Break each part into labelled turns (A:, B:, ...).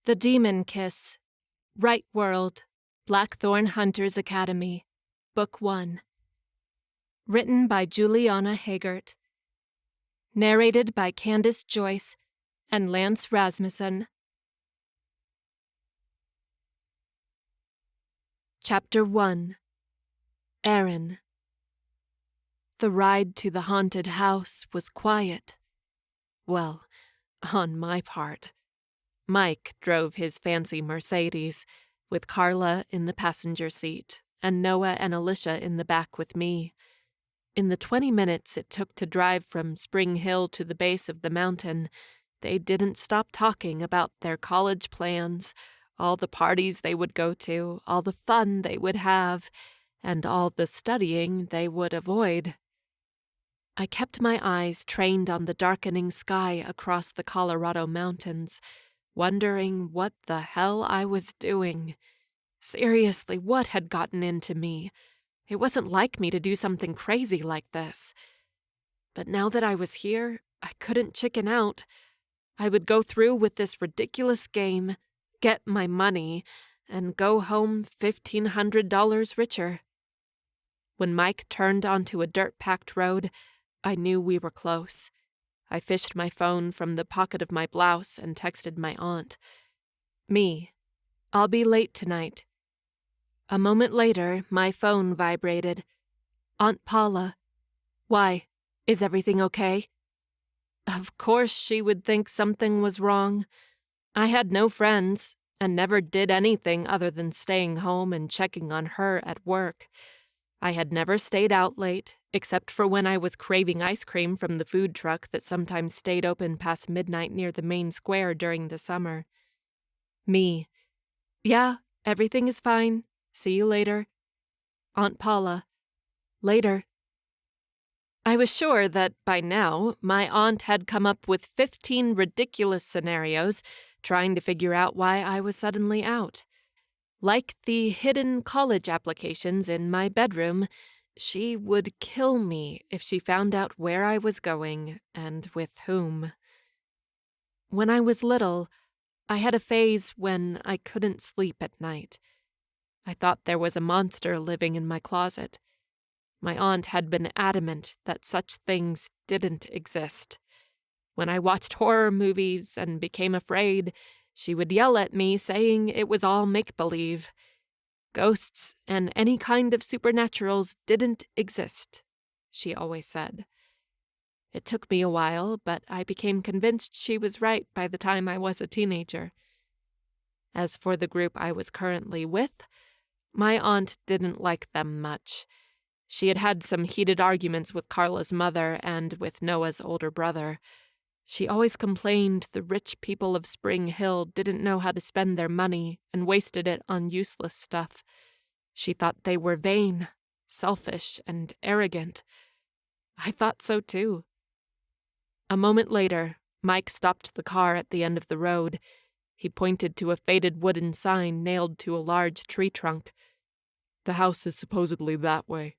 A: The Demon Kiss, Right World, Blackthorn Hunters Academy, Book 1. Written by Juliana Haygert. Narrated by Candace, Joice, and Lance Rasmussen. Chapter 1. Erin. The ride to the haunted house was quiet. Well, on my part. Mike drove his fancy Mercedes, with Carla in the passenger seat, and Noah and Alicia in the back with me. In the 20 minutes it took to drive from Spring Hill to the base of the mountain, they didn't stop talking about their college plans, all the parties they would go to, all the fun they would have, and all the studying they would avoid. I kept my eyes trained on the darkening sky across the Colorado mountains, wondering what the hell I was doing. Seriously, what had gotten into me? It wasn't like me to do something crazy like this. But now that I was here, I couldn't chicken out. I would go through with this ridiculous game, get my money, and go home $1,500 richer. When Mike turned onto a dirt-packed road, I knew we were close. I fished my phone from the pocket of my blouse and texted my aunt. Me. I'll be late tonight. A moment later, my phone vibrated. Aunt Paula. Why? Is everything okay? Of course she would think something was wrong. I had no friends, and never did anything other than staying home and checking on her at work. I had never stayed out late, except for when I was craving ice cream from the food truck that sometimes stayed open past midnight near the main square during the summer. Me. Yeah, everything is fine. See you later. Aunt Paula. Later. I was sure that, by now, my aunt had come up with 15 ridiculous scenarios, trying to figure out why I was suddenly out. Like the hidden college applications in my bedroom, she would kill me if she found out where I was going and with whom. When I was little, I had a phase when I couldn't sleep at night. I thought there was a monster living in my closet. My aunt had been adamant that such things didn't exist. When I watched horror movies and became afraid, she would yell at me, saying it was all make-believe. Ghosts and any kind of supernaturals didn't exist, she always said. It took me a while, but I became convinced she was right by the time I was a teenager. As for the group I was currently with, my aunt didn't like them much. She had had some heated arguments with Carla's mother and with Noah's older brother. She always complained the rich people of Spring Hill didn't know how to spend their money and wasted it on useless stuff. She thought they were vain, selfish, and arrogant. I thought so too. A moment later, Mike stopped the car at the end of the road. He pointed to a faded wooden sign nailed to a large tree trunk. The house is supposedly that way.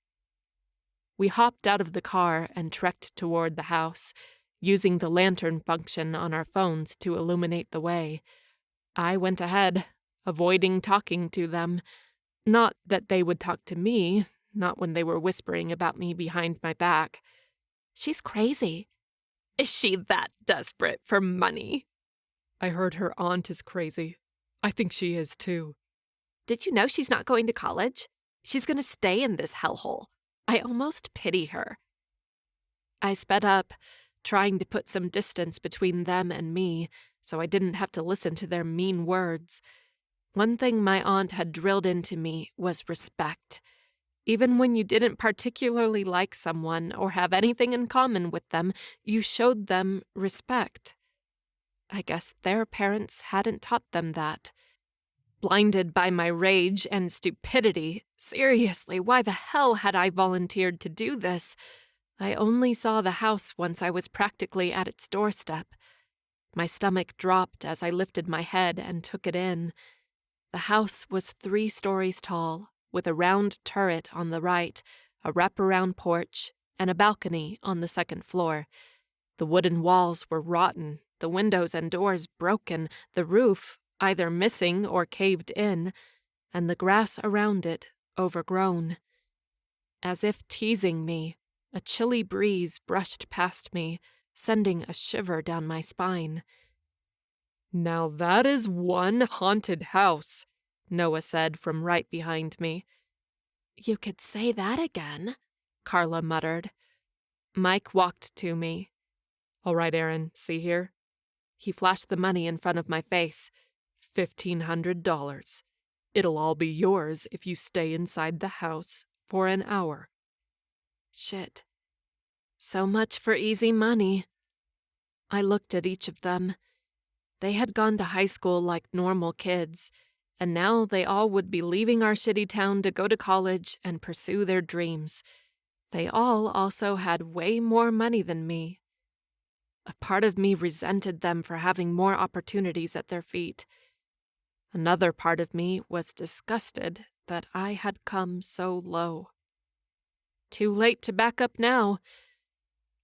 A: We hopped out of the car and trekked toward the house, using the lantern function on our phones to illuminate the way. I went ahead, avoiding talking to them. Not that they would talk to me, not when they were whispering about me behind my back. She's crazy. Is she that desperate for money? I heard her aunt is crazy. I think she is too. Did you know she's not going to college? She's going to stay in this hellhole. I almost pity her. I sped up, trying to put some distance between them and me, so I didn't have to listen to their mean words. One thing my aunt had drilled into me was respect. Even when you didn't particularly like someone or have anything in common with them, you showed them respect. I guess their parents hadn't taught them that. Blinded by my rage and stupidity, seriously, why the hell had I volunteered to do this? I only saw the house once I was practically at its doorstep. My stomach dropped as I lifted my head and took it in. The house was 3 stories tall, with a round turret on the right, a wraparound porch, and a balcony on the second floor. The wooden walls were rotten, the windows and doors broken, the roof, either missing or caved in, and the grass around it overgrown. As if teasing me, a chilly breeze brushed past me, sending a shiver down my spine. "Now that is one haunted house," Noah said from right behind me. "You could say that again," Carla muttered. Mike walked to me. "All right, Erin, see here?" He flashed the money in front of my face. $1,500. It'll all be yours if you stay inside the house for an hour. Shit. So much for easy money. I looked at each of them. They had gone to high school like normal kids, and now they all would be leaving our shitty town to go to college and pursue their dreams. They all also had way more money than me. A part of me resented them for having more opportunities at their feet. Another part of me was disgusted that I had come so low. Too late to back up now.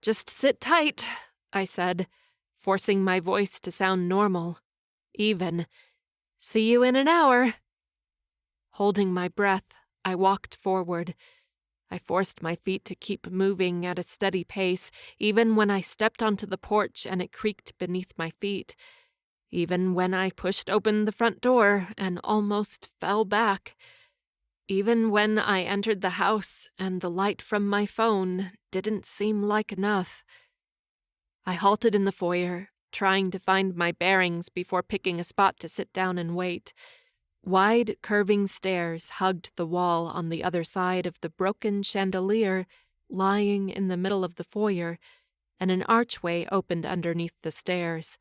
A: "Just sit tight," I said, forcing my voice to sound normal, even. "See you in an hour." Holding my breath, I walked forward. I forced my feet to keep moving at a steady pace, even when I stepped onto the porch and it creaked beneath my feet. Even when I pushed open the front door and almost fell back. Even when I entered the house and the light from my phone didn't seem like enough. I halted in the foyer, trying to find my bearings before picking a spot to sit down and wait. Wide, curving stairs hugged the wall on the other side of the broken chandelier lying in the middle of the foyer, and an archway opened underneath the stairs.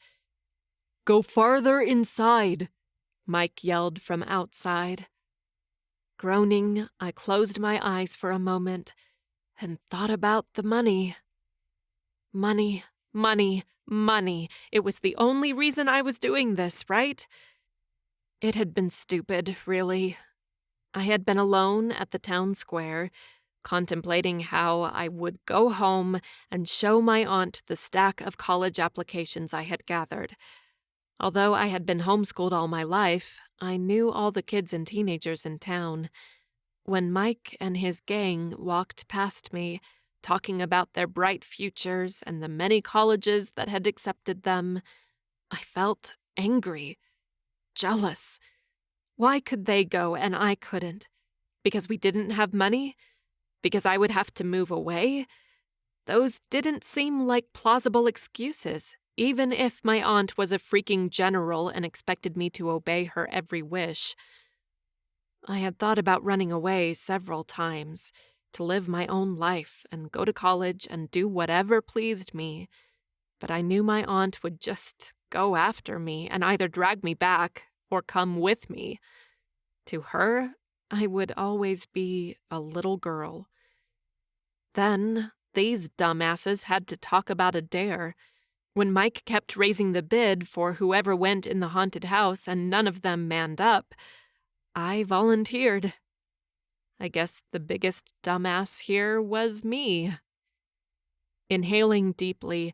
A: "Go farther inside," Mike yelled from outside. Groaning, I closed my eyes for a moment and thought about the money. Money, money, money. It was the only reason I was doing this, right? It had been stupid, really. I had been alone at the town square, contemplating how I would go home and show my aunt the stack of college applications I had gathered. Although I had been homeschooled all my life, I knew all the kids and teenagers in town. When Mike and his gang walked past me, talking about their bright futures and the many colleges that had accepted them, I felt angry, jealous. Why could they go and I couldn't? Because we didn't have money? Because I would have to move away? Those didn't seem like plausible excuses, even if my aunt was a freaking general and expected me to obey her every wish. I had thought about running away several times, to live my own life and go to college and do whatever pleased me, but I knew my aunt would just go after me and either drag me back or come with me. To her, I would always be a little girl. Then, these dumbasses had to talk about a dare. When Mike kept raising the bid for whoever went in the haunted house and none of them manned up, I volunteered. I guess the biggest dumbass here was me. Inhaling deeply,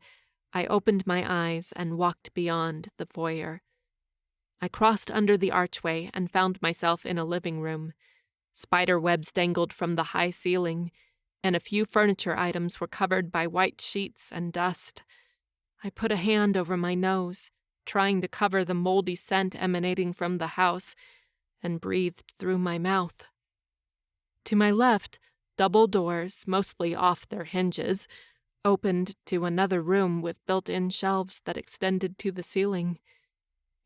A: I opened my eyes and walked beyond the foyer. I crossed under the archway and found myself in a living room. Spider webs dangled from the high ceiling, and a few furniture items were covered by white sheets and dust. I put a hand over my nose, trying to cover the moldy scent emanating from the house, and breathed through my mouth. To my left, double doors, mostly off their hinges, opened to another room with built-in shelves that extended to the ceiling.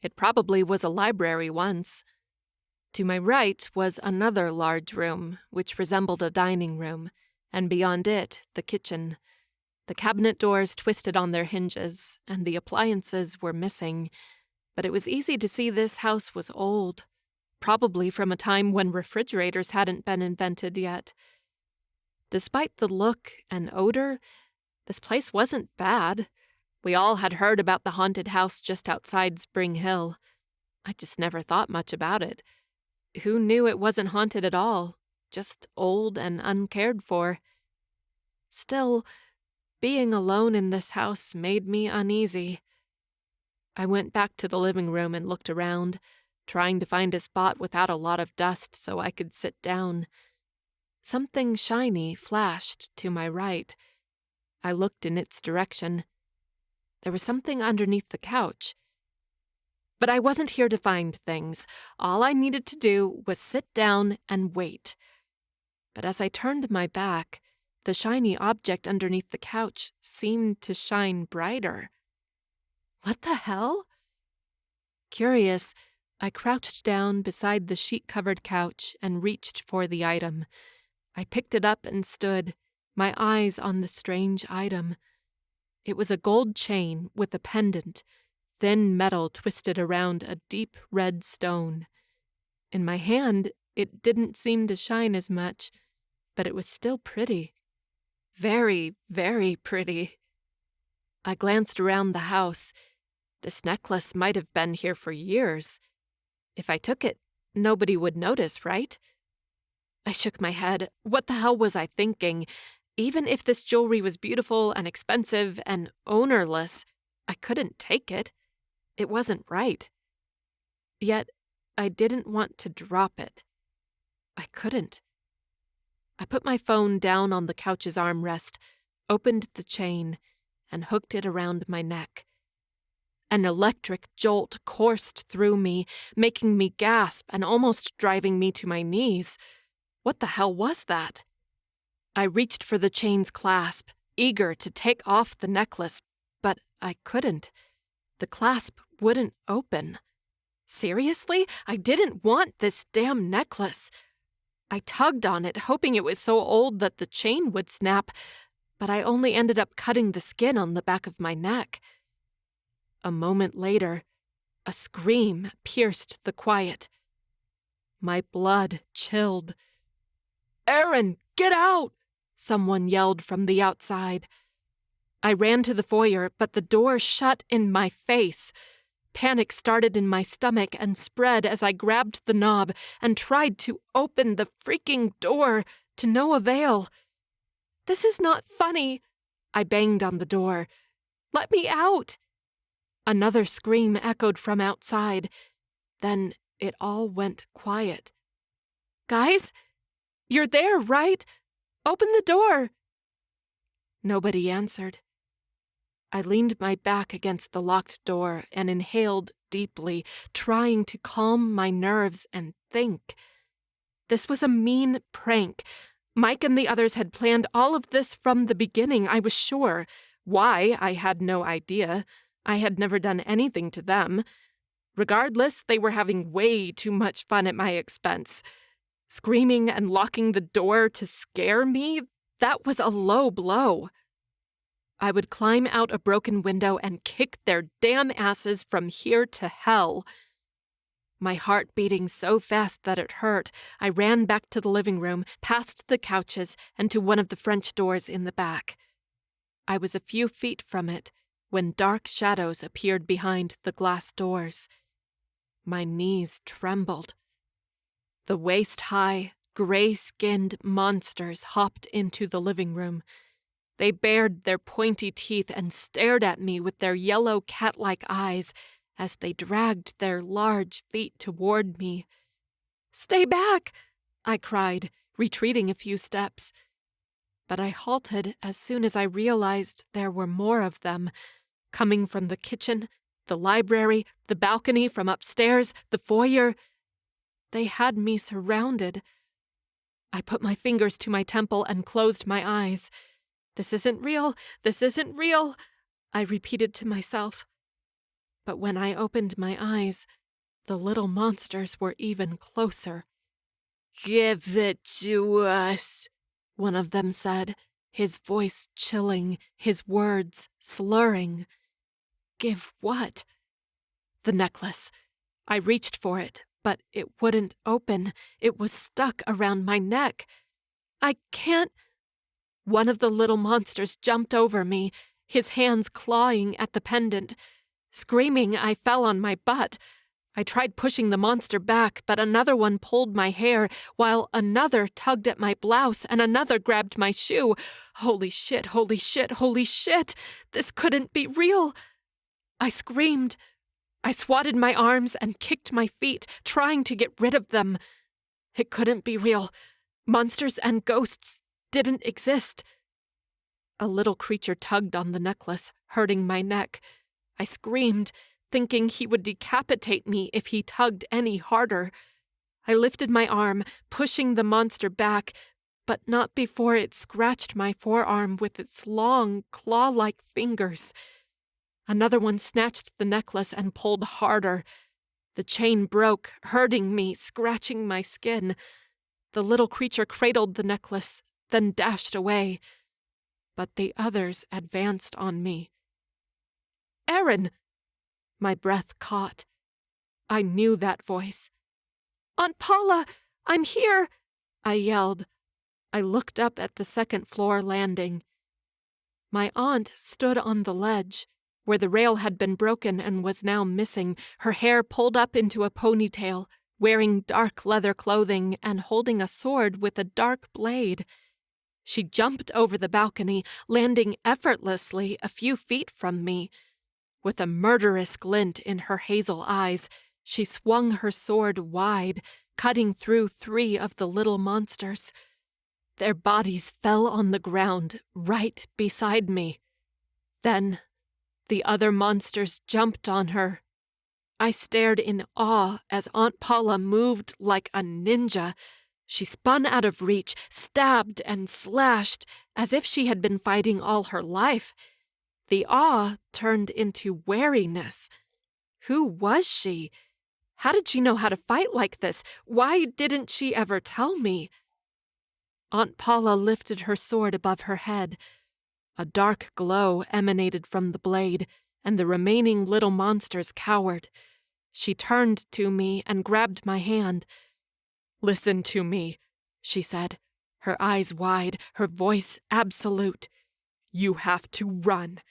A: It probably was a library once. To my right was another large room, which resembled a dining room, and beyond it, the kitchen. The cabinet doors twisted on their hinges, and the appliances were missing, but it was easy to see this house was old, probably from a time when refrigerators hadn't been invented yet. Despite the look and odor, this place wasn't bad. We all had heard about the haunted house just outside Spring Hill. I just never thought much about it. Who knew it wasn't haunted at all, just old and uncared for? Still, being alone in this house made me uneasy. I went back to the living room and looked around, trying to find a spot without a lot of dust so I could sit down. Something shiny flashed to my right. I looked in its direction. There was something underneath the couch. But I wasn't here to find things. All I needed to do was sit down and wait. But as I turned my back, the shiny object underneath the couch seemed to shine brighter. What the hell? Curious, I crouched down beside the sheet-covered couch and reached for the item. I picked it up and stood, my eyes on the strange item. It was a gold chain with a pendant, thin metal twisted around a deep red stone. In my hand, it didn't seem to shine as much, but it was still pretty. Very, very pretty. I glanced around the house. This necklace might have been here for years. If I took it, nobody would notice, right? I shook my head. What the hell was I thinking? Even if this jewelry was beautiful and expensive and ownerless, I couldn't take it. It wasn't right. Yet, I didn't want to drop it. I couldn't. I put my phone down on the couch's armrest, opened the chain, and hooked it around my neck. An electric jolt coursed through me, making me gasp and almost driving me to my knees. What the hell was that? I reached for the chain's clasp, eager to take off the necklace, but I couldn't. The clasp wouldn't open. Seriously? I didn't want this damn necklace. I tugged on it, hoping it was so old that the chain would snap, but I only ended up cutting the skin on the back of my neck. A moment later, a scream pierced the quiet. My blood chilled. "Erin, get out!" someone yelled from the outside. I ran to the foyer, but the door shut in my face. Panic started in my stomach and spread as I grabbed the knob and tried to open the freaking door, to no avail. "This is not funny," I banged on the door. "Let me out!" Another scream echoed from outside. Then it all went quiet. "Guys, you're there, right? Open the door!" Nobody answered. I leaned my back against the locked door and inhaled deeply, trying to calm my nerves and think. This was a mean prank. Mike and the others had planned all of this from the beginning, I was sure. Why, I had no idea. I had never done anything to them. Regardless, they were having way too much fun at my expense. Screaming and locking the door to scare me, that was a low blow. I would climb out a broken window and kick their damn asses from here to hell. My heart beating so fast that it hurt, I ran back to the living room, past the couches, and to one of the French doors in the back. I was a few feet from it when dark shadows appeared behind the glass doors. My knees trembled. The waist-high, gray-skinned monsters hopped into the living room. They bared their pointy teeth and stared at me with their yellow cat-like eyes as they dragged their large feet toward me. "Stay back!" I cried, retreating a few steps. But I halted as soon as I realized there were more of them, coming from the kitchen, the library, the balcony from upstairs, the foyer. They had me surrounded. I put my fingers to my temple and closed my eyes. "This isn't real. This isn't real," I repeated to myself. But when I opened my eyes, the little monsters were even closer. "Give it to us," one of them said, his voice chilling, his words slurring. "Give what?" "The necklace." I reached for it, but it wouldn't open. It was stuck around my neck. "I can't—" One of the little monsters jumped over me, his hands clawing at the pendant. Screaming, I fell on my butt. I tried pushing the monster back, but another one pulled my hair, while another tugged at my blouse and another grabbed my shoe. Holy shit, holy shit, holy shit! This couldn't be real! I screamed. I swatted my arms and kicked my feet, trying to get rid of them. It couldn't be real. Monsters and ghosts didn't exist. A little creature tugged on the necklace, hurting my neck. I screamed, thinking he would decapitate me if he tugged any harder. I lifted my arm, pushing the monster back, but not before it scratched my forearm with its long, claw-like fingers. Another one snatched the necklace and pulled harder. The chain broke, hurting me, scratching my skin. The little creature cradled the necklace, then dashed away. But the others advanced on me. "Erin!" My breath caught. I knew that voice. "Aunt Paula, I'm here!" I yelled. I looked up at the second-floor landing. My aunt stood on the ledge, where the rail had been broken and was now missing, her hair pulled up into a ponytail, wearing dark leather clothing and holding a sword with a dark blade. She jumped over the balcony, landing effortlessly a few feet from me. With a murderous glint in her hazel eyes, she swung her sword wide, cutting through 3 of the little monsters. Their bodies fell on the ground right beside me. Then the other monsters jumped on her. I stared in awe as Aunt Paula moved like a ninja. She spun out of reach, stabbed and slashed, as if she had been fighting all her life. The awe turned into wariness. Who was she? How did she know how to fight like this? Why didn't she ever tell me? Aunt Paula lifted her sword above her head. A dark glow emanated from the blade, and the remaining little monsters cowered. She turned to me and grabbed my hand. "Listen to me," she said, her eyes wide, her voice absolute. "You have to run.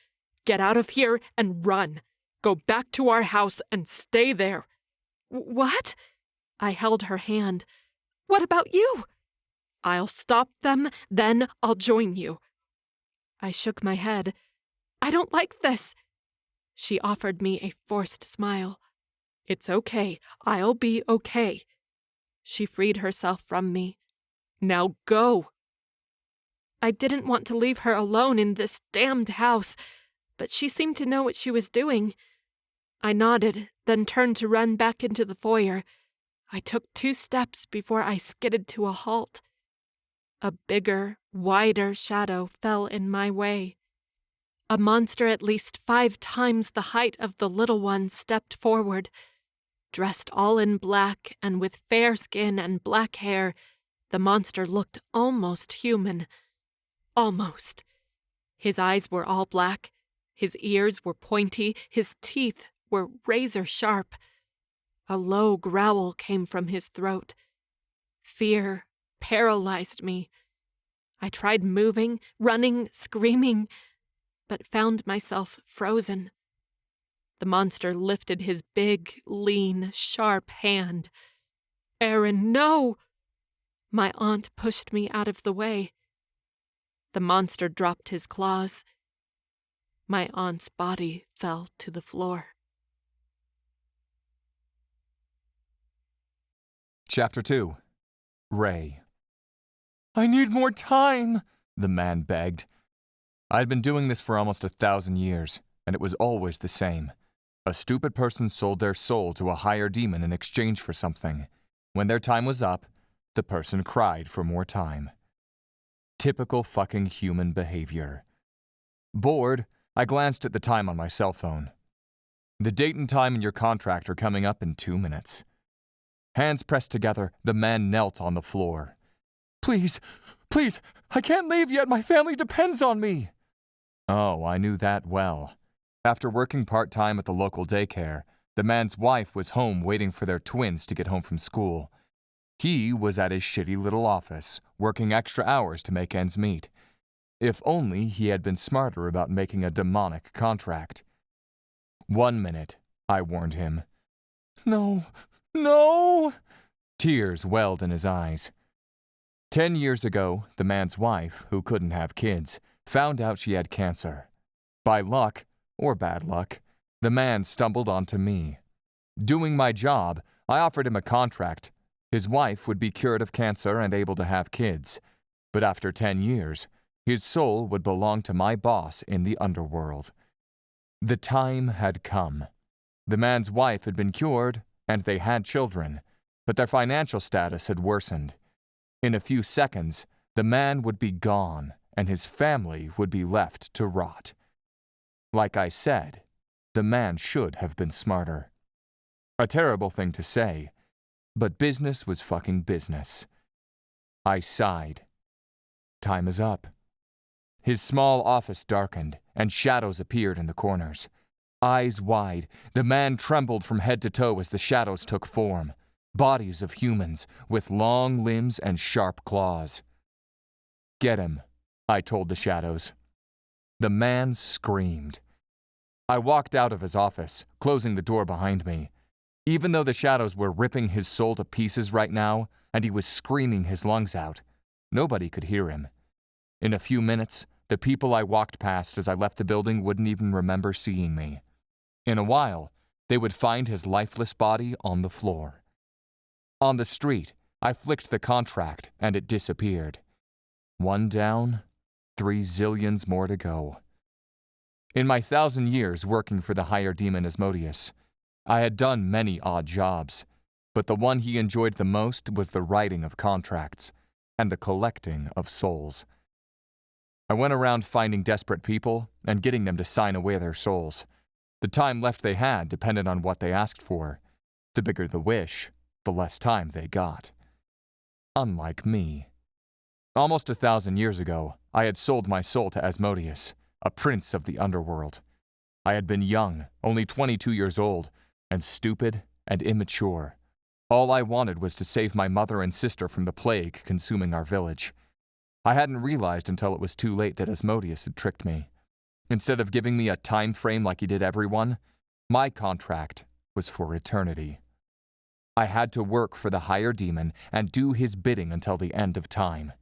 A: Get out of here and run. Go back to our house and stay there." "What?" I held her hand. "What about you?" "I'll stop them, then I'll join you." I shook my head. "I don't like this." She offered me a forced smile. "It's okay. I'll be okay." She freed herself from me. "Now go." I didn't want to leave her alone in this damned house, but she seemed to know what she was doing. I nodded, then turned to run back into the foyer. I took 2 steps before I skidded to a halt. A bigger, wider shadow fell in my way. A monster at least 5 times the height of the little one stepped forward. Dressed all in black and with fair skin and black hair, the monster looked almost human. Almost. His eyes were all black, his ears were pointy, his teeth were razor-sharp. A low growl came from his throat. Fear paralyzed me. I tried moving, running, screaming, but found myself frozen. The monster lifted his big, lean, sharp hand. "Erin, no!" My aunt pushed me out of the way. The monster dropped his claws. My aunt's body fell to the floor.
B: Chapter 2. Ray. "I need more time," the man begged. I'd been doing this for almost 1,000 years, and it was always the same. A stupid person sold their soul to a higher demon in exchange for something. When their time was up, the person cried for more time. Typical fucking human behavior. Bored, I glanced at the time on my cell phone. The date and time in your contract are coming up in 2 minutes. Hands pressed together, the man knelt on the floor. Please, I can't leave yet. My family depends on me." Oh, I knew that well. After working part-time at the local daycare, the man's wife was home waiting for their twins to get home from school. He was at his shitty little office, working extra hours to make ends meet. If only he had been smarter about making a demonic contract. 1 minute, I warned him. No. Tears welled in his eyes. 10 years ago, the man's wife, who couldn't have kids, found out she had cancer. By luck, or bad luck, the man stumbled onto me. Doing my job, I offered him a contract. His wife would be cured of cancer and able to have kids. But after 10 years, his soul would belong to my boss in the underworld. The time had come. The man's wife had been cured, and they had children, but their financial status had worsened. In a few seconds, the man would be gone, and his family would be left to rot. Like I said, the man should have been smarter. A terrible thing to say, but business was fucking business. I sighed. Time is up. His small office darkened, and shadows appeared in the corners. Eyes wide, the man trembled from head to toe as the shadows took form. Bodies of humans, with long limbs and sharp claws. Get him, I told the shadows. The man screamed. I walked out of his office, closing the door behind me. Even though the shadows were ripping his soul to pieces right now, and he was screaming his lungs out, nobody could hear him. In a few minutes, the people I walked past as I left the building wouldn't even remember seeing me. In a while, they would find his lifeless body on the floor. On the street, I flicked the contract, and it disappeared. 1 down, 3 zillions more to go. In my 1,000 years working for the higher demon Asmodeus, I had done many odd jobs, but the one he enjoyed the most was the writing of contracts and the collecting of souls. I went around finding desperate people and getting them to sign away their souls. The time left they had depended on what they asked for. The bigger the wish, the less time they got. Unlike me. Almost 1,000 years ago, I had sold my soul to Asmodeus, a prince of the underworld. I had been young, only 22 years old, and stupid and immature. All I wanted was to save my mother and sister from the plague consuming our village. I hadn't realized until it was too late that Asmodeus had tricked me. Instead of giving me a time frame like he did everyone, my contract was for eternity. I had to work for the higher demon and do his bidding until the end of time.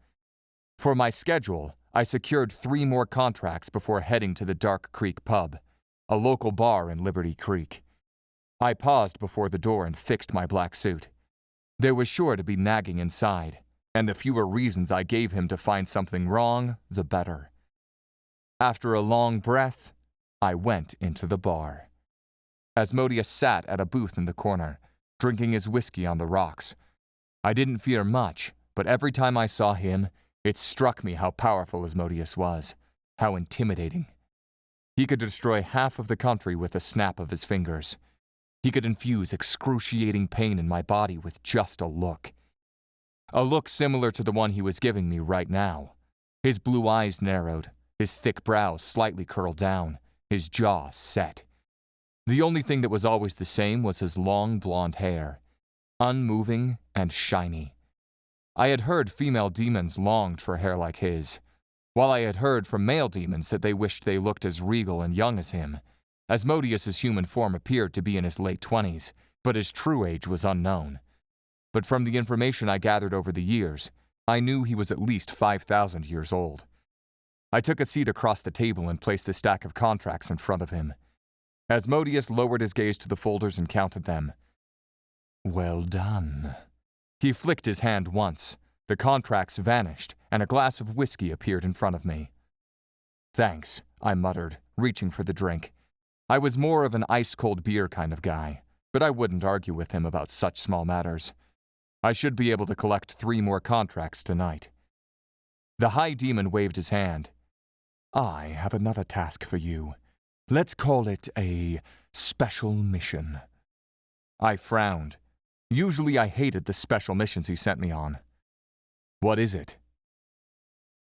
B: For my schedule, I secured 3 more contracts before heading to the Dark Creek pub, a local bar in Liberty Creek. I paused before the door and fixed my black suit. There was sure to be nagging inside, and the fewer reasons I gave him to find something wrong, the better. After a long breath, I went into the bar. Asmodeus sat at a booth in the corner, drinking his whiskey on the rocks. I didn't fear much, but every time I saw him, it struck me how powerful Asmodeus was, how intimidating. He could destroy half of the country with a snap of his fingers. He could infuse excruciating pain in my body with just a look. A look similar to the one he was giving me right now. His blue eyes narrowed, his thick brows slightly curled down, his jaw set. The only thing that was always the same was his long blonde hair, unmoving and shiny. I had heard female demons longed for hair like his, while I had heard from male demons that they wished they looked as regal and young as him. Asmodeus's human form appeared to be in his late 20s, but his true age was unknown. But from the information I gathered over the years, I knew he was at least 5,000 years old. I took a seat across the table and placed the stack of contracts in front of him. Asmodeus lowered his gaze to the folders and counted them. Well done. He flicked his hand once, the contracts vanished, and a glass of whiskey appeared in front of me. Thanks, I muttered, reaching for the drink. I was more of an ice-cold beer kind of guy, but I wouldn't argue with him about such small matters. I should be able to collect 3 more contracts tonight. The high demon waved his hand. I have another task for you. Let's call it a special mission. I frowned. Usually I hated the special missions he sent me on. What is it?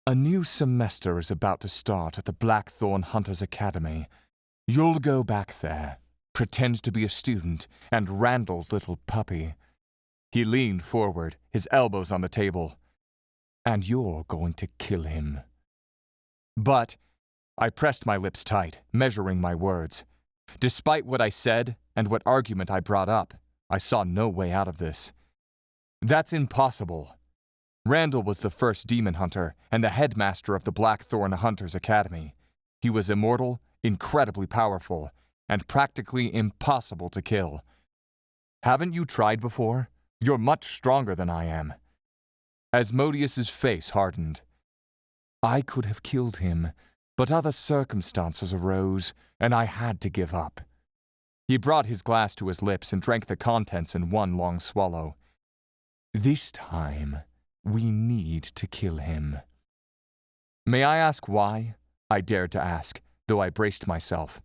B: A new semester is about to start at the Blackthorn Hunters Academy. You'll go back there, pretend to be a student, and Randall's little puppy. He leaned forward, his elbows on the table. And you're going to kill him. But I pressed my lips tight, measuring my words. Despite what I said and what argument I brought up, I saw no way out of this. That's impossible. Randall was the first demon hunter and the headmaster of the Blackthorn Hunters Academy. He was immortal, incredibly powerful, and practically impossible to kill. Haven't you tried before? You're much stronger than I am." Asmodeus's face hardened. "I could have killed him, but other circumstances arose, and I had to give up." He brought his glass to his lips and drank the contents in one long swallow. "This time, we need to kill him." "May I ask why?" I dared to ask, though I braced myself.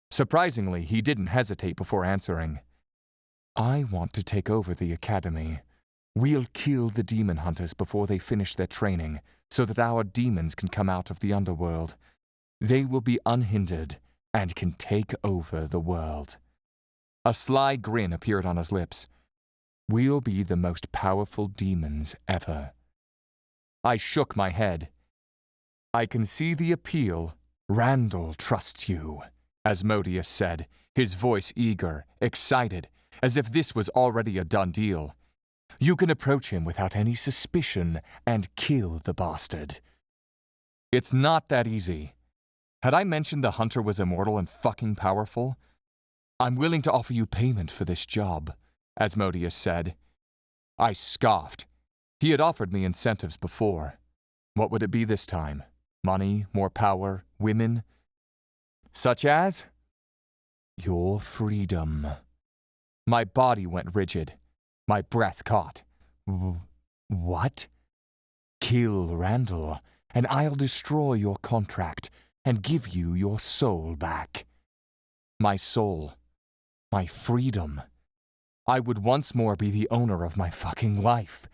B: Surprisingly, he didn't hesitate before answering. "I want to take over the academy. We'll kill the demon hunters before they finish their training, so that our demons can come out of the underworld. They will be unhindered and can take over the world." A sly grin appeared on his lips. "We'll be the most powerful demons ever." I shook my head. "I can see the appeal. Randall trusts you," Asmodeus said, his voice eager, excited, as if this was already a done deal. "You can approach him without any suspicion and kill the bastard." "It's not that easy. Had I mentioned the hunter was immortal and fucking powerful?" "I'm willing to offer you payment for this job," Asmodeus said. I scoffed. He had offered me incentives before. What would it be this time? Money, more power, women? "Such as?" "Your freedom." My body went rigid. My breath caught. "What?" "Kill Randall, and I'll destroy your contract and give you your soul back." My soul. My freedom. I would once more be the owner of my fucking life.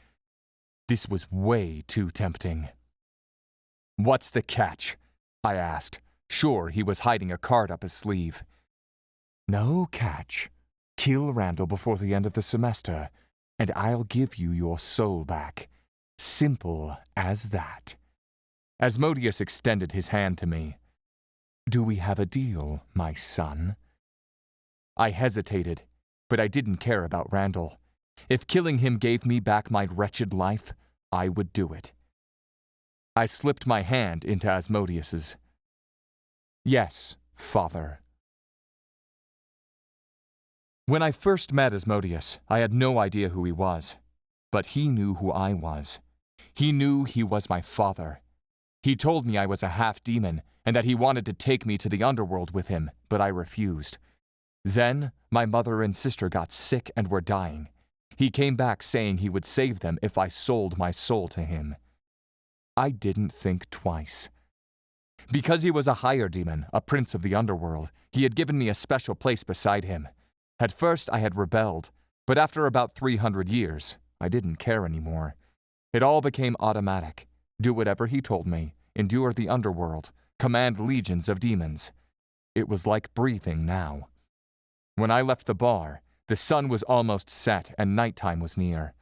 B: This was way too tempting. "What's the catch?" I asked, sure he was hiding a card up his sleeve. "No catch. Kill Randall before the end of the semester, and I'll give you your soul back. Simple as that." Asmodeus extended his hand to me. "Do we have a deal, my son?" I hesitated, but I didn't care about Randall. If killing him gave me back my wretched life, I would do it. I slipped my hand into Asmodeus's. "Yes, father." When I first met Asmodeus, I had no idea who he was. But he knew who I was. He knew he was my father. He told me I was a half-demon and that he wanted to take me to the underworld with him, but I refused. Then, my mother and sister got sick and were dying. He came back saying he would save them if I sold my soul to him. I didn't think twice. Because he was a higher demon, a prince of the underworld, he had given me a special place beside him. At first I had rebelled, but after about 300 years, I didn't care anymore. It all became automatic. Do whatever he told me, endure the underworld, command legions of demons. It was like breathing now. When I left the bar, the sun was almost set and nighttime was near.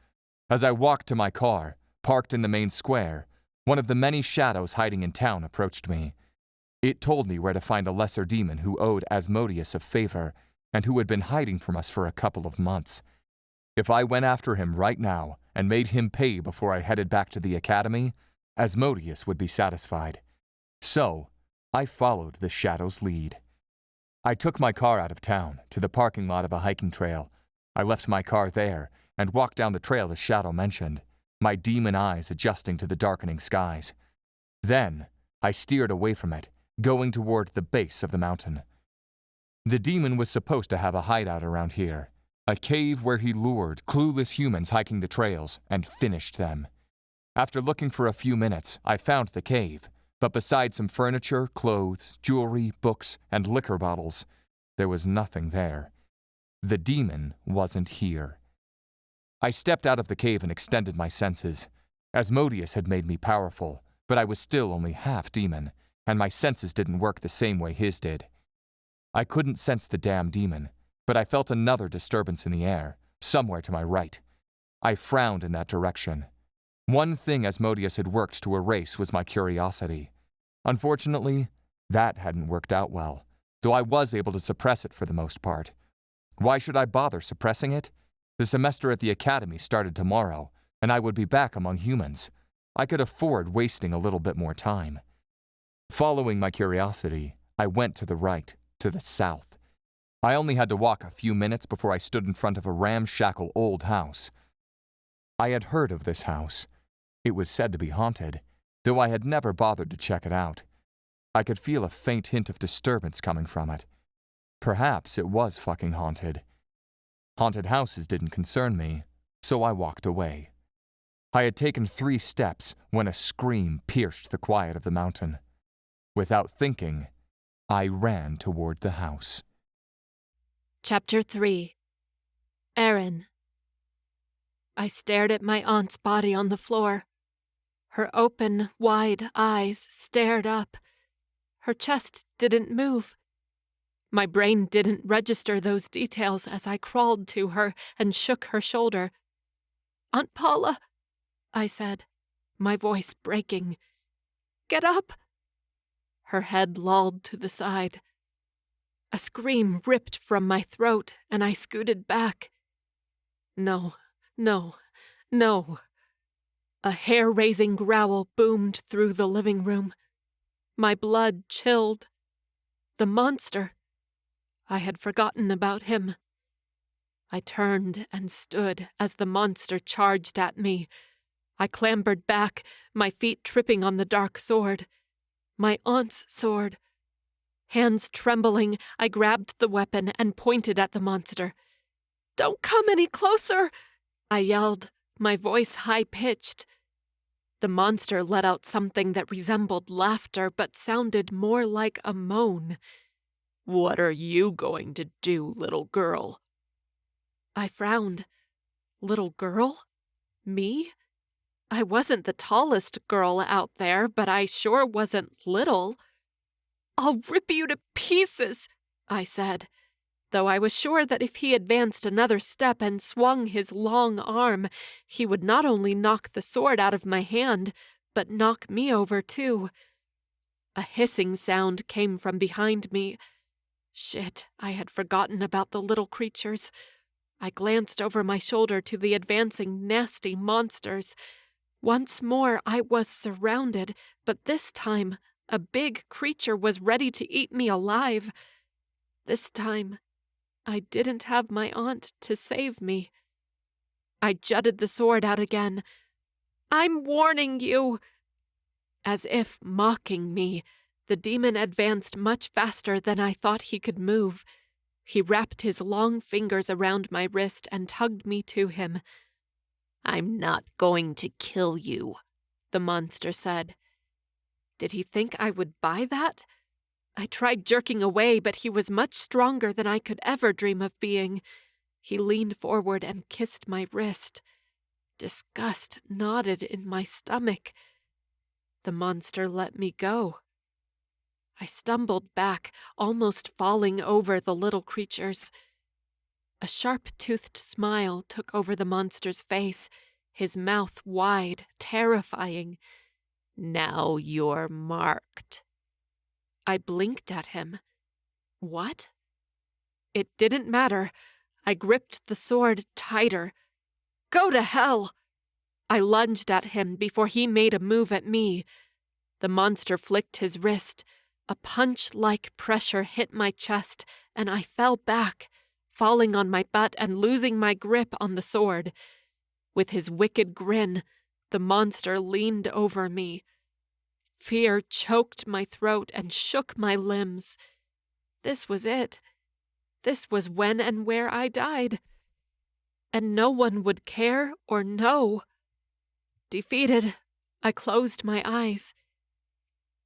B: As I walked to my car, parked in the main square, one of the many shadows hiding in town approached me. It told me where to find a lesser demon who owed Asmodeus a favor and who had been hiding from us for a couple of months. If I went after him right now and made him pay before I headed back to the academy, Asmodeus would be satisfied. So, I followed the shadow's lead. I took my car out of town to the parking lot of a hiking trail. I left my car there and walked down the trail the shadow mentioned, my demon eyes adjusting to the darkening skies. Then, I steered away from it, going toward the base of the mountain. The demon was supposed to have a hideout around here, a cave where he lured clueless humans hiking the trails and finished them. After looking for a few minutes, I found the cave, but besides some furniture, clothes, jewelry, books, and liquor bottles, there was nothing there. The demon wasn't here. I stepped out of the cave and extended my senses. Asmodeus had made me powerful, but I was still only half demon, and my senses didn't work the same way his did. I couldn't sense the damn demon, but I felt another disturbance in the air, somewhere to my right. I frowned in that direction. One thing Asmodeus had worked to erase was my curiosity. Unfortunately, that hadn't worked out well, though I was able to suppress it for the most part. Why should I bother suppressing it? The semester at the academy started tomorrow, and I would be back among humans. I could afford wasting a little bit more time. Following my curiosity, I went to the right, to the south. I only had to walk a few minutes before I stood in front of a ramshackle old house. I had heard of this house. It was said to be haunted, though I had never bothered to check it out. I could feel a faint hint of disturbance coming from it. Perhaps it was fucking haunted. Haunted houses didn't concern me, so I walked away. I had taken 3 steps when a scream pierced the quiet of the mountain. Without thinking, I ran toward the house.
A: Chapter 3. Erin. I stared at my aunt's body on the floor. Her open, wide eyes stared up. Her chest didn't move. My brain didn't register those details as I crawled to her and shook her shoulder. "Aunt Paula," I said, my voice breaking. "Get up!" Her head lolled to the side. A scream ripped from my throat, and I scooted back. No, no, no. A hair-raising growl boomed through the living room. My blood chilled. The monster. I had forgotten about him. I turned and stood as the monster charged at me. I clambered back, my feet tripping on the dark sword. My aunt's sword. Hands trembling, I grabbed the weapon and pointed at the monster. "Don't come any closer!" I yelled, my voice high-pitched. The monster let out something that resembled laughter but sounded more like a moan. "What are you going to do, little girl?" I frowned. Little girl? Me? I wasn't the tallest girl out there, but I sure wasn't little. "I'll rip you to pieces," I said, though I was sure that if he advanced another step and swung his long arm, he would not only knock the sword out of my hand, but knock me over too. A hissing sound came from behind me. Shit, I had forgotten about the little creatures. I glanced over my shoulder to the advancing nasty monsters. Once more I was surrounded, but this time a big creature was ready to eat me alive. This time, I didn't have my aunt to save me. I jutted the sword out again. "I'm warning you!" As if mocking me, the demon advanced much faster than I thought he could move. He wrapped his long fingers around my wrist and tugged me to him. "I'm not going to kill you," the monster said. Did he think I would buy that? I tried jerking away, but he was much stronger than I could ever dream of being. He leaned forward and kissed my wrist. Disgust knotted in my stomach. The monster let me go. I stumbled back, almost falling over the little creatures. A sharp-toothed smile took over the monster's face, his mouth wide, terrifying. "Now you're marked." I blinked at him. What? It didn't matter. I gripped the sword tighter. "Go to hell!" I lunged at him before he made a move at me. The monster flicked his wrist. A punch-like pressure hit my chest, and I fell back, falling on my butt and losing my grip on the sword. With his wicked grin, the monster leaned over me. Fear choked my throat and shook my limbs. This was it. This was when and where I died. And no one would care or know. Defeated, I closed my eyes.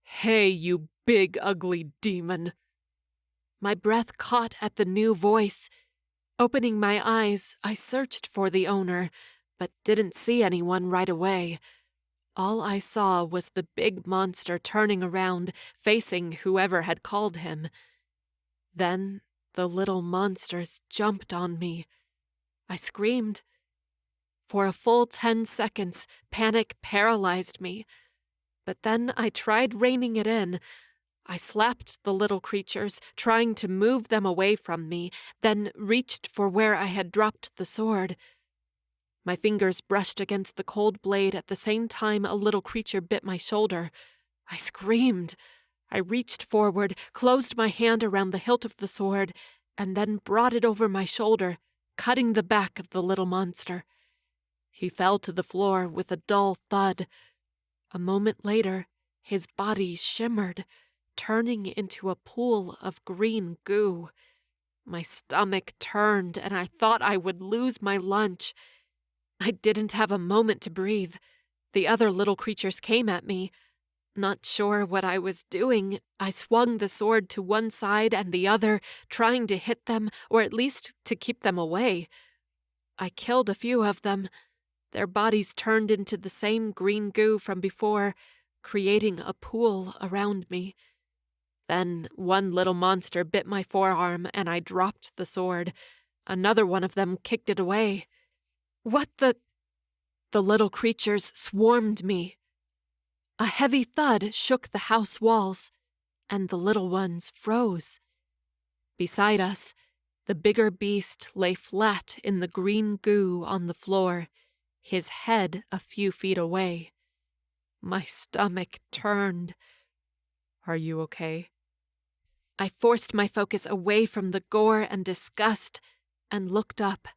A: "Hey, you big ugly demon." My breath caught at the new voice. Opening my eyes, I searched for the owner, but didn't see anyone right away. All I saw was the big monster turning around, facing whoever had called him. Then the little monsters jumped on me. I screamed. For a full 10 seconds, panic paralyzed me. But then I tried reining it in. I slapped the little creatures, trying to move them away from me, then reached for where I had dropped the sword. My fingers brushed against the cold blade at the same time a little creature bit my shoulder. I screamed. I reached forward, closed my hand around the hilt of the sword, and then brought it over my shoulder, cutting the back of the little monster. He fell to the floor with a dull thud. A moment later, his body shimmered, turning into a pool of green goo. My stomach turned, and I thought I would lose my lunch. I didn't have a moment to breathe. The other little creatures came at me. Not sure what I was doing, I swung the sword to one side and the other, trying to hit them, or at least to keep them away. I killed a few of them. Their bodies turned into the same green goo from before, creating a pool around me. Then one little monster bit my forearm, and I dropped the sword. Another one of them kicked it away. What the... The little creatures swarmed me. A heavy thud shook the house walls, and the little ones froze. Beside us, the bigger beast lay flat in the green goo on the floor, his head a few feet away. My stomach turned. "Are you okay?" I forced my focus away from the gore and disgust and looked up.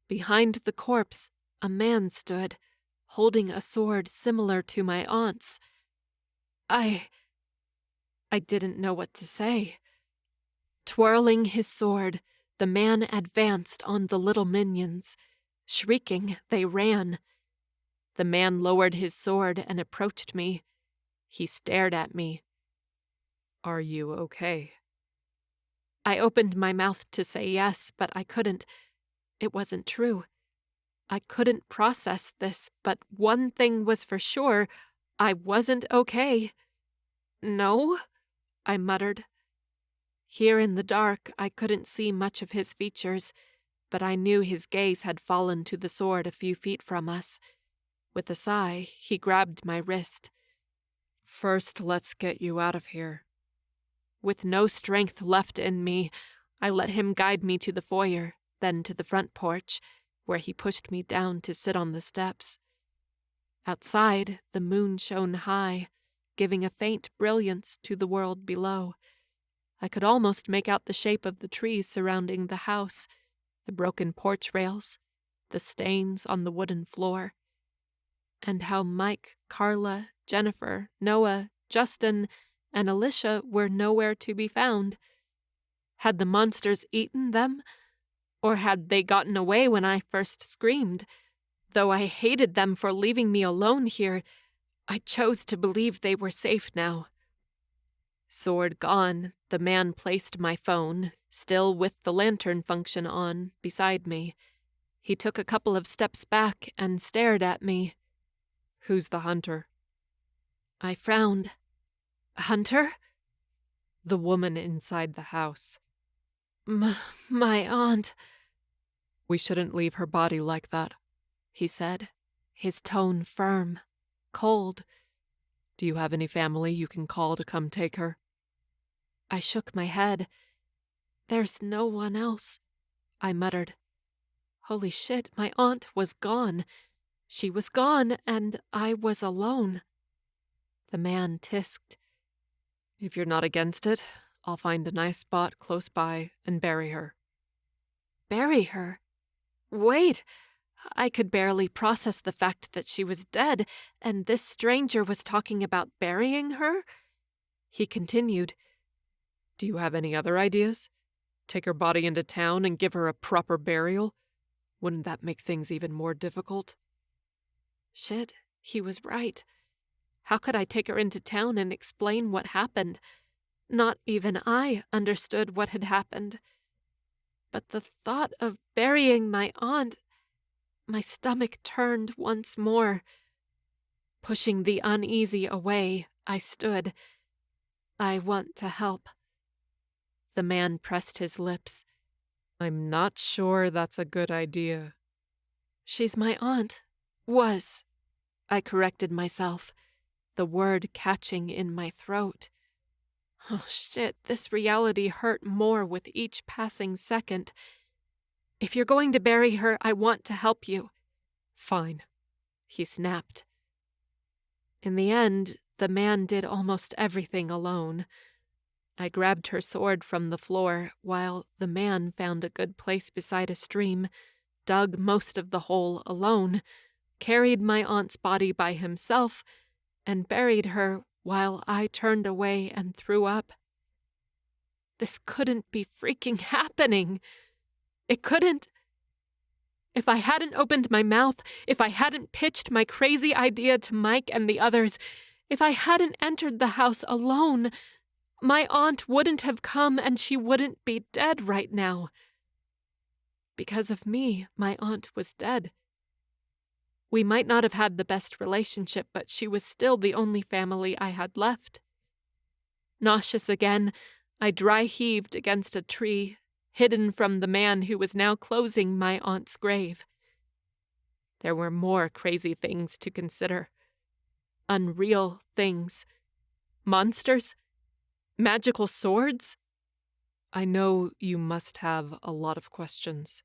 A: Behind the corpse, a man stood, holding a sword similar to my aunt's. I didn't know what to say. Twirling his sword, the man advanced on the little minions. Shrieking, they ran. The man lowered his sword and approached me. He stared at me. "Are you okay?" I opened my mouth to say yes, but I couldn't. It wasn't true. I couldn't process this, but one thing was for sure, I wasn't okay. "No," I muttered. Here in the dark, I couldn't see much of his features, but I knew his gaze had fallen to the sword a few feet from us. With a sigh, he grabbed my wrist. "First, let's get you out of here." With no strength left in me, I let him guide me to the foyer, then to the front porch, where he pushed me down to sit on the steps. Outside, the moon shone high, giving a faint brilliance to the world below. I could almost make out the shape of the trees surrounding the house, the broken porch rails, the stains on the wooden floor, and how Mike, Carla, Jennifer, Noah, Justin, and Alicia were nowhere to be found. Had the monsters eaten them? Or had they gotten away when I first screamed? Though I hated them for leaving me alone here, I chose to believe they were safe now. Sword gone, the man placed my phone, still with the lantern function on, beside me. He took a couple of steps back and stared at me. "Who's the hunter?" I frowned. "Hunter?" "The woman inside the house." My aunt." "We shouldn't leave her body like that," he said, his tone firm, cold. "Do you have any family you can call to come take her?" I shook my head. "There's no one else," I muttered. Holy shit, my aunt was gone. She was gone, and I was alone. The man tisked. "If you're not against it, I'll find a nice spot close by and bury her." Bury her? Wait! I could barely process the fact that she was dead, and this stranger was talking about burying her? He continued, "Do you have any other ideas? Take her body into town and give her a proper burial? Wouldn't that make things even more difficult?" Shit, he was right. How could I take her into town and explain what happened? Not even I understood what had happened. But the thought of burying my aunt, my stomach turned once more. Pushing the uneasy away, I stood. "I want to help." The man pressed his lips. "I'm not sure that's a good idea." "She's my aunt. Was." I corrected myself, the word catching in my throat. Oh shit, this reality hurt more with each passing second. "If you're going to bury her, I want to help you." "Fine," he snapped. In the end, the man did almost everything alone. I grabbed her sword from the floor while the man found a good place beside a stream, dug most of the hole alone, carried my aunt's body by himself, and buried her while I turned away and threw up. This couldn't be freaking happening. It couldn't. If I hadn't opened my mouth, if I hadn't pitched my crazy idea to Mike and the others, if I hadn't entered the house alone, my aunt wouldn't have come and she wouldn't be dead right now. Because of me, my aunt was dead. We might not have had the best relationship, but she was still the only family I had left. Nauseous again, I dry heaved against a tree, hidden from the man who was now closing my aunt's grave. There were more crazy things to consider. Unreal things. Monsters? Magical swords? I know you must have a lot of questions,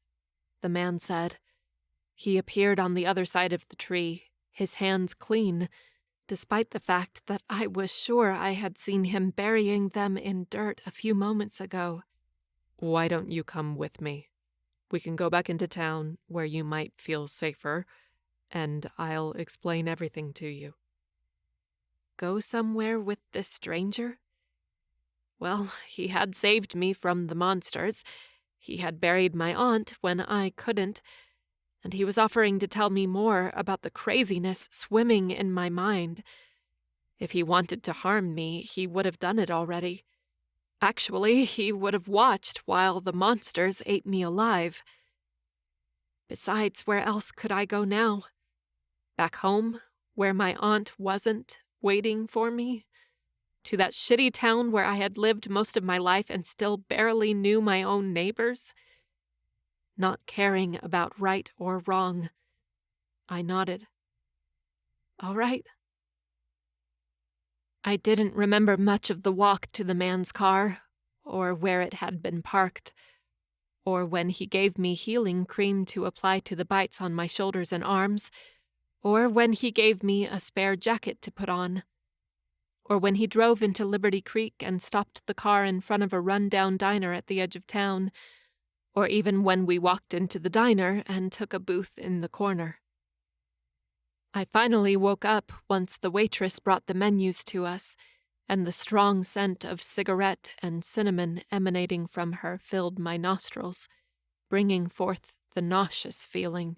A: the man said. He appeared on the other side of the tree, his hands clean, despite the fact that I was sure I had seen him burying them in dirt a few moments ago. Why don't you come with me? We can go back into town where you might feel safer, and I'll explain everything to you. Go somewhere with this stranger? Well, he had saved me from the monsters. He had buried my aunt when I couldn't, and he was offering to tell me more about the craziness swimming in my mind. If he wanted to harm me, he would have done it already. Actually, he would have watched while the monsters ate me alive. Besides, where else could I go now? Back home, where my aunt wasn't waiting for me? To that shitty town where I had lived most of my life and still barely knew my own neighbors? Not caring about right or wrong, I nodded. All right. I didn't remember much of the walk to the man's car, or where it had been parked, or when he gave me healing cream to apply to the bites on my shoulders and arms, or when he gave me a spare jacket to put on, or when he drove into Liberty Creek and stopped the car in front of a run-down diner at the edge of town, or even when we walked into the diner and took a booth in the corner. I finally woke up once the waitress brought the menus to us, and the strong scent of cigarette and cinnamon emanating from her filled my nostrils, bringing forth the nauseous feeling.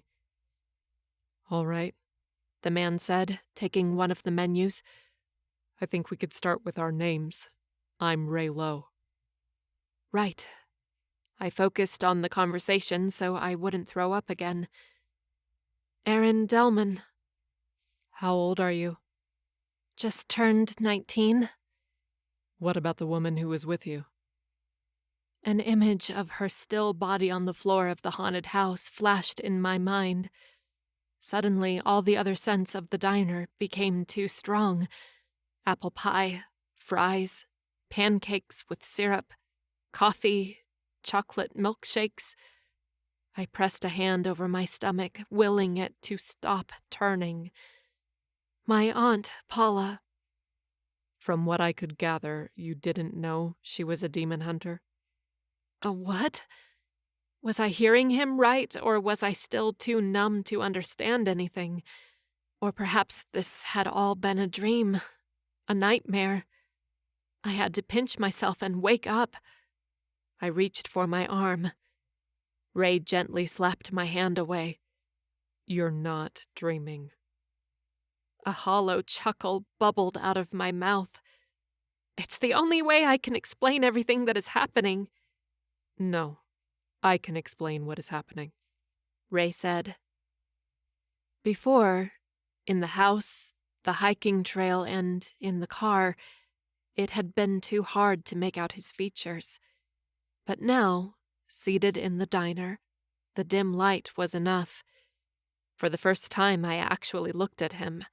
A: All right, the man said, taking one of the menus. I think we could start with our names. I'm Ray Lowe. Right. I focused on the conversation so I wouldn't throw up again. Erin Delman. How old are you? Just turned 19. What about the woman who was with you? An image of her still body on the floor of the haunted house flashed in my mind. Suddenly, all the other scents of the diner became too strong. Apple pie, fries, pancakes with syrup, coffee, chocolate milkshakes. I pressed a hand over my stomach, willing it to stop turning. My aunt, Paula. From what I could gather, you didn't know she was a demon hunter? A what? Was I hearing him right, or was I still too numb to understand anything? Or perhaps this had all been a dream, a nightmare. I had to pinch myself and wake up. I reached for my arm. Ray gently slapped my hand away. You're not dreaming. A hollow chuckle bubbled out of my mouth. It's the only way I can explain everything that is happening. No, I can explain what is happening, Ray said. Before, in the house, the hiking trail, and in the car, it had been too hard to make out his features. But now, seated in the diner, the dim light was enough. For the first time, I actually looked at him.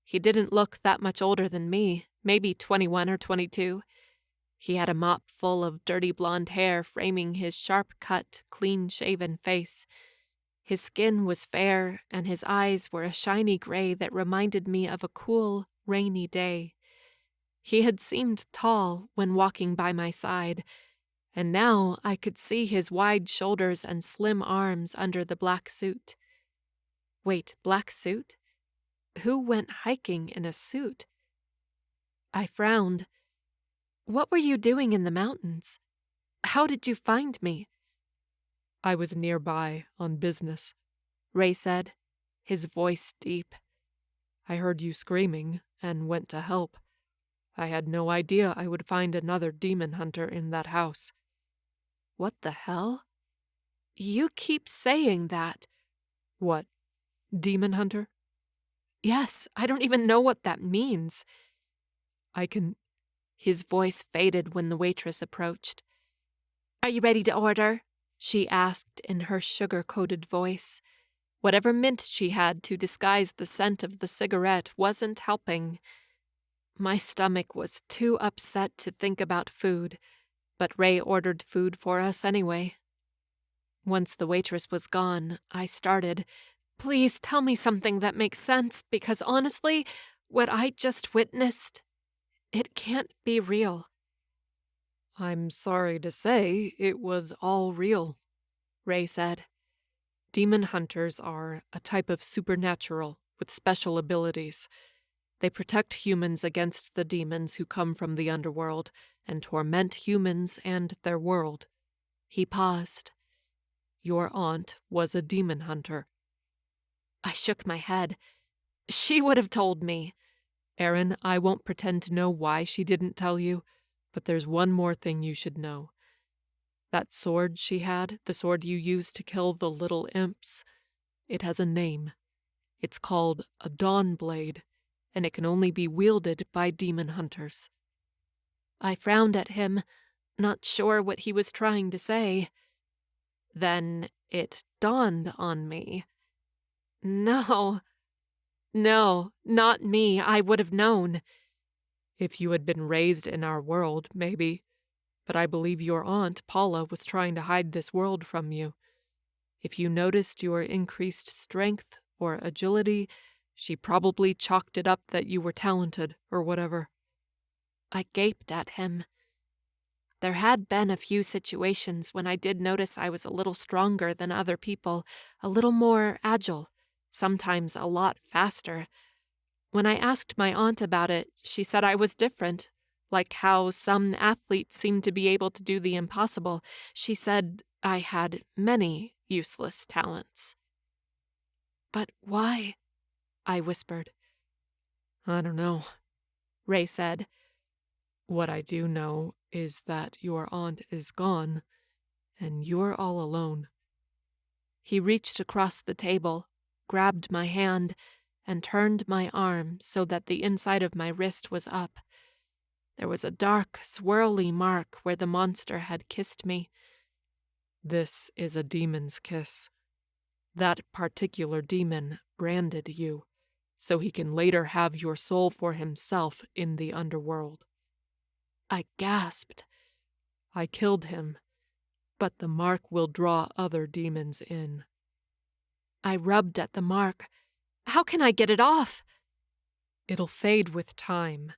A: He didn't look that much older than me, maybe 21 or 22. He had a mop full of dirty blonde hair framing his sharp-cut, clean-shaven face. His skin was fair, and his eyes were a shiny gray that reminded me of a cool, rainy day. He had seemed tall when walking by my side, and now I could see his wide shoulders and slim arms under the black suit. Wait, black suit? Who went hiking in a suit? I frowned. What were you doing in the mountains? How did you find me?
C: I was nearby on business,
A: Ray said, his voice deep.
C: I heard you screaming and went to help. I had no idea I would find another demon hunter in that house.
A: What the hell? You keep saying that.
C: What? Demon hunter?
A: Yes, I don't even know what that means.
C: I can...
A: His voice faded when the waitress approached. Are you ready to order? She asked in her sugar-coated voice. Whatever mint she had to disguise the scent of the cigarette wasn't helping. My stomach was too upset to think about food, but Ray ordered food for us anyway. Once the waitress was gone, I started, "Please tell me something that makes sense, because honestly, what I just witnessed, it can't be real."
C: I'm sorry to say it was all real,
A: Ray said.
C: Demon hunters are a type of supernatural with special abilities. They protect humans against the demons who come from the underworld and torment humans and their world.
A: He paused.
C: Your aunt was a demon hunter.
A: I shook my head. She would have told me.
C: Erin, I won't pretend to know why she didn't tell you, but there's one more thing you should know. That sword she had, the sword you used to kill the little imps, it has a name. It's called a Dawn Blade, and it can only be wielded by demon hunters.
A: I frowned at him, not sure what he was trying to say. Then it dawned on me. No, not me. I would have known.
C: If you had been raised in our world, maybe. But I believe your aunt, Paula, was trying to hide this world from you. If you noticed your increased strength or agility, she probably chalked it up that you were talented or whatever.
A: I gaped at him. There had been a few situations when I did notice I was a little stronger than other people, a little more agile, sometimes a lot faster. When I asked my aunt about it, she said I was different. Like how some athletes seem to be able to do the impossible. She said I had many useless talents. But why? I whispered.
C: I don't know,
A: Ray said.
C: What I do know is that your aunt is gone, and you're all alone.
A: He reached across the table, grabbed my hand, and turned my arm so that the inside of my wrist was up. There was a dark, swirly mark where the monster had kissed me.
C: This is a demon's kiss. That particular demon branded you, so he can later have your soul for himself in the underworld.
A: I gasped.
C: I killed him, but the mark will draw other demons in.
A: I rubbed at the mark. How can I get it off?
C: It'll fade with time,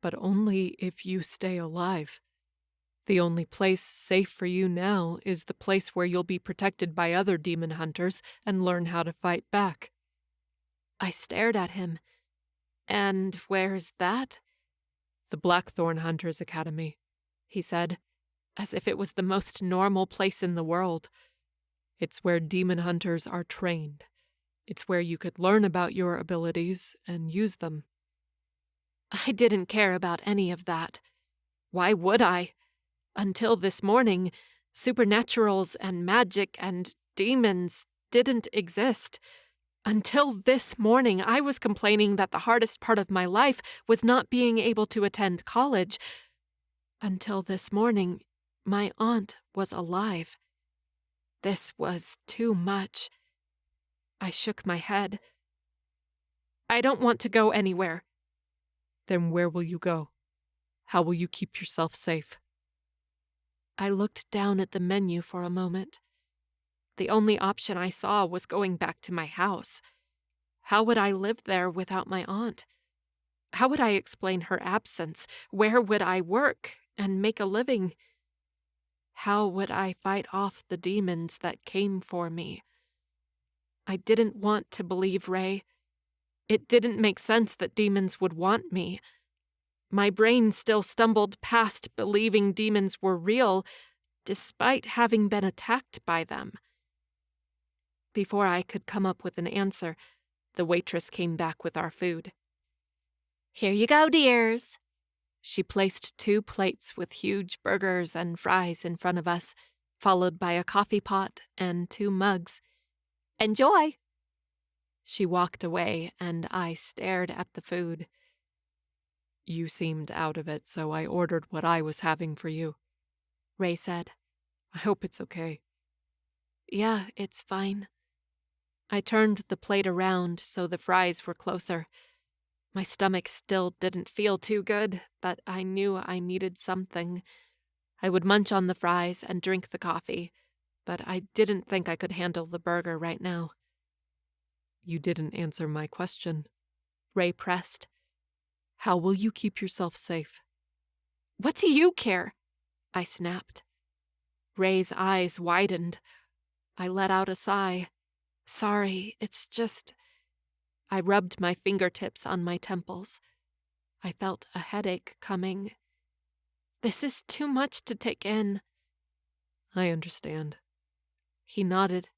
C: but only if you stay alive. The only place safe for you now is the place where you'll be protected by other demon hunters and learn how to fight back.
A: I stared at him. And where's that?
C: The Blackthorn Hunters Academy, he said,
A: as if it was the most normal place in the world.
C: It's where demon hunters are trained. It's where you could learn about your abilities and use them.
A: I didn't care about any of that. Why would I? Until this morning, supernaturals and magic and demons didn't exist. Until this morning, I was complaining that the hardest part of my life was not being able to attend college. Until this morning, my aunt was alive. This was too much. I shook my head. I don't want to go anywhere.
C: Then where will you go? How will you keep yourself safe?
A: I looked down at the menu for a moment. The only option I saw was going back to my house. How would I live there without my aunt?
C: How would I explain her absence? Where would I work and make a living? How would I fight off the demons that came for me? I didn't want to believe Ray. It didn't make sense that demons would want me. My brain still stumbled past believing demons were real, despite having been attacked by them. Before I could come up with an answer, the waitress came back with our food.
A: Here you go, dears.
C: She placed 2 plates with huge burgers and fries in front of us, followed by a coffee pot and 2 mugs.
A: Enjoy.
C: She walked away, and I stared at the food. You seemed out of it, so I ordered what I was having for you,
A: Ray said.
C: I hope it's okay.
A: Yeah, it's fine.
C: I turned the plate around so the fries were closer. My stomach still didn't feel too good, but I knew I needed something. I would munch on the fries and drink the coffee, but I didn't think I could handle the burger right now. You didn't answer my question, Ray pressed. How will you keep yourself safe?
A: What do you care?
C: I snapped. Ray's eyes widened. I let out a sigh. Sorry, it's just... I rubbed my fingertips on my temples. I felt a headache coming.
A: This is too much to take in.
C: I understand.
A: He nodded.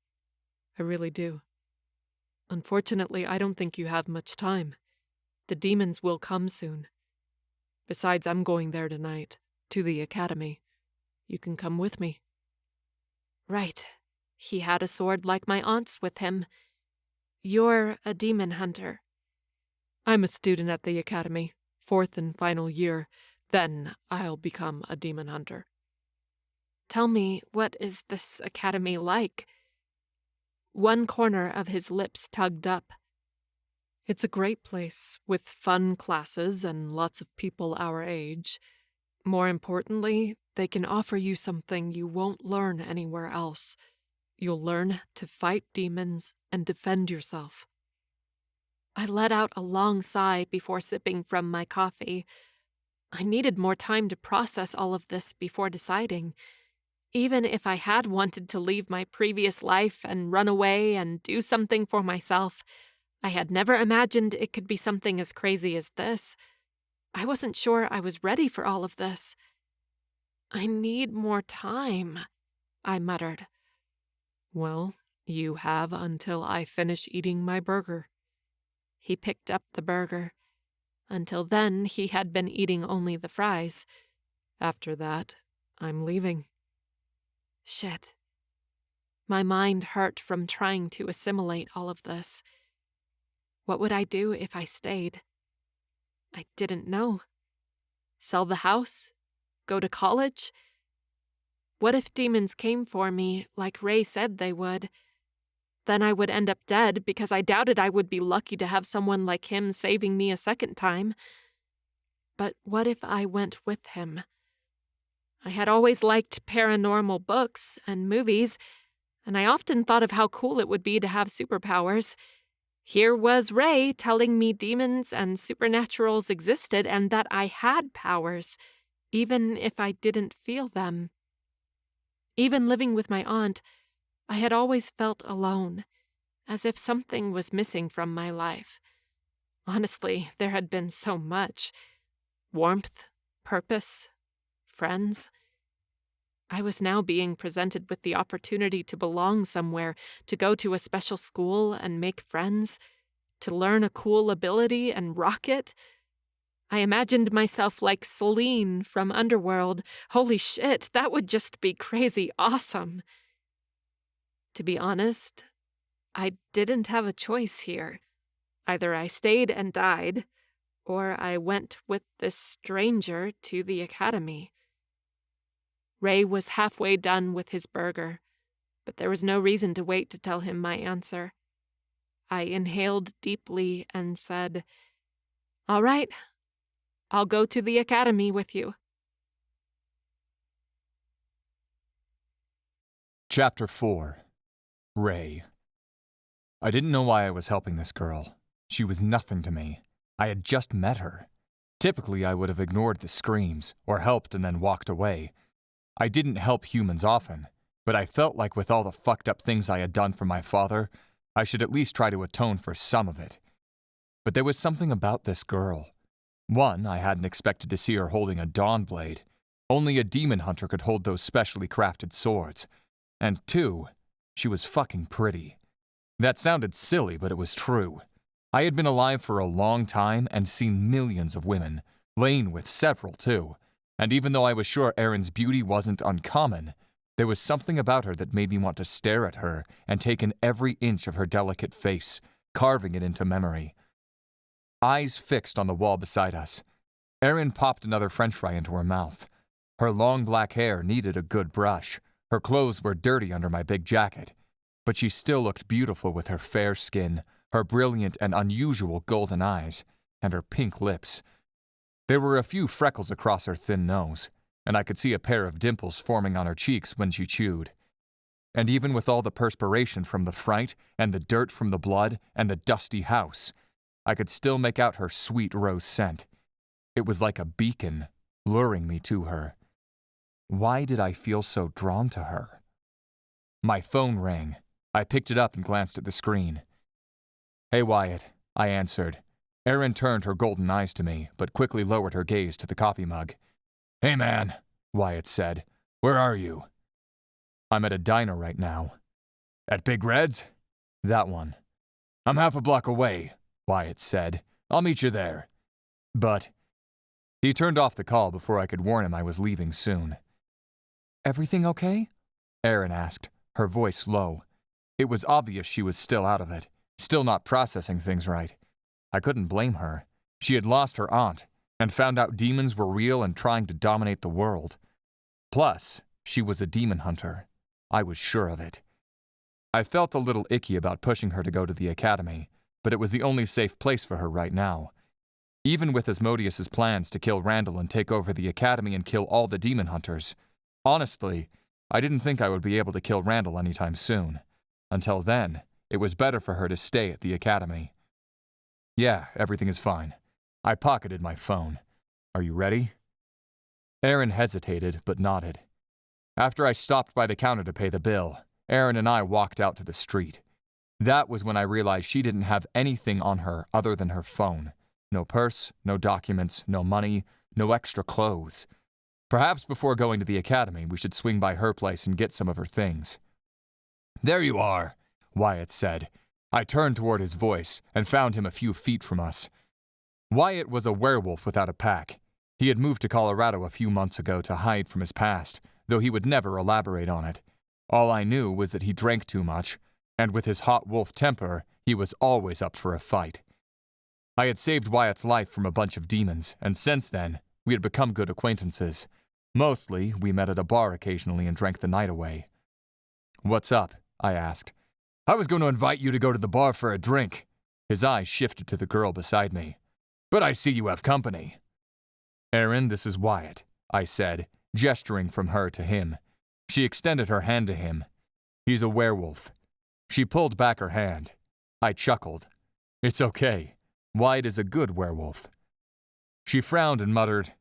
C: I really do. Unfortunately, I don't think you have much time. The demons will come soon. Besides, I'm going there tonight, to the academy. You can come with me.
A: Right. He had a sword like my aunt's with him. You're a demon hunter.
C: I'm a student at the academy, 4th and final year. Then I'll become a demon hunter.
A: Tell me, what is this academy like? One corner of his lips tugged up.
C: It's a great place, with fun classes and lots of people our age. More importantly, they can offer you something you won't learn anywhere else. You'll learn to fight demons and defend yourself.
A: I let out a long sigh before sipping from my coffee. I needed more time to process all of this before deciding. Even if I had wanted to leave my previous life and run away and do something for myself, I had never imagined it could be something as crazy as this. I wasn't sure I was ready for all of this. I need more time, I muttered.
C: Well, you have until I finish eating my burger.
A: He picked up the burger. Until then, he had been eating only the fries.
C: After that, I'm leaving.
A: Shit. My mind hurt from trying to assimilate all of this. What would I do if I stayed? I didn't know. Sell the house? Go to college? What if demons came for me, like Ray said they would? Then I would end up dead because I doubted I would be lucky to have someone like him saving me a second time. But what if I went with him? I had always liked paranormal books and movies, and I often thought of how cool it would be to have superpowers. Here was Ray telling me demons and supernaturals existed and that I had powers, even if I didn't feel them. Even living with my aunt, I had always felt alone, as if something was missing from my life. Honestly, there had been so much. Warmth, purpose, friends. I was now being presented with the opportunity to belong somewhere, to go to a special school and make friends, to learn a cool ability and rock it. I imagined myself like Celine from Underworld. Holy shit, that would just be crazy awesome. To be honest, I didn't have a choice here. Either I stayed and died, or I went with this stranger to the academy. Ray was halfway done with his burger, but there was no reason to wait to tell him my answer. I inhaled deeply and said, "All right, I'll go to the academy with you."
B: Chapter 4. Ray. I didn't know why I was helping this girl. She was nothing to me. I had just met her. Typically, I would have ignored the screams, or helped and then walked away. I didn't help humans often, but I felt like with all the fucked up things I had done for my father, I should at least try to atone for some of it. But there was something about this girl. One, I hadn't expected to see her holding a dawn blade. Only a demon hunter could hold those specially crafted swords. And two, she was fucking pretty. That sounded silly, but it was true. I had been alive for a long time and seen millions of women, lain with several too, and even though I was sure Erin's beauty wasn't uncommon, there was something about her that made me want to stare at her and take in every inch of her delicate face, carving it into memory. Eyes fixed on the wall beside us. Erin popped another french fry into her mouth. Her long black hair needed a good brush. Her clothes were dirty under my big jacket, but she still looked beautiful with her fair skin, her brilliant and unusual golden eyes, and her pink lips. There were a few freckles across her thin nose, and I could see a pair of dimples forming on her cheeks when she chewed. And even with all the perspiration from the fright, and the dirt from the blood, and the dusty house, I could still make out her sweet rose scent. It was like a beacon, luring me to her. Why did I feel so drawn to her? My phone rang. I picked it up and glanced at the screen. "Hey, Wyatt," I answered. Erin turned her golden eyes to me, but quickly lowered her gaze to the coffee mug. "Hey, man," Wyatt said. "Where are you?" "I'm at a diner right now." "At Big Red's?" "That one." "I'm half a block away," Wyatt said. "I'll meet you there." But he turned off the call before I could warn him I was leaving soon. "Everything okay?" Erin asked, her voice low. It was obvious she was still out of it, still not processing things right. I couldn't blame her. She had lost her aunt, and found out demons were real and trying to dominate the world. Plus, she was a demon hunter. I was sure of it. I felt a little icky about pushing her to go to the academy, but it was the only safe place for her right now. Even with Asmodeus's plans to kill Randall and take over the academy and kill all the demon hunters, honestly, I didn't think I would be able to kill Randall anytime soon. Until then, it was better for her to stay at the academy. "Yeah, everything is fine." I pocketed my phone. "Are you ready?" Erin hesitated, but nodded. After I stopped by the counter to pay the bill, Erin and I walked out to the street. That was when I realized she didn't have anything on her other than her phone. No purse, no documents, no money, no extra clothes. Perhaps before going to the academy, we should swing by her place and get some of her things. "There you are," Wyatt said. I turned toward his voice and found him a few feet from us. Wyatt was a werewolf without a pack. He had moved to Colorado a few months ago to hide from his past, though he would never elaborate on it. All I knew was that he drank too much, and with his hot wolf temper, he was always up for a fight. I had saved Wyatt's life from a bunch of demons, and since then, we had become good acquaintances. Mostly, we met at a bar occasionally and drank the night away. "What's up?" I asked. "I was going to invite you to go to the bar for a drink." His eyes shifted to the girl beside me. "But I see you have company." "Erin, this is Wyatt," I said, gesturing from her to him. She extended her hand to him. "He's a werewolf." She pulled back her hand. I chuckled. "It's okay. Wyatt is a good werewolf." She frowned and muttered,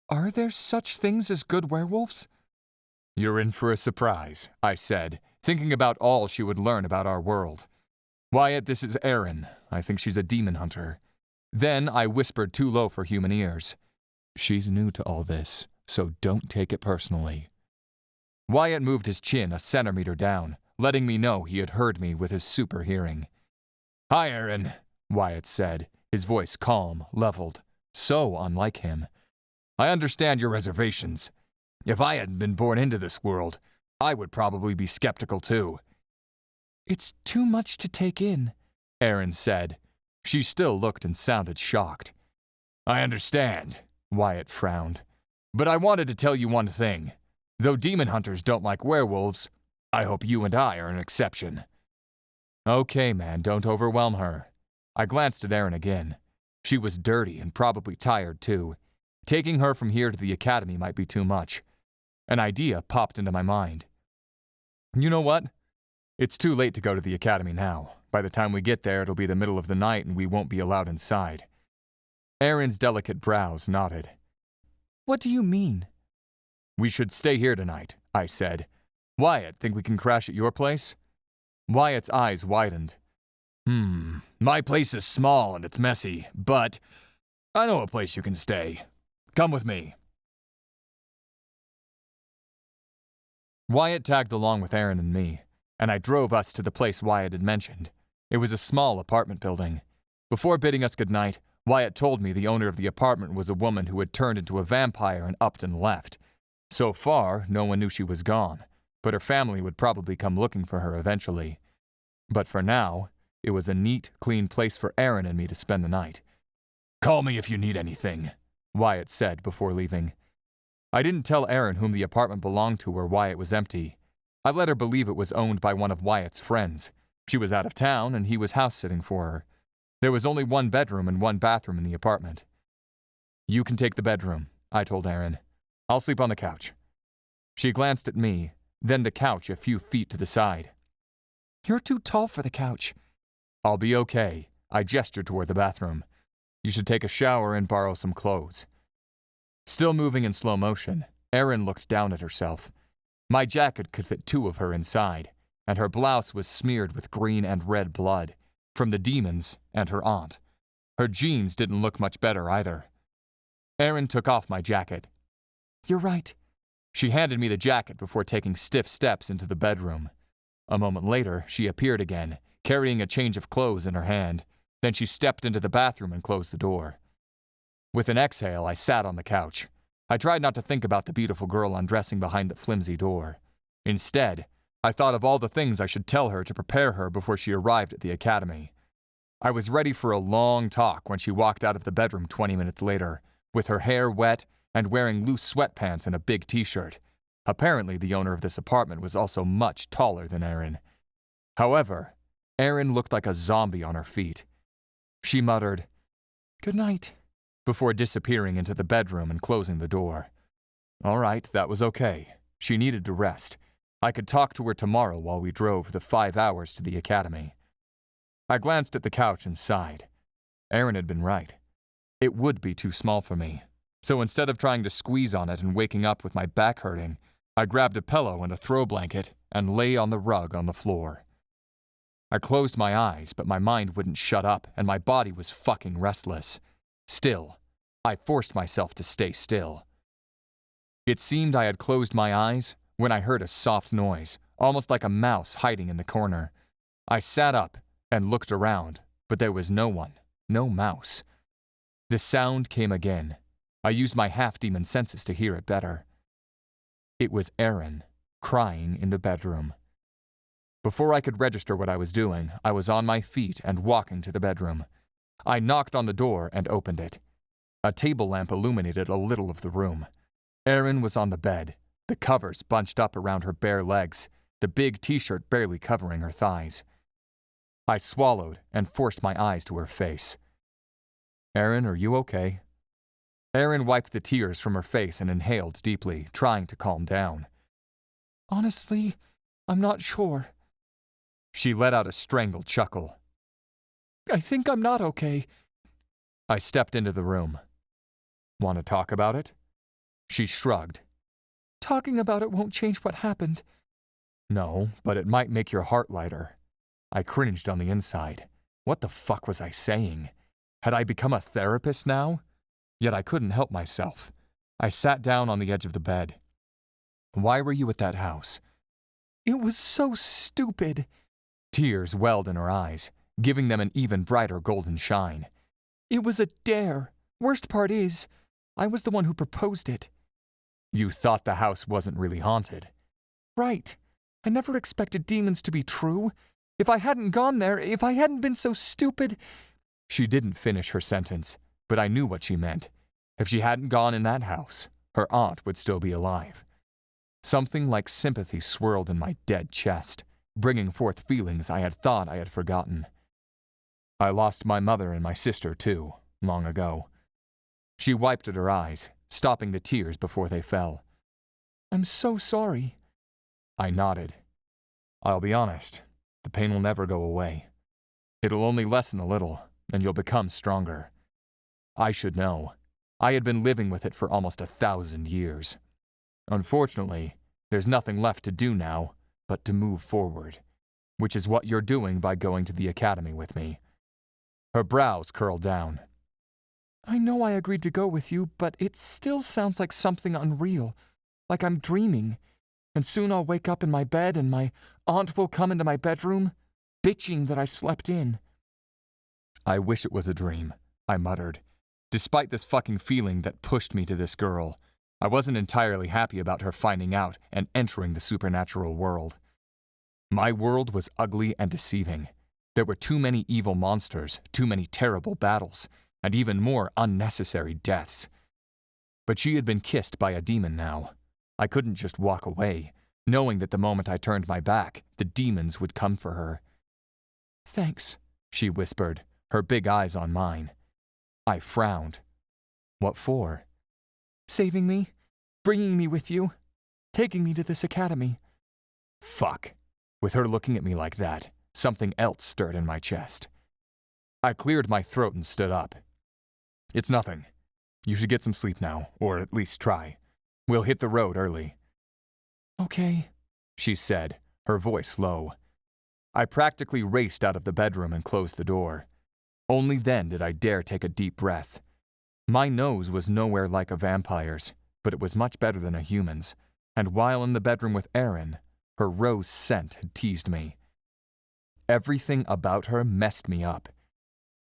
B: "Are there such things as good werewolves?" "You're in for a surprise," I said, thinking about all she would learn about our world. "Wyatt, this is Erin. I think she's a demon hunter." Then I whispered too low for human ears. "She's new to all this, so don't take it personally." Wyatt moved his chin a centimeter down, letting me know he had heard me with his super hearing. "Hi, Erin," Wyatt said, his voice calm, leveled, so unlike him. "I understand your reservations. If I hadn't been born into this world, I would probably be skeptical too." "It's too much to take in," Erin said. She still looked and sounded shocked. "I understand," Wyatt frowned. "But I wanted to tell you one thing. Though demon hunters don't like werewolves, I hope you and I are an exception." "Okay, man, don't overwhelm her." I glanced at Erin again. She was dirty and probably tired too. Taking her from here to the academy might be too much. An idea popped into my mind. "You know what? It's too late to go to the academy now. By the time we get there, it'll be the middle of the night and we won't be allowed inside. Erin's delicate brows nodded. What do you mean? We should stay here tonight, I said. Wyatt, think we can crash at your place? Wyatt's eyes widened. My place is small and it's messy, but I know a place you can stay. Come with me. Wyatt tagged along with Erin and me, and I drove us to the place Wyatt had mentioned. It was a small apartment building. Before bidding us goodnight, Wyatt told me the owner of the apartment was a woman who had turned into a vampire and upped and left. So far, no one knew she was gone, but her family would probably come looking for her eventually. But for now, it was a neat, clean place for Erin and me to spend the night. Call me if you need anything, Wyatt said before leaving. I didn't tell Erin whom the apartment belonged to or why it was empty. I let her believe it was owned by one of Wyatt's friends. She was out of town and he was house-sitting for her. There was only one bedroom and one bathroom in the apartment. You can take the bedroom, I told Erin. I'll sleep on the couch. She glanced at me, then the couch a few feet to the side. You're too tall for the couch. I'll be okay, I gestured toward the bathroom. You should take a shower and borrow some clothes. Still moving in slow motion, Erin looked down at herself. My jacket could fit two of her inside, and her blouse was smeared with green and red blood, from the demons and her aunt. Her jeans didn't look much better either. Erin took off my jacket. You're right. She handed me the jacket before taking stiff steps into the bedroom. A moment later, she appeared again, carrying a change of clothes in her hand. Then she stepped into the bathroom and closed the door. With an exhale, I sat on the couch. I tried not to think about the beautiful girl undressing behind the flimsy door. Instead, I thought of all the things I should tell her to prepare her before she arrived at the academy. I was ready for a long talk when she walked out of the bedroom 20 minutes later, with her hair wet and wearing loose sweatpants and a big t-shirt. Apparently, the owner of this apartment was also much taller than Erin. However, Erin looked like a zombie on her feet. She muttered, "Good night," before disappearing into the bedroom and closing the door. All right, that was okay. She needed to rest. I could talk to her tomorrow while we drove the 5 hours to the academy. I glanced at the couch and sighed. Erin had been right. It would be too small for me. So instead of trying to squeeze on it and waking up with my back hurting, I grabbed a pillow and a throw blanket and lay on the rug on the floor. I closed my eyes, but my mind wouldn't shut up and my body was fucking restless. Still, I forced myself to stay still. It seemed I had closed my eyes when I heard a soft noise, almost like a mouse hiding in the corner. I sat up and looked around, but there was no one, no mouse. The sound came again. I used my half-demon senses to hear it better. It was Erin, crying in the bedroom. Before I could register what I was doing, I was on my feet and walking to the bedroom. I knocked on the door and opened it. A table lamp illuminated a little of the room. Erin was on the bed, the covers bunched up around her bare legs, the big t-shirt barely covering her thighs. I swallowed and forced my eyes to her face. Erin, are you okay? Erin wiped the tears from her face and inhaled deeply, trying to calm down. Honestly, I'm not sure. She let out a strangled chuckle. I think I'm not okay. I stepped into the room. Want to talk about it? She shrugged. Talking about it won't change what happened. No, but it might make your heart lighter. I cringed on the inside. What the fuck was I saying? Had I become a therapist now? Yet I couldn't help myself. I sat down on the edge of the bed. Why were you at that house? It was so stupid. Tears welled in her eyes, giving them an even brighter golden shine. It was a dare. Worst part is, I was the one who proposed it. You thought the house wasn't really haunted? Right. I never expected demons to be true. If I hadn't gone there, if I hadn't been so stupid... She didn't finish her sentence, but I knew what she meant. If she hadn't gone in that house, her aunt would still be alive. Something like sympathy swirled in my dead chest, bringing forth feelings I had thought I had forgotten. I lost my mother and my sister, too, long ago. She wiped at her eyes, stopping the tears before they fell. I'm so sorry. I nodded. I'll be honest, the pain will never go away. It'll only lessen a little, and you'll become stronger. I should know. I had been living with it for almost 1,000 years. Unfortunately, there's nothing left to do now but to move forward, which is what you're doing by going to the academy with me. Her brows curled down. I know I agreed to go with you, but it still sounds like something unreal, like I'm dreaming, and soon I'll wake up in my bed and my aunt will come into my bedroom, bitching that I slept in. I wish it was a dream, I muttered. Despite this fucking feeling that pushed me to this girl, I wasn't entirely happy about her finding out and entering the supernatural world. My world was ugly and deceiving. There were too many evil monsters, too many terrible battles, and even more unnecessary deaths. But she had been kissed by a demon now. I couldn't just walk away, knowing that the moment I turned my back, the demons would come for her. Thanks, she whispered, her big eyes on mine. I frowned. What for? Saving me, bringing me with you, taking me to this academy. Fuck. With her looking at me like that, something else stirred in my chest. I cleared my throat and stood up. It's nothing. You should get some sleep now, or at least try. We'll hit the road early. Okay, she said, her voice low. I practically raced out of the bedroom and closed the door. Only then did I dare take a deep breath. My nose was nowhere like a vampire's, but it was much better than a human's, and while in the bedroom with Erin, her rose scent had teased me. Everything about her messed me up.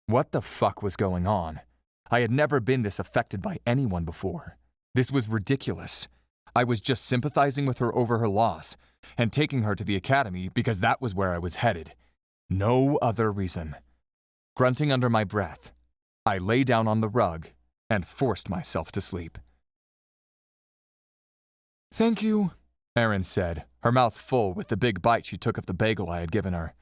B: What the fuck was going on? I had never been this affected by anyone before. This was ridiculous. I was just sympathizing with her over her loss, and taking her to the academy because that was where I was headed. No other reason. Grunting under my breath, I lay down on the rug and forced myself to sleep. Thank you, Erin said, her mouth full with the big bite she took of the bagel I had given her.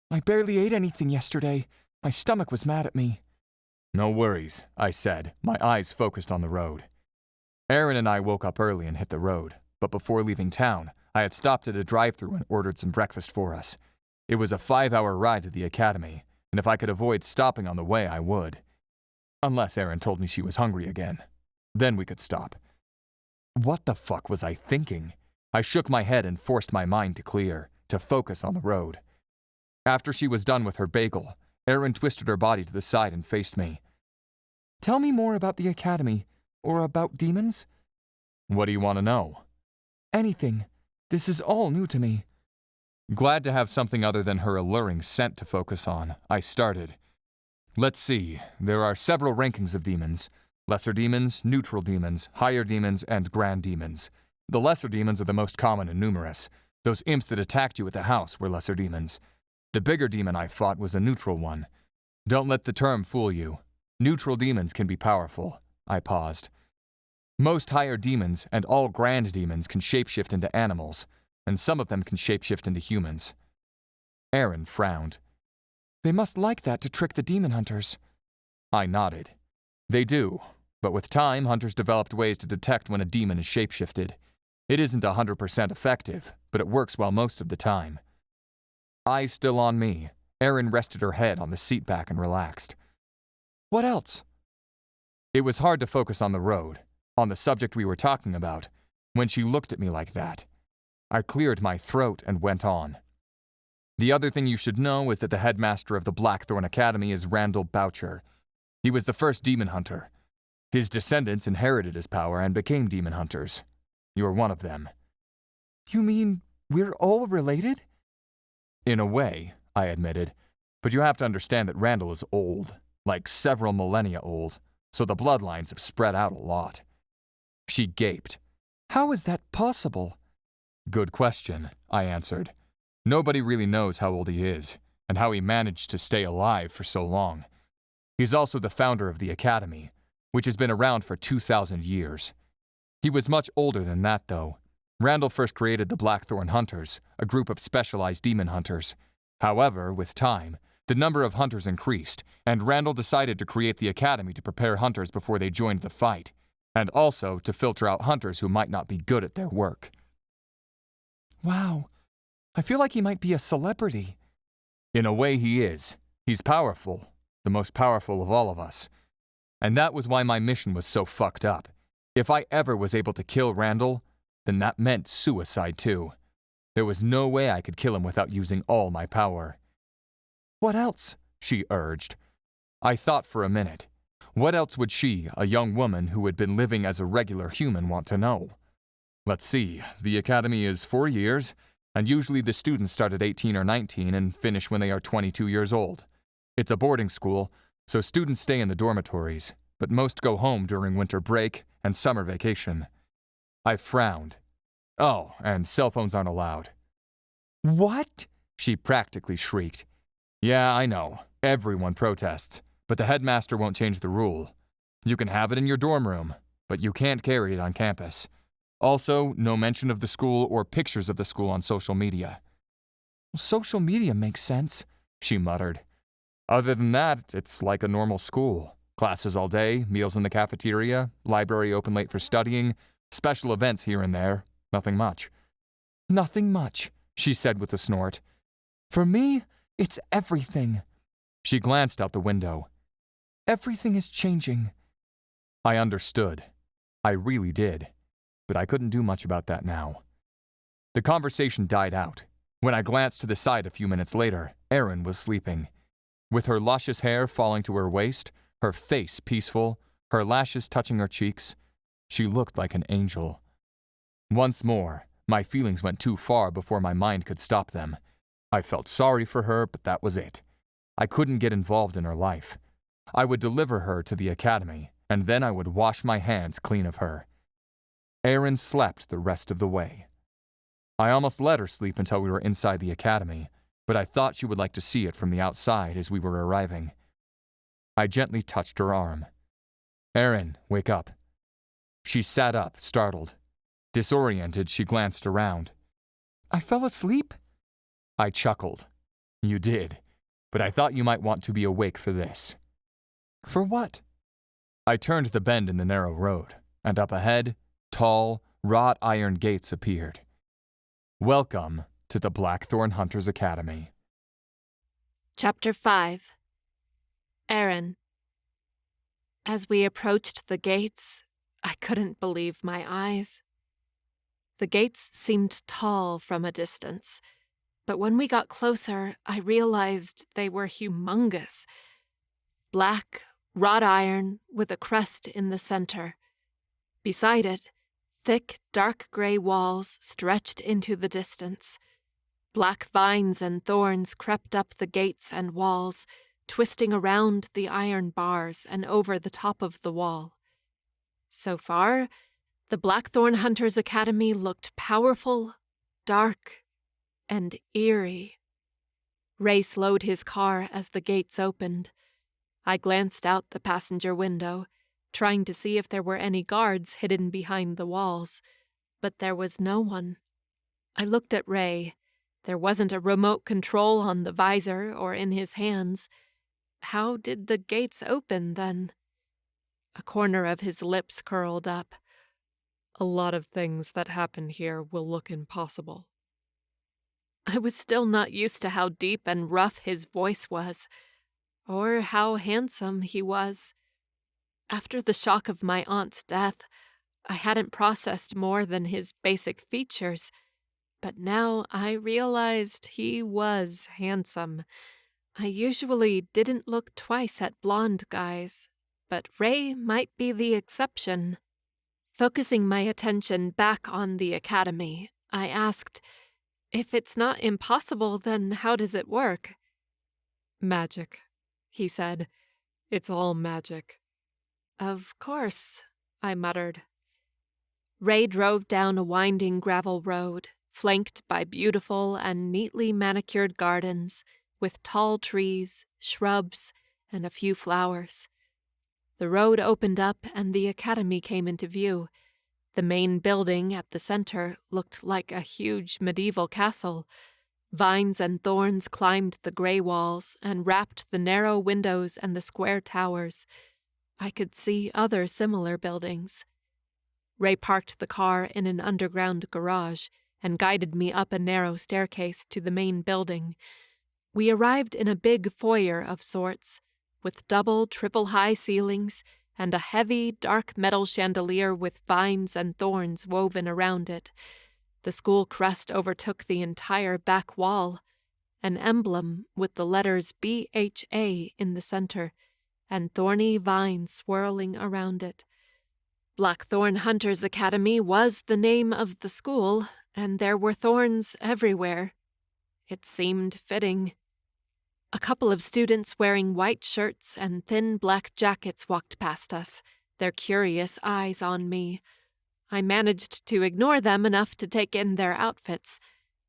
B: I barely ate anything yesterday. My stomach was mad at me. No worries, I said, my eyes focused on the road. Erin and I woke up early and hit the road, but before leaving town, I had stopped at a drive-thru and ordered some breakfast for us. It was a 5-hour ride to the academy, and if I could avoid stopping on the way, I would. Unless Erin told me she was hungry again. Then we could stop. What the fuck was I thinking? I shook my head and forced my mind to clear, to focus on the road. After she was done with her bagel, Erin twisted her body to the side and faced me. Tell me more about the academy, or about demons. What do you want to know? Anything. This is all new to me. Glad to have something other than her alluring scent to focus on, I started. Let's see, there are several rankings of demons. Lesser demons, neutral demons, higher demons, and grand demons. The lesser demons are the most common and numerous. Those imps that attacked you at the house were lesser demons. The bigger demon I fought was a neutral one. Don't let the term fool you. Neutral demons can be powerful. I paused. Most higher demons and all grand demons can shapeshift into animals, and some of them can shapeshift into humans. Erin frowned. They must like that to trick the demon hunters. I nodded. They do, but with time, hunters developed ways to detect when a demon is shapeshifted. It isn't 100% effective, but it works well most of the time. Eyes still on me, Erin rested her head on the seat back and relaxed. What else? It was hard to focus on the road, on the subject we were talking about, when she looked at me like that. I cleared my throat and went on. The other thing you should know is that the headmaster of the Blackthorn Academy is Randall Boucher. He was the first demon hunter. His descendants inherited his power and became demon hunters. You're one of them. You mean we're all related? In a way, I admitted, but you have to understand that Randall is old, like several millennia old, so the bloodlines have spread out a lot. She gaped. How is that possible? Good question, I answered. Nobody really knows how old he is, and how he managed to stay alive for so long. He's also the founder of the Academy, which has been around for 2,000 years. He was much older than that, though. Randall first created the Blackthorn Hunters, a group of specialized demon hunters. However, with time, the number of hunters increased, and Randall decided to create the Academy to prepare hunters before they joined the fight, and also to filter out hunters who might not be good at their work. Wow, I feel like he might be a celebrity. In a way he is. He's powerful, the most powerful of all of us. And that was why my mission was so fucked up. If I ever was able to kill Randall, then that meant suicide too. There was no way I could kill him without using all my power. "What else?" she urged. I thought for a minute. What else would she, a young woman who had been living as a regular human, want to know? Let's see, the academy is 4 years, and usually the students start at 18 or 19 and finish when they are 22 years old. It's a boarding school, so students stay in the dormitories, but most go home during winter break and summer vacation. I frowned. Oh, and cell phones aren't allowed. "What?" she practically shrieked. Yeah, I know. Everyone protests, but the headmaster won't change the rule. You can have it in your dorm room, but you can't carry it on campus. Also, no mention of the school or pictures of the school on social media. "Social media makes sense," she muttered. Other than that, it's like a normal school. Classes all day, meals in the cafeteria, library open late for studying, special events here and there. Nothing much. "Nothing much," she said with a snort. "For me, it's everything." She glanced out the window. "Everything is changing." I understood. I really did. But I couldn't do much about that now. The conversation died out. When I glanced to the side a few minutes later, Erin was sleeping. With her luscious hair falling to her waist, her face peaceful, her lashes touching her cheeks, she looked like an angel. Once more, my feelings went too far before my mind could stop them. I felt sorry for her, but that was it. I couldn't get involved in her life. I would deliver her to the academy, and then I would wash my hands clean of her. Erin slept the rest of the way. I almost let her sleep until we were inside the academy, but I thought she would like to see it from the outside as we were arriving. I gently touched her arm. "Erin, wake up." She sat up, startled. Disoriented, she glanced around. "I fell asleep?" I chuckled. "You did, but I thought you might want to be awake for this." "For what?" I turned the bend in the narrow road, and up ahead, tall, wrought iron gates appeared. Welcome to the Blackthorn Hunters Academy.
A: Chapter 5. Erin. As we approached the gates, I couldn't believe my eyes. The gates seemed tall from a distance, but when we got closer, I realized they were humongous. Black, wrought iron with a crest in the center. Beside it, thick, dark gray walls stretched into the distance. Black vines and thorns crept up the gates and walls, twisting around the iron bars and over the top of the wall. So far, the Blackthorn Hunters Academy looked powerful, dark, and eerie. Ray slowed his car as the gates opened. I glanced out the passenger window, trying to see if there were any guards hidden behind the walls, but there was no one. I looked at Ray. There wasn't a remote control on the visor or in his hands. How did the gates open, then? A corner of his lips curled up.
C: A lot of things that happen here will look impossible.
A: I was still not used to how deep and rough his voice was, or how handsome he was. After the shock of my aunt's death, I hadn't processed more than his basic features, but now I realized he was handsome. I usually didn't look twice at blonde guys, but Ray might be the exception. Focusing my attention back on the academy, I asked, "If it's not impossible, then how does it work?"
C: "Magic," he said. "It's all magic."
A: "Of course," I muttered. Ray drove down a winding gravel road, flanked by beautiful and neatly manicured gardens, with tall trees, shrubs, and a few flowers. The road opened up and the academy came into view. The main building at the center looked like a huge medieval castle. Vines and thorns climbed the gray walls and wrapped the narrow windows and the square towers. I could see other similar buildings. Ray parked the car in an underground garage and guided me up a narrow staircase to the main building. We arrived in a big foyer of sorts, with double, triple-high ceilings and a heavy, dark metal chandelier with vines and thorns woven around it. The school crest overtook the entire back wall, an emblem with the letters BHA in the center, and thorny vines swirling around it. Blackthorn Hunters Academy was the name of the school, and there were thorns everywhere. It seemed fitting. A couple of students wearing white shirts and thin black jackets walked past us, their curious eyes on me. I managed to ignore them enough to take in their outfits.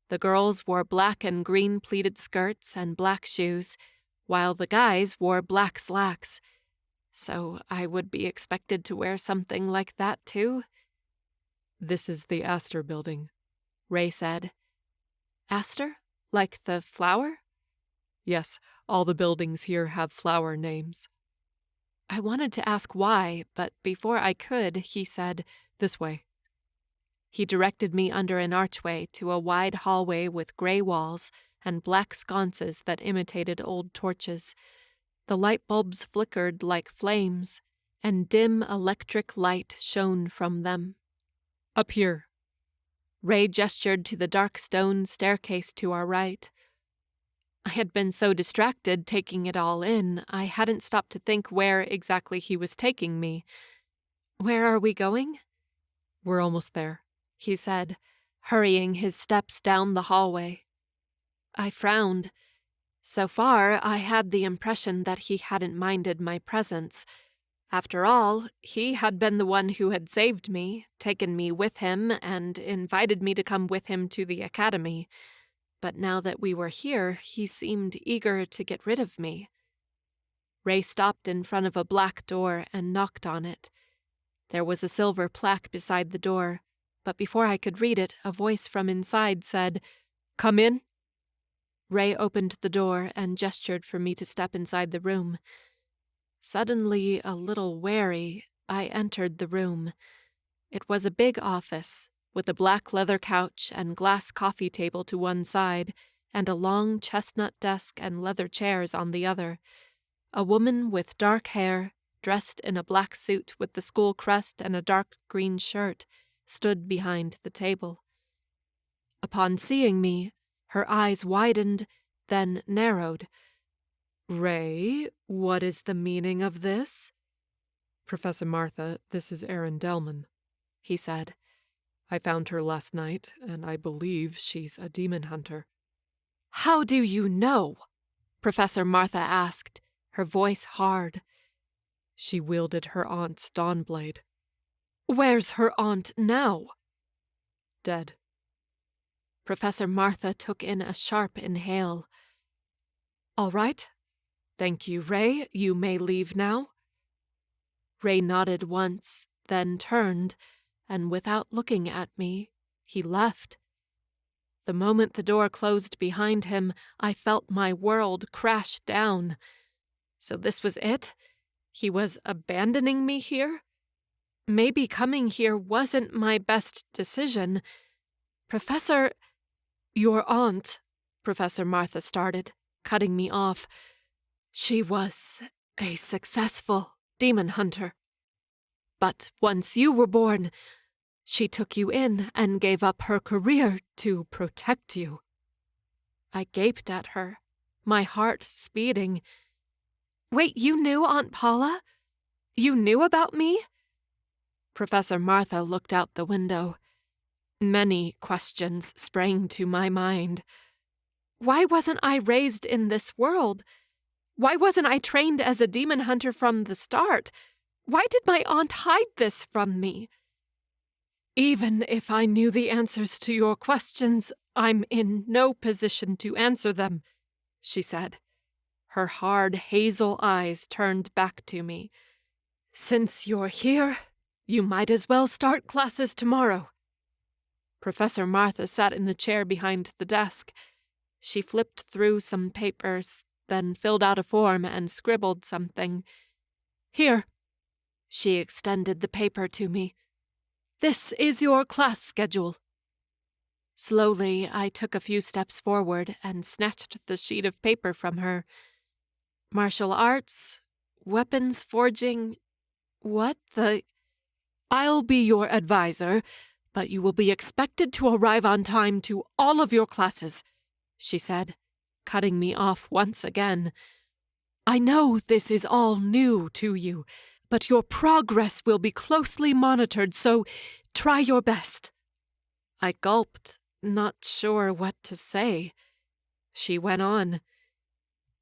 A: The girls wore black and green pleated skirts and black shoes, while the guys wore black slacks. So I would be expected to wear something like that too?
C: "This is the Astor Building,"
A: Ray said. Astor? Like the flower?
C: "Yes, all the buildings here have flower names."
A: I wanted to ask why, but before I could, he said,
C: "This way."
A: He directed me under an archway to a wide hallway with gray walls and black sconces that imitated old torches. The light bulbs flickered like flames, and dim electric light shone from them.
C: "Up here."
A: Ray gestured to the dark stone staircase to our right. I had been so distracted taking it all in, I hadn't stopped to think where exactly he was taking me. "Where are we going?"
C: "We're almost there,"
A: he said, hurrying his steps down the hallway. I frowned. So far, I had the impression that he hadn't minded my presence. After all, he had been the one who had saved me, taken me with him, and invited me to come with him to the academy. But now that we were here, he seemed eager to get rid of me. Ray stopped in front of a black door and knocked on it. There was a silver plaque beside the door, but before I could read it, a voice from inside said, "Come in." Ray opened the door and gestured for me to step inside the room. Suddenly a little wary, I entered the room. It was a big office, with a black leather couch and glass coffee table to one side, and a long chestnut desk and leather chairs on the other. A woman with dark hair, dressed in a black suit with the school crest and a dark green shirt, stood behind the table. Upon seeing me, her eyes widened, then narrowed.
C: "Ray, what is the meaning of this?" "Professor Martha, this is Erin Delman,"
A: he said.
C: "I found her last night, and I believe she's a demon hunter."
A: "How do you know?" Professor Martha asked, her voice hard.
C: "She wielded her aunt's dawn blade."
A: "Where's her aunt now?"
C: "Dead."
A: Professor Martha took in a sharp inhale. "All right. Thank you, Ray. You may leave now." Ray nodded once, then turned, and without looking at me, he left. The moment the door closed behind him, I felt my world crash down. So this was it? He was abandoning me here? Maybe coming here wasn't my best decision. "Professor—" "Your aunt," Professor Martha started, cutting me off. "She was a successful demon hunter. But once you were born, she took you in and gave up her career to protect you." I gaped at her, my heart speeding. "Wait, you knew Aunt Paula? You knew about me?" Professor Martha looked out the window. Many questions sprang to my mind. Why wasn't I raised in this world? Why wasn't I trained as a demon hunter from the start? Why did my aunt hide this from me? "Even if I knew the answers to your questions, I'm in no position to answer them," she said. Her hard hazel eyes turned back to me. "Since you're here, you might as well start classes tomorrow." Professor Martha sat in the chair behind the desk. She flipped through some papers, then filled out a form and scribbled something. "Here." She extended the paper to me. "This is your class schedule." Slowly, I took a few steps forward and snatched the sheet of paper from her. Martial arts, weapons forging, What the?
C: I'll be your advisor, but you will be expected to arrive on time to all of your classes, she said, cutting me off once again. I know this is all new to you, but your progress will be closely monitored, so try your best. I gulped, not sure what to say. She went on.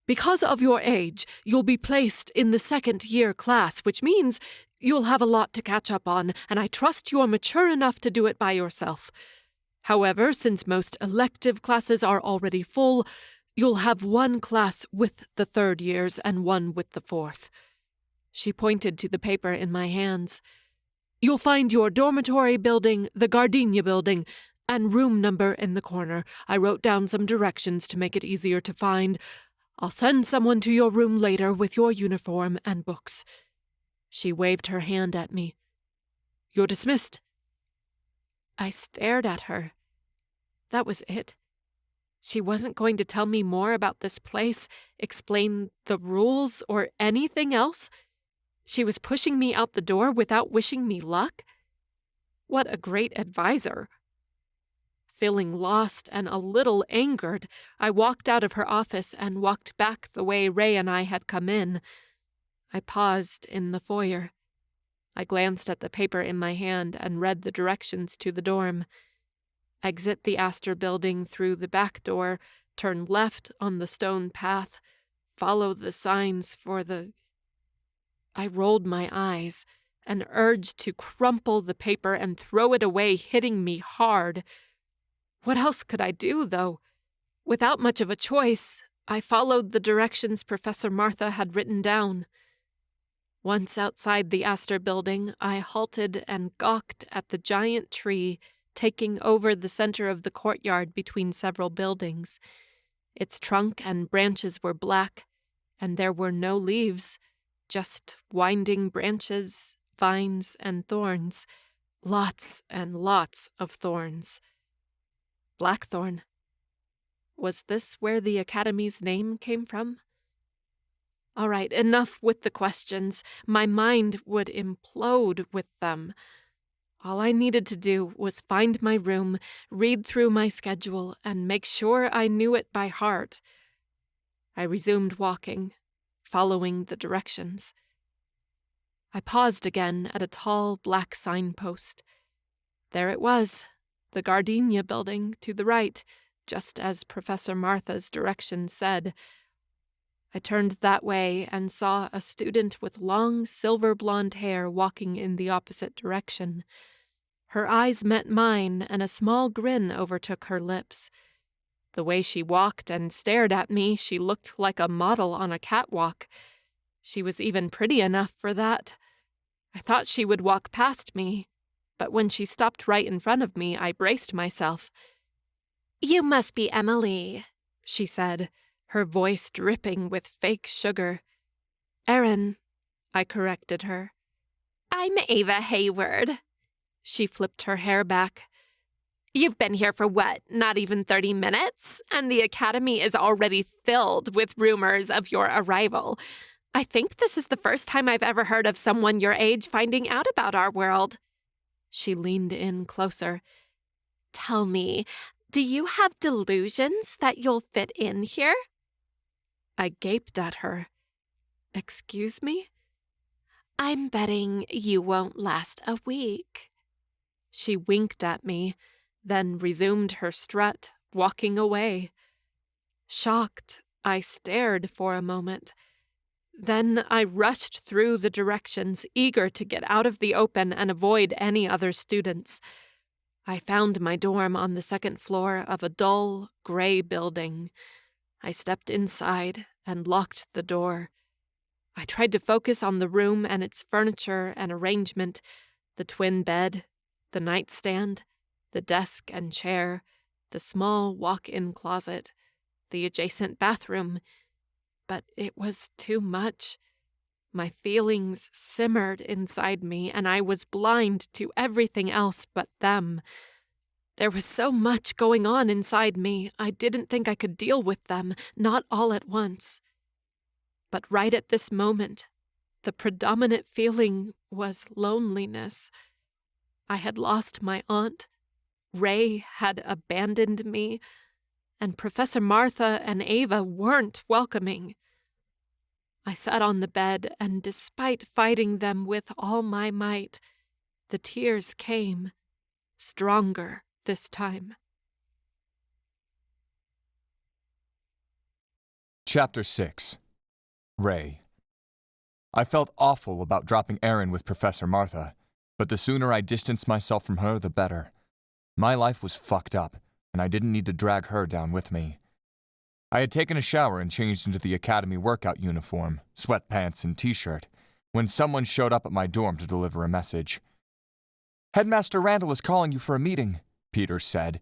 C: Because of your age, you'll be placed in the second-year class, which means you'll have a lot to catch up on, and I trust you're mature enough to do it by yourself. However, since most elective classes are already full, you'll have one class with the third years and one with the fourth. She pointed to the paper in my hands. You'll find your dormitory building, the gardenia building, and room number in the corner. I wrote down some directions to make it easier to find. I'll send someone to your room later with your uniform and books. She waved her hand at me. You're dismissed.
A: I stared at her. That was it. She wasn't going to tell me more about this place, explain the rules, or anything else. She was pushing me out the door without wishing me luck. What a great advisor. Feeling lost and a little angered, I walked out of her office and walked back the way Ray and I had come in. I paused in the foyer. I glanced at the paper in my hand and read the directions to the dorm. Exit the Astor building through the back door, turn left on the stone path, follow the signs for the... I rolled my eyes, an urge to crumple the paper and throw it away hitting me hard. What else could I do, though? Without much of a choice, I followed the directions Professor Martha had written down. Once outside the Astor building, I halted and gawked at the giant tree taking over the center of the courtyard between several buildings. Its trunk and branches were black, and there were no leaves, just winding branches, vines, and thorns. Lots and lots of thorns. Blackthorn. Was this where the Academy's name came from? All right, enough with the questions. My mind would implode with them. All I needed to do was find my room, read through my schedule, and make sure I knew it by heart. I resumed walking, following the directions. I paused again at a tall black signpost. There it was, the Gardenia building to the right, just as Professor Martha's directions said. I turned that way and saw a student with long silver blonde hair walking in the opposite direction. Her eyes met mine, and a small grin overtook her lips. The way she walked and stared at me, she looked like a model on a catwalk. She was even pretty enough for that. I thought she would walk past me, but when she stopped right in front of me, I braced myself. "You must be Emily," she said, her voice dripping with fake sugar. "Erin," I corrected her. "I'm Ava Hayward." She flipped her hair back. "You've been here for what, not even 30 minutes? And the Academy is already filled with rumors of your arrival. I think this is the first time I've ever heard of someone your age finding out about our world." She leaned in closer. "Tell me, do you have delusions that you'll fit in here?" I gaped at her. "Excuse me?" "I'm betting you won't last a week." She winked at me, then resumed her strut, walking away. Shocked, I stared for a moment. Then I rushed through the directions, eager to get out of the open and avoid any other students. I found my dorm on the second floor of a dull, gray building. I stepped inside and locked the door. I tried to focus on the room and its furniture and arrangement, the twin bed, the nightstand, the desk and chair, the small walk-in closet, the adjacent bathroom. But it was too much. My feelings simmered inside me, and I was blind to everything else but them. There was so much going on inside me, I didn't think I could deal with them, not all at once. But right at this moment, The predominant feeling was loneliness. I had lost my aunt, Ray had abandoned me, and Professor Martha and Ava weren't welcoming. I sat on the bed, and despite fighting them with all my might, the tears came, stronger this time.
B: Chapter 6. Ray. I felt awful about dropping Erin with Professor Martha, but the sooner I distanced myself from her, the better. My life was fucked up, and I didn't need to drag her down with me. I had taken a shower and changed into the academy workout uniform, sweatpants and t-shirt, when someone showed up at my dorm to deliver a message. "Headmaster Randall is calling you for a meeting," Peter said.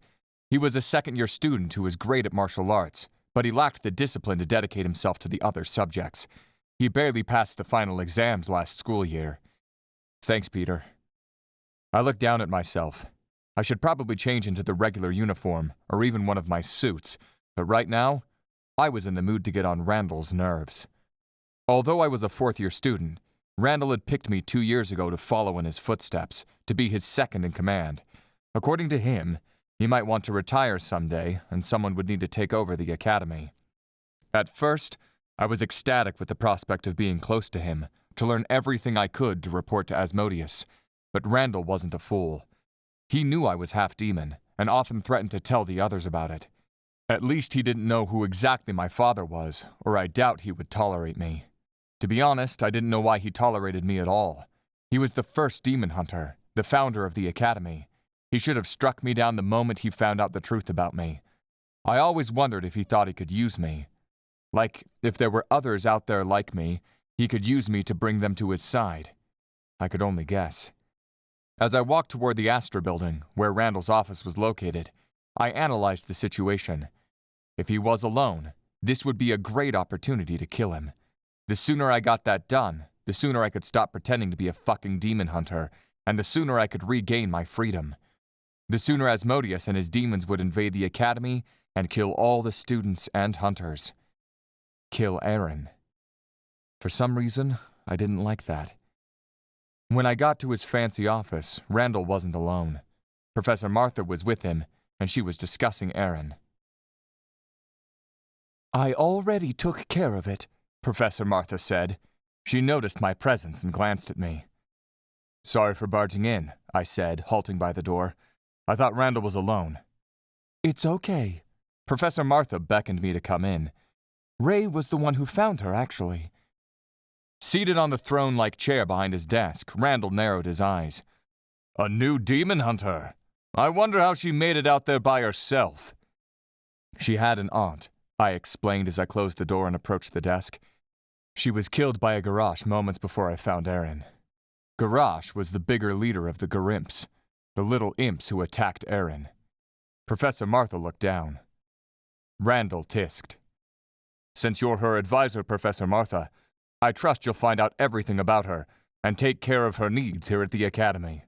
B: He was a second-year student who was great at martial arts, but he lacked the discipline to dedicate himself to the other subjects. He barely passed the final exams last school year. "Thanks, Peter." I looked down at myself. I should probably change into the regular uniform, or even one of my suits, but right now, I was in the mood to get on Randall's nerves. Although I was a fourth-year student, Randall had picked me 2 years ago to follow in his footsteps, to be his second in command. According to him, he might want to retire someday, and someone would need to take over the academy. At first, I was ecstatic with the prospect of being close to him, to learn everything I could to report to Asmodeus, but Randall wasn't a fool. He knew I was half demon, and often threatened to tell the others about it. At least he didn't know who exactly my father was, or I doubt he would tolerate me. To be honest, I didn't know why he tolerated me at all. He was the first demon hunter, the founder of the academy. He should have struck me down the moment he found out the truth about me. I always wondered if he thought he could use me. Like, if there were others out there like me, he could use me to bring them to his side. I could only guess. As I walked toward the Astor building, where Randall's office was located, I analyzed the situation. If he was alone, this would be a great opportunity to kill him. The sooner I got that done, the sooner I could stop pretending to be a fucking demon hunter, and the sooner I could regain my freedom. The sooner Asmodeus and his demons would invade the academy and kill all the students and hunters. Kill Erin. For some reason, I didn't like that. When I got to his fancy office, Randall wasn't alone. Professor Martha was with him, and she was discussing Erin. "I already took care of it," Professor Martha said. She noticed my presence and glanced at me. "Sorry for barging in," I said, halting by the door. "I thought Randall was alone." "It's okay." Professor Martha beckoned me to come in. "Ray was the one who found her, actually." Seated on the throne-like chair behind his desk, Randall narrowed his eyes. "A new demon hunter? I wonder how she made it out there by herself." "She had an aunt," I explained as I closed the door and approached the desk. "She was killed by a Garrosh moments before I found Erin. Garrosh was the bigger leader of the Garimps, the little imps who attacked Erin." Professor Martha looked down. Randall tisked. "Since you're her advisor, Professor Martha, I trust you'll find out everything about her and take care of her needs here at the academy."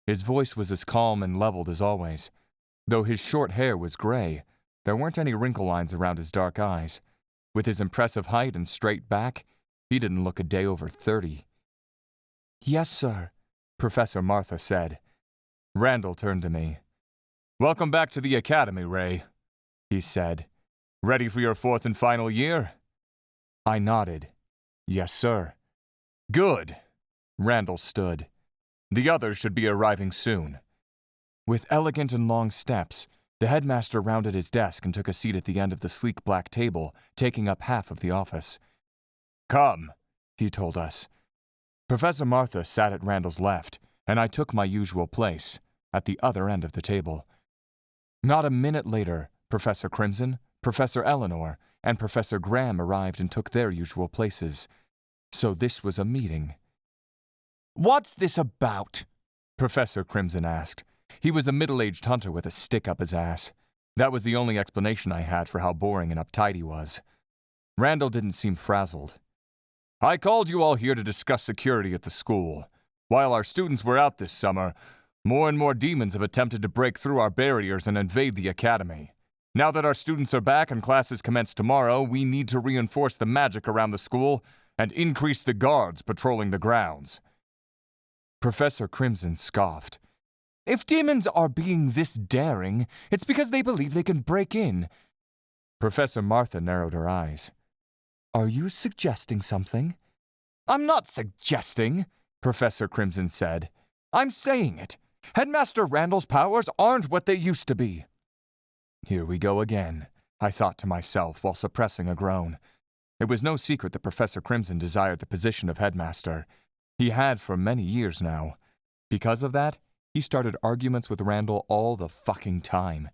B: His voice was as calm and leveled as always. Though his short hair was gray, there weren't any wrinkle lines around his dark eyes. With his impressive height and straight back, he didn't look a day over 30. "Yes, sir," Professor Martha said. Randall turned to me. "Welcome back to the academy, Ray," he said. "Ready for your 4th and final year?" I nodded. "Yes, sir." "Good." Randall stood. "The others should be arriving soon." With elegant and long steps, the headmaster rounded his desk and took a seat at the end of the sleek black table, taking up half of the office. "Come," he told us. Professor Martha sat at Randall's left, and I took my usual place, at the other end of the table. Not a minute later, Professor Crimson, Professor Eleanor, and Professor Graham arrived and took their usual places. So this was a meeting. "What's this about?" Professor Crimson asked. He was a middle-aged hunter with a stick up his ass. That was the only explanation I had for how boring and uptight he was. Randall didn't seem frazzled. "I called you all here to discuss security at the school. While our students were out this summer, more and more demons have attempted to break through our barriers and invade the academy. Now that our students are back and classes commence tomorrow, we need to reinforce the magic around the school and increase the guards patrolling the grounds. Professor Crimson scoffed. If demons are being this daring, it's because they believe they can break in. Professor Martha narrowed her eyes. Are you suggesting something? I'm not suggesting, Professor Crimson said. I'm saying it. Headmaster Randall's powers aren't what they used to be. Here we go again, I thought to myself while suppressing a groan. It was no secret that Professor Crimson desired the position of headmaster. He had for many years now. Because of that, he started arguments with Randall all the fucking time.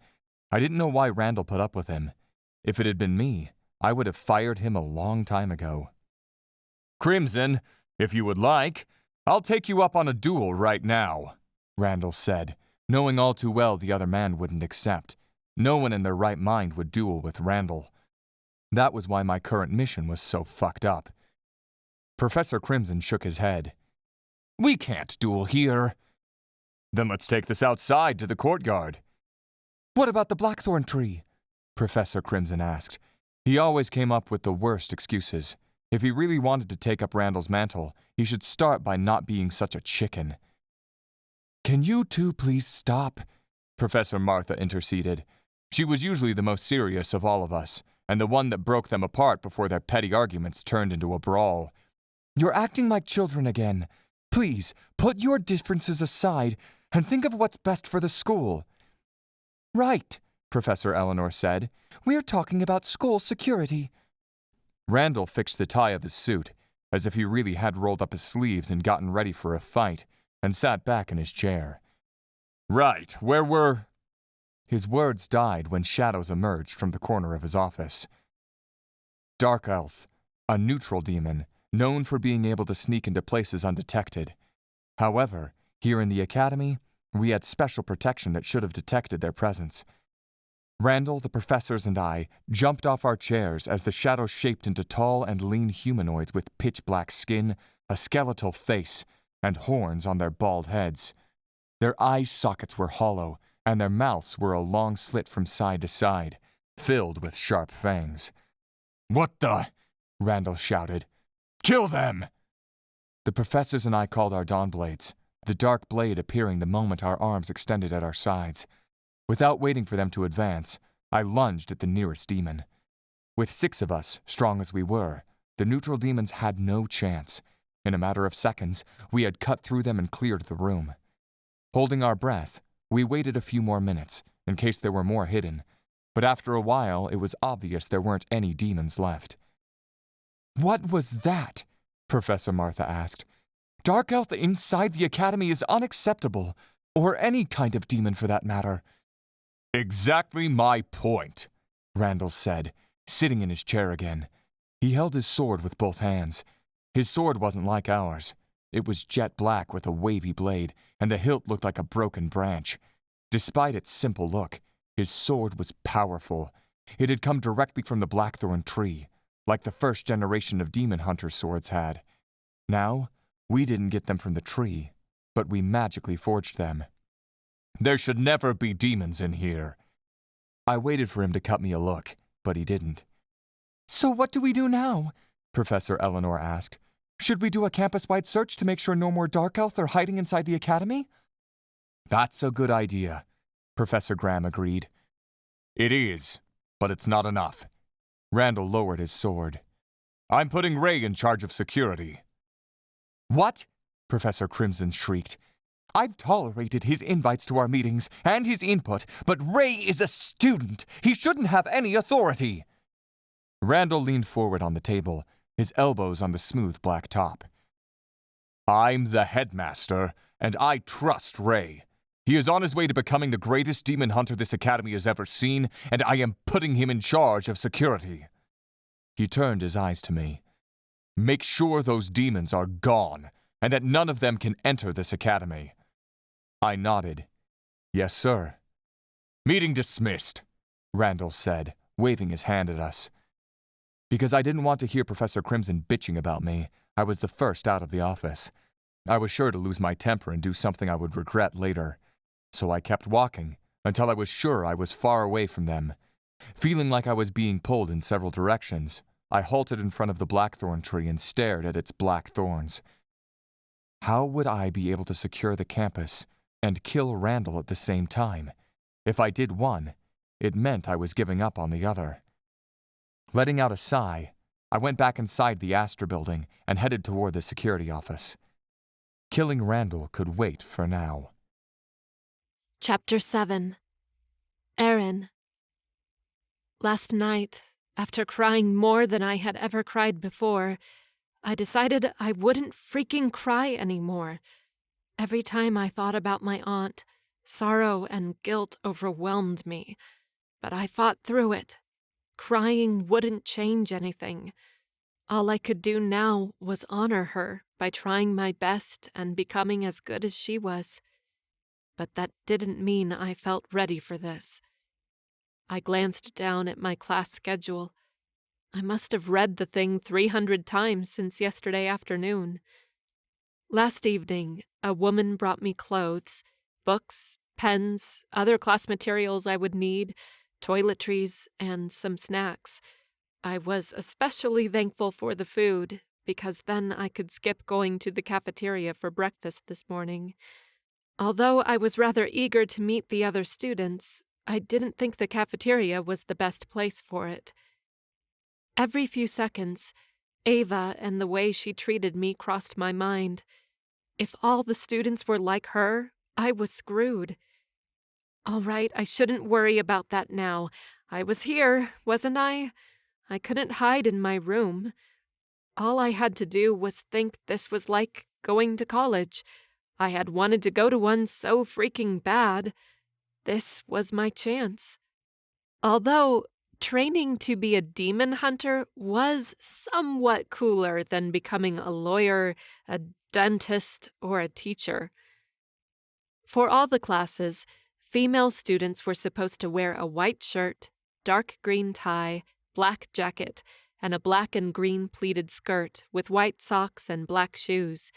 B: I didn't know why Randall put up with him. If it had been me, I would have fired him a long time ago. Crimson, if you would like, I'll take you up on a duel right now, Randall said, knowing all too well the other man wouldn't accept. No one in their right mind would duel with Randall. That was why my current mission was so fucked up. Professor Crimson shook his head. We can't duel here. Then let's take this outside to the courtyard. What about the blackthorn tree? Professor Crimson asked. He always came up with the worst excuses. If he really wanted to take up Randall's mantle, he should start by not being such a chicken. Can you two please stop? Professor Martha interceded. She was usually the most serious of all of us, and the one that broke them apart before their petty arguments turned into a brawl. You're acting like children again. Please, put your differences aside and think of what's best for the school. Right, Professor Eleanor said. We're talking about school security. Randall fixed the tie of his suit, as if he really had rolled up his sleeves and gotten ready for a fight, and sat back in his chair. Right, where were... His words died when shadows emerged from the corner of his office. Dark Elf, a neutral demon, known for being able to sneak into places undetected. However, here in the academy, we had special protection that should have detected their presence. Randall, the professors, and I jumped off our chairs as the shadows shaped into tall and lean humanoids with pitch-black skin, a skeletal face, and horns on their bald heads. Their eye sockets were hollow, and their mouths were a long slit from side to side, filled with sharp fangs. What the? Randall shouted. Kill them! The professors and I called our dawn blades, the dark blade appearing the moment our arms extended at our sides. Without waiting for them to advance, I lunged at the nearest demon. With 6 of us, strong as we were, the neutral demons had no chance. In a matter of seconds, we had cut through them and cleared the room. Holding our breath, we waited a few more minutes, in case there were more hidden, but after a while it was obvious there weren't any demons left. What was that? Professor Martha asked. Dark Elf inside the academy is unacceptable, or any kind of demon for that matter. Exactly my point, Randall said, sitting in his chair again. He held his sword with both hands. His sword wasn't like ours. It was jet black with a wavy blade, and the hilt looked like a broken branch. Despite its simple look, his sword was powerful. It had come directly from the blackthorn tree, like the first generation of demon hunter swords had. Now, we didn't get them from the tree, but we magically forged them. There should never be demons in here. I waited for him to cut me a look, but he didn't. So what do we do now? Professor Eleanor asked. Should we do a campus-wide search to make sure no more Dark Elf are hiding inside the academy? That's a good idea, Professor Graham agreed. It is, but it's not enough. Randall lowered his sword. I'm putting Ray in charge of security. What? Professor Crimson shrieked. I've tolerated his invites to our meetings and his input, but Ray is a student. He shouldn't have any authority. Randall leaned forward on the table, his elbows on the smooth black top. I'm the headmaster, and I trust Ray. He is on his way to becoming the greatest demon hunter this academy has ever seen, and I am putting him in charge of security. He turned his eyes to me. Make sure those demons are gone, and that none of them can enter this academy. I nodded. Yes, sir. Meeting dismissed, Randall said, waving his hand at us. Because I didn't want to hear Professor Crimson bitching about me, I was the first out of the office. I was sure to lose my temper and do something I would regret later. So I kept walking, until I was sure I was far away from them. Feeling like I was being pulled in several directions, I halted in front of the blackthorn tree and stared at its black thorns. How would I be able to secure the campus and kill Randall at the same time? If I did one, it meant I was giving up on the other. Letting out a sigh, I went back inside the Astor building and headed toward the security office. Killing Randall could wait for now.
A: Chapter 7. Erin. Last night, after crying more than I had ever cried before, I decided I wouldn't freaking cry anymore. Every time I thought about my aunt, sorrow and guilt overwhelmed me, but I fought through it. Crying wouldn't change anything. All I could do now was honor her by trying my best and becoming as good as she was. But that didn't mean I felt ready for this. I glanced down at my class schedule. I must have read the thing 300 times since yesterday afternoon. Last evening, a woman brought me clothes, books, pens, other class materials I would need, toiletries, and some snacks. I was especially thankful for the food, because then I could skip going to the cafeteria for breakfast this morning. Although I was rather eager to meet the other students, I didn't think the cafeteria was the best place for it. Every few seconds, Ava and the way she treated me crossed my mind. If all the students were like her, I was screwed. All right, I shouldn't worry about that now. I was here, wasn't I? I couldn't hide in my room. All I had to do was think this was like going to college. I had wanted to go to one so freaking bad. This was my chance. Although training to be a demon hunter was somewhat cooler than becoming a lawyer, a dentist, or a teacher. For all the classes, female students were supposed to wear a white shirt, dark green tie, black jacket, and a black and green pleated skirt with white socks and black shoes.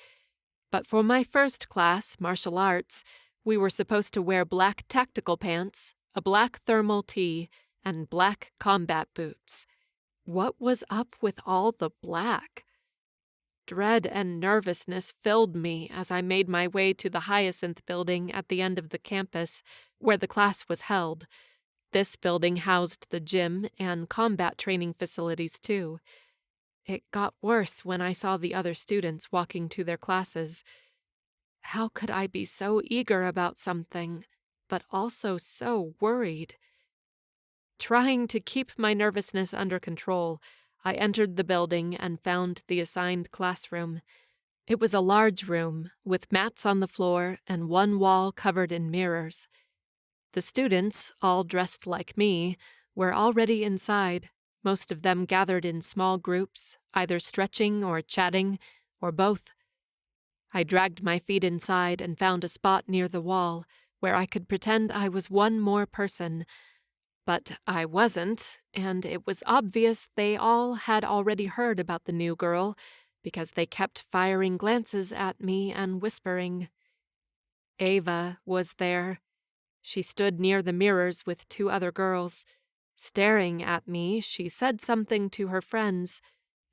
A: But for my first class, martial arts, we were supposed to wear black tactical pants, a black thermal tee, and black combat boots. What was up with all the black? Dread and nervousness filled me as I made my way to the Hyacinth building at the end of the campus, where the class was held. This building housed the gym and combat training facilities, too. It got worse when I saw the other students walking to their classes. How could I be so eager about something, but also so worried? Trying to keep my nervousness under control, I entered the building and found the assigned classroom. It was a large room, with mats on the floor and one wall covered in mirrors. The students, all dressed like me, were already inside, most of them gathered in small groups, either stretching or chatting, or both. I dragged my feet inside and found a spot near the wall where I could pretend I was one more person. But I wasn't, and it was obvious they all had already heard about the new girl, because they kept firing glances at me and whispering. Ava was there. She stood near the mirrors with two other girls. Staring at me, she said something to her friends.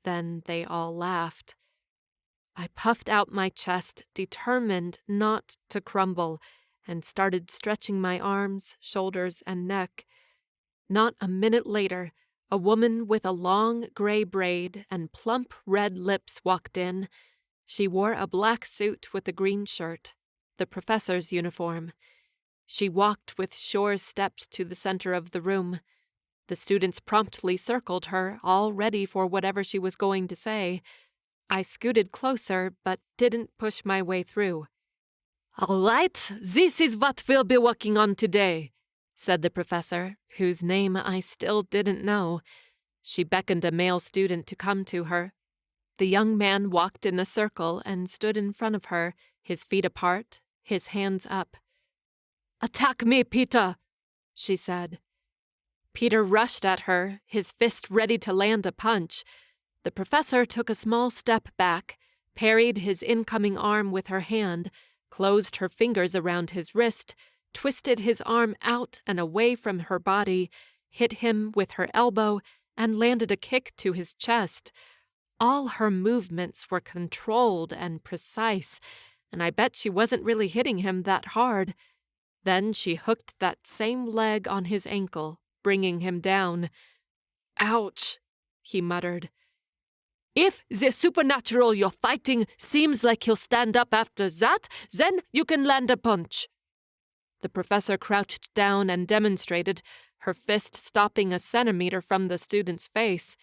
A: Then they all laughed. I puffed out my chest, determined not to crumble, and started stretching my arms, shoulders, and neck. Not a minute later, a woman with a long gray braid and plump red lips walked in. She wore a black suit with a green shirt, the professor's uniform. She walked with sure steps to the center of the room. The students promptly circled her, all ready for whatever she was going to say. I scooted closer, but didn't push my way through. "All right, this is what we'll be working on today," said the professor, whose name I still didn't know. She beckoned a male student to come to her. The young man walked in a circle and stood in front of her, his feet apart, his hands up. "Attack me, Peter," she said. Peter rushed at her, his fist ready to land a punch. The professor took a small step back, parried his incoming arm with her hand, closed her fingers around his wrist, twisted his arm out and away from her body, hit him with her elbow,
C: and landed a kick to his chest. All her movements were controlled and precise, and I bet she wasn't really hitting him that hard. Then she hooked that same leg on his ankle, bringing him down. "Ouch," he muttered. "If the supernatural you're fighting seems like he'll stand up after that, then you can land a punch." The professor crouched down and demonstrated, her fist stopping a centimeter from the student's face.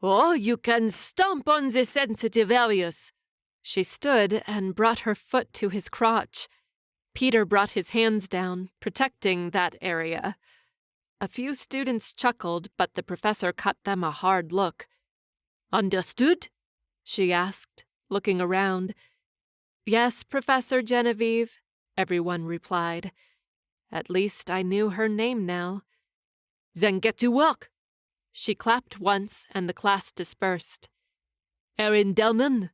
C: "Oh, you can stomp on the sensitive areas." She stood and brought her foot to his crotch. Peter brought his hands down, protecting that area. A few students chuckled, but the professor cut them a hard look. "Understood?" she asked, looking around. "Yes, Professor Genevieve," everyone replied. At least I knew her name now. "Then get to work." She clapped once, and the class dispersed. "Erin Delman?"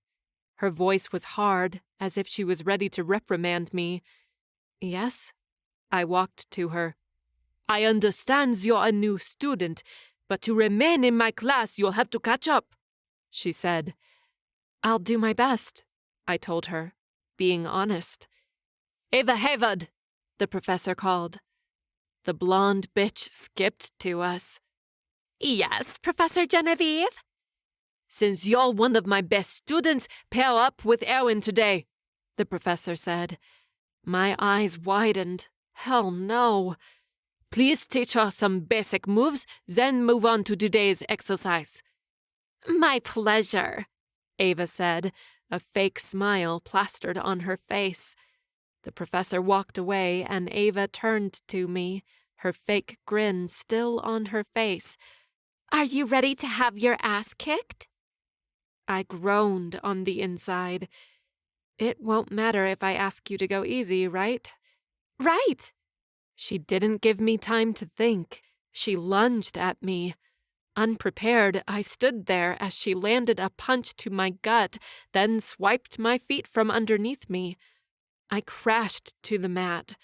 C: Her voice was hard, as if she was ready to reprimand me. "Yes?" I walked to her. "I understand you're a new student, but to remain in my class you'll have to catch up," she said. "I'll do my best," I told her, being honest. "Ava Hayward," the professor called. The blonde bitch skipped to us. "Yes, Professor Genevieve?" "Since you're one of my best students, pair up with Erin today," the professor said. My eyes widened. Hell no. "Please teach her some basic moves, then move on to today's exercise." "My pleasure," Ava said, a fake smile plastered on her face. The professor walked away, and Ava turned to me, her fake grin still on her face. "Are you ready to have your ass kicked?" I groaned on the inside. "It won't matter if I ask you to go easy, right?" "Right!" She didn't give me time to think. She lunged at me. Unprepared, I stood there as she landed a punch to my gut, then swiped my feet from underneath me. I crashed to the mat.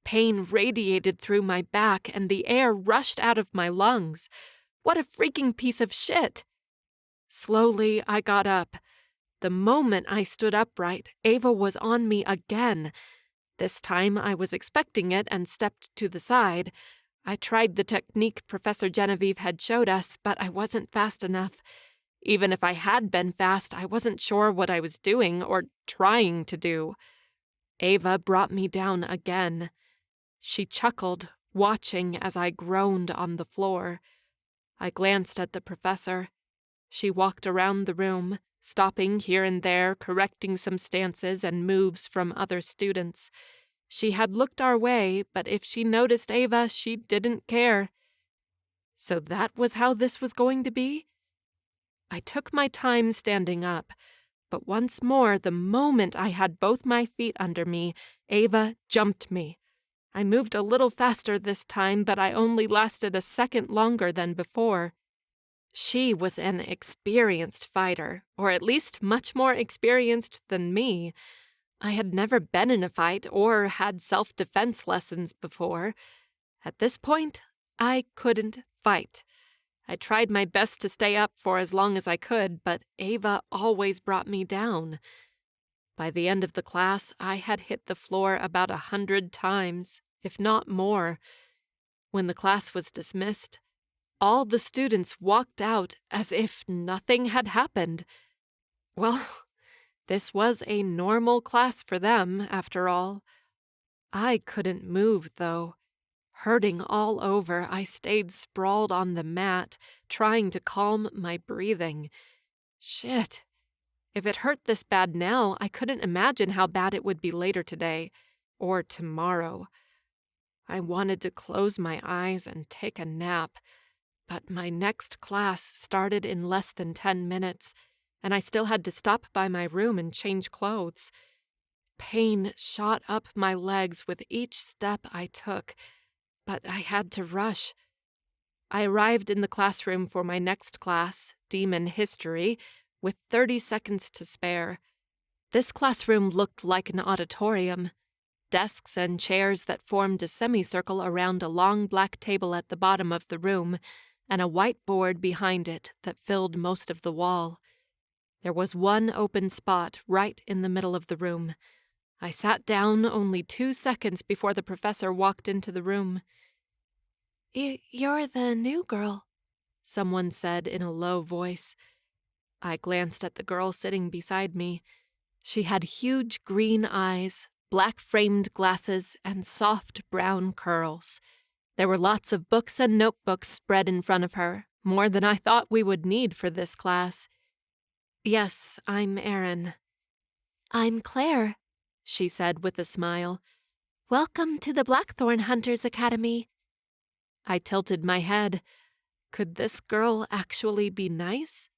C: Pain radiated through my back, and the air rushed out of my lungs. What a freaking piece of shit! Slowly, I got up. The moment I stood upright, Ava was on me again. This time I was expecting it and stepped to the side. I tried the technique Professor Genevieve had showed us, but I wasn't fast enough. Even if I had been fast, I wasn't sure what I was doing or trying to do. Ava brought me down again. She chuckled, watching as I groaned on the floor. I glanced at the professor. She walked around the room, stopping here and there, correcting some stances and moves from other students. She had looked our way, but if she noticed Ava, she didn't care. So that was how this was going to be? I took my time standing up, but once more, the moment I had both my feet under me, Ava jumped me. I moved a little faster this time, but I only lasted a second longer than before. She was an experienced fighter, or at least much more experienced than me. I had never been in a fight or had self-defense lessons before. At this point, I couldn't fight. I tried my best to stay up for as long as I could, but Ava always brought me down. By the end of the class, I had hit the floor about 100 times, if not more. When the class was dismissed, all the students walked out as if nothing had happened. Well, this was a normal class for them, after all. I couldn't move, though. Hurting all over, I stayed sprawled on the mat, trying to calm my breathing. Shit. If it hurt this bad now, I couldn't imagine how bad it would be later today, or tomorrow. I wanted to close my eyes and take a nap, but my next class started in less than 10 minutes, and I still had to stop by my room and change clothes. Pain shot up my legs with each step I took, but I had to rush. I arrived in the classroom for my next class, Demon History, with 30 seconds to spare. This classroom looked like an auditorium. Desks and chairs that formed a semicircle around a long black table at the bottom of the room.
A: and a white board behind it that filled most of the wall. There was one open spot right in the middle of the room. I sat down only 2 seconds before the professor walked into the room. "You're the new girl," someone said in a low voice. I glanced at the girl sitting beside me. She had huge green eyes, black-framed glasses, and soft brown curls. There were lots of books and notebooks spread in front of her, more than I thought we would need for this class. "Yes, I'm Erin." "I'm Claire," she said with a smile. "Welcome to the Blackthorn Hunters Academy." I tilted my head. Could this girl actually be nice?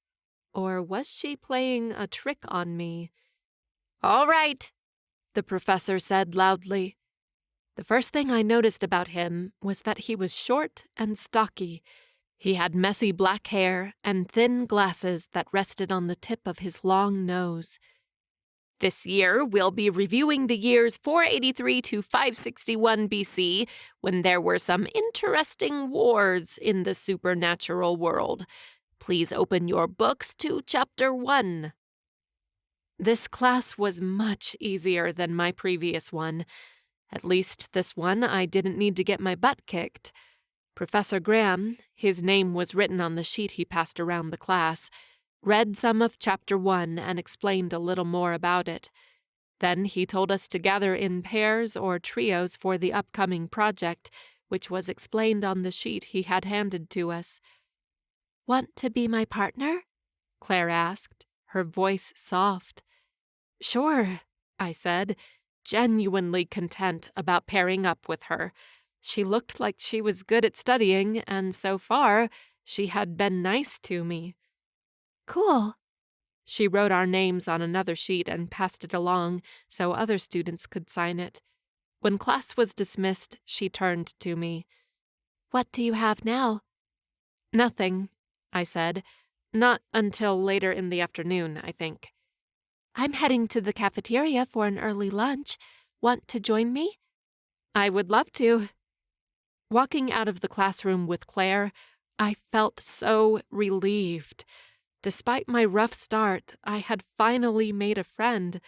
A: Or was she playing a trick on me? "All right," the professor said loudly. The first thing I noticed about him was that he was short and stocky. He had messy black hair and thin glasses that rested on the tip of his long nose. "This year, we'll be reviewing the years 483 to 561 BC, when there were some interesting wars in the supernatural world. Please open your books to Chapter 1. This class was much easier than my previous one. At least this one I didn't need to get my butt kicked. Professor Graham, his name was written on the sheet he passed around the class, read some of Chapter 1 and explained a little more about it. Then he told us to gather in pairs or trios for the upcoming project, which was explained on the sheet he had handed to us. "Want to be my partner?" Claire asked, her voice soft. "Sure," I said, genuinely content about pairing up with her. She looked like she was good at studying, and so far, she had been nice to me. "Cool." She wrote our names on another sheet and passed it along so other students could sign it. When class was dismissed, she turned to me. "What do you have now?" "Nothing," I said. "Not until later in the afternoon, I think." "I'm heading to the cafeteria for an early lunch. Want to join me?" "I would love to." Walking out of the classroom with Claire, I felt so relieved. Despite my rough start, I had finally made a friend.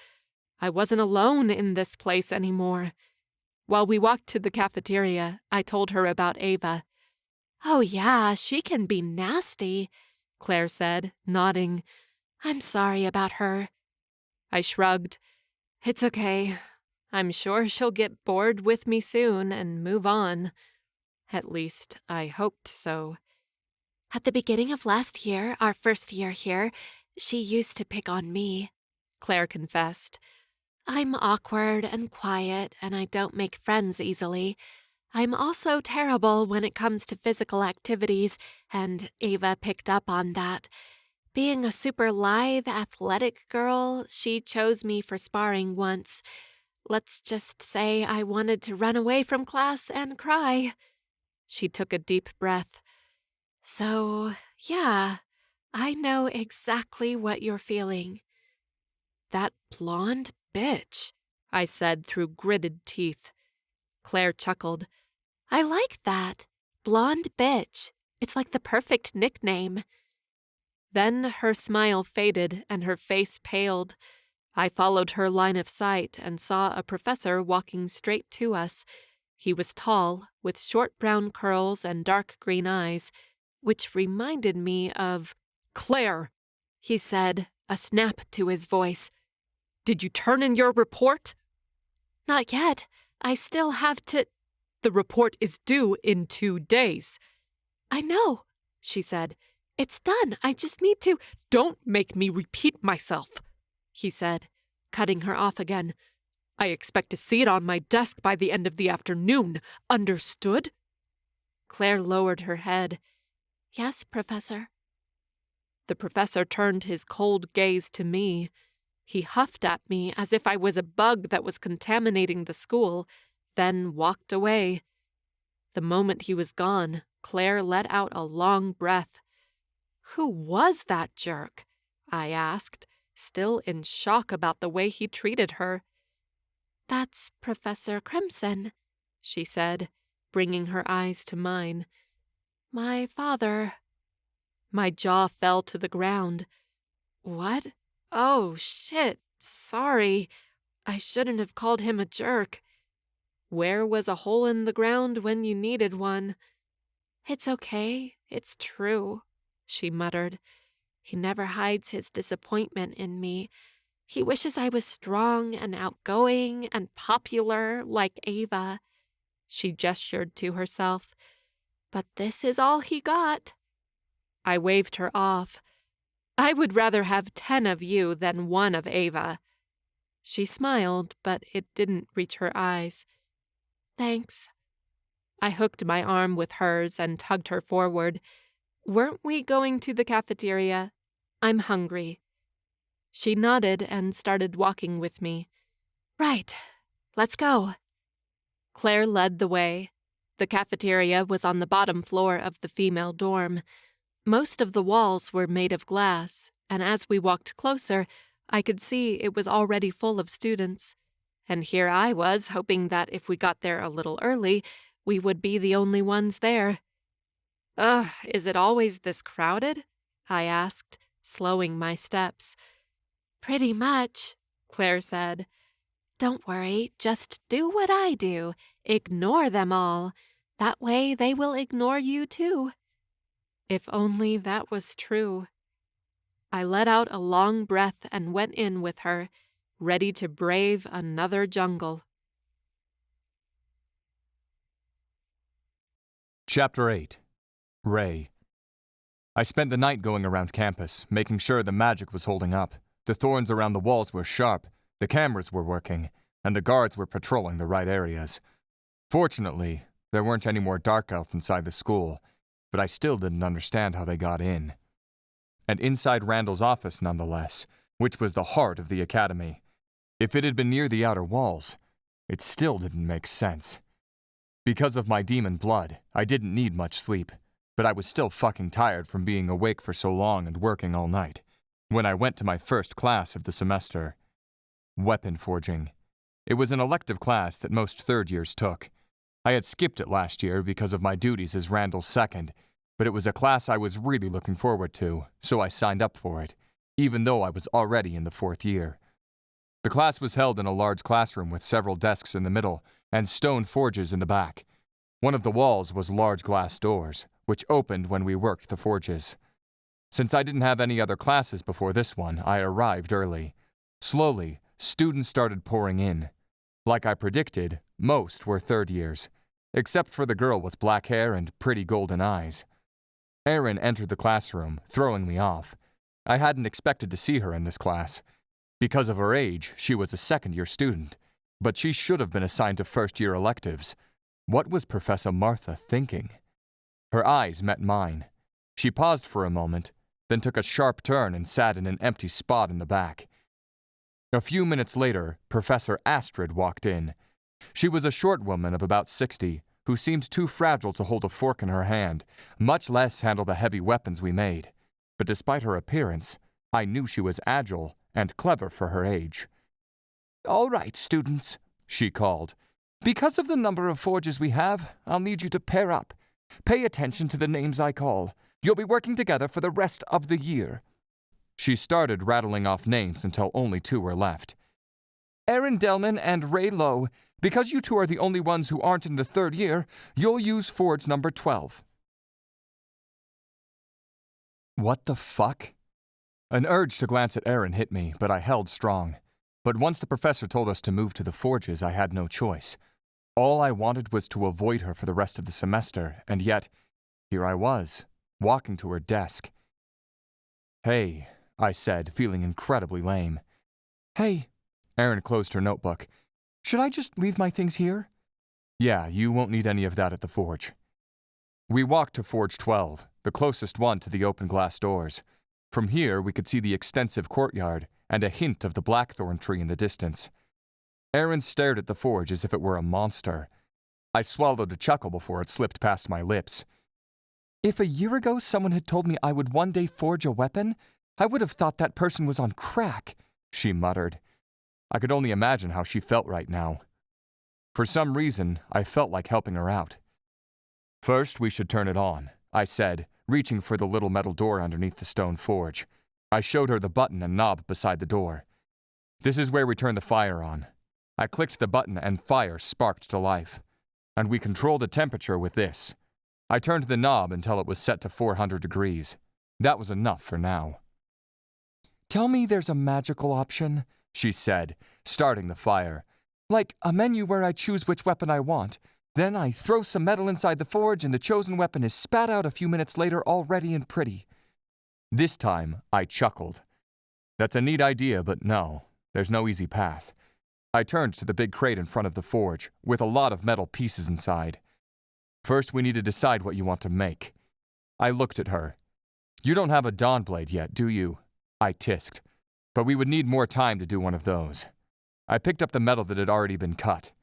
A: I wasn't alone in this place anymore. While we walked to the cafeteria, I told her about Ava. "Oh yeah, she can be nasty," Claire said, nodding. "I'm sorry about her." I shrugged. "It's okay. I'm sure she'll get bored with me soon and move on. At least, I hoped so." "At the beginning of last year, our first year here, she used to pick on me," Claire confessed. "I'm awkward and quiet, and I don't make friends easily. I'm also terrible when it comes to physical activities, and Ava picked up on that. Being a super lithe, athletic girl, she chose me for sparring once. Let's just say I wanted to run away from class and cry." She took a deep breath. "So, yeah, I know exactly what you're feeling." "That blonde bitch," I said through gritted teeth. Claire chuckled. "I like that. Blonde bitch. It's like the perfect nickname." Then her smile faded and her face paled. I followed her line of sight and saw a professor walking straight to us. He was tall, with short brown curls and dark green eyes, which reminded me of "Claire," he said, a snap to his voice. "Did you turn in your report?" "Not yet. I still have to—" "The report is due in 2 days." "I know," she said. "It's done. I just need to—" "Don't make me repeat myself," he said, cutting her off again. "I expect to see it on my desk by the end of the afternoon. Understood?" Claire lowered her head. "Yes, Professor." The professor turned his cold gaze to me. He huffed at me as if I was a bug that was contaminating the school, then walked away. The moment he was gone, Claire let out a long breath. "Who was that jerk?" I asked, still in shock about the way he treated her. "That's Professor Crimson," she said, bringing her eyes to mine. My father.
C: My jaw fell to the ground.
A: What? Oh, shit. Sorry. I shouldn't have called him a jerk.
C: Where was a hole in the ground when you needed one?
A: It's okay. It's true, she muttered. He never hides his disappointment in me. He wishes I was strong and outgoing and popular like Ava.
C: She gestured to herself.
A: But this is all he got.
C: I waved her off. I would rather have 10 of you than 1 of Ava. She smiled, but it didn't reach her eyes.
A: Thanks.
C: I hooked my arm with hers and tugged her forward. Weren't we going to the cafeteria? I'm hungry. She nodded and started walking with me.
A: Right. Let's go.
C: Claire led the way. The cafeteria was on the bottom floor of the female dorm. Most of the walls were made of glass, and as we walked closer, I could see it was already full of students. And here I was, hoping that if we got there a little early, we would be the only ones there. Ugh, is it always this crowded? I asked, slowing my steps.
A: Pretty much, Claire said. Don't worry, just do what I do. Ignore them all. That way they will ignore you too.
C: If only that was true. I let out a long breath and went in with her, ready to brave another jungle.
B: Chapter 8. Ray. I spent the night going around campus, making sure the magic was holding up. The thorns around the walls were sharp, the cameras were working, and the guards were patrolling the right areas. Fortunately, there weren't any more dark elves inside the school, but I still didn't understand how they got in. And inside Randall's office, nonetheless, which was the heart of the academy. If it had been near the outer walls, it still didn't make sense. Because of my demon blood, I didn't need much sleep, but I was still fucking tired from being awake for so long and working all night. When I went to my first class of the semester, weapon forging. It was an elective class that most third years took. I had skipped it last year because of my duties as Randall's second, but it was a class I was really looking forward to, so I signed up for it, even though I was already in the 4th year. The class was held in a large classroom with several desks in the middle and stone forges in the back. One of the walls was large glass doors, which opened when we worked the forges. Since I didn't have any other classes before this one, I arrived early. Slowly, students started pouring in. Like I predicted, most were third years, except for the girl with black hair and pretty golden eyes. Erin entered the classroom, throwing me off. I hadn't expected to see her in this class. Because of her age, she was a second-year student, but she should have been assigned to first-year electives. What was Professor Martha thinking? Her eyes met mine. She paused for a moment, then took a sharp turn and sat in an empty spot in the back. A few minutes later, Professor Astrid walked in. She was a short woman of about 60, who seemed too fragile to hold a fork in her hand, much less handle the heavy weapons we made. But despite her appearance, I knew she was agile and clever for her age. "All right, students," she called. "Because of the number of forges we have, I'll need you to pair up. Pay attention to the names I call. You'll be working together for the rest of the year." She started rattling off names until only 2 were left. "Erin Delman and Ray Lowe. Because you 2 are the only ones who aren't in the 3rd year, you'll use forge number 12. What the fuck? An urge to glance at Erin hit me, but I held strong. But once the professor told us to move to the forges, I had no choice. All I wanted was to avoid her for the rest of the semester, and yet, here I was, walking to her desk. "Hey," I said, feeling incredibly lame. "Hey." Erin closed her notebook. "Should I just leave my things here?" "Yeah, you won't need any of that at the forge." We walked to Forge 12, the closest one to the open glass doors. From here, we could see the extensive courtyard and a hint of the blackthorn tree in the distance. Erin stared at the forge as if it were a monster. I swallowed a chuckle before it slipped past my lips. "If a year ago someone had told me I would one day forge a weapon, I would have thought that person was on crack," she muttered. I could only imagine how she felt right now. For some reason, I felt like helping her out. "First, we should turn it on," I said, reaching for the little metal door underneath the stone forge. I showed her the button and knob beside the door. This is where we turn the fire on. I clicked the button and fire sparked to life. And we control the temperature with this. I turned the knob until it was set to 400 degrees. That was enough for now. "Tell me there's a magical option," she said, starting the fire. "Like a menu where I choose which weapon I want. Then I throw some metal inside the forge and the chosen weapon is spat out a few minutes later all ready and pretty." This time, I chuckled. That's a neat idea, but no, there's no easy path. I turned to the big crate in front of the forge, with a lot of metal pieces inside. "First, we need to decide what you want to make." I looked at her. "You don't have a dawn blade yet, do you?" I tisked. "But we would need more time to do one of those." I picked up the metal that had already been cut.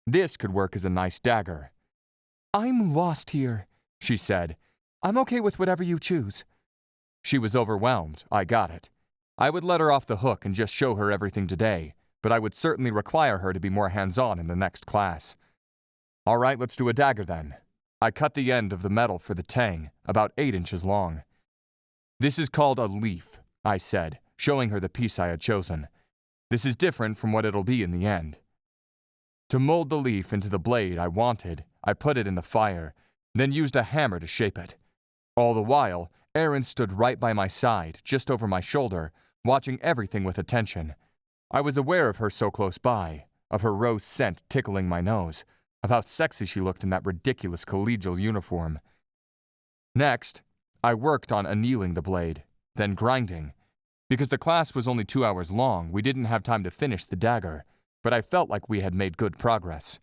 B: "This could work as a nice dagger." "I'm lost here," she said. "I'm okay with whatever you choose." She was overwhelmed, I got it. I would let her off the hook and just show her everything today, but I would certainly require her to be more hands-on in the next class. "All right, let's do a dagger then." I cut the end of the metal for the tang, about 8 inches long. "This is called a leaf," I said, showing her the piece I had chosen. "This is different from what it'll be in the end." To mold the leaf into the blade I wanted, I put it in the fire, then used a hammer to shape it. All the while, Erin stood right by my side, just over my shoulder, watching everything with attention. I was aware of her so close by, of her rose scent tickling my nose, of how sexy she looked in that ridiculous collegial uniform. Next, I worked on annealing the blade, then grinding. Because the class was only 2 hours long, we didn't have time to finish the dagger, but I felt like we had made good progress.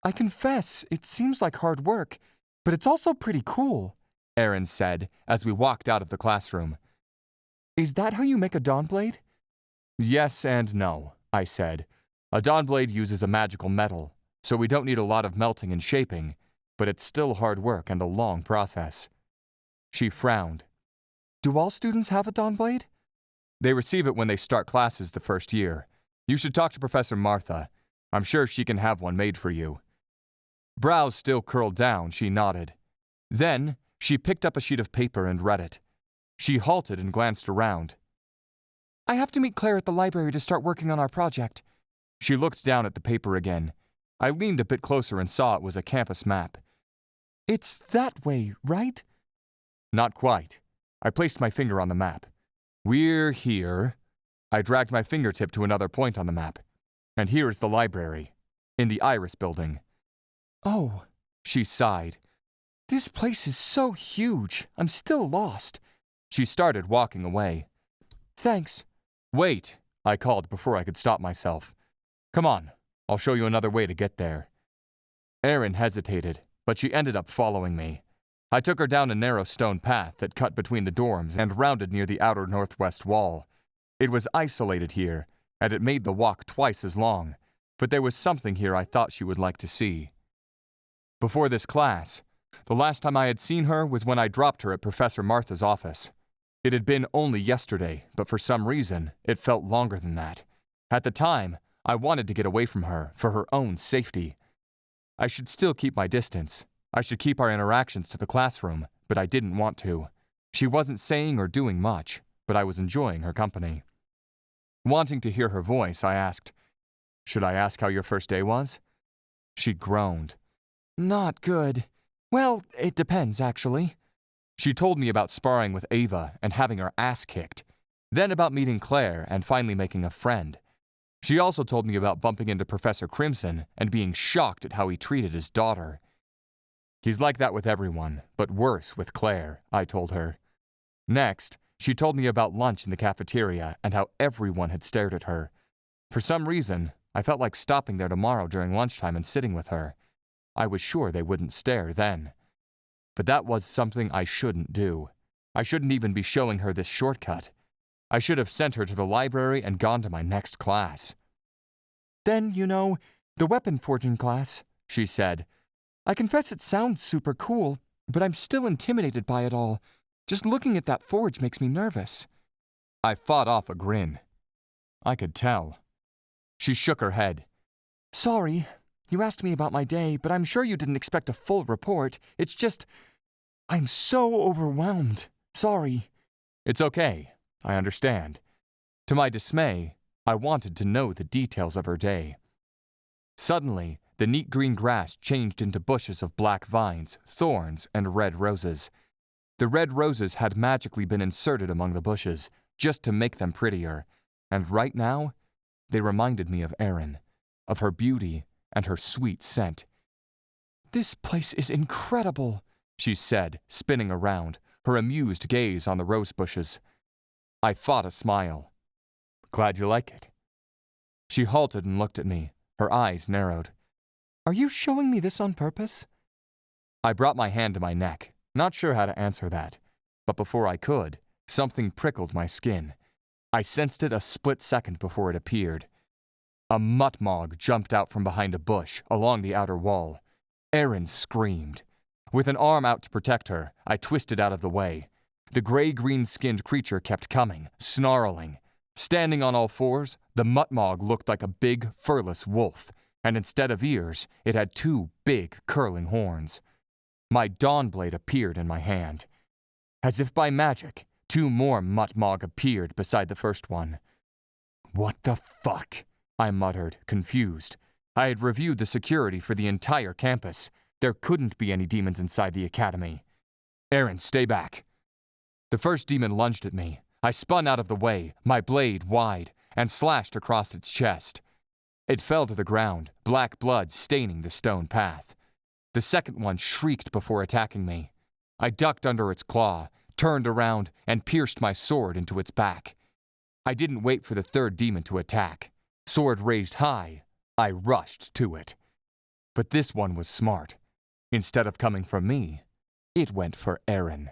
B: "I confess, it seems like hard work, but it's also pretty cool," Erin said as we walked out of the classroom. "Is that how you make a dawn blade?" "Yes and no," I said. "A dawn blade uses a magical metal, so we don't need a lot of melting and shaping, but it's still hard work and a long process." She frowned. "Do all students have a dawn blade?" "They receive it when they start classes the first year. You should talk to Professor Martha. I'm sure she can have one made for you." Brows still curled down, she nodded. Then, she picked up a sheet of paper and read it. She halted and glanced around. "I have to meet Claire at the library to start working on our project." She looked down at the paper again. I leaned a bit closer and saw it was a campus map. "It's that way, right?" "Not quite." I placed my finger on the map. "We're here." I dragged my fingertip to another point on the map. "And here is the library, in the Iris building." "Oh," she sighed. "This place is so huge. I'm still lost." She started walking away. "Thanks." "Wait," I called before I could stop myself. "Come on, I'll show you another way to get there." Erin hesitated, but she ended up following me. I took her down a narrow stone path that cut between the dorms and rounded near the outer northwest wall. It was isolated here, and it made the walk twice as long, but there was something here I thought she would like to see. Before this class, the last time I had seen her was when I dropped her at Professor Martha's office. It had been only yesterday, but for some reason, it felt longer than that. At the time, I wanted to get away from her for her own safety. I should still keep my distance. I should keep our interactions to the classroom, but I didn't want to. She wasn't saying or doing much, but I was enjoying her company. Wanting to hear her voice, I asked, "Should I ask how your first day was?" She groaned. "Not good. Well, it depends, actually." She told me about sparring with Ava and having her ass kicked, then about meeting Claire and finally making a friend. She also told me about bumping into Professor Crimson and being shocked at how he treated his daughter. "He's like that with everyone, but worse with Claire," I told her. Next, she told me about lunch in the cafeteria and how everyone had stared at her. For some reason, I felt like stopping there tomorrow during lunchtime and sitting with her. I was sure they wouldn't stare then. But that was something I shouldn't do. I shouldn't even be showing her this shortcut. I should have sent her to the library and gone to my next class. "Then, the weapon forging class," she said. "I confess it sounds super cool, but I'm still intimidated by it all. Just looking at that forge makes me nervous." I fought off a grin. I could tell. She shook her head. "Sorry, you asked me about my day, but I'm sure you didn't expect a full report. It's just I'm so overwhelmed. Sorry. It's okay. I understand. To my dismay, I wanted to know the details of her day. Suddenly, the neat green grass changed into bushes of black vines, thorns, and red roses. The red roses had magically been inserted among the bushes, just to make them prettier, and right now, they reminded me of Erin, of her beauty and her sweet scent. "This place is incredible," she said, spinning around, her amused gaze on the rose bushes. I fought a smile. "Glad you like it." She halted and looked at me, her eyes narrowed. "Are you showing me this on purpose?" I brought my hand to my neck, not sure how to answer that, but before I could, something prickled my skin. I sensed it a split second before it appeared. A muttmog jumped out from behind a bush along the outer wall. Erin screamed. With an arm out to protect her, I twisted out of the way. The gray-green-skinned creature kept coming, snarling. Standing on all fours, the muttmog looked like a big, furless wolf, and instead of ears, it had two big, curling horns. My dawn blade appeared in my hand. As if by magic, two more muttmog appeared beside the first one. "What the fuck?" I muttered, confused. I had reviewed the security for the entire campus. There couldn't be any demons inside the academy. "Erin, stay back." The first demon lunged at me. I spun out of the way, my blade wide, and slashed across its chest. It fell to the ground, black blood staining the stone path. The second one shrieked before attacking me. I ducked under its claw, turned around, and pierced my sword into its back. I didn't wait for the third demon to attack. Sword raised high, I rushed to it. But this one was smart. Instead of coming for me, it went for Erin.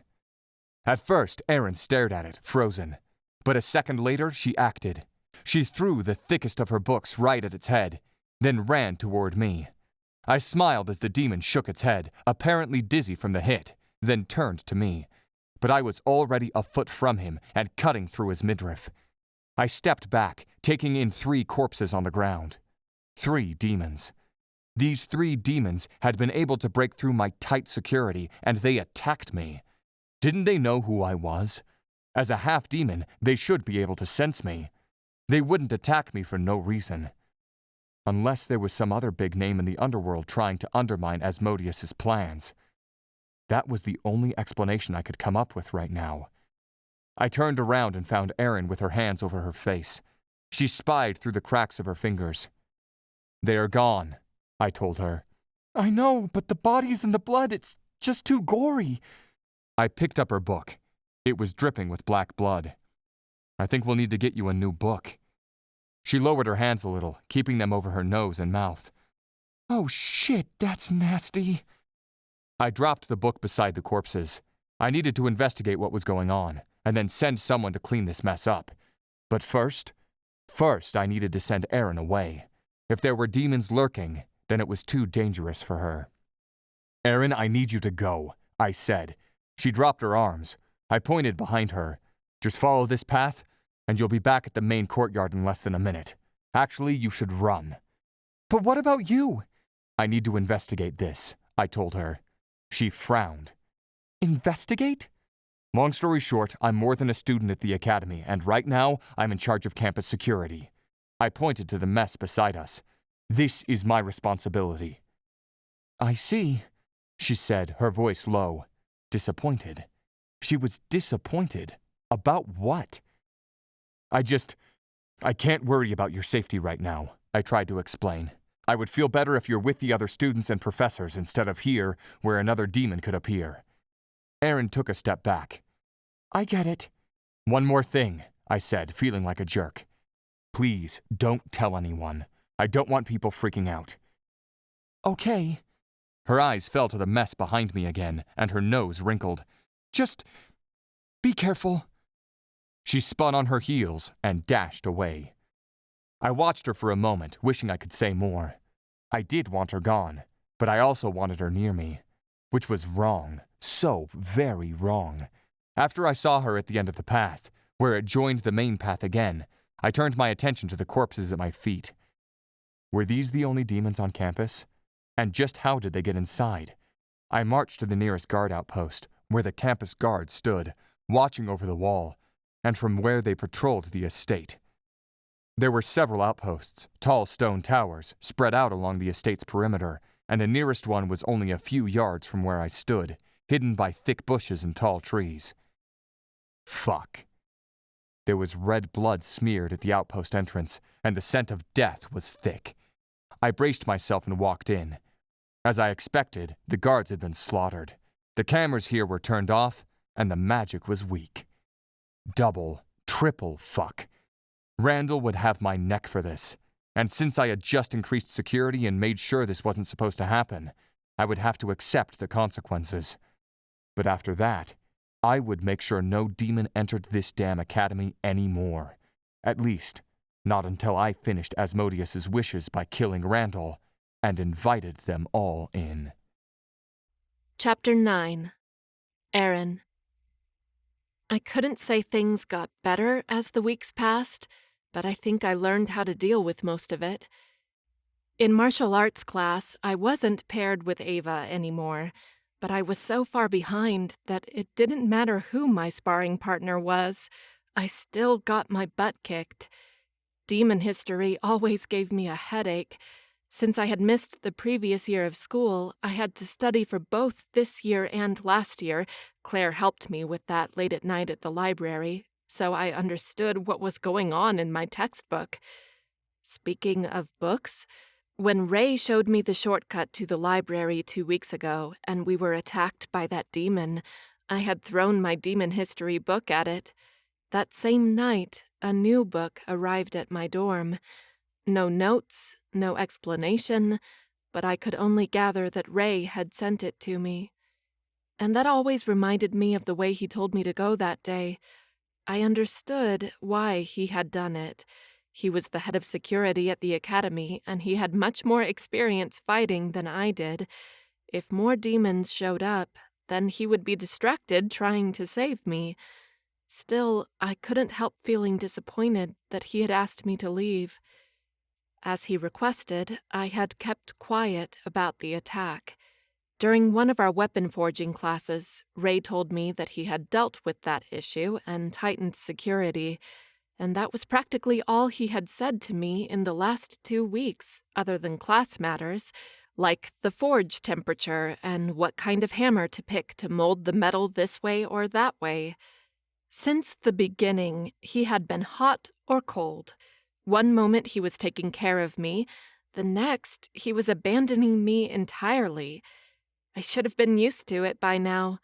B: At first, Erin stared at it, frozen. But a second later, she acted. She threw the thickest of her books right at its head, then ran toward me. I smiled as the demon shook its head, apparently dizzy from the hit, then turned to me. But I was already a foot from him and cutting through his midriff. I stepped back, taking in 3 corpses on the ground. 3 demons. These 3 demons had been able to break through my tight security, and they attacked me. Didn't they know who I was? As a half-demon, they should be able to sense me. They wouldn't attack me for no reason. Unless there was some other big name in the underworld trying to undermine Asmodeus's plans. That was the only explanation I could come up with right now. I turned around and found Erin with her hands over her face. She spied through the cracks of her fingers. "They are gone," I told her. "I know, but the bodies and the blood, it's just too gory." I picked up her book. It was dripping with black blood. "I think we'll need to get you a new book." She lowered her hands a little, keeping them over her nose and mouth. "Oh shit, that's nasty." I dropped the book beside the corpses. I needed to investigate what was going on, and then send someone to clean this mess up. But first I needed to send Erin away. If there were demons lurking, then it was too dangerous for her. "Erin, I need you to go," I said. She dropped her arms. I pointed behind her. "Just follow this path, and you'll be back at the main courtyard in less than a minute. Actually, you should run." "But what about you?" "I need to investigate this," I told her. She frowned. "Investigate?" "Long story short, I'm more than a student at the academy, and right now, I'm in charge of campus security." I pointed to the mess beside us. "This is my responsibility." "I see," she said, her voice low. Disappointed. She was disappointed. About what? I can't worry about your safety right now," I tried to explain. "I would feel better if you're with the other students and professors instead of here, where another demon could appear." Erin took a step back. "I get it." "One more thing," I said, feeling like a jerk. "Please, don't tell anyone. I don't want people freaking out." "Okay." Her eyes fell to the mess behind me again, and her nose wrinkled. "Just be careful." She spun on her heels and dashed away. I watched her for a moment, wishing I could say more. I did want her gone, but I also wanted her near me, which was wrong, so very wrong. After I saw her at the end of the path, where it joined the main path again, I turned my attention to the corpses at my feet. Were these the only demons on campus? And just how did they get inside? I marched to the nearest guard outpost, where the campus guards stood, watching over the wall, and from where they patrolled the estate. There were several outposts, tall stone towers, spread out along the estate's perimeter, and the nearest one was only a few yards from where I stood, hidden by thick bushes and tall trees. Fuck. There was red blood smeared at the outpost entrance, and the scent of death was thick. I braced myself and walked in. As I expected, the guards had been slaughtered. The cameras here were turned off, and the magic was weak. Double, triple fuck. Randall would have my neck for this, and since I had just increased security and made sure this wasn't supposed to happen, I would have to accept the consequences. But after that, I would make sure no demon entered this damn academy anymore. At least, not until I finished Asmodeus's wishes by killing Randall and invited them all in.
A: Chapter 9. Erin. I couldn't say things got better as the weeks passed, but I think I learned how to deal with most of it. In martial arts class, I wasn't paired with Ava anymore, but I was so far behind that it didn't matter who my sparring partner was. I still got my butt kicked. Demon history always gave me a headache. Since I had missed the previous year of school, I had to study for both this year and last year. Claire helped me with that late at night at the library, so I understood what was going on in my textbook. Speaking of books, when Ray showed me the shortcut to the library 2 weeks ago, and we were attacked by that demon, I had thrown my demon history book at it. That same night, a new book arrived at my dorm. No notes, no explanation, but I could only gather that Ray had sent it to me. And that always reminded me of the way he told me to go that day. I understood why he had done it. He was the head of security at the academy, and he had much more experience fighting than I did. If more demons showed up, then he would be distracted trying to save me. Still, I couldn't help feeling disappointed that he had asked me to leave. As he requested, I had kept quiet about the attack. During one of our weapon forging classes, Ray told me that he had dealt with that issue and tightened security, and that was practically all he had said to me in the last 2 weeks, other than class matters, like the forge temperature and what kind of hammer to pick to mold the metal this way or that way. Since the beginning, he had been hot or cold. One moment he was taking care of me, the next he was abandoning me entirely. I should have been used to it by now.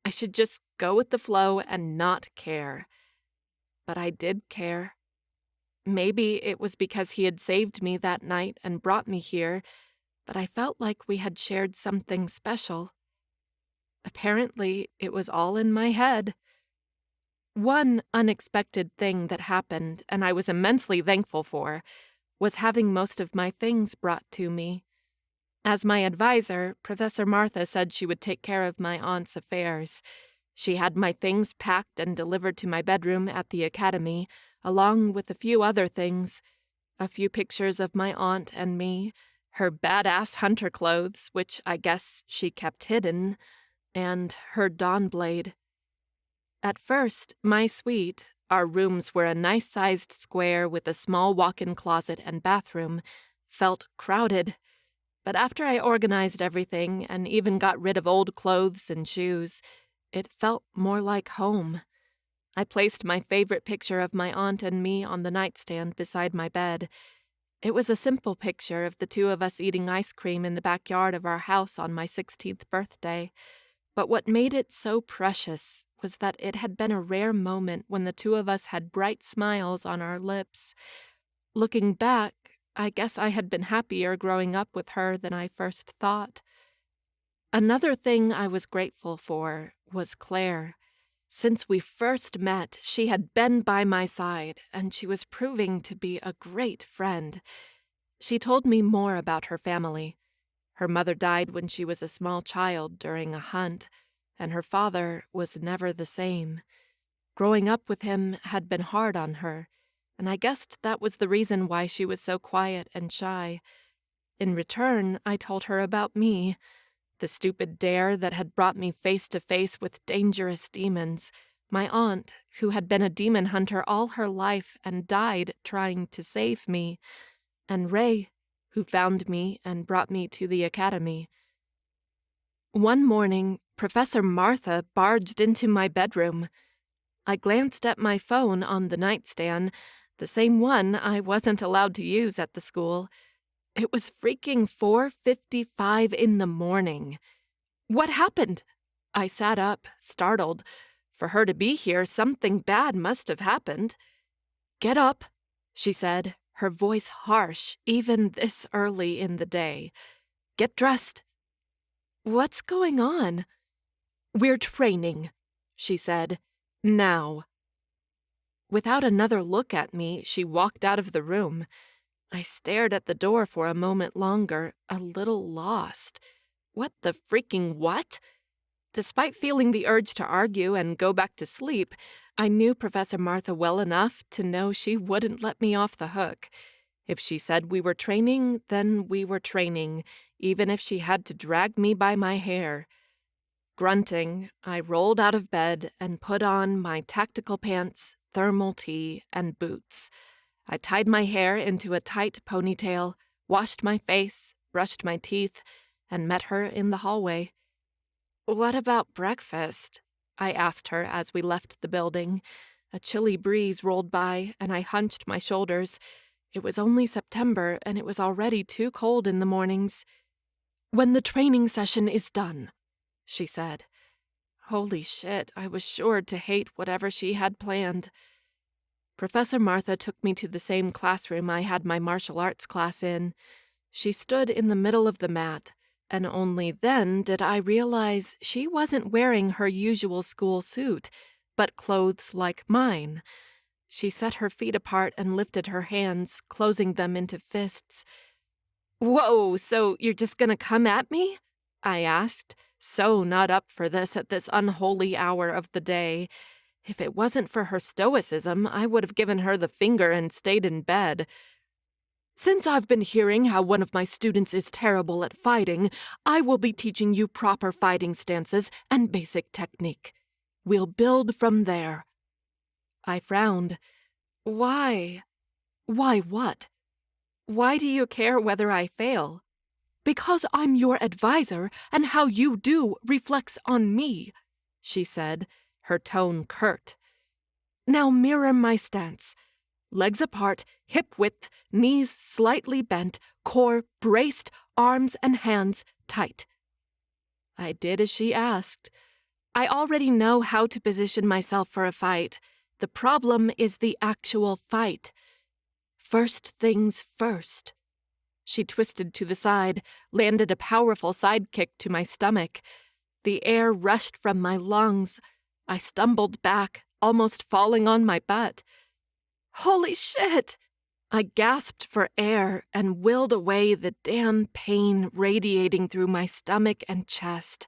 A: I should just go with the flow and not care. But I did care. Maybe it was because he had saved me that night and brought me here, but I felt like we had shared something special. Apparently, it was all in my head. One unexpected thing that happened, and I was immensely thankful for, was having most of my things brought to me. As my advisor, Professor Martha said she would take care of my aunt's affairs. She had my things packed and delivered to my bedroom at the academy, along with a few other things. A few pictures of my aunt and me, her badass hunter clothes, which I guess she kept hidden, and her dawn blade. At first, my suite, our rooms were a nice-sized square with a small walk-in closet and bathroom, felt crowded. But after I organized everything and even got rid of old clothes and shoes, it felt more like home. I placed my favorite picture of my aunt and me on the nightstand beside my bed. It was a simple picture of the two of us eating ice cream in the backyard of our house on my 16th birthday. But what made it so precious was that it had been a rare moment when the two of us had bright smiles on our lips. Looking back, I guess I had been happier growing up with her than I first thought. Another thing I was grateful for was Claire. Since we first met, she had been by my side, and she was proving to be a great friend. She told me more about her family. Her mother died when she was a small child during a hunt, and her father was never the same. Growing up with him had been hard on her, and I guessed that was the reason why she was so quiet and shy. In return, I told her about me. The stupid dare that had brought me face to face with dangerous demons. My aunt, who had been a demon hunter all her life and died trying to save me. And Ray, who found me and brought me to the academy. One morning, Professor Martha barged into my bedroom. I glanced at my phone on the nightstand, the same one I wasn't allowed to use at the school. It was freaking 4:55 in the morning. What happened? I sat up, startled. For her to be here, something bad must have happened. Get up, she said, her voice harsh, even this early in the day. Get dressed. What's going on? We're training, she said. Now. Without another look at me, she walked out of the room. I stared at the door for a moment longer, a little lost. What the freaking what? Despite feeling the urge to argue and go back to sleep, I knew Professor Martha well enough to know she wouldn't let me off the hook. If she said we were training, then we were training, even if she had to drag me by my hair. Grunting, I rolled out of bed and put on my tactical pants, thermal tee, and boots. I tied my hair into a tight ponytail, washed my face, brushed my teeth, and met her in the hallway. What about breakfast? I asked her as we left the building. A chilly breeze rolled by, and I hunched my shoulders. It was only September, and it was already too cold in the mornings. When the training session is done, she said. Holy shit, I was sure to hate whatever she had planned. Professor Martha took me to the same classroom I had my martial arts class in. She stood in the middle of the mat, and only then did I realize she wasn't wearing her usual school suit, but clothes like mine. She set her feet apart and lifted her hands, closing them into fists. Whoa, so you're just gonna come at me? I asked, so not up for this at this unholy hour of the day. If it wasn't for her stoicism, I would have given her the finger and stayed in bed. Since I've been hearing how one of my students is terrible at fighting, I will be teaching you proper fighting stances and basic technique. We'll build from there. I frowned. Why? Why what? Why do you care whether I fail? Because I'm your advisor, and how you do reflects on me, she said, her tone curt. Now mirror my stance. Legs apart, hip width, knees slightly bent, core braced, arms and hands tight. I did as she asked. I already know how to position myself for a fight. The problem is the actual fight. First things first. She twisted to the side, landed a powerful side kick to my stomach. The air rushed from my lungs. I stumbled back, almost falling on my butt. Holy shit! I gasped for air and willed away the damn pain radiating through my stomach and chest.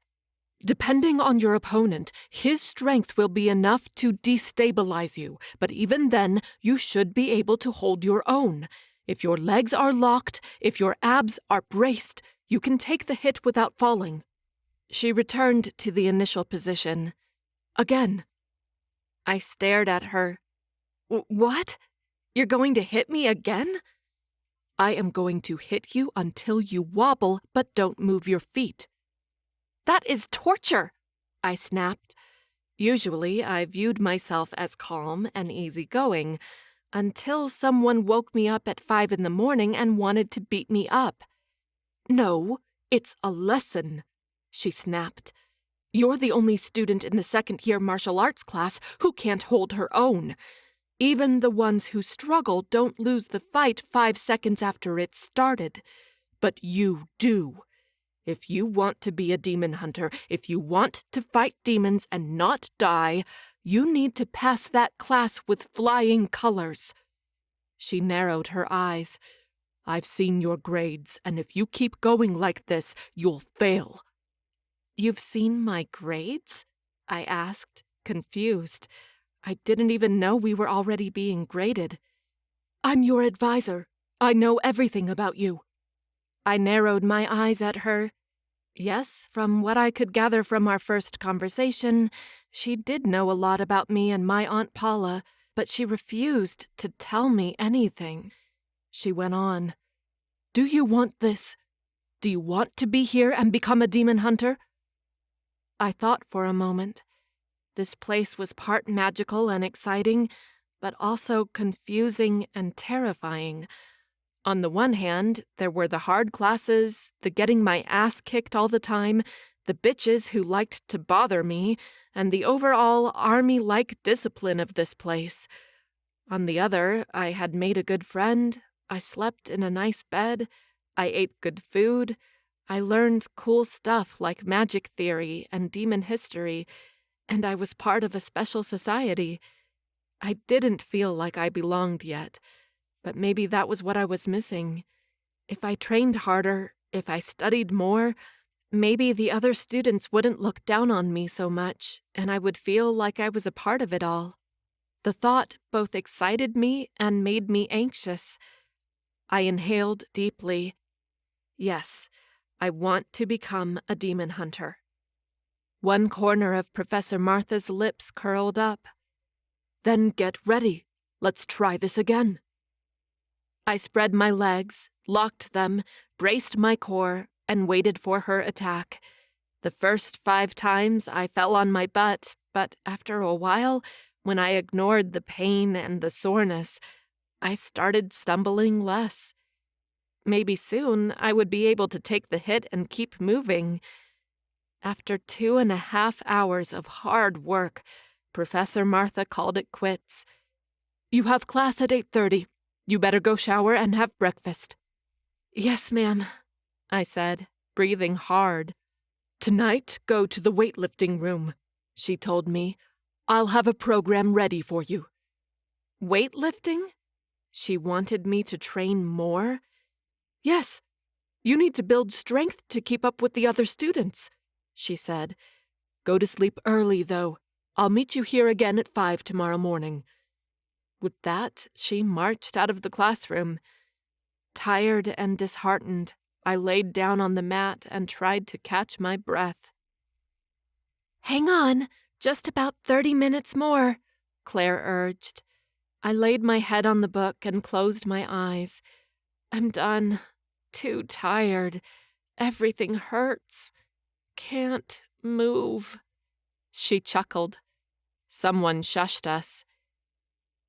A: Depending on your opponent, his strength will be enough to destabilize you, but even then, you should be able to hold your own. If your legs are locked, if your abs are braced, you can take the hit without falling. She returned to the initial position. Again. I stared at her. What? You're going to hit me again? I am going to hit you until you wobble, but don't move your feet. That is torture, I snapped. Usually, I viewed myself as calm and easygoing, until someone woke me up at 5 in the morning and wanted to beat me up. No, it's a lesson, she snapped. You're the only student in the second-year martial arts class who can't hold her own. Even the ones who struggle don't lose the fight 5 seconds after it's started. But you do. If you want to be a demon hunter, if you want to fight demons and not die, you need to pass that class with flying colors. She narrowed her eyes. I've seen your grades, and if you keep going like this, you'll fail. You've seen my grades? I asked, confused. I didn't even know we were already being graded. I'm your advisor. I know everything about you. I narrowed my eyes at her. Yes, from what I could gather from our first conversation, she did know a lot about me and my Aunt Paula, but she refused to tell me anything. She went on, "Do you want this? Do you want to be here and become a demon hunter?" I thought for a moment. This place was part magical and exciting, but also confusing and terrifying. On the one hand, there were the hard classes, the getting my ass kicked all the time, the bitches who liked to bother me, and the overall army-like discipline of this place. On the other, I had made a good friend, I slept in a nice bed, I ate good food, I learned cool stuff like magic theory and demon history, and I was part of a special society. I didn't feel like I belonged yet, but maybe that was what I was missing. If I trained harder, if I studied more, maybe the other students wouldn't look down on me so much, and I would feel like I was a part of it all. The thought both excited me and made me anxious. I inhaled deeply. Yes, I want to become a demon hunter. One corner of Professor Martha's lips curled up. "Then get ready. Let's try this again." I spread my legs, locked them, braced my core, and waited for her attack. The first 5 times I fell on my butt, but after a while, when I ignored the pain and the soreness, I started stumbling less. Maybe soon I would be able to take the hit and keep moving. After 2.5 hours of hard work, Professor Martha called it quits. "You have class at 8:30. You better go shower and have breakfast." "Yes, ma'am," I said, breathing hard. "Tonight, go to the weightlifting room," she told me. "I'll have a program ready for you." Weightlifting? She wanted me to train more? "Yes, you need to build strength to keep up with the other students," she said. "Go to sleep early, though. I'll meet you here again at 5 tomorrow morning." With that, she marched out of the classroom. Tired and disheartened, I laid down on the mat and tried to catch my breath. "Hang on, just about 30 minutes more," Claire urged. I laid my head on the book and closed my eyes. "I'm done. Too tired. Everything hurts. Can't move." She chuckled. Someone shushed us.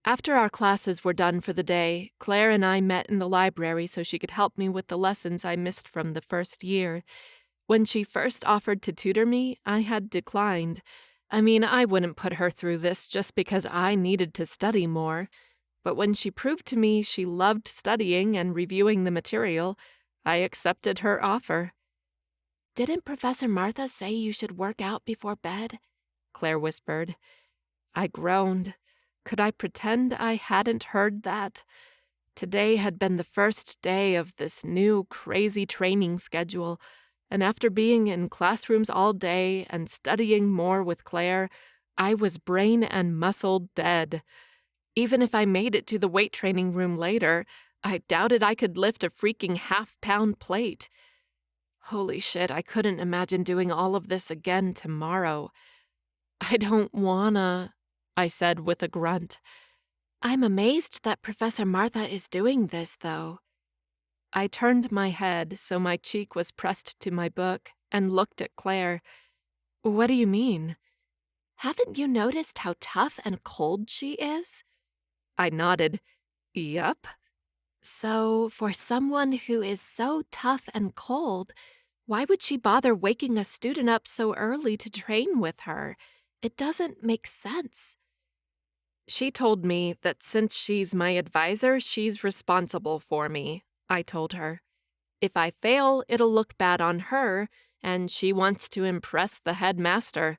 A: After our classes were done for the day, Claire and I met in the library so she could help me with the lessons I missed from the first year. When she first offered to tutor me, I had declined. I mean, I wouldn't put her through this just because I needed to study more. But when she proved to me she loved studying and reviewing the material, I accepted her offer. "Didn't Professor Martha say you should work out before bed?" Claire whispered. I groaned. Could I pretend I hadn't heard that? Today had been the first day of this new, crazy training schedule, and after being in classrooms all day and studying more with Claire, I was brain and muscle dead. Even if I made it to the weight training room later, I doubted I could lift a freaking half-pound plate. Holy shit, I couldn't imagine doing all of this again tomorrow. "I don't wanna," I said with a grunt. "I'm amazed that Professor Martha is doing this, though." I turned my head so my cheek was pressed to my book and looked at Claire. "What do you mean?" "Haven't you noticed how tough and cold she is?" I nodded. "Yup." "So, for someone who is so tough and cold, why would she bother waking a student up so early to train with her? It doesn't make sense." She told me that since she's my advisor, she's responsible for me, I told her. If I fail, it'll look bad on her, and she wants to impress the headmaster.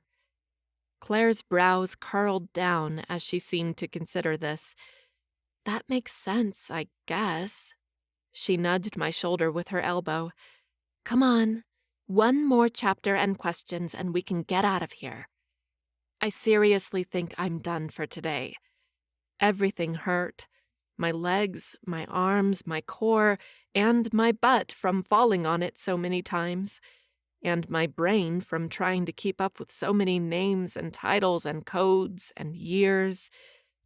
A: Claire's brows curled down as she seemed to consider this. "That makes sense, I guess." She nudged my shoulder with her elbow. "Come on, one more chapter and questions and we can get out of here." I seriously think I'm done for today. Everything hurt. My legs, my arms, my core, and my butt from falling on it so many times.
C: and my brain from trying to keep up with so many names and titles and codes and years.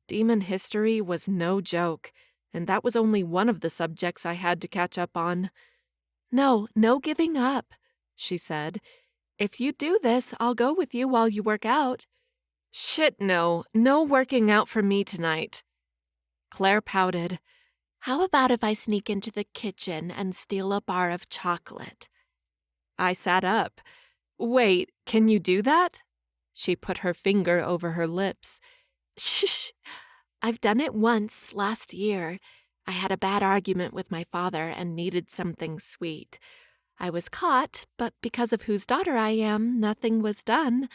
C: Demon history was no joke, and that was only one of the subjects I had to catch up on. "No giving up," she said. "If you do this, I'll go with you while you work out." "Shit, no working out for me tonight." Claire pouted. "How about if I sneak into the kitchen and steal a bar of chocolate?" I sat up. "Wait, can you do that?" She put her finger over her lips. "Shh. I've done it once last year. I had a bad argument with my father and needed something sweet. I was caught, but because of whose daughter I am, nothing was done.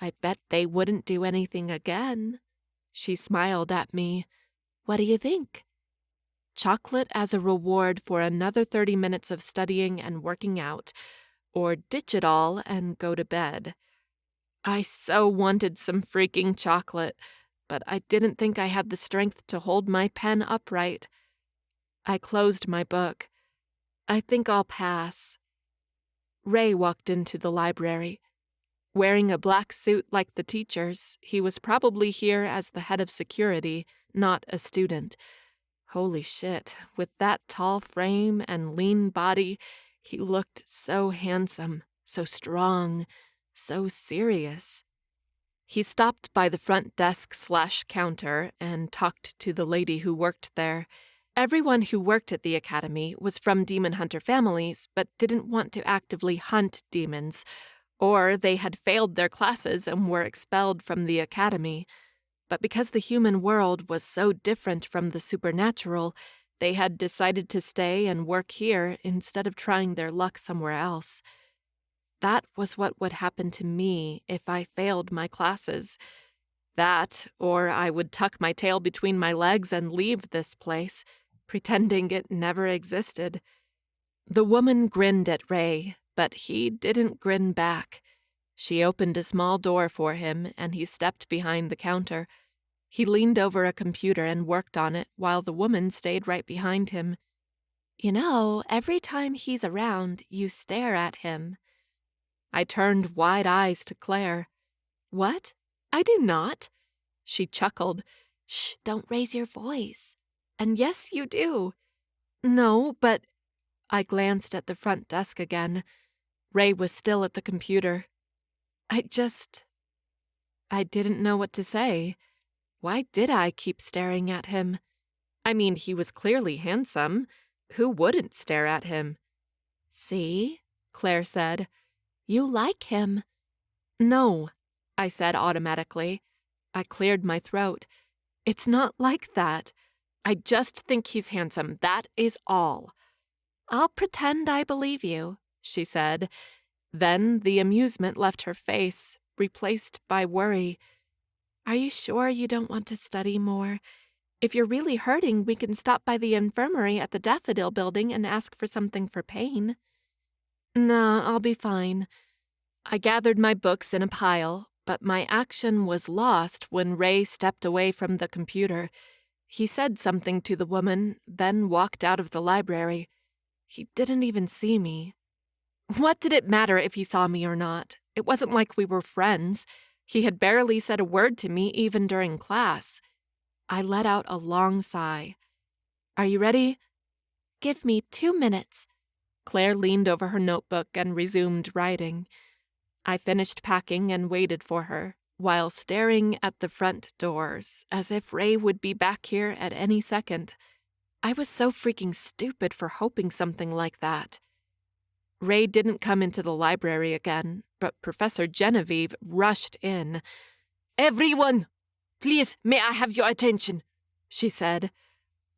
C: I bet they wouldn't do anything again." She smiled at me. "What do you think?" Chocolate as a reward for another 30 minutes of studying and working out, or ditch it all and go to bed. I so wanted some freaking chocolate, but I didn't think I had the strength to hold my pen upright. I closed my book. I think I'll pass. Ray walked into the library. Wearing a black suit like the teacher's, he was probably here as the head of security, not a student. Holy shit, with that tall frame and lean body, he looked so handsome, so strong, so serious. He stopped by the front desk/counter and talked to the lady who worked there. Everyone who worked at the academy was from demon hunter families, but didn't want to actively hunt demons, or they had failed their classes and were expelled from the academy. But because the human world was so different from the supernatural, they had decided to stay and work here instead of trying their luck somewhere else. That was what would happen to me if I failed my classes. That, or I would tuck my tail between my legs and leave this place, pretending it never existed. The woman grinned at Ray, but he didn't grin back. She opened a small door for him, and he stepped behind the counter. He leaned over a computer and worked on it while the woman stayed right behind him. "You know, every time he's around, you stare at him." I turned wide eyes to Claire. "What? I do not." She chuckled. "Shh, don't raise your voice." "And yes, you do." "No, but—" I glanced at the front desk again. Ray was still at the computer. I didn't know what to say. Why did I keep staring at him? I mean, he was clearly handsome. Who wouldn't stare at him? "See?" Claire said. "You like him." "No," I said automatically. I cleared my throat. "It's not like that. I just think he's handsome, that is all." "I'll pretend I believe you," she said. Then the amusement left her face, replaced by worry. "Are you sure you don't want to study more? If you're really hurting, we can stop by the infirmary at the Daffodil Building and ask for something for pain." "Nah, I'll be fine." I gathered my books in a pile, but my action was lost when Ray stepped away from the computer. He said something to the woman, then walked out of the library. He didn't even see me. What did it matter if he saw me or not? It wasn't like we were friends. He had barely said a word to me even during class. I let out a long sigh. "Are you ready?" "Give me 2 minutes." Claire leaned over her notebook and resumed writing. I finished packing and waited for her, while staring at the front doors, as if Ray would be back here at any second. I was so freaking stupid for hoping something like that. Ray didn't come into the library again, but Professor Genevieve rushed in. "Everyone, please, may I have your attention?" she said.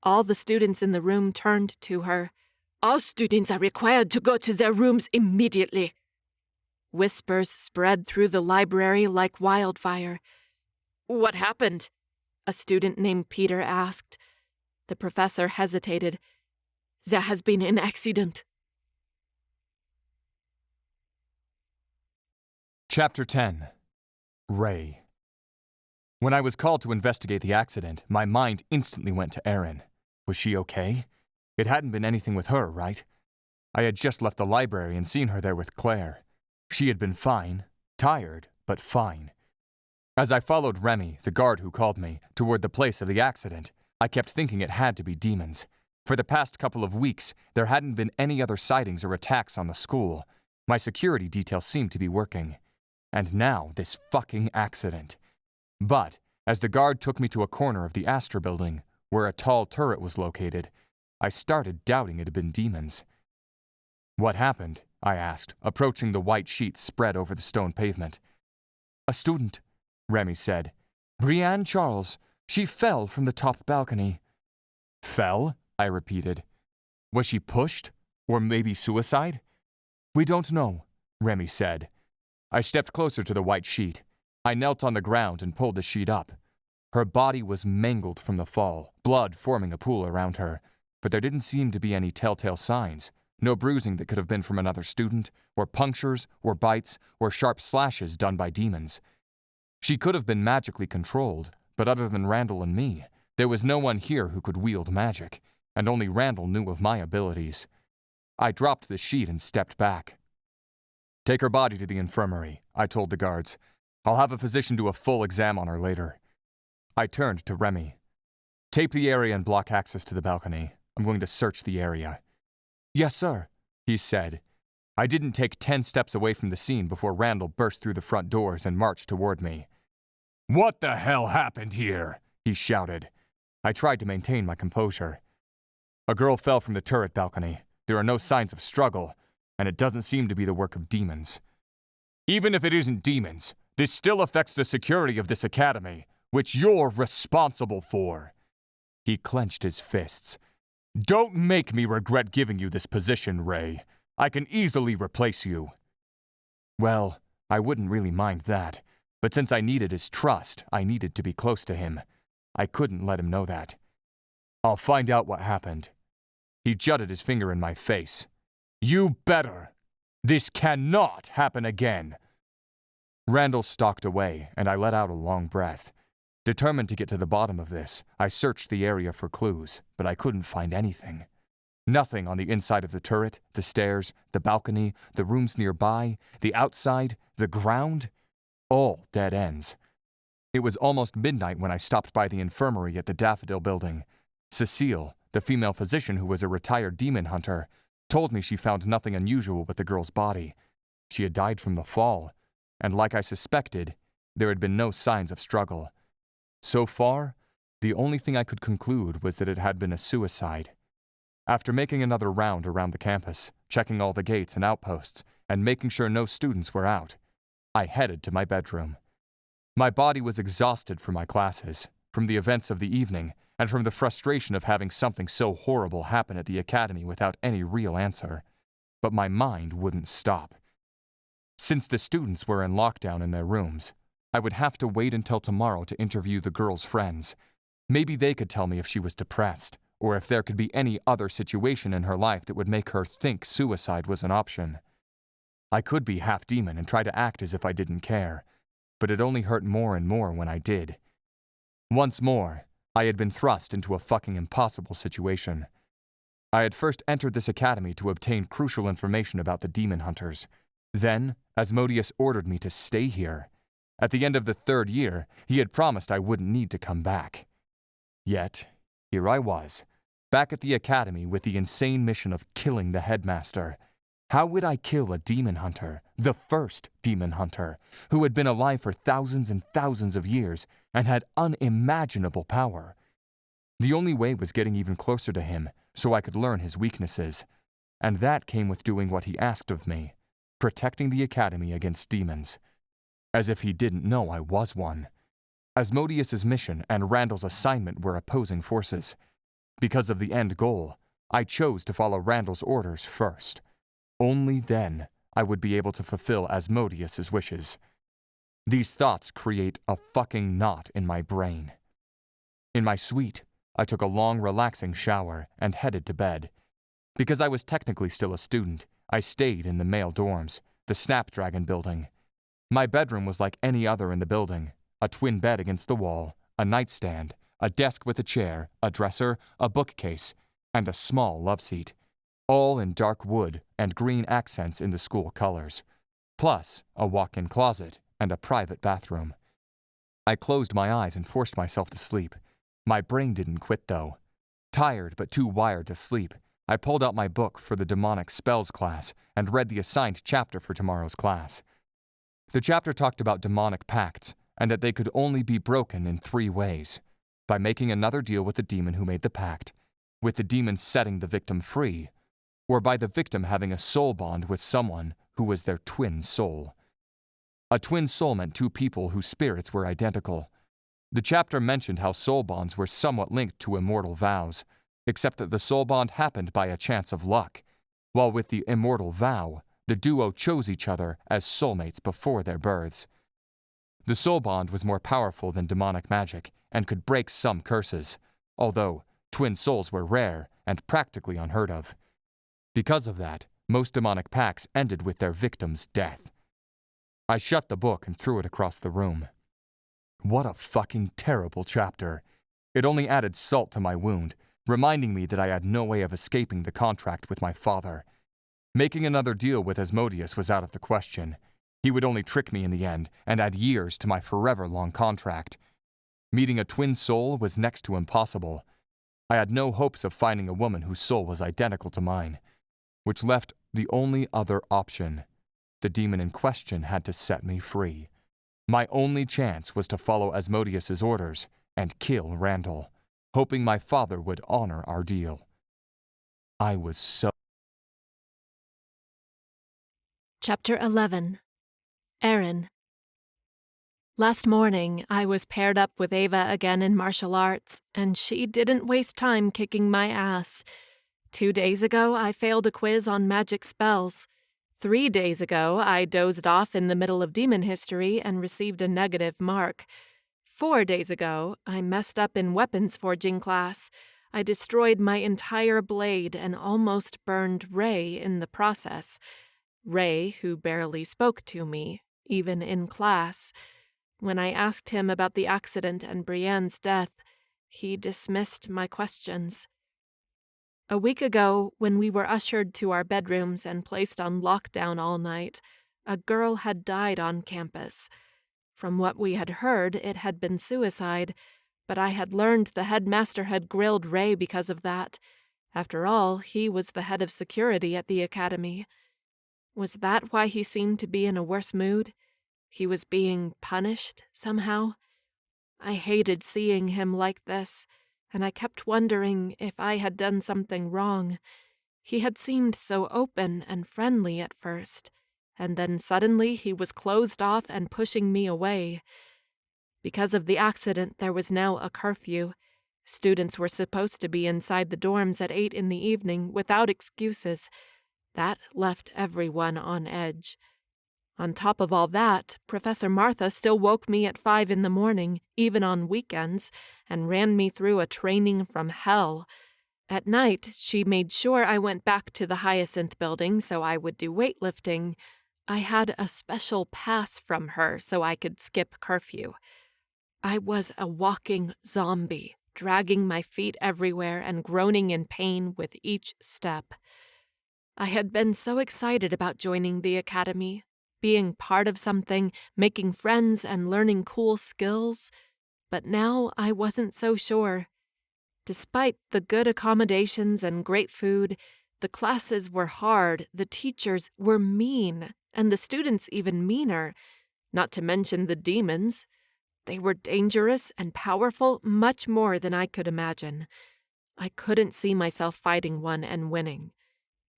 C: All the students in the room turned to her. "All students are required to go to their rooms immediately." Whispers spread through the library like wildfire. "What happened?" a student named Peter asked. The professor hesitated. "There has been an accident."
B: Chapter 10. Ray. When I was called to investigate the accident, my mind instantly went to Erin. Was she okay? It hadn't been anything with her, right? I had just left the library and seen her there with Claire. She had been fine, tired, but fine. As I followed Remy, the guard who called me, toward the place of the accident, I kept thinking it had to be demons. For the past couple of weeks, there hadn't been any other sightings or attacks on the school. My security detail seemed to be working. And now, this fucking accident. But, as the guard took me to a corner of the Astor building, where a tall turret was located, I started doubting it had been demons. "What happened?" I asked, approaching the white sheet spread over the stone pavement. "A student," Remy said. "Brienne Charles. She fell from the top balcony." "Fell?" I repeated. "Was she pushed? Or maybe suicide?" "We don't know," Remy said. I stepped closer to the white sheet. I knelt on the ground and pulled the sheet up. Her body was mangled from the fall, blood forming a pool around her, but there didn't seem to be any telltale signs. No bruising that could have been from another student, or punctures, or bites, or sharp slashes done by demons. She could have been magically controlled, but other than Randall and me, there was no one here who could wield magic, and only Randall knew of my abilities. I dropped the sheet and stepped back. "Take her body to the infirmary," I told the guards. "I'll have a physician do a full exam on her later." I turned to Remy. "Tape the area and block access to the balcony. I'm going to search the area." "Yes, sir," he said. I didn't take 10 steps away from the scene before Randall burst through the front doors and marched toward me. "What the hell happened here?" he shouted. I tried to maintain my composure. "A girl fell from the turret balcony. There are no signs of struggle, and it doesn't seem to be the work of demons." "Even if it isn't demons, this still affects the security of this academy, which you're responsible for." He clenched his fists. "Don't make me regret giving you this position, Ray. I can easily replace you." Well, I wouldn't really mind that, but since I needed his trust, I needed to be close to him. I couldn't let him know that. "I'll find out what happened." He jutted his finger in my face. "You better! This cannot happen again!" Randall stalked away, and I let out a long breath. Determined to get to the bottom of this, I searched the area for clues, but I couldn't find anything. Nothing on the inside of the turret, the stairs, the balcony, the rooms nearby, the outside, the ground. All dead ends. It was almost midnight when I stopped by the infirmary at the Daffodil Building. Cecile, the female physician who was a retired demon hunter, told me she found nothing unusual with the girl's body. She had died from the fall, and like I suspected, there had been no signs of struggle. So far, the only thing I could conclude was that it had been a suicide. After making another round around the campus, checking all the gates and outposts, and making sure no students were out, I headed to my bedroom. My body was exhausted from my classes, from the events of the evening, and from the frustration of having something so horrible happen at the academy without any real answer. But my mind wouldn't stop. Since the students were in lockdown in their rooms, I would have to wait until tomorrow to interview the girl's friends. Maybe they could tell me if she was depressed, or if there could be any other situation in her life that would make her think suicide was an option. I could be half demon and try to act as if I didn't care, but it only hurt more and more when I did. Once more, I had been thrust into a fucking impossible situation. I had first entered this academy to obtain crucial information about the demon hunters. Then, Asmodeus ordered me to stay here. At the end of the 3rd year, he had promised I wouldn't need to come back. Yet, here I was, back at the academy with the insane mission of killing the headmaster. How would I kill a demon hunter, the first demon hunter, who had been alive for thousands and thousands of years and had unimaginable power? The only way was getting even closer to him so I could learn his weaknesses, and that came with doing what he asked of me, protecting the academy against demons. As if he didn't know I was one. Asmodeus's mission and Randall's assignment were opposing forces. Because of the end goal, I chose to follow Randall's orders first. Only then I would be able to fulfill Asmodeus's wishes. These thoughts create a fucking knot in my brain. In my suite, I took a long, relaxing shower and headed to bed. Because I was technically still a student, I stayed in the male dorms, the Snapdragon building. My bedroom was like any other in the building, a twin bed against the wall, a nightstand, a desk with a chair, a dresser, a bookcase, and a small love seat, all in dark wood and green accents in the school colors. plus a walk-in closet and a private bathroom. I closed my eyes and forced myself to sleep. My brain didn't quit, though. Tired but too wired to sleep, I pulled out my book for the demonic spells class and read the assigned chapter for tomorrow's class. The chapter talked about demonic pacts and that they could only be broken in 3 ways: by making another deal with the demon who made the pact, with the demon setting the victim free, or by the victim having a soul bond with someone who was their twin soul. A twin soul meant 2 people whose spirits were identical. The chapter mentioned how soul bonds were somewhat linked to immortal vows, except that the soul bond happened by a chance of luck, while with the immortal vow, the duo chose each other as soulmates before their births. The soul bond was more powerful than demonic magic and could break some curses, although twin souls were rare and practically unheard of. Because of that, most demonic pacts ended with their victim's death. I shut the book and threw it across the room. What a fucking terrible chapter. It only added salt to my wound, reminding me that I had no way of escaping the contract with my father. Making another deal with Asmodeus was out of the question. He would only trick me in the end and add years to my forever-long contract. Meeting a twin soul was next to impossible. I had no hopes of finding a woman whose soul was identical to mine, which left the only other option. The demon in question had to set me free. My only chance was to follow Asmodeus's orders and kill Randall, hoping my father would honor our deal. I was so...
A: Chapter 11. Erin. Last morning, I was paired up with Ava again in martial arts, and she didn't waste time kicking my ass. 2 days ago, I failed a quiz on magic spells. 3 days ago, I dozed off in the middle of demon history and received a negative mark. 4 days ago, I messed up in weapons forging class. I destroyed my entire blade and almost burned Ray in the process. Ray, who barely spoke to me, even in class. When I asked him about the accident and Brienne's death, he dismissed my questions. A week ago, when we were ushered to our bedrooms and placed on lockdown all night, a girl had died on campus. From what we had heard, it had been suicide, but I had learned the headmaster had grilled Ray because of that. After all, he was the head of security at the academy. Was that why he seemed to be in a worse mood? He was being punished, somehow? I hated seeing him like this, and I kept wondering if I had done something wrong. He had seemed so open and friendly at first, and then suddenly he was closed off and pushing me away. Because of the accident, there was now a curfew. Students were supposed to be inside the dorms at 8 in the evening without excuses. That left everyone on edge. On top of all that, Professor Martha still woke me at 5 in the morning, even on weekends, and ran me through a training from hell. At night, she made sure I went back to the Hyacinth building so I would do weightlifting. I had a special pass from her so I could skip curfew. I was a walking zombie, dragging my feet everywhere and groaning in pain with each step. I had been so excited about joining the academy, being part of something, making friends and learning cool skills, but now I wasn't so sure. Despite the good accommodations and great food, the classes were hard, the teachers were mean, and the students even meaner, not to mention the demons. They were dangerous and powerful, much more than I could imagine. I couldn't see myself fighting one and winning.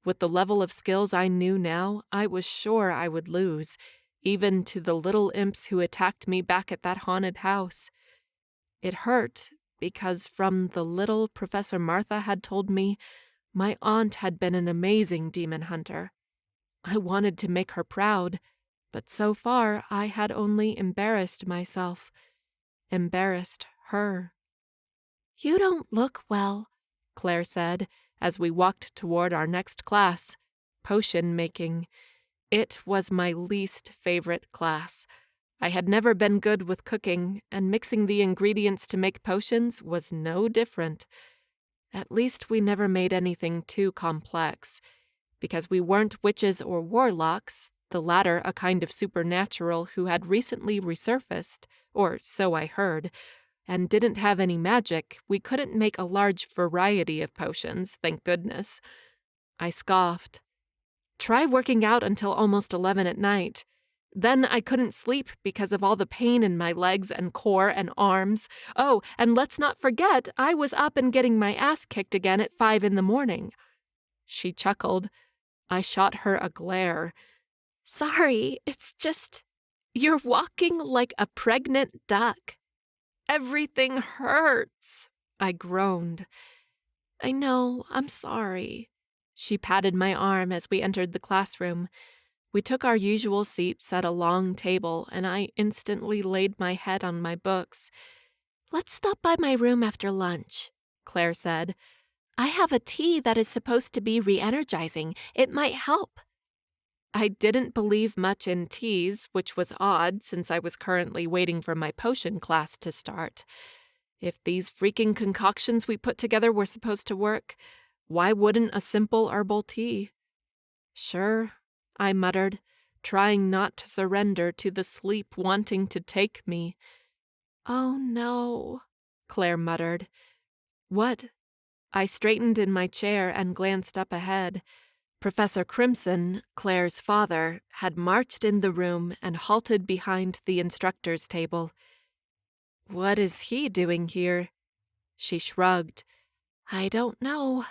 A: With the level of skills I knew now, I was sure I would lose, even to the little imps who attacked me back at that haunted house. It hurt, because from the little Professor Martha had told me, my aunt had been an amazing demon hunter. I wanted to make her proud, but so far I had only embarrassed myself, embarrassed her. "You don't look well," Claire said, as we walked toward our next class, potion making. It was my least favorite class. I had never been good with cooking, and mixing the ingredients to make potions was no different. At least we never made anything too complex. Because we weren't witches or warlocks,
C: the latter a kind of supernatural who had recently resurfaced, or so I heard, and didn't have any magic. We couldn't make a large variety of potions, thank goodness. I scoffed. Try working out until almost 11 at night. Then I couldn't sleep because of all the pain in my legs and core and arms. Oh, and let's not forget, I was up and getting my ass kicked again at 5 in the morning. She chuckled. I shot her a glare. Sorry, it's just, you're walking like a pregnant duck. Everything hurts, I groaned. I know, I'm sorry. She patted my arm as we entered the classroom. We took our usual seats at a long table, and I instantly laid my head on my books. Let's stop by my room after lunch, Claire said. I have a tea that is supposed to be re-energizing. It might help. I didn't believe much in teas, which was odd since I was currently waiting for my potion class to start. If these freaking concoctions we put together were supposed to work, why wouldn't a simple herbal tea? Sure, I muttered, trying not to surrender to the sleep wanting to take me. Oh no, Claire muttered. What? I straightened in my chair and glanced up ahead. Professor Crimson, Claire's father, had marched in the room and halted behind the instructor's table. What is he doing here? She shrugged. I don't know.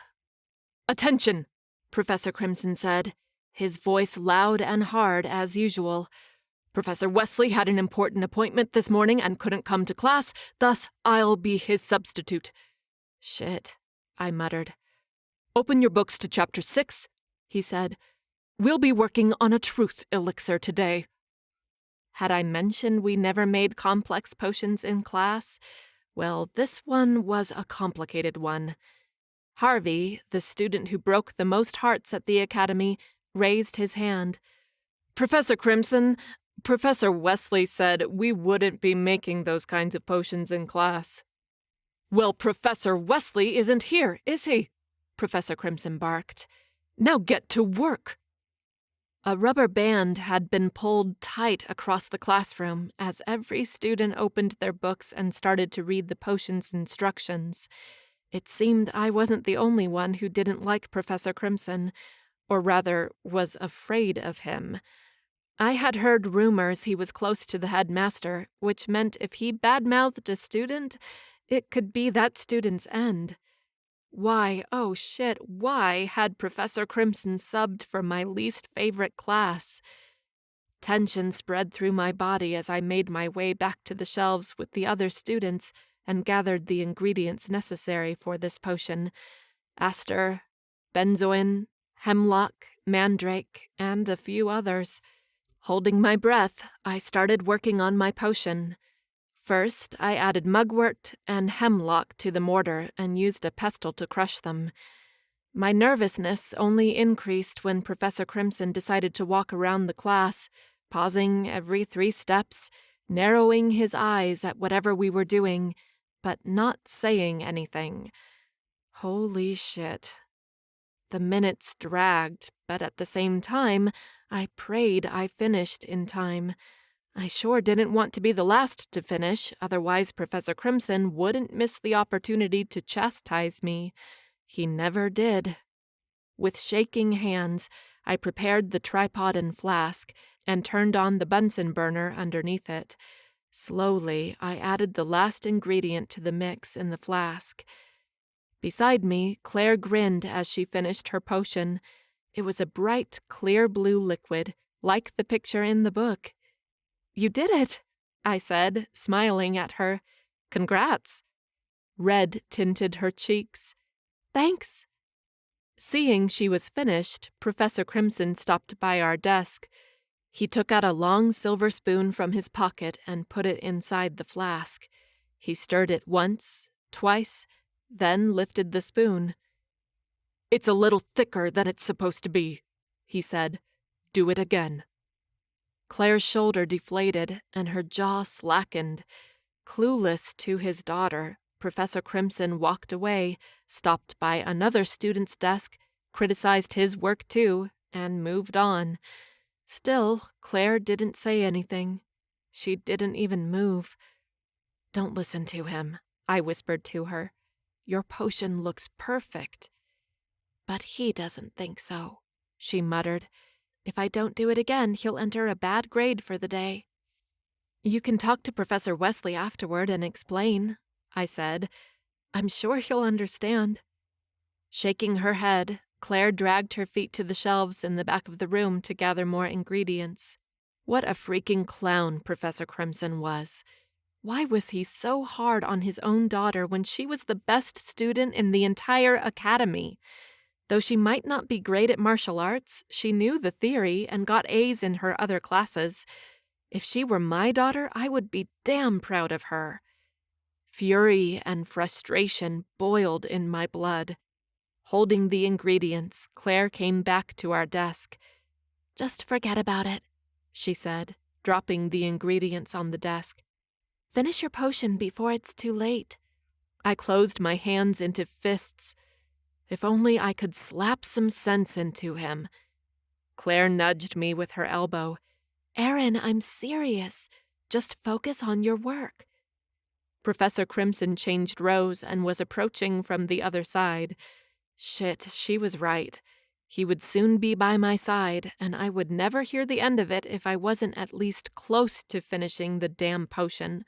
C: Attention, Professor Crimson said, his voice loud and hard as usual. Professor Wesley had an important appointment this morning and couldn't come to class, thus I'll be his substitute. Shit, I muttered. Open your books to Chapter 6, he said. We'll be working on a truth elixir today. Had I mentioned we never made complex potions in class? Well, this one was a complicated one. Harvey, the student who broke the most hearts at the academy, raised his hand. Professor Crimson, Professor Wesley said we wouldn't be making those kinds of potions in class. Well, Professor Wesley isn't here, is he? Professor Crimson barked. Now get to work. A rubber band had been pulled tight across the classroom as every student opened their books and started to read the potion's instructions. It seemed I wasn't the only one who didn't like Professor Crimson, or rather, was afraid of him. I had heard rumors he was close to the headmaster, which meant if he badmouthed a student, it could be that student's end. Why, oh shit, why had Professor Crimson subbed for my least favorite class? Tension spread through my body as I made my way back to the shelves with the other students and gathered the ingredients necessary for this potion: aster, benzoin, hemlock, mandrake, and a few others. Holding my breath, I started working on my potion. First, I added mugwort and hemlock to the mortar and used a pestle to crush them. My nervousness only increased when Professor Crimson decided to walk around the class, pausing every 3 steps, narrowing his eyes at whatever we were doing, but not saying anything. Holy shit. The minutes dragged, but at the same time, I prayed I finished in time. I sure didn't want to be the last to finish, otherwise Professor Crimson wouldn't miss the opportunity to chastise me. He never did. With shaking hands, I prepared the tripod and flask and turned on the Bunsen burner underneath it. Slowly, I added the last ingredient to the mix in the flask. Beside me, Claire grinned as she finished her potion. It was a bright, clear blue liquid, like the picture in the book. You did it, I said, smiling at her. Congrats. Red tinted her cheeks. Thanks. Seeing she was finished, Professor Crimson stopped by our desk. He took out a long silver spoon from his pocket and put it inside the flask. He stirred it once, twice, then lifted the spoon. It's a little thicker than it's supposed to be, he said. Do it again. Claire's shoulder deflated and her jaw slackened. Clueless to his daughter, Professor Crimson walked away, stopped by another student's desk, criticized his work too, and moved on.
A: Still, Claire didn't say anything. She didn't even move. "Don't listen to him," I whispered to her. "Your potion looks perfect." "But he doesn't think so," she muttered. "If I don't do it again, he'll enter a bad grade for the day." "You can talk to Professor Wesley afterward and explain," I said. "I'm sure he'll understand." Shaking her head, Claire dragged her feet to the shelves in the back of the room to gather more ingredients. What a freaking clown Professor Crimson was. Why was he so hard on his own daughter when she was the best student in the entire academy? Though she might not be great at martial arts, she knew the theory and got A's in her other classes. If she were my daughter, I would be damn proud of her. Fury and frustration boiled in my blood. Holding the ingredients, Claire came back to our desk. "Just forget about it," she said, dropping the ingredients on the desk. "Finish your potion before it's too late." I closed my hands into fists. If only I could slap some sense into him. Claire nudged me with her elbow. "Erin, I'm serious. Just focus on your work." Professor Crimson changed rows and was approaching from the other side. Shit, she was right. He would soon be by my side, and I would never hear the end of it if I wasn't at least close to finishing the damn potion.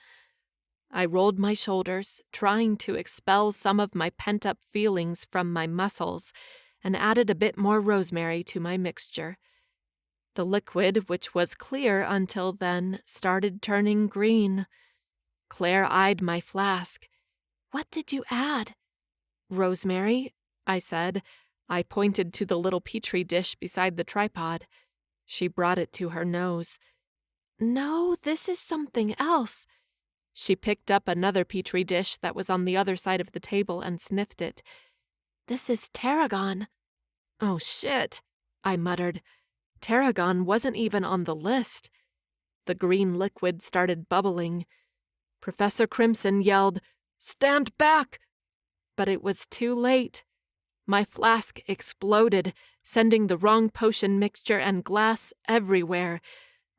A: I rolled my shoulders, trying to expel some of my pent-up feelings from my muscles, and added a bit more rosemary to my mixture. The liquid, which was clear until then, started turning green. Claire eyed my flask. "What did you add?" "Rosemary," I said. I pointed to the little petri dish beside the tripod. She brought it to her nose. "No, this is something else." She picked up another petri dish that was on the other side of the table and sniffed it. "This is tarragon." "Oh, shit," I muttered. Tarragon wasn't even on the list. The green liquid started bubbling. Professor Crimson yelled, "Stand back!" But it was too late. My flask exploded, sending the wrong potion mixture and glass everywhere.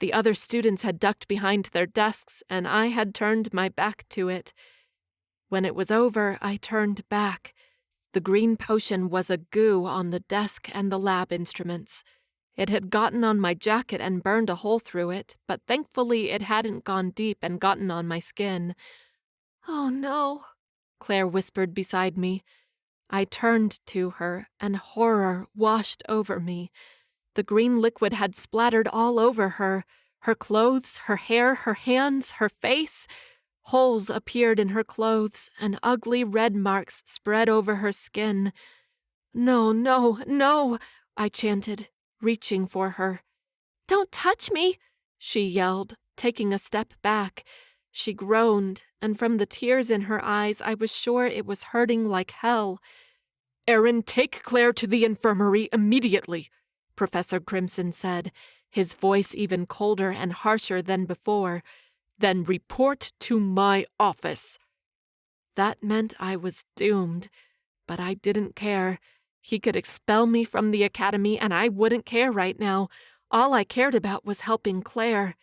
A: The other students had ducked behind their desks, and I had turned my back to it. When it was over, I turned back. The green potion was a goo on the desk and the lab instruments. It had gotten on my jacket and burned a hole through it, but thankfully it hadn't gone deep and gotten on my skin. "Oh no," Claire whispered beside me. I turned to her, and horror washed over me. The green liquid had splattered all over her clothes, her hair, her hands, her face. Holes appeared in her clothes, and ugly red marks spread over her skin. "No, no, no," I chanted, reaching for her. "Don't touch me," she yelled, taking a step back. She groaned, and from the tears in her eyes, I was sure it was hurting like hell. "Erin, take Claire to the infirmary immediately," Professor Crimson said, his voice even colder and harsher than before. "Then report to my office." That meant I was doomed, but I didn't care. He could expel me from the academy, and I wouldn't care right now. All I cared about was helping Claire.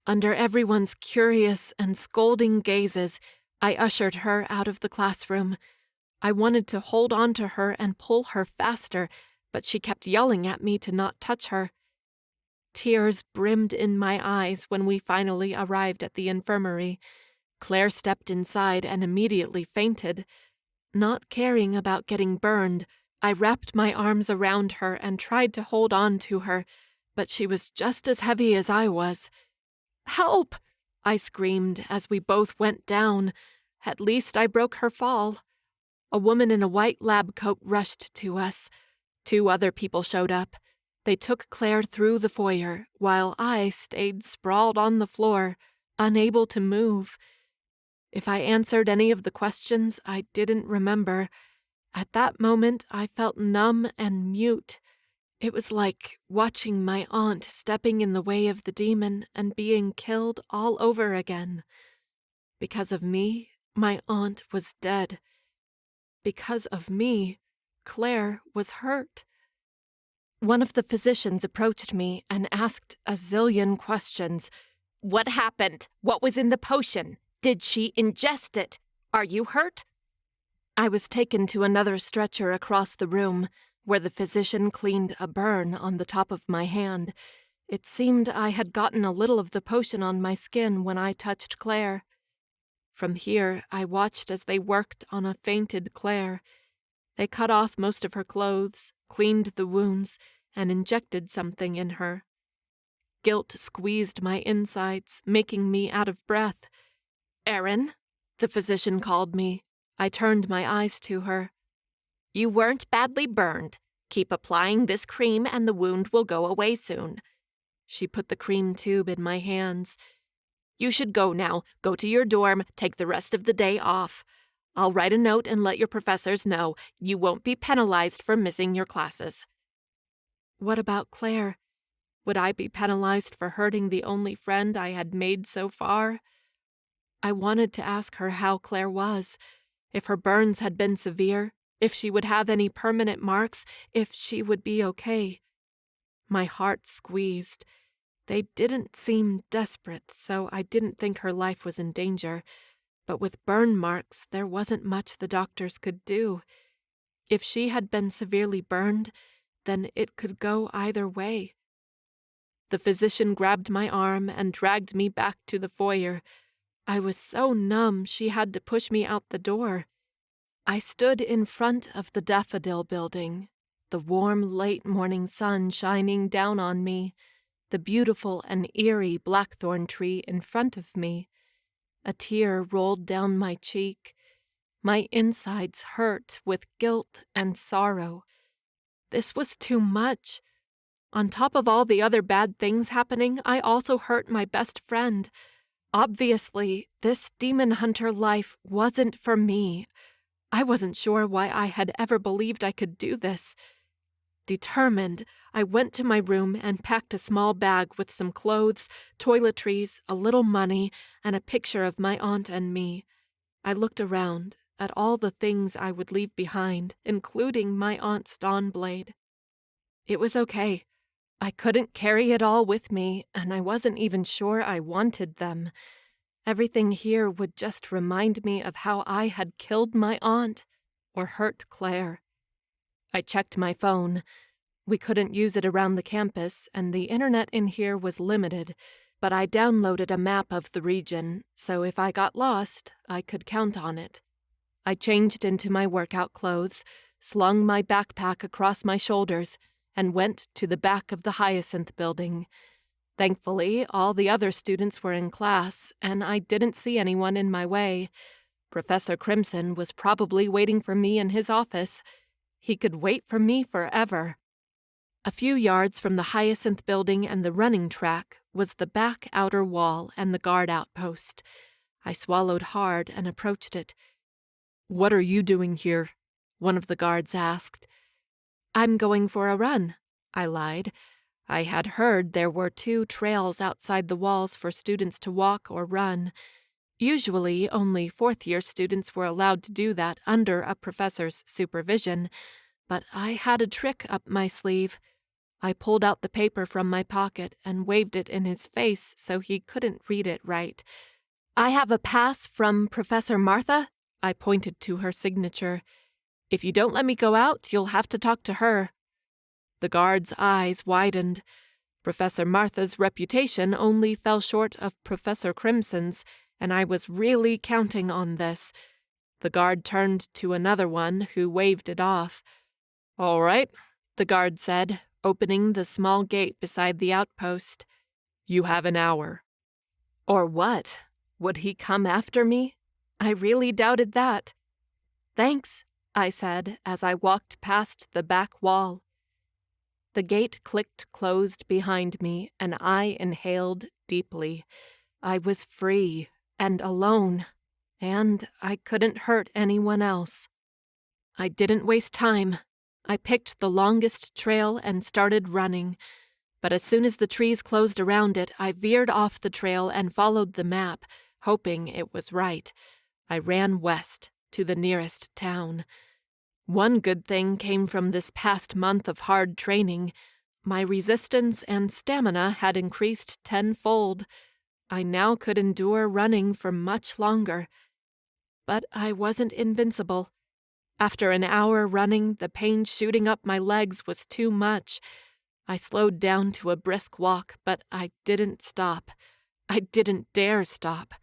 A: Under everyone's curious and scolding gazes, I ushered her out of the classroom. I wanted to hold on to her and pull her faster, but she kept yelling at me to not touch her. Tears brimmed in my eyes when we finally arrived at the infirmary. Claire stepped inside and immediately fainted. Not caring about getting burned, I wrapped my arms around her and tried to hold on to her, but she was just as heavy as I was. "Help!" I screamed as we both went down. At least I broke her fall. A woman in a white lab coat rushed to us. 2 other people showed up. They took Claire through the foyer, while I stayed sprawled on the floor, unable to move. If I answered any of the questions, I didn't remember. At that moment, I felt numb and mute. It was like watching my aunt stepping in the way of the demon and being killed all over again. Because of me, my aunt was dead. Because of me, Claire was hurt. One of the physicians approached me and asked a zillion questions.
D: What happened? What was in the potion? Did she ingest it? Are you hurt?
A: I was taken to another stretcher across the room, where the physician cleaned a burn on the top of my hand. It seemed I had gotten a little of the potion on my skin when I touched Claire. From here, I watched as they worked on a fainted Claire. They cut off most of her clothes, cleaned the wounds, and injected something in her. Guilt squeezed my insides, making me out of breath.
D: Erin,
A: the physician called me. I turned my eyes to her.
D: You weren't badly burned. Keep applying this cream and the wound will go away soon.
A: She put the cream tube in my hands.
D: You should go now. Go to your dorm, take the rest of the day off. I'll write a note and let your professors know. You won't be penalized for missing your classes.
A: What about Claire? Would I be penalized for hurting the only friend I had made so far? I wanted to ask her how Claire was, if her burns had been severe, if she would have any permanent marks, if she would be okay. My heart squeezed. They didn't seem desperate, so I didn't think her life was in danger. But with burn marks, there wasn't much the doctors could do. If she had been severely burned, then it could go either way. The physician grabbed my arm and dragged me back to the foyer. I was so numb she had to push me out the door. I stood in front of the Daffodil Building, the warm late morning sun shining down on me, the beautiful and eerie blackthorn tree in front of me. A tear rolled down my cheek. My insides hurt with guilt and sorrow. This was too much. On top of all the other bad things happening, I also hurt my best friend. Obviously, this demon hunter life wasn't for me. I wasn't sure why I had ever believed I could do this. Determined, I went to my room and packed a small bag with some clothes, toiletries, a little money, and a picture of my aunt and me. I looked around at all the things I would leave behind, including my aunt's dawn blade. It was okay. I couldn't carry it all with me, and I wasn't even sure I wanted them. Everything here would just remind me of how I had killed my aunt or hurt Claire. I checked my phone. We couldn't use it around the campus, and the internet in here was limited, but I downloaded a map of the region, so if I got lost, I could count on it. I changed into my workout clothes, slung my backpack across my shoulders, and went to the back of the Hyacinth building. Thankfully, all the other students were in class, and I didn't see anyone in my way. Professor Crimson was probably waiting for me in his office. He could wait for me forever. A few yards from the Hyacinth building and the running track was the back outer wall and the guard outpost. I swallowed hard and approached it.
C: "What are you doing here?"
A: one of the guards asked. "I'm going for a run," I lied. I had heard there were 2 trails outside the walls for students to walk or run. Usually, only fourth-year students were allowed to do that under a professor's supervision, but I had a trick up my sleeve. I pulled out the paper from my pocket and waved it in his face so he couldn't read it right. "I have a pass from Professor Martha," I pointed to her signature. "If you don't let me go out, you'll have to talk to her." The guard's eyes widened. Professor Martha's reputation only fell short of Professor Crimson's, and I was really counting on this. The guard turned to another one who waved it off. "All right," the guard said, opening the small gate beside the outpost.
C: "You have an hour."
A: Or what? Would he come after me? I really doubted that. "Thanks," I said as I walked past the back wall. The gate clicked closed behind me, and I inhaled deeply. I was free and alone, and I couldn't hurt anyone else. I didn't waste time. I picked the longest trail and started running. But as soon as the trees closed around it, I veered off the trail and followed the map, hoping it was right. I ran west to the nearest town.
D: One good thing came from this past month of hard training. My resistance and stamina had increased tenfold. I now could endure running for much longer. But I wasn't invincible. After an hour running, the pain shooting up my legs was too much. I slowed down to a brisk walk, but I didn't stop. I didn't dare stop.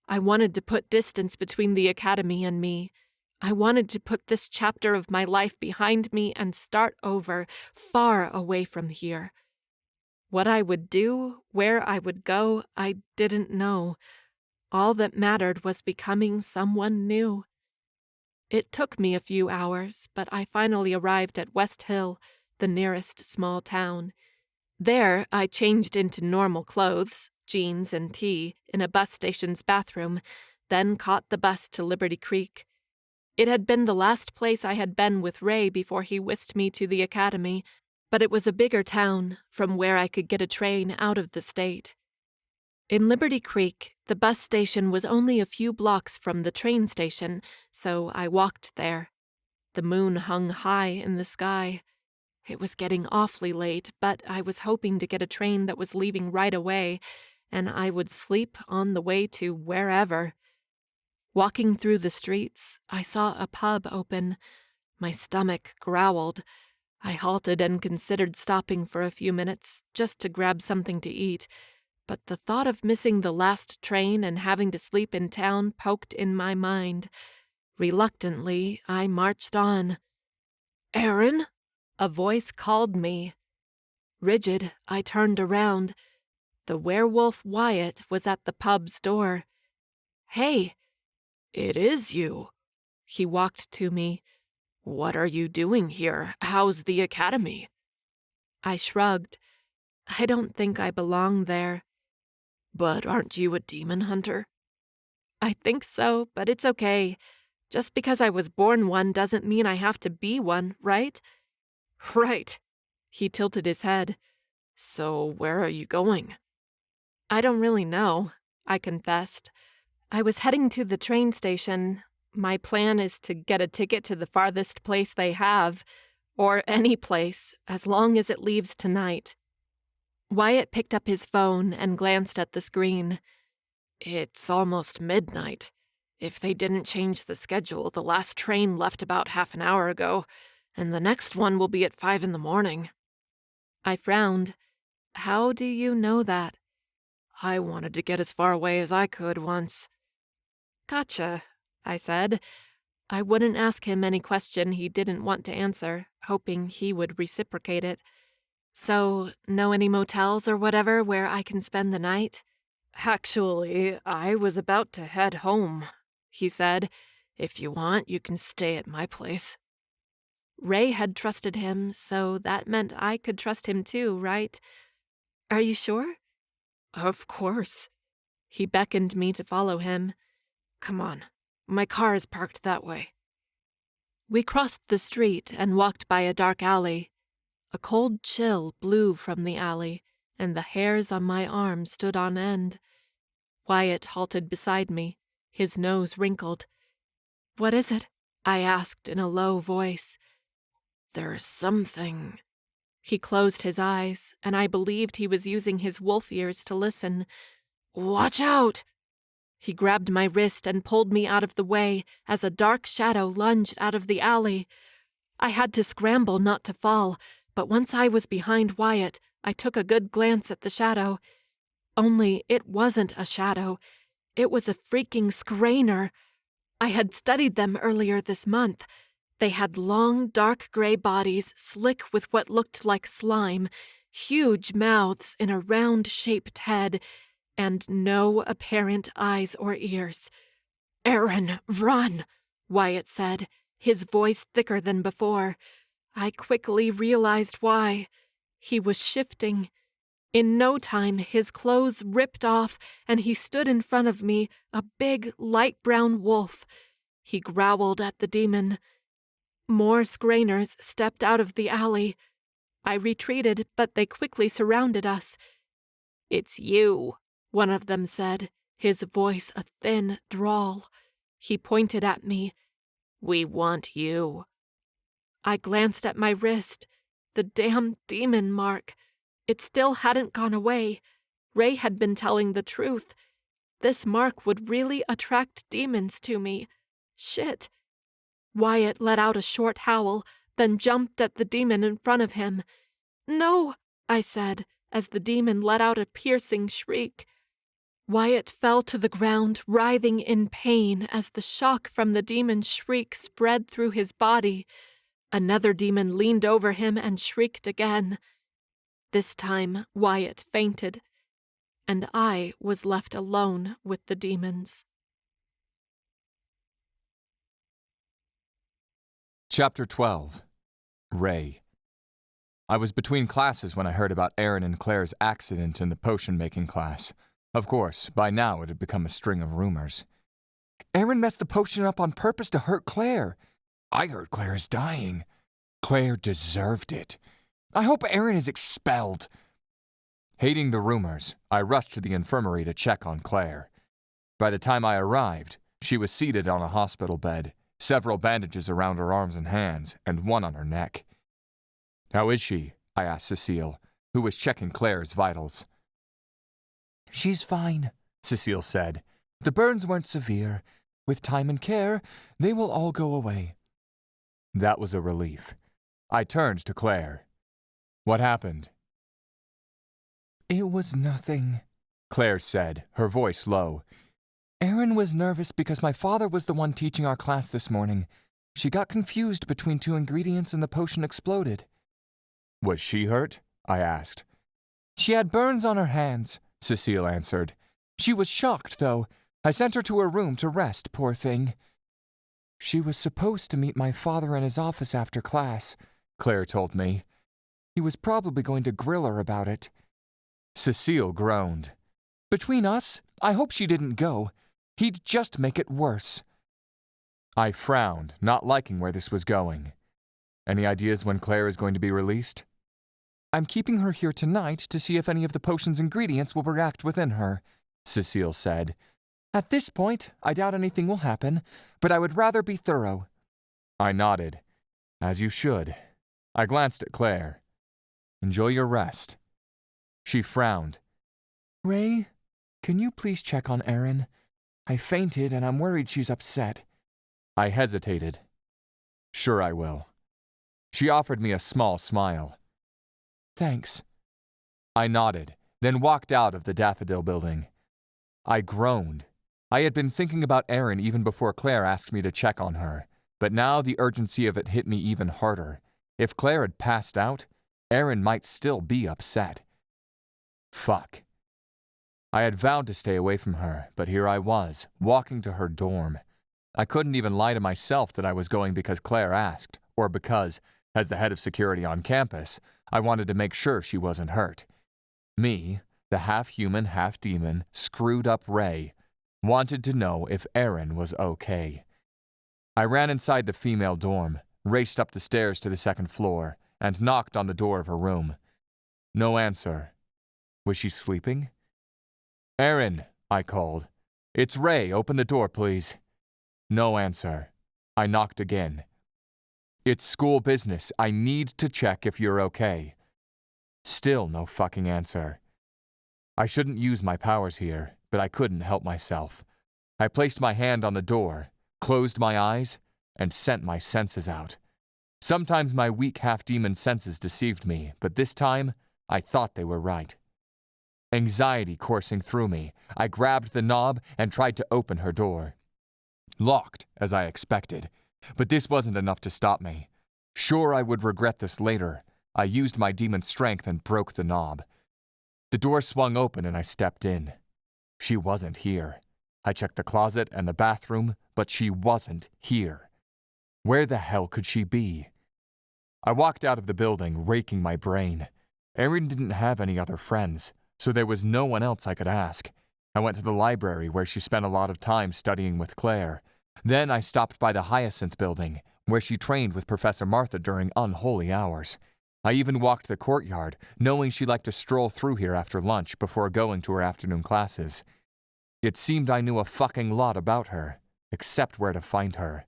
D: I wanted to put distance between the academy and me. I wanted to put this chapter of my life behind me and start over, far away from here. What I would do, where I would go, I didn't know. All that mattered was becoming someone new. It took me a few hours, but I finally arrived at West Hill, the nearest small town. There, I changed into normal clothes, jeans and tee, in a bus station's bathroom, then caught the bus to Liberty Creek. It had been the last place I had been with Ray before he whisked me to the academy, but it was a bigger town, from where I could get a train out of the state. In Liberty Creek, the bus station was only a few blocks from the train station, so I walked there. The moon hung high in the sky. It was getting awfully late, but I was hoping to get a train that was leaving right away, and I would sleep on the way to wherever. Walking through the streets, I saw a pub open. My stomach growled. I halted and considered stopping for a few minutes, just to grab something to eat, but the thought of missing the last train and having to sleep in town poked in my mind. Reluctantly, I marched on. "Erin?" A voice called me. Rigid, I turned around. The werewolf Wyatt was at the pub's door. "Hey." "It is you." He walked to me. "What are you doing here? How's the academy?" I shrugged. I don't think I belong there. "But aren't you a demon hunter?" "I think so, but it's okay. Just because I was born one doesn't mean I have to be one, right?" "Right." He tilted his head. "So where are you going?" "I don't really know," I confessed. "I was heading to the train station. My plan is to get a ticket to the farthest place they have, or any place, as long as it leaves tonight." Wyatt picked up his phone and glanced at the screen. "It's almost midnight. If they didn't change the schedule, the last train left about half an hour ago, and the next one will be at 5 in the morning." I frowned. "How do you know that?" "I wanted to get as far away as I could once." "Gotcha," I said. I wouldn't ask him any question he didn't want to answer, hoping he would reciprocate it. "So, know any motels or whatever where I can spend the night?" "Actually, I was about to head home," he said. "If you want, you can stay at my place." Ray had trusted him, so that meant I could trust him too, right? "Are you sure?" "Of course." He beckoned me to follow him. "Come on, my car is parked that way." We crossed the street and walked by a dark alley. A cold chill blew from the alley, and the hairs on my arm stood on end. Wyatt halted beside me, his nose wrinkled. "What is it?" I asked in a low voice. "There's something." He closed his eyes, and I believed he was using his wolf ears to listen. "Watch out!" He grabbed my wrist and pulled me out of the way as a dark shadow lunged out of the alley. I had to scramble not to fall, but once I was behind Wyatt, I took a good glance at the shadow. Only it wasn't a shadow. It was a freaking Scrainer. I had studied them earlier this month. They had long, dark gray bodies slick with what looked like slime, huge mouths in a round-shaped head, and no apparent eyes or ears. "Erin, run!" Wyatt said, his voice thicker than before. I quickly realized why. He was shifting. In no time, his clothes ripped off, and he stood in front of me, a big, light brown wolf. He growled at the demon. More Scrainers stepped out of the alley. I retreated, but they quickly surrounded us. "It's you," one of them said, his voice a thin drawl. He pointed at me. "We want you." I glanced at my wrist. The damn demon mark. It still hadn't gone away. Ray had been telling the truth. This mark would really attract demons to me. Shit. Wyatt let out a short howl, then jumped at the demon in front of him. "No," I said, as the demon let out a piercing shriek. Wyatt fell to the ground, writhing in pain as the shock from the demon's shriek spread through his body. Another demon leaned over him and shrieked again. This time, Wyatt fainted, and I was left alone with the demons.
B: Chapter 12. Ray. I was between classes when I heard about Erin and Claire's accident in the potion-making class. Of course, by now it had become a string of rumors. Erin messed the potion up on purpose to hurt Claire. I heard Claire is dying. Claire deserved it. I hope Erin is expelled. Hating the rumors, I rushed to the infirmary to check on Claire. By the time I arrived, she was seated on a hospital bed, several bandages around her arms and hands, and one on her neck. "How is she?" I asked Cecile, who was checking Claire's vitals. "She's fine," Cecile said. "The burns weren't severe. With time and care, they will all go away." That was a relief. I turned to Claire. "What happened?" "It was nothing," Claire said, her voice low. "Erin was nervous because my father was the one teaching our class this morning. She got confused between two ingredients and the potion exploded." "Was she hurt?" I asked. "She had burns on her hands," Cecile answered. "She was shocked, though. I sent her to her room to rest, poor thing." "She was supposed to meet my father in his office after class," Claire told me. "He was probably going to grill her about it." Cecile groaned. "Between us, I hope she didn't go. He'd just make it worse." I frowned, not liking where this was going. "Any ideas when Claire is going to be released?" "I'm keeping her here tonight to see if any of the potion's ingredients will react within her," Cecile said. "At this point, I doubt anything will happen, but I would rather be thorough." I nodded. "As you should." I glanced at Claire. "Enjoy your rest." She frowned. "Ray, can you please check on Erin? I fainted and I'm worried she's upset." I hesitated. "Sure I will." She offered me a small smile. "Thanks." I nodded, then walked out of the Daffodil Building. I groaned. I had been thinking about Erin even before Claire asked me to check on her, but now the urgency of it hit me even harder. If Claire had passed out, Erin might still be upset. Fuck. I had vowed to stay away from her, but here I was, walking to her dorm. I couldn't even lie to myself that I was going because Claire asked, or because, as the head of security on campus, I wanted to make sure she wasn't hurt. Me, the half-human, half-demon, screwed-up Ray, wanted to know if Erin was okay. I ran inside the female dorm, raced up the stairs to the second floor, and knocked on the door of her room. No answer. Was she sleeping? "Erin," I called. "It's Ray. Open the door, please." No answer. I knocked again. "It's school business. I need to check if you're okay." Still no fucking answer. I shouldn't use my powers here, but I couldn't help myself. I placed my hand on the door, closed my eyes, and sent my senses out. Sometimes my weak half-demon senses deceived me, but this time I thought they were right. Anxiety coursing through me, I grabbed the knob and tried to open her door. Locked, as I expected, but this wasn't enough to stop me. Sure, I would regret this later. I used my demon strength and broke the knob. The door swung open and I stepped in. She wasn't here. I checked the closet and the bathroom, but she wasn't here. Where the hell could she be? I walked out of the building, raking my brain. Erin didn't have any other friends, so there was no one else I could ask. I went to the library where she spent a lot of time studying with Claire. Then I stopped by the Hyacinth building, where she trained with Professor Martha during unholy hours. I even walked the courtyard, knowing she liked to stroll through here after lunch before going to her afternoon classes. It seemed I knew a fucking lot about her, except where to find her.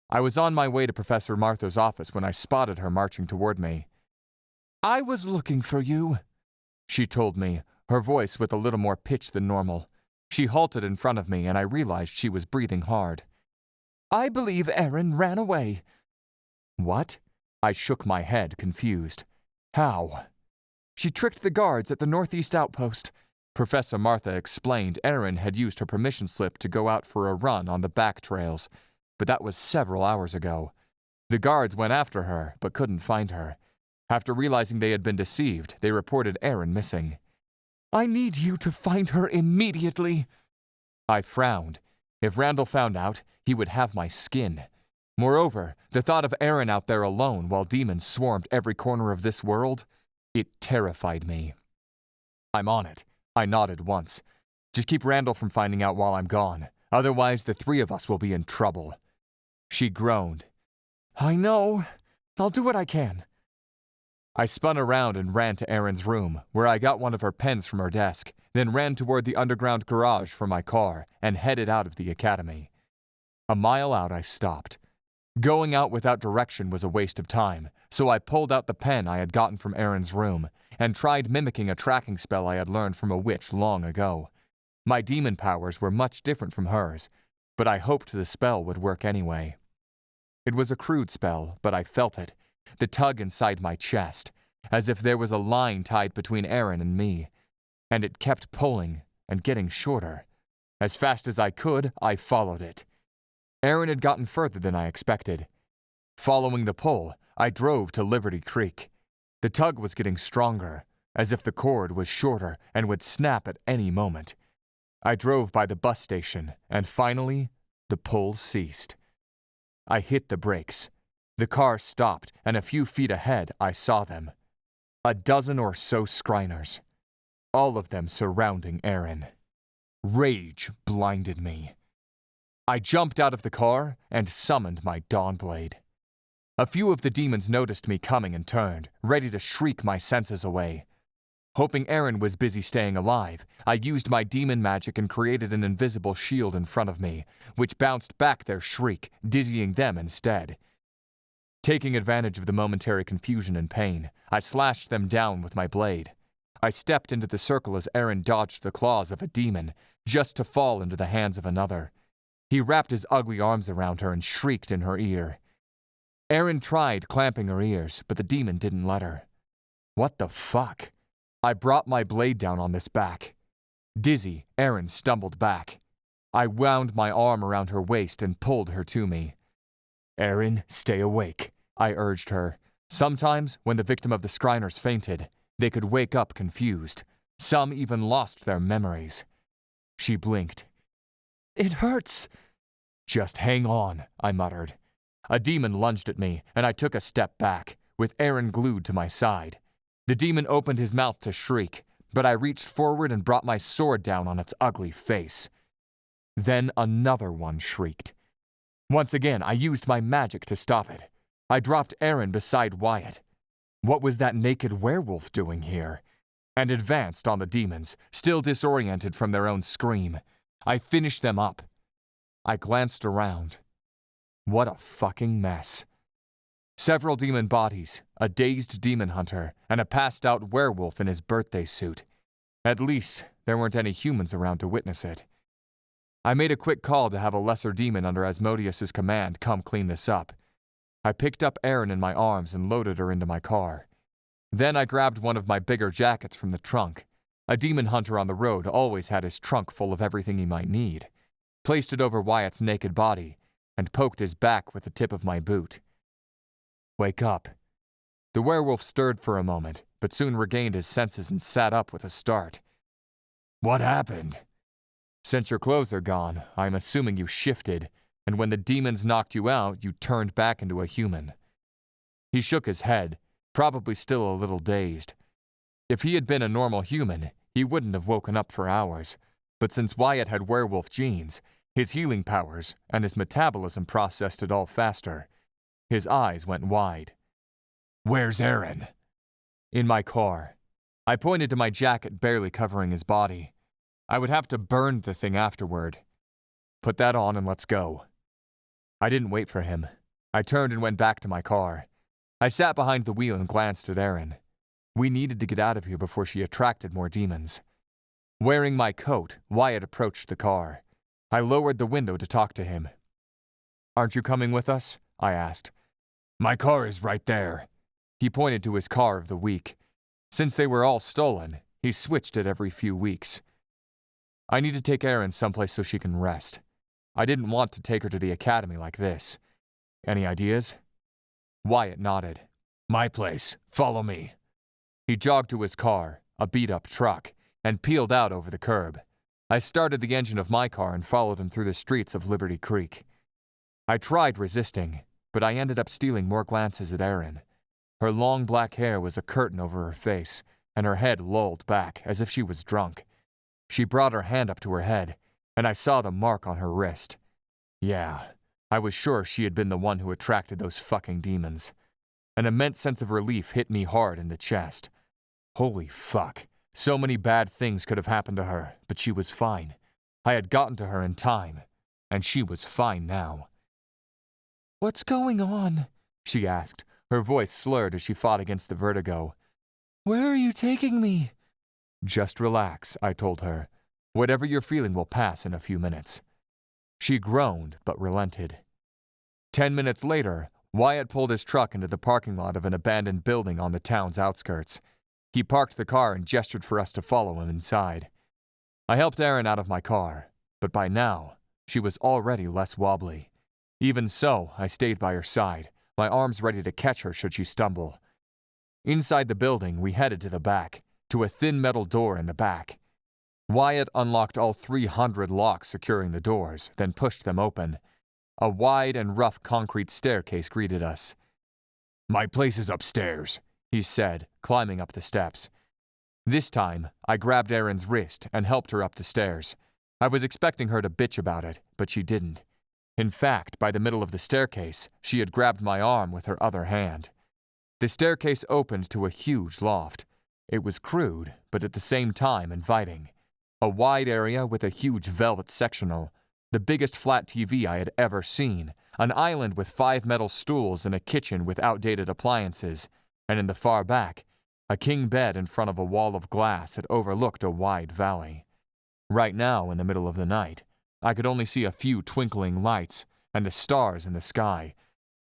B: I was on my way to Professor Martha's office when I spotted her marching toward me. "I was looking for you," she told me, her voice with a little more pitch than normal. She halted in front of me, and I realized she was breathing hard. "I believe Erin ran away." "What?" I shook my head, confused. "How?" "She tricked the guards at the Northeast Outpost." Professor Martha explained Erin had used her permission slip to go out for a run on the back trails, but that was several hours ago. The guards went after her, but couldn't find her. After realizing they had been deceived, they reported Erin missing. "I need you to find her immediately." I frowned. If Randall found out, he would have my skin. Moreover, the thought of Erin out there alone while demons swarmed every corner of this world, it terrified me. "I'm on it," I nodded once. "Just keep Randall from finding out while I'm gone. Otherwise, the three of us will be in trouble." She groaned. "I know. I'll do what I can." I spun around and ran to Erin's room, where I got one of her pens from her desk, then ran toward the underground garage for my car and headed out of the academy. A mile out, I stopped. Going out without direction was a waste of time, so I pulled out the pen I had gotten from Erin's room and tried mimicking a tracking spell I had learned from a witch long ago. My demon powers were much different from hers, but I hoped the spell would work anyway. It was a crude spell, but I felt it, the tug inside my chest, as if there was a line tied between Erin and me, and it kept pulling and getting shorter. As fast as I could, I followed it. Erin had gotten further than I expected. Following the pull, I drove to Liberty Creek. The tug was getting stronger, as if the cord was shorter and would snap at any moment. I drove by the bus station, and finally, the pull ceased. I hit the brakes. The car stopped, and a few feet ahead, I saw them. A dozen or so Scriners. All of them surrounding Erin. Rage blinded me. I jumped out of the car and summoned my Dawnblade. A few of the demons noticed me coming and turned, ready to shriek my senses away. Hoping Erin was busy staying alive, I used my demon magic and created an invisible shield in front of me, which bounced back their shriek, dizzying them instead. Taking advantage of the momentary confusion and pain, I slashed them down with my blade. I stepped into the circle as Erin dodged the claws of a demon, just to fall into the hands of another. He wrapped his ugly arms around her and shrieked in her ear. Erin tried clamping her ears, but the demon didn't let her. What the fuck? I brought my blade down on this back. Dizzy, Erin stumbled back. I wound my arm around her waist and pulled her to me. "Erin, stay awake," I urged her. Sometimes, when the victim of the Scriners fainted, they could wake up confused. Some even lost their memories. She blinked. "It hurts." "Just hang on," I muttered. A demon lunged at me, and I took a step back, with Erin glued to my side. The demon opened his mouth to shriek, but I reached forward and brought my sword down on its ugly face. Then another one shrieked. Once again, I used my magic to stop it. I dropped Erin beside Wyatt. What was that naked werewolf doing here? And advanced on the demons, still disoriented from their own scream. I finished them up. I glanced around. What a fucking mess. Several demon bodies, a dazed demon hunter, and a passed-out werewolf in his birthday suit. At least, there weren't any humans around to witness it. I made a quick call to have a lesser demon under Asmodeus's command come clean this up. I picked up Erin in my arms and loaded her into my car. Then I grabbed one of my bigger jackets from the trunk. A demon hunter on the road always had his trunk full of everything he might need. Placed it over Wyatt's naked body, and poked his back with the tip of my boot. "Wake up." The werewolf stirred for a moment, but soon regained his senses and sat up with a start. "What happened?" "Since your clothes are gone, I'm assuming you shifted, and when the demons knocked you out, you turned back into a human." He shook his head, probably still a little dazed. If he had been a normal human, he wouldn't have woken up for hours, but since Wyatt had werewolf genes, his healing powers and his metabolism processed it all faster. His eyes went wide. "Where's Erin?" "In my car." I pointed to my jacket barely covering his body. I would have to burn the thing afterward. "Put that on and let's go." I didn't wait for him. I turned and went back to my car. I sat behind the wheel and glanced at Erin. We needed to get out of here before she attracted more demons. Wearing my coat, Wyatt approached the car. I lowered the window to talk to him. "Aren't you coming with us?" I asked. "My car is right there." He pointed to his car of the week. Since they were all stolen, he switched it every few weeks. I need to take Erin someplace so she can rest. I didn't want to take her to the academy like this. Any ideas? Wyatt nodded. "My place. Follow me." He jogged to his car, a beat-up truck, and peeled out over the curb. I started the engine of my car and followed him through the streets of Liberty Creek. I tried resisting, but I ended up stealing more glances at Erin. Her long black hair was a curtain over her face, and her head lolled back as if she was drunk. She brought her hand up to her head, and I saw the mark on her wrist. Yeah, I was sure she had been the one who attracted those fucking demons. An immense sense of relief hit me hard in the chest. Holy fuck. So many bad things could have happened to her, but she was fine. I had gotten to her in time, and she was fine now. "What's going on?" she asked, her voice slurred as she fought against the vertigo. "Where are you taking me?" "Just relax," I told her. "Whatever you're feeling will pass in a few minutes." She groaned, but relented. 10 minutes later, Wyatt pulled his truck into the parking lot of an abandoned building on the town's outskirts. He parked the car and gestured for us to follow him inside. I helped Erin out of my car, but by now, she was already less wobbly. Even so, I stayed by her side, my arms ready to catch her should she stumble. Inside the building, we headed to the back, to a thin metal door in the back. Wyatt unlocked all 300 locks securing the doors, then pushed them open. A wide and rough concrete staircase greeted us. "My place is upstairs," he said, climbing up the steps. This time, I grabbed Erin's wrist and helped her up the stairs. I was expecting her to bitch about it, but she didn't. In fact, by the middle of the staircase, she had grabbed my arm with her other hand. The staircase opened to a huge loft. It was crude, but at the same time inviting. A wide area with a huge velvet sectional, the biggest flat TV I had ever seen, an island with 5 metal stools and a kitchen with outdated appliances, and in the far back, a king bed in front of a wall of glass that overlooked a wide valley. Right now, in the middle of the night, I could only see a few twinkling lights and the stars in the sky,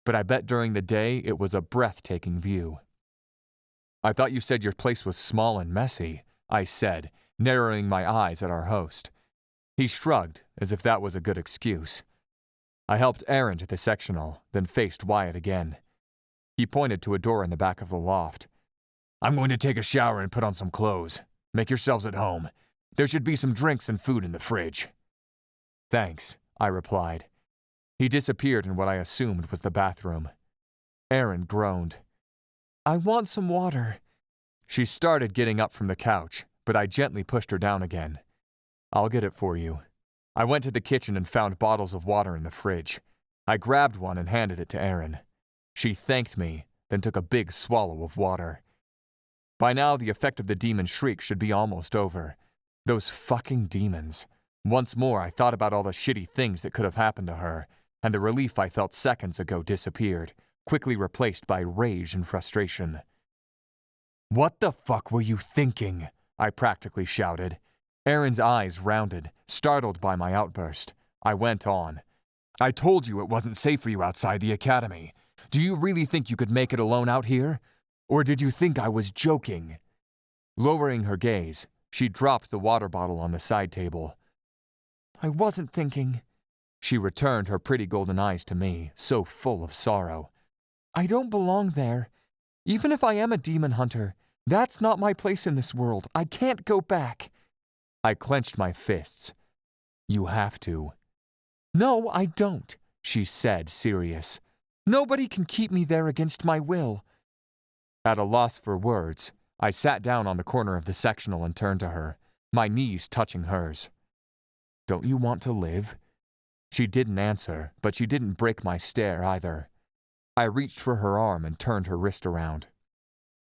B: but I bet during the day it was a breathtaking view. "I thought you said your place was small and messy," I said, narrowing my eyes at our host. He shrugged, as if that was a good excuse. I helped Erin to the sectional, then faced Wyatt again. He pointed to a door in the back of the loft. "I'm going to take a shower and put on some clothes. Make yourselves at home. There should be some drinks and food in the fridge." "Thanks," I replied. He disappeared in what I assumed was the bathroom. Erin groaned. "I want some water." She started getting up from the couch, but I gently pushed her down again. "I'll get it for you." I went to the kitchen and found bottles of water in the fridge. I grabbed one and handed it to Erin. She thanked me, then took a big swallow of water. By now, the effect of the demon shriek should be almost over. Those fucking demons. Once more, I thought about all the shitty things that could have happened to her, and the relief I felt seconds ago disappeared, quickly replaced by rage and frustration. "What the fuck were you thinking?" I practically shouted. Erin's eyes rounded, startled by my outburst. I went on. "I told you it wasn't safe for you outside the academy. Do you really think you could make it alone out here? Or did you think I was joking?" Lowering her gaze, she dropped the water bottle on the side table. "I wasn't thinking." She returned her pretty golden eyes to me, so full of sorrow. "I don't belong there. Even if I am a demon hunter, that's not my place in this world. I can't go back." I clenched my fists. "You have to." "No, I don't," she said, serious. "Nobody can keep me there against my will." At a loss for words, I sat down on the corner of the sectional and turned to her, my knees touching hers. "Don't you want to live?" She didn't answer, but she didn't break my stare either. I reached for her arm and turned her wrist around.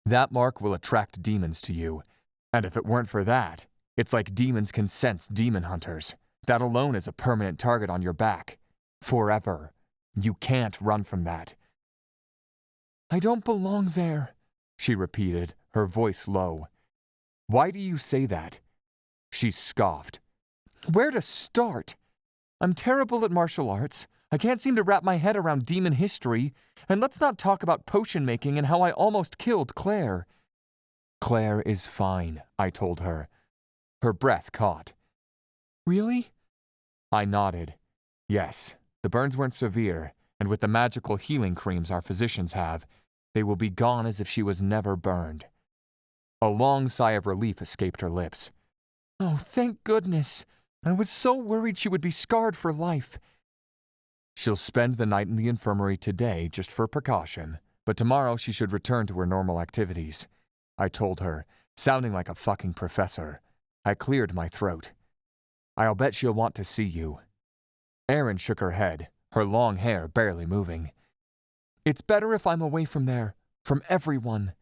B: "That mark will attract demons to you, and if it weren't for that, it's like demons can sense demon hunters. That alone is a permanent target on your back. Forever. You can't run from that. I don't belong there, she repeated, her voice low. Why do you say that? She scoffed. Where to start? I'm terrible at martial arts. I can't seem to wrap my head around demon history. And let's not talk about potion making and how I almost killed Claire. Claire is fine, I told her. Her breath caught. Really? I nodded. Yes, the burns weren't severe, and with the magical healing creams our physicians have, they will be gone as if she was never burned. A long sigh of relief escaped her lips. Oh, thank goodness. I was so worried she would be scarred for life. She'll spend the night in the infirmary today just for precaution, but tomorrow she should return to her normal activities, I told her, sounding like a fucking professor. I cleared my throat. I'll bet she'll want to see you. Erin shook her head, her long hair barely moving. It's better if I'm away from there, from everyone.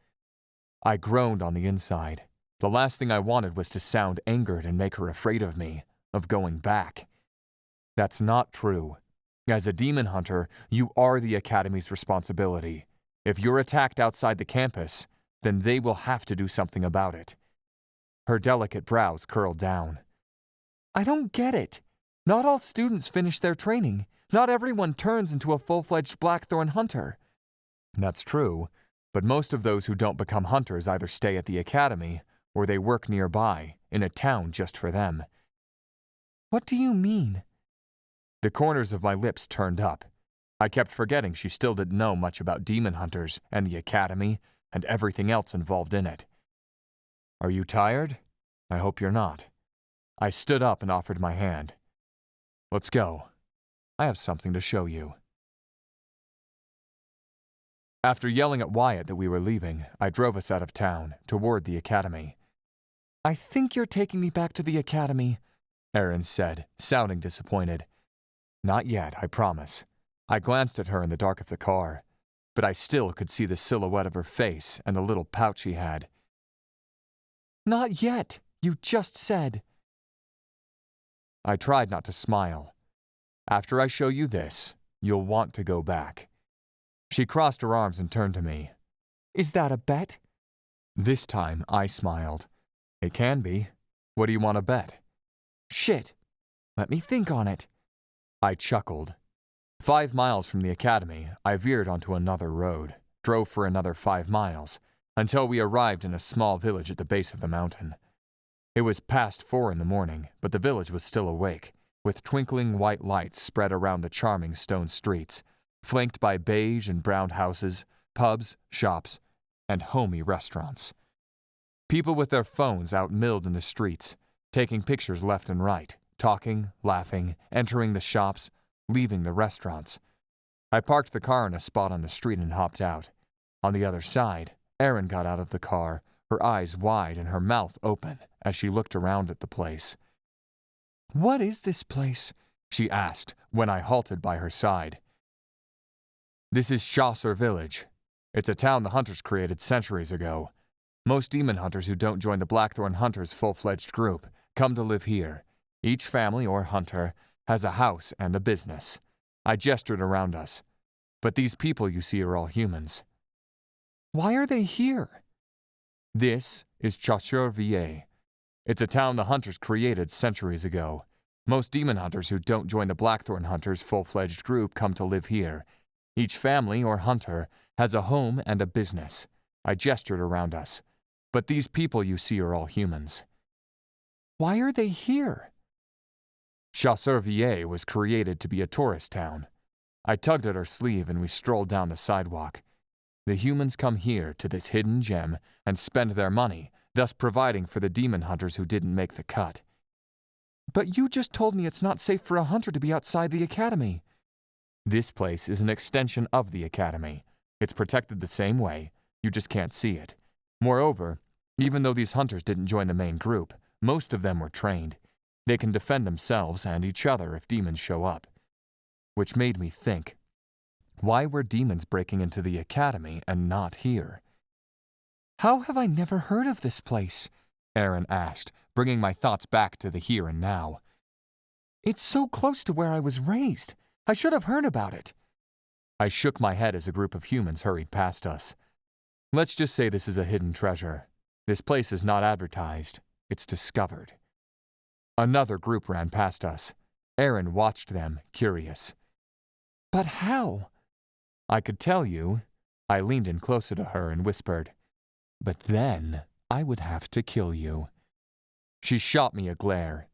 B: I groaned on the inside. The last thing I wanted was to sound angered and make her afraid of me, of going back. That's not true. As a demon hunter, you are the Academy's responsibility. If you're attacked outside the campus, then they will have to do something about it. Her delicate brows curled down. I don't get it. Not all students finish their training. Not everyone turns into a full-fledged Blackthorn hunter. That's true, but most of those who don't become hunters either stay at the Academy or they work nearby, in a town just for them. What do you mean? The corners of my lips turned up. I kept forgetting she still didn't know much about demon hunters and the Academy and everything else involved in it. Are you tired? I hope you're not. I stood up and offered my hand. Let's go. I have something to show you. After yelling at Wyatt that we were leaving, I drove us out of town, toward the Academy. I think you're taking me back to the Academy, Erin said, sounding disappointed. Not yet, I promise. I glanced at her in the dark of the car, but I still could see the silhouette of her face and the little pouch she had. Not yet, you just said. I tried not to smile. After I show you this, you'll want to go back. She crossed her arms and turned to me. Is that a bet? This time I smiled. It can be. What do you want to bet? Shit. Let me think on it. I chuckled. 5 miles from the Academy, I veered onto another road, drove for another 5 miles, until we arrived in a small village at the base of the mountain. It was past 4 in the morning, but the village was still awake, with twinkling white lights spread around the charming stone streets, flanked by beige and brown houses, pubs, shops, and homey restaurants. People with their phones out milled in the streets, taking pictures left and right, talking, laughing, entering the shops, leaving the restaurants. I parked the car in a spot on the street and hopped out. On the other side, Erin got out of the car, her eyes wide and her mouth open as she looked around at the place. What is this place? She asked when I halted by her side. This is Chaucer Village. It's a town the hunters created centuries ago. Most demon hunters who don't join the Blackthorn Hunters full-fledged group come to live here. Each family or hunter has a house and a business. I gestured around us. But these people you see are all humans. Why are they here? This is Chaucer Village. It's a town the hunters created centuries ago. Most demon hunters who don't join the Blackthorn Hunters full-fledged group come to live here. Each family or hunter has a home and a business. I gestured around us. But these people you see are all humans. Why are they here? Chaucer Village was created to be a tourist town. I tugged at her sleeve and we strolled down the sidewalk. The humans come here to this hidden gem and spend their money, thus providing for the demon hunters who didn't make the cut. But you just told me it's not safe for a hunter to be outside the Academy. This place is an extension of the Academy. It's protected the same way, you just can't see it. Moreover, even though these hunters didn't join the main group, most of them were trained. They can defend themselves and each other if demons show up. Which made me think, why were demons breaking into the Academy and not here? How have I never heard of this place? Erin asked, bringing my thoughts back to the here and now. It's so close to where I was raised. I should have heard about it. I shook my head as a group of humans hurried past us. Let's just say this is a hidden treasure. This place is not advertised. It's discovered. Another group ran past us. Erin watched them, curious. But how? I could tell you. I leaned in closer to her and whispered. But then I would have to kill you. She shot me a glare.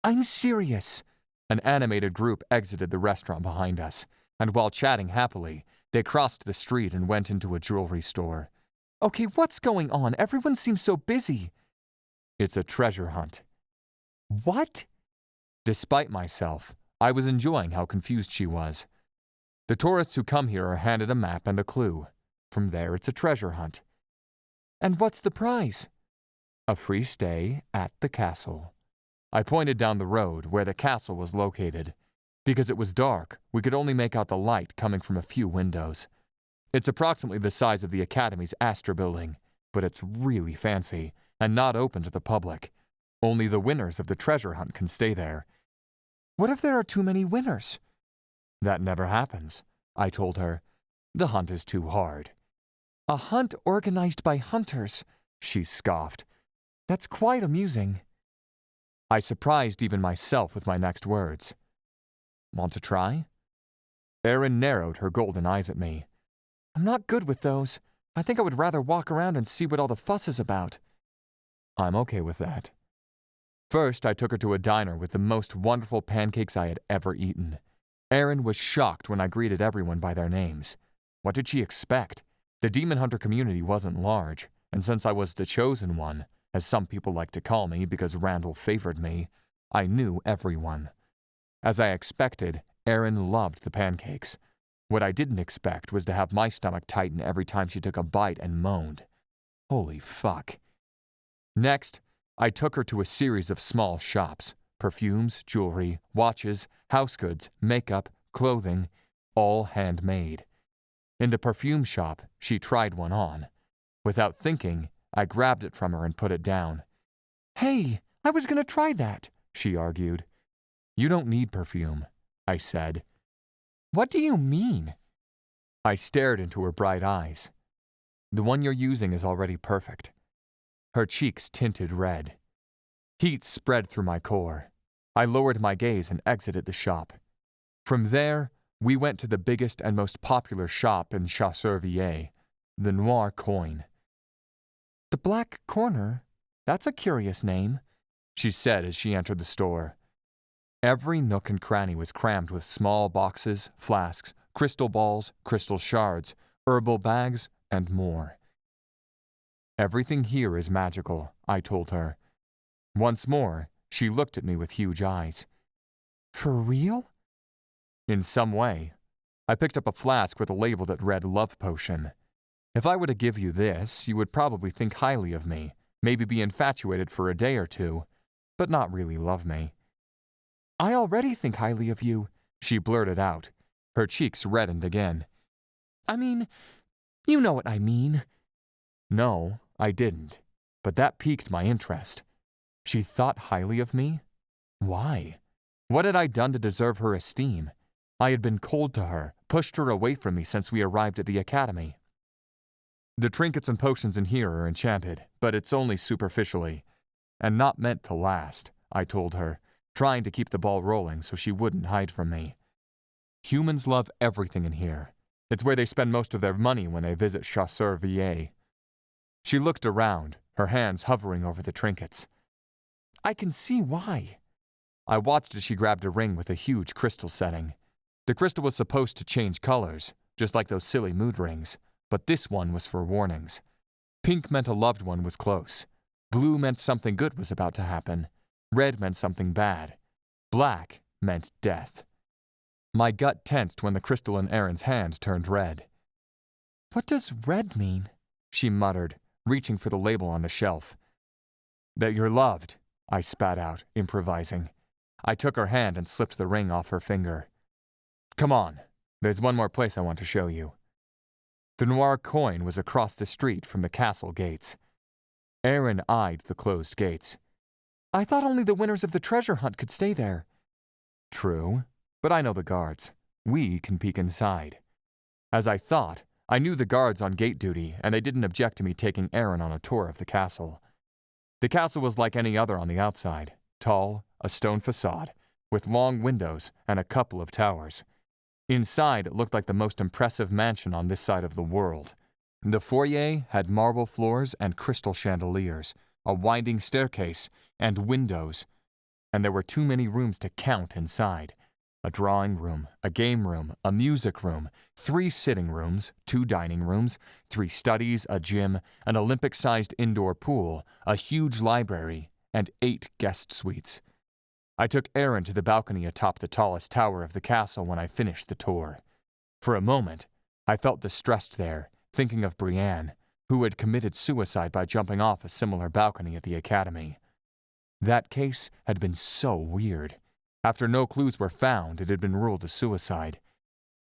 B: I'm serious. An animated group exited the restaurant behind us, and while chatting happily, they crossed the street and went into a jewelry store. Okay, what's going on? Everyone seems so busy. It's a treasure hunt. What? Despite myself, I was enjoying how confused she was. The tourists who come here are handed a map and a clue. From there, it's a treasure hunt. And what's the prize? A free stay at the castle. I pointed down the road where the castle was located. Because it was dark, we could only make out the light coming from a few windows. It's approximately the size of the Academy's Astra building, but it's really fancy and not open to the public. Only the winners of the treasure hunt can stay there. What if there are too many winners? That never happens, I told her. The hunt is too hard. A hunt organized by hunters, she scoffed. That's quite amusing. I surprised even myself with my next words. Want to try? Erin narrowed her golden eyes at me. I'm not good with those. I think I would rather walk around and see what all the fuss is about. I'm okay with that. First, I took her to a diner with the most wonderful pancakes I had ever eaten. Erin was shocked when I greeted everyone by their names. What did she expect? The demon hunter community wasn't large, and since I was the chosen one, as some people like to call me because Randall favored me, I knew everyone. As I expected, Erin loved the pancakes. What I didn't expect was to have my stomach tighten every time she took a bite and moaned. Holy fuck. Next, I took her to a series of small shops. Perfumes, jewelry, watches, house goods, makeup, clothing, all handmade. In the perfume shop, she tried one on. Without thinking, I grabbed it from her and put it down. Hey, I was going to try that, she argued. You don't need perfume, I said. What do you mean? I stared into her bright eyes. The one you're using is already perfect. Her cheeks tinted red. Heat spread through my core. I lowered my gaze and exited the shop. From there, we went to the biggest and most popular shop in Chasseur-Villers, the Noir Coin. The Black Corner? That's a curious name, she said as she entered the store. Every nook and cranny was crammed with small boxes, flasks, crystal balls, crystal shards, herbal bags, and more. Everything here is magical, I told her. Once more, she looked at me with huge eyes. For real? In some way. I picked up a flask with a label that read Love Potion. If I were to give you this, you would probably think highly of me, maybe be infatuated for a day or two, but not really love me. I already think highly of you, she blurted out. Her cheeks reddened again. I mean, you know what I mean. No, I didn't, but that piqued my interest. She thought highly of me? Why? What had I done to deserve her esteem? I had been cold to her, pushed her away from me since we arrived at the academy. The trinkets and potions in here are enchanted, but it's only superficially, and not meant to last, I told her, trying to keep the ball rolling so she wouldn't hide from me. Humans love everything in here. It's where they spend most of their money when they visit Chasseur-Villers. She looked around, her hands hovering over the trinkets. I can see why. I watched as she grabbed a ring with a huge crystal setting. The crystal was supposed to change colors, just like those silly mood rings, but this one was for warnings. Pink meant a loved one was close. Blue meant something good was about to happen. Red meant something bad. Black meant death. My gut tensed when the crystal in Erin's hand turned red. What does red mean? She muttered, reaching for the label on the shelf. That you're loved, I spat out, improvising. I took her hand and slipped the ring off her finger. Come on, there's one more place I want to show you. The Noir Coin was across the street from the castle gates. Erin eyed the closed gates. I thought only the winners of the treasure hunt could stay there. True, but I know the guards. We can peek inside. As I thought, I knew the guards on gate duty, and they didn't object to me taking Erin on a tour of the castle. The castle was like any other on the outside, tall, a stone facade, with long windows and a couple of towers. Inside, it looked like the most impressive mansion on this side of the world. The foyer had marble floors and crystal chandeliers, a winding staircase, and windows, and there were too many rooms to count inside. A drawing room, a game room, a music room, 3 sitting rooms, 2 dining rooms, 3 studies, a gym, an Olympic-sized indoor pool, a huge library, and 8 guest suites. I took Erin to the balcony atop the tallest tower of the castle when I finished the tour. For a moment, I felt distressed there, thinking of Brienne, who had committed suicide by jumping off a similar balcony at the academy. That case had been so weird. After no clues were found, it had been ruled a suicide.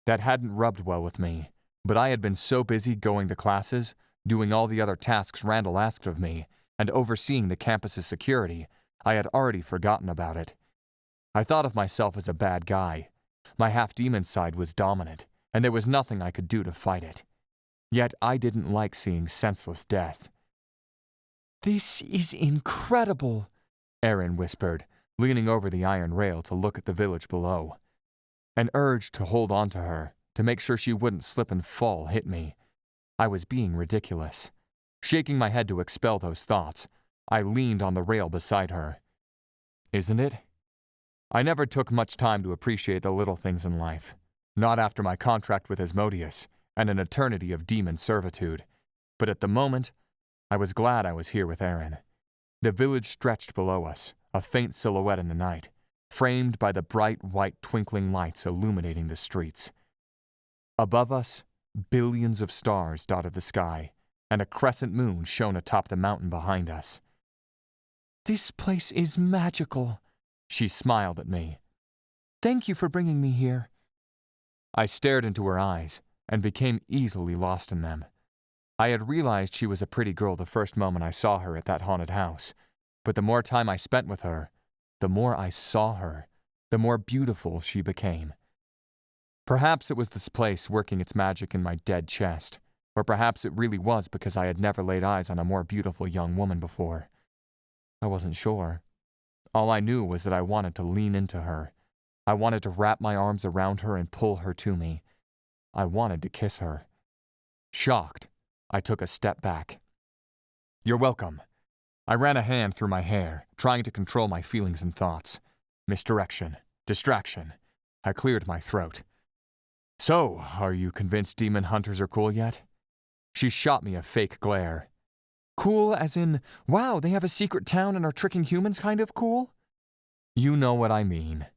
B: That hadn't rubbed well with me, but I had been so busy going to classes, doing all the other tasks Randall asked of me, and overseeing the campus's security, I had already forgotten about it. I thought of myself as a bad guy. My half-demon side was dominant, and there was nothing I could do to fight it. Yet I didn't like seeing senseless death. "This is incredible," Erin whispered, leaning over the iron rail to look at the village below. An urge to hold on to her, to make sure she wouldn't slip and fall, hit me. I was being ridiculous. Shaking my head to expel those thoughts, I leaned on the rail beside her. "Isn't it?" I never took much time to appreciate the little things in life. Not after my contract with Asmodeus and an eternity of demon servitude. But at the moment, I was glad I was here with Erin. The village stretched below us, a faint silhouette in the night, framed by the bright white twinkling lights illuminating the streets. Above us, billions of stars dotted the sky, and a crescent moon shone atop the mountain behind us. "This place is magical," she smiled at me. "Thank you for bringing me here." I stared into her eyes and became easily lost in them. I had realized she was a pretty girl the first moment I saw her at that haunted house, but the more time I spent with her, the more I saw her, the more beautiful she became. Perhaps it was this place working its magic in my dead chest, or perhaps it really was because I had never laid eyes on a more beautiful young woman before. I wasn't sure. All I knew was that I wanted to lean into her. I wanted to wrap my arms around her and pull her to me. I wanted to kiss her. Shocked, I took a step back. "You're welcome." I ran a hand through my hair, trying to control my feelings and thoughts. Misdirection. Distraction. I cleared my throat. "So, are you convinced demon hunters are cool yet?" She shot me a fake glare. "Cool as in, wow, they have a secret town and are tricking humans kind of cool?" "You know what I mean."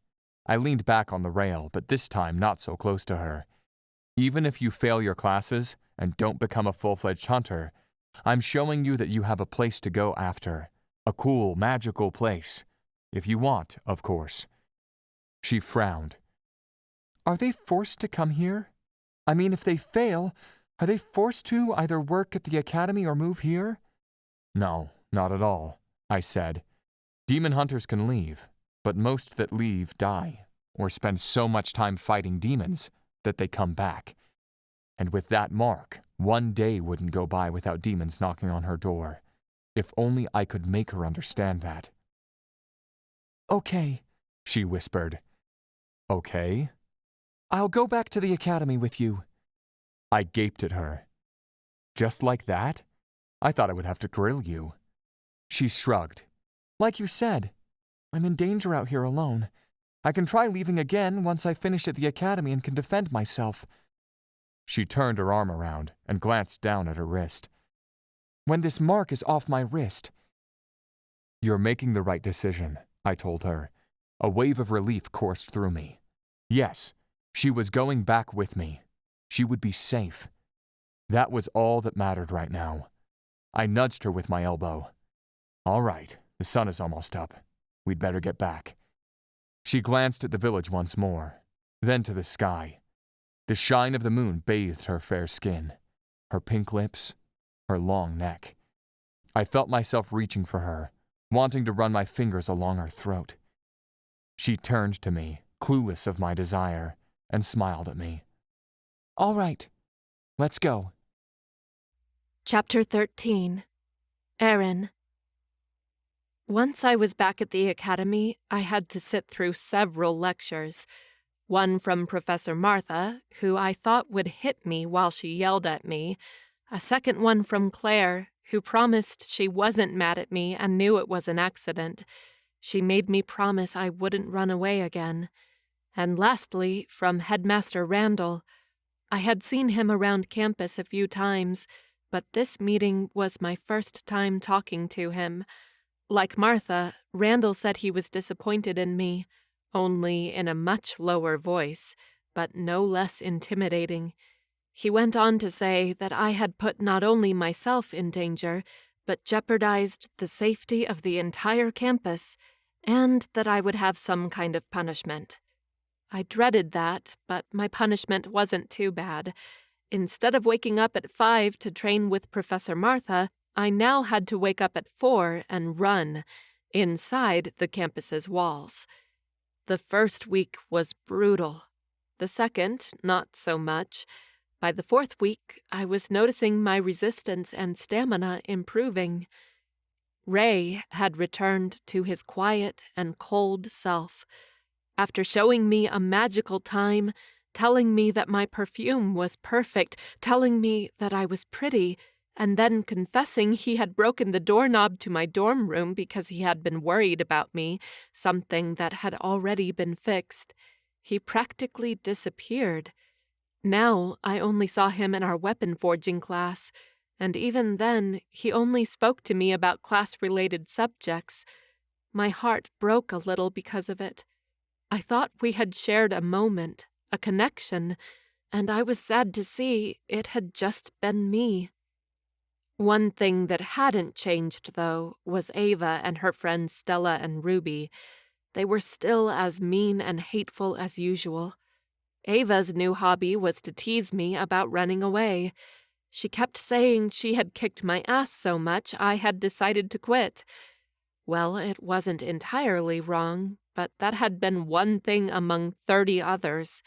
B: I leaned back on the rail, but this time not so close to her. "Even if you fail your classes and don't become a full-fledged hunter, I'm showing you that you have a place to go after. A cool, magical place. If you want, of course." She frowned. "Are they forced to come here? I mean, if they fail, are they forced to either work at the academy or move here?" "No, not at all," I said. "Demon hunters can leave, but most that leave die, or spend so much time fighting demons that they come back. And with that mark, one day wouldn't go by without demons knocking on her door. If only I could make her understand that." "Okay," she whispered. "Okay?" "I'll go back to the academy with you." I gaped at her. "Just like that? I thought I would have to grill you." She shrugged. "Like you said, I'm in danger out here alone. I can try leaving again once I finish at the academy and can defend myself." She turned her arm around and glanced down at her wrist. "When this mark is off my wrist." "You're making the right decision," I told her. A wave of relief coursed through me. Yes, she was going back with me. She would be safe. That was all that mattered right now. I nudged her with my elbow. "All right, the sun is almost up. We'd better get back." She glanced at the village once more, then to the sky. The shine of the moon bathed her fair skin, her pink lips, her long neck. I felt myself reaching for her, wanting to run my fingers along her throat. She turned to me, clueless of my desire, and smiled at me. "All right, Let's go.
D: Chapter 13. Erin. Once I was back at the academy, I had to sit through several lectures. One from Professor Martha, who I thought would hit me while she yelled at me. A second one from Claire, who promised she wasn't mad at me and knew it was an accident. She made me promise I wouldn't run away again. And lastly, from Headmaster Randall. I had seen him around campus a few times, but this meeting was my first time talking to him. Like Martha, Randall said he was disappointed in me, only in a much lower voice, but no less intimidating. He went on to say that I had put not only myself in danger, but jeopardized the safety of the entire campus, and that I would have some kind of punishment. I dreaded that, but my punishment wasn't too bad. Instead of waking up at 5 to train with Professor Martha, I now had to wake up at 4 and run, inside the campus's walls. The first week was brutal. The second, not so much. By the fourth week, I was noticing my resistance and stamina improving. Ray had returned to his quiet and cold self. After showing me a magical time, telling me that my perfume was perfect, telling me that I was pretty, and then confessing he had broken the doorknob to my dorm room because he had been worried about me, something that had already been fixed. He practically disappeared. Now I only saw him in our weapon forging class, and even then he only spoke to me about class-related subjects. My heart broke a little because of it. I thought we had shared a moment, a connection, and I was sad to see it had just been me. One thing that hadn't changed, though, was Ava and her friends Stella and Ruby. They were still as mean and hateful as usual. Ava's new hobby was to tease me about running away. She kept saying she had kicked my ass so much I had decided to quit. Well, it wasn't entirely wrong, but that had been one thing among 30 others.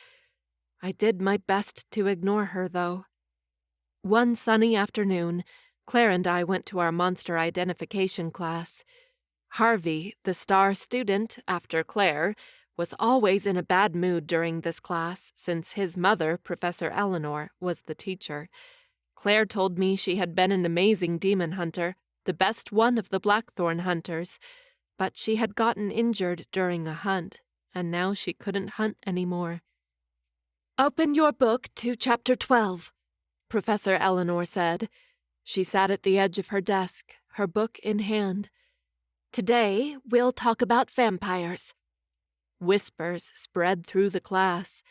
D: I did my best to ignore her, though. One sunny afternoon, Claire and I went to our monster identification class. Harvey, the star student after Claire, was always in a bad mood during this class since his mother, Professor Eleanor, was the teacher. Claire told me she had been an amazing demon hunter, the best one of the Blackthorn hunters, but she had gotten injured during a hunt, and now she couldn't hunt anymore. "Open your book to Chapter 12, Professor Eleanor said. She sat at the edge of her desk, her book in hand. "Today, we'll talk about vampires." Whispers spread through the class.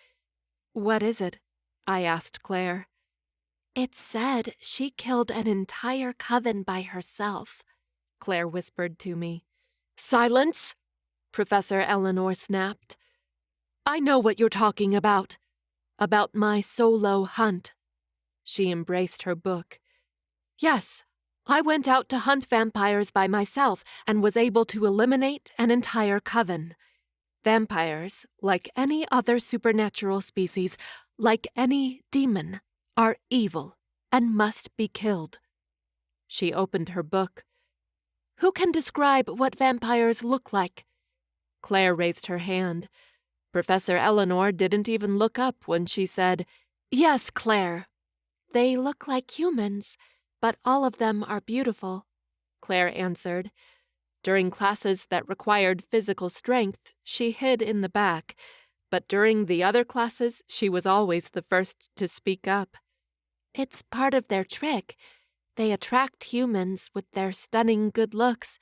D: "What is it?" I asked Claire. "It said she killed an entire coven by herself," Claire whispered to me. "Silence!" Professor Eleanor snapped. "I know what you're talking about. About my solo hunt." She embraced her book. "Yes, I went out to hunt vampires by myself and was able to eliminate an entire coven. Vampires, like any other supernatural species, like any demon, are evil and must be killed." She opened her book. "Who can describe what vampires look like?" Claire raised her hand. Professor Eleanor didn't even look up when she said, "Yes, Claire." "They look like humans, but all of them are beautiful," Claire answered. During classes that required physical strength, she hid in the back, but during the other classes, she was always the first to speak up. "It's part of their trick. They attract humans with their stunning good looks.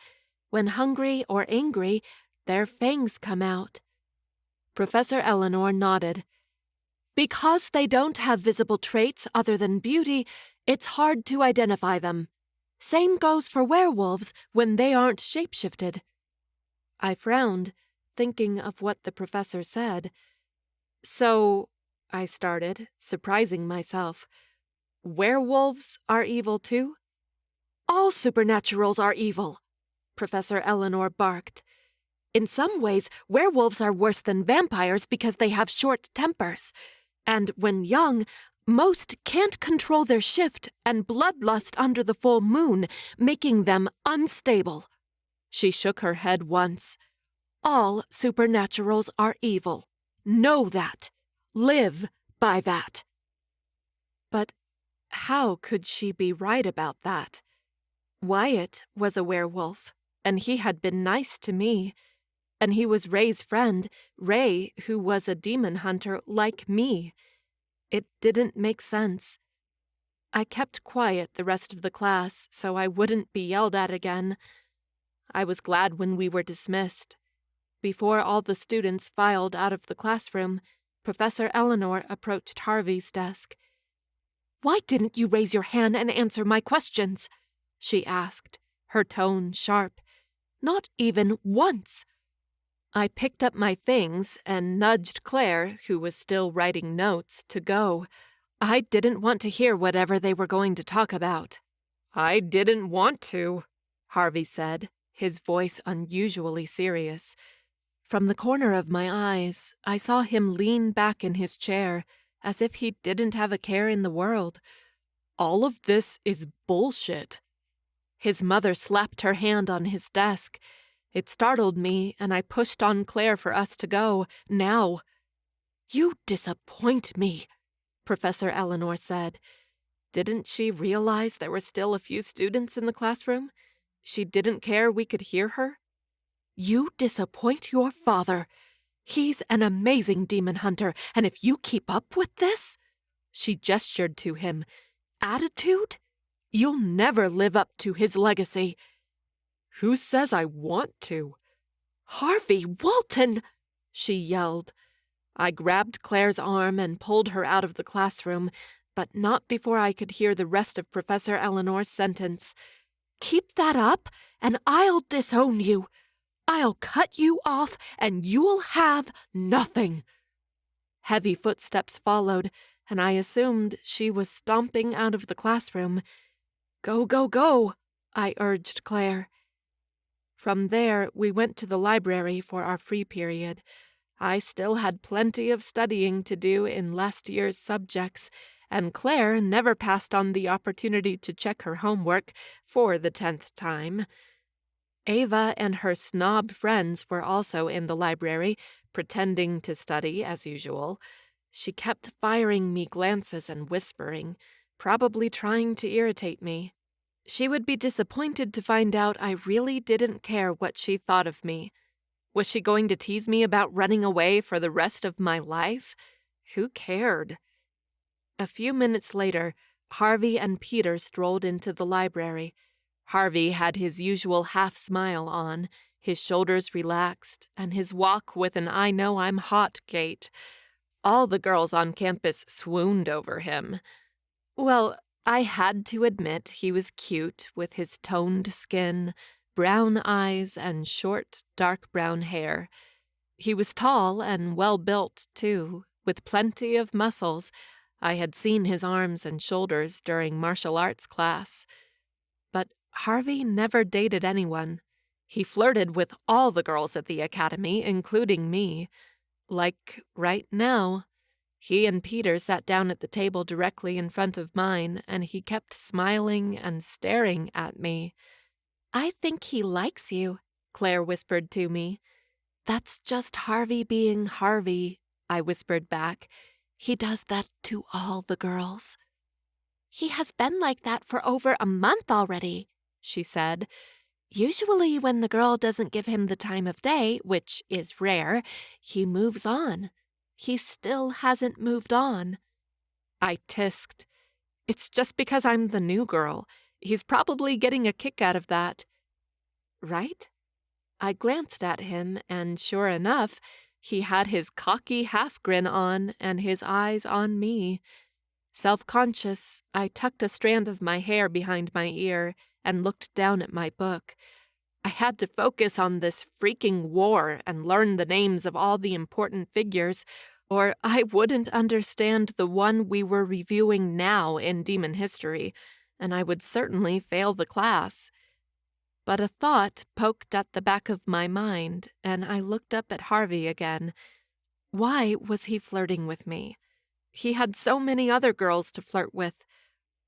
D: When hungry or angry, their fangs come out." Professor Eleanor nodded. "Because they don't have visible traits other than beauty, it's hard to identify them. Same goes for werewolves when they aren't shapeshifted." I frowned, thinking of what the professor said. "So," I started, surprising myself, "werewolves are evil too?" "All supernaturals are evil," Professor Eleanor barked. "In some ways, werewolves are worse than vampires because they have short tempers. And when young, Most can't control their shift and bloodlust under the full moon, making them unstable. She shook her head once. All supernaturals are evil. Know that. Live by that. But how could she be right about that? Wyatt was a werewolf, and he had been nice to me. And he was Ray's friend, Ray, who was a demon hunter like me. It didn't make sense. I kept quiet the rest of the class so I wouldn't be yelled at again. I was glad when we were dismissed. Before all the students filed out of the classroom, Professor Eleanor approached Harvey's desk. "Why didn't you raise your hand and answer my questions?" she asked, her tone sharp. "Not even once." I picked up my things and nudged Claire, who was still writing notes, to go. I didn't want to hear whatever they were going to talk about. "I didn't want to," Harvey said, his voice unusually serious. From the corner of my eyes, I saw him lean back in his chair, as if he didn't have a care in the world. "All of this is bullshit." His mother slapped her hand on his desk. It startled me, and I pushed on Claire for us to go, now. "You disappoint me," Professor Eleanor said. Didn't she realize there were still a few students in the classroom? She didn't care we could hear her? "You disappoint your father. He's an amazing demon hunter, and if you keep up with this," she gestured to him, "attitude, you'll never live up to his legacy." "Who says I want to?" "Harvey Walton!" she yelled. I grabbed Claire's arm and pulled her out of the classroom, but not before I could hear the rest of Professor Eleanor's sentence. "Keep that up, and I'll disown you. I'll cut you off, and you'll have nothing." Heavy footsteps followed, and I assumed she was stomping out of the classroom. "Go, go, go," I urged Claire. From there, we went to the library for our free period. I still had plenty of studying to do in last year's subjects, and Claire never passed on the opportunity to check her homework for the 10th time. Ava and her snob friends were also in the library, pretending to study as usual. She kept firing me glances and whispering, probably trying to irritate me. She would be disappointed to find out I really didn't care what she thought of me. Was she going to tease me about running away for the rest of my life? Who cared? A few minutes later, Harvey and Peter strolled into the library. Harvey had his usual half-smile on, his shoulders relaxed, and his walk with an "I know I'm hot" gait. All the girls on campus swooned over him. Well, I had to admit he was cute with his toned skin, brown eyes, and short, dark brown hair. He was tall and well-built, too, with plenty of muscles. I had seen his arms and shoulders during martial arts class. But Harvey never dated anyone. He flirted with all the girls at the academy, including me. Like right now. He and Peter sat down at the table directly in front of mine, and he kept smiling and staring at me. "I think he likes you," Claire whispered to me. "That's just Harvey being Harvey," I whispered back. "He does that to all the girls." "He has been like that for over a month already," she said. "Usually when the girl doesn't give him the time of day, which is rare, he moves on. He still hasn't moved on." I tisked. "It's just because I'm the new girl. He's probably getting a kick out of that." "Right?" I glanced at him, and sure enough, he had his cocky half-grin on and his eyes on me. Self-conscious, I tucked a strand of my hair behind my ear and looked down at my book. I had to focus on this freaking war and learn the names of all the important figures, or I wouldn't understand the one we were reviewing now in demon history, and I would certainly fail the class. But a thought poked at the back of my mind, and I looked up at Harvey again. Why was he flirting with me? He had so many other girls to flirt with.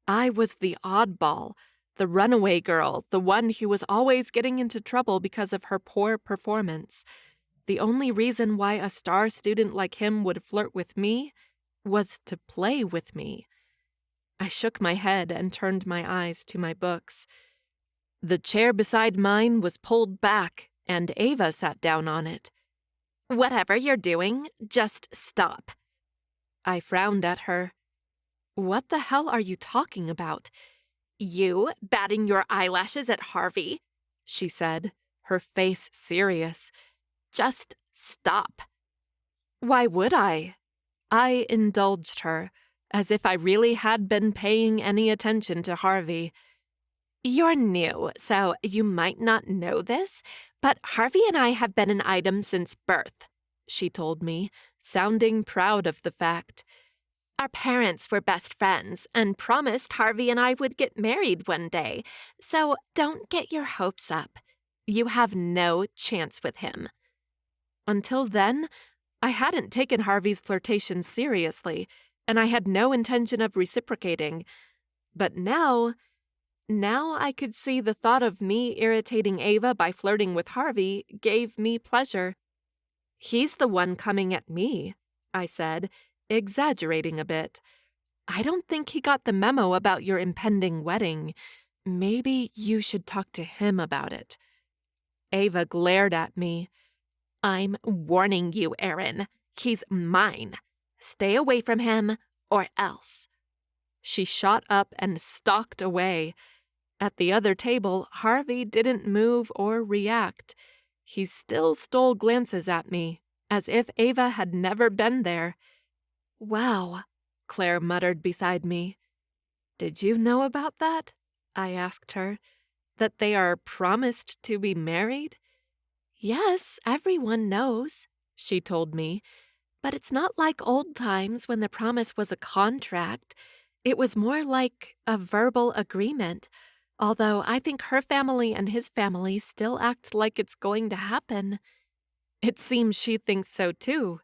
D: I was the oddball, the runaway girl, the one who was always getting into trouble because of her poor performance. The only reason why a star student like him would flirt with me was to play with me. I shook my head and turned my eyes to my books. The chair beside mine was pulled back, and Ava sat down on it. "Whatever you're doing, just stop." I frowned at her. "What the hell are you talking about?" "You batting your eyelashes at Harvey," she said, her face serious. "Just stop." "Why would I?" I indulged her, as if I really had been paying any attention to Harvey. "You're new, so you might not know this, but Harvey and I have been an item since birth," she told me, sounding proud of the fact. "Our parents were best friends and promised Harvey and I would get married one day, so don't get your hopes up. You have no chance with him." Until then, I hadn't taken Harvey's flirtations seriously, and I had no intention of reciprocating. But now I could see the thought of me irritating Ava by flirting with Harvey gave me pleasure. "He's the one coming at me," I said, exaggerating a bit. "I don't think he got the memo about your impending wedding. Maybe you should talk to him about it." Ava glared at me. "I'm warning you, Erin. He's mine. Stay away from him, or else." She shot up and stalked away. At the other table, Harvey didn't move or react. He still stole glances at me, as if Ava had never been there. "Wow," Claire muttered beside me. "Did you know about that?" I asked her. "That they are promised to be married?" "Yes, everyone knows," she told me. "But it's not like old times when the promise was a contract. It was more like a verbal agreement, although I think her family and his family still act like it's going to happen." "It seems she thinks so too."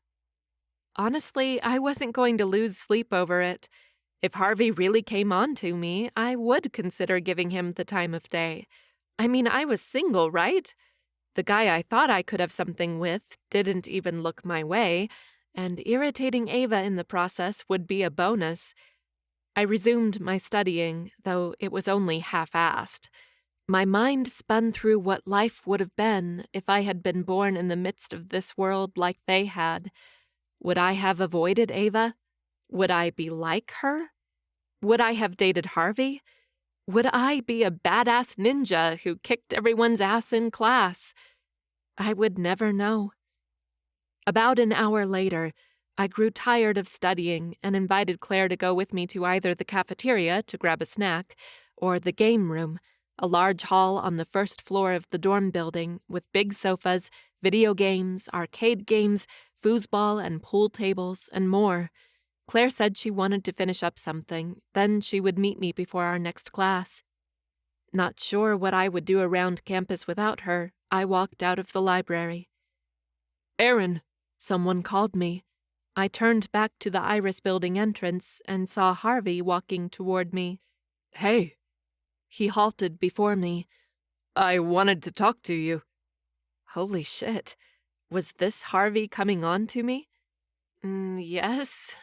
D: Honestly, I wasn't going to lose sleep over it. If Harvey really came on to me, I would consider giving him the time of day. I mean, I was single, right? The guy I thought I could have something with didn't even look my way, and irritating Ava in the process would be a bonus. I resumed my studying, though it was only half-assed. My mind spun through what life would have been if I had been born in the midst of this world like they had. Would I have avoided Ava? Would I be like her? Would I have dated Harvey? Would I be a badass ninja who kicked everyone's ass in class? I would never know. About an hour later, I grew tired of studying and invited Claire to go with me to either the cafeteria to grab a snack or the game room, a large hall on the first floor of the dorm building with big sofas, video games, arcade games, foosball and pool tables, and more. Claire said she wanted to finish up something, then she would meet me before our next class. Not sure what I would do around campus without her, I walked out of the library. "Erin," someone called me. I turned back to the Iris building entrance and saw Harvey walking toward me. "Hey." He halted before me. "I wanted to talk to you." Holy shit. Was this Harvey coming on to me? Yes.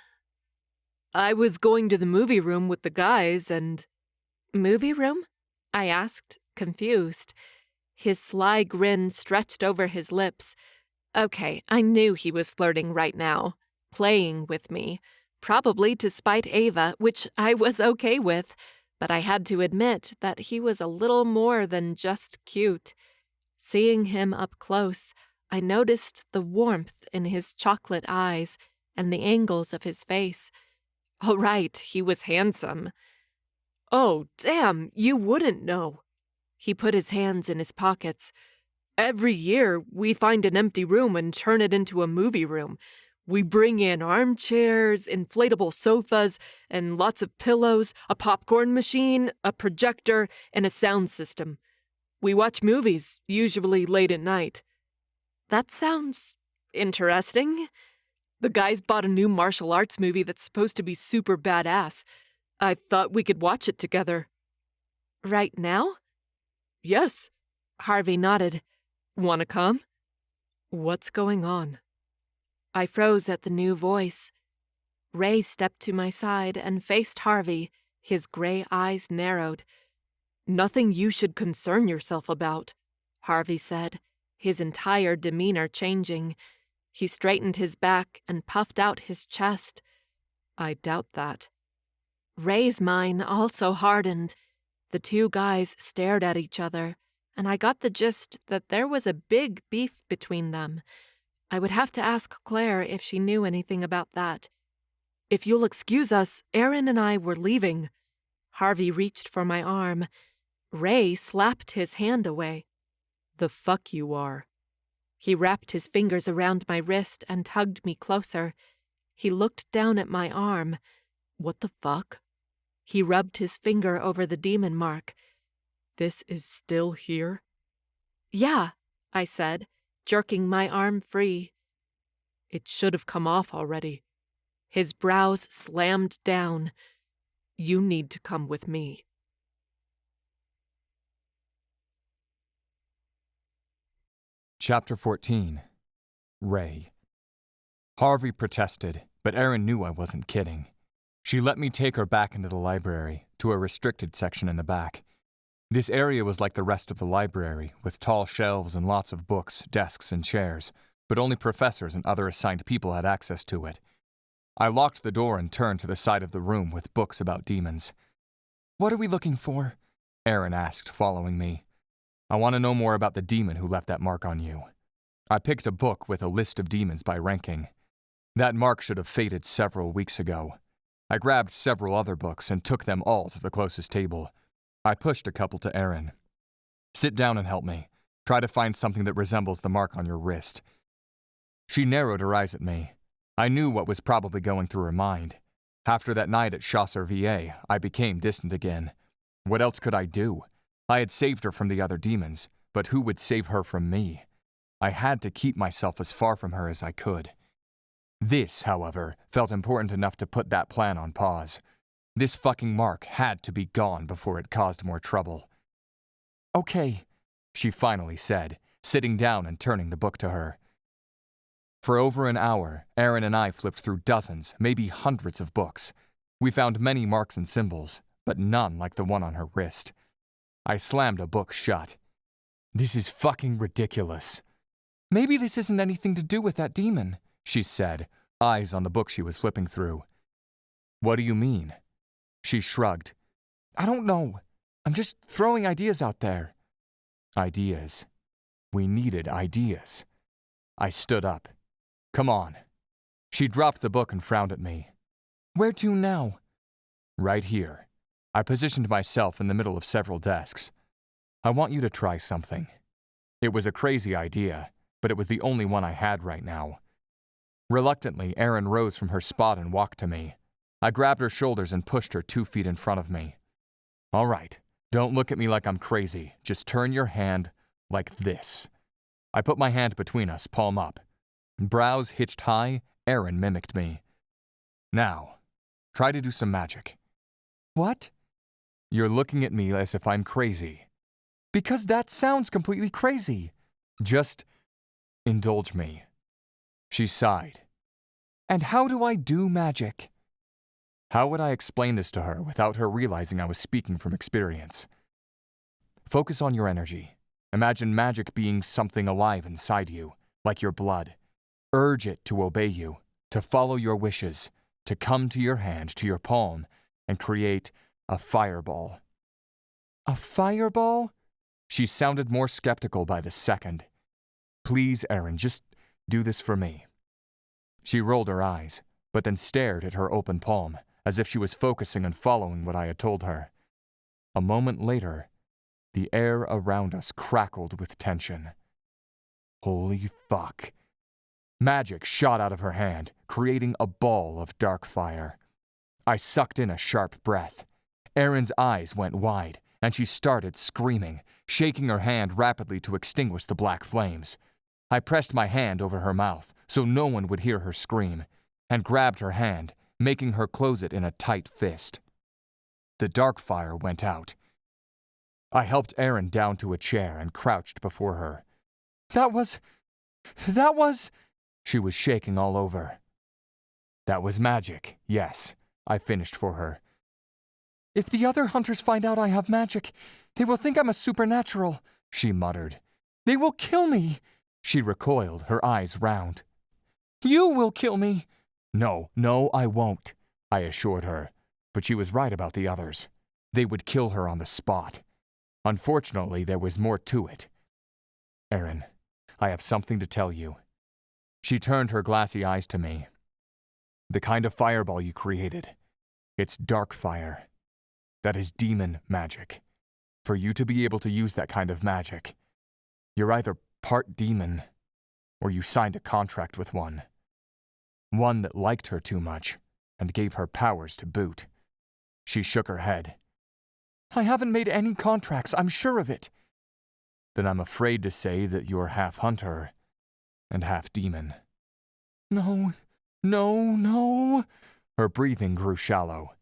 D: "I was going to the movie room with the guys and—" "Movie room?" I asked, confused. His sly grin stretched over his lips. Okay, I knew he was flirting right now, playing with me, probably to spite Ava, which I was okay with, but I had to admit that he was a little more than just cute. Seeing him up close, I noticed the warmth in his chocolate eyes and the angles of his face. All right, he was handsome. "Oh, damn, you wouldn't know." He put his hands in his pockets. "Every year, we find an empty room and turn it into a movie room. We bring in armchairs, inflatable sofas, and lots of pillows, a popcorn machine, a projector, and a sound system. We watch movies, usually late at night." That sounds interesting.
C: The guys bought a new martial arts movie that's supposed to be super badass. I thought we could watch it together.
D: Right now?
C: Yes.
D: Harvey nodded.
C: Wanna come? What's going on?
D: I froze at the new voice. Ray stepped to my side and faced Harvey, his gray eyes narrowed.
C: Nothing you should concern yourself about,
D: Harvey said, his entire demeanor changing. He straightened his back and puffed out his chest.
C: I doubt that.
D: Ray's mind also hardened. The two guys stared at each other, and I got the gist that there was a big beef between them. I would have to ask Claire if she knew anything about that.
C: If you'll excuse us, Erin and I were leaving.
D: Harvey reached for my arm. Ray slapped his hand away.
C: The fuck you are.
D: He wrapped his fingers around my wrist and tugged me closer. He looked down at my arm.
C: What the fuck?
D: He rubbed his finger over the demon mark.
C: This is still here?
D: Yeah, I said, jerking my arm free.
C: It should have come off already.
D: His brows slammed down.
C: You need to come with me.
B: Chapter 14. Ray. Harvey protested, but Erin knew I wasn't kidding. She let me take her back into the library, to a restricted section in the back. This area was like the rest of the library, with tall shelves and lots of books, desks, and chairs, but only professors and other assigned people had access to it. I locked the door and turned to the side of the room with books about demons. "What are we looking for?" Erin asked, following me. "I want to know more about the demon who left that mark on you." I picked a book with a list of demons by ranking. That mark should have faded several weeks ago. I grabbed several other books and took them all to the closest table. I pushed a couple to Erin. "Sit down and help me. Try to find something that resembles the mark on your wrist." She narrowed her eyes at me. I knew what was probably going through her mind. After that night at Chaucer VA, I became distant again. What else could I do? I had saved her from the other demons, but who would save her from me? I had to keep myself as far from her as I could. This, however, felt important enough to put that plan on pause. This fucking mark had to be gone before it caused more trouble. "Okay," she finally said, sitting down and turning the book to her. For over an hour, Erin and I flipped through dozens, maybe hundreds of books. We found many marks and symbols, but none like the one on her wrist. I slammed a book shut. "This is fucking ridiculous." "Maybe this isn't anything to do with that demon," she said, eyes on the book she was flipping through. "What do you mean?" She shrugged. "I don't know. I'm just throwing ideas out there." Ideas. We needed ideas. I stood up. "Come on." She dropped the book and frowned at me. "Where to now?" "Right here." I positioned myself in the middle of several desks. "I want you to try something." It was a crazy idea, but it was the only one I had right now. Reluctantly, Erin rose from her spot and walked to me. I grabbed her shoulders and pushed her 2 feet in front of me. "All right, don't look at me like I'm crazy. Just turn your hand like this." I put my hand between us, palm up. Brows hitched high, Erin mimicked me. "Now, try to do some magic." "What?" "You're looking at me as if I'm crazy." "Because that sounds completely crazy." "Just indulge me." She sighed. "And how do I do magic?" How would I explain this to her without her realizing I was speaking from experience? Focus on your energy. Imagine magic being something alive inside you, like your blood. Urge it to obey you, to follow your wishes, to come to your hand, to your palm, and create a fireball. "A fireball?" She sounded more skeptical by the second. "Please, Erin, just do this for me." She rolled her eyes, but then stared at her open palm, as if she was focusing on following what I had told her. A moment later, the air around us crackled with tension. Holy fuck. Magic shot out of her hand, creating a ball of dark fire. I sucked in a sharp breath. Erin's eyes went wide, and she started screaming, shaking her hand rapidly to extinguish the black flames. I pressed my hand over her mouth so no one would hear her scream, and grabbed her hand, making her close it in a tight fist. The dark fire went out. I helped Erin down to a chair and crouched before her. That was... She was shaking all over. That was magic, yes, I finished for her. If the other hunters find out I have magic, they will think I'm a supernatural, she muttered. They will kill me. She recoiled, her eyes round. You will kill me. No, I won't, I assured her. But she was right about the others. They would kill her on the spot. Unfortunately, there was more to it. Erin, I have something to tell you. She turned her glassy eyes to me. The kind of fireball you created, it's dark fire. That is demon magic. For you to be able to use that kind of magic, you're either part demon, or you signed a contract with one. One that liked her too much, and gave her powers to boot. She shook her head. I haven't made any contracts, I'm sure of it. Then I'm afraid to say that you're half hunter, and half demon. No. Her breathing grew shallow.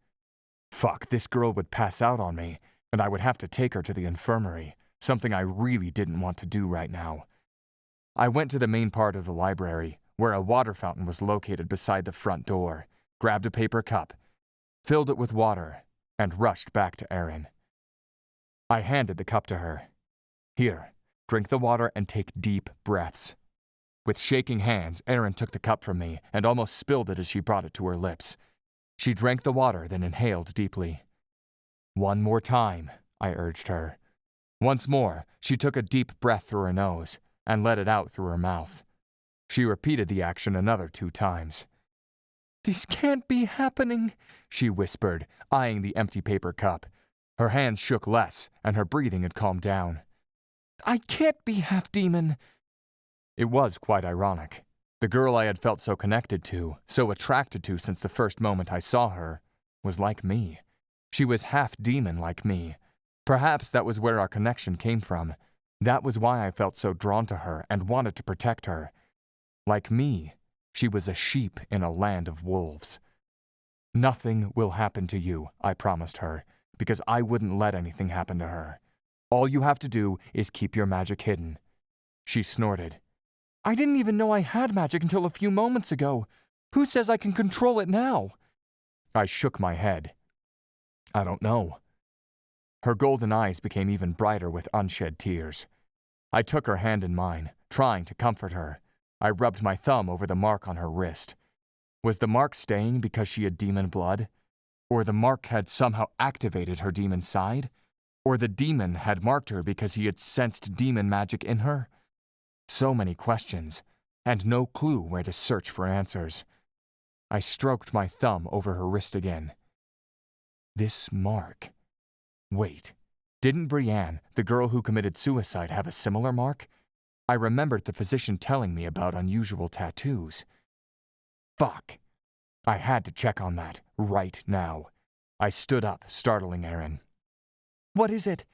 B: Fuck, this girl would pass out on me, and I would have to take her to the infirmary, something I really didn't want to do right now. I went to the main part of the library, where a water fountain was located beside the front door, grabbed a paper cup, filled it with water, and rushed back to Erin. I handed the cup to her. Here, drink the water and take deep breaths. With shaking hands, Erin took the cup from me and almost spilled it as she brought it to her lips. She drank the water, then inhaled deeply. One more time, I urged her. Once more, she took a deep breath through her nose and let it out through her mouth. She repeated the action another 2 times. This can't be happening, she whispered, eyeing the empty paper cup. Her hands shook less, and her breathing had calmed down. I can't be half demon. It was quite ironic. The girl I had felt so connected to, so attracted to since the first moment I saw her, was like me. She was half demon like me. Perhaps that was where our connection came from. That was why I felt so drawn to her and wanted to protect her. Like me, she was a sheep in a land of wolves. Nothing will happen to you, I promised her, because I wouldn't let anything happen to her. All you have to do is keep your magic hidden. She snorted. I didn't even know I had magic until a few moments ago. Who says I can control it now? I shook my head. I don't know. Her golden eyes became even brighter with unshed tears. I took her hand in mine, trying to comfort her. I rubbed my thumb over the mark on her wrist. Was the mark staying because she had demon blood? Or the mark had somehow activated her demon side? Or the demon had marked her because he had sensed demon magic in her? So many questions, and no clue where to search for answers. I stroked my thumb over her wrist again. This mark. Wait, didn't Brienne, the girl who committed suicide, have a similar mark? I remembered the physician telling me about unusual tattoos. Fuck. I had to check on that, right now. I stood up, startling Erin. What is it?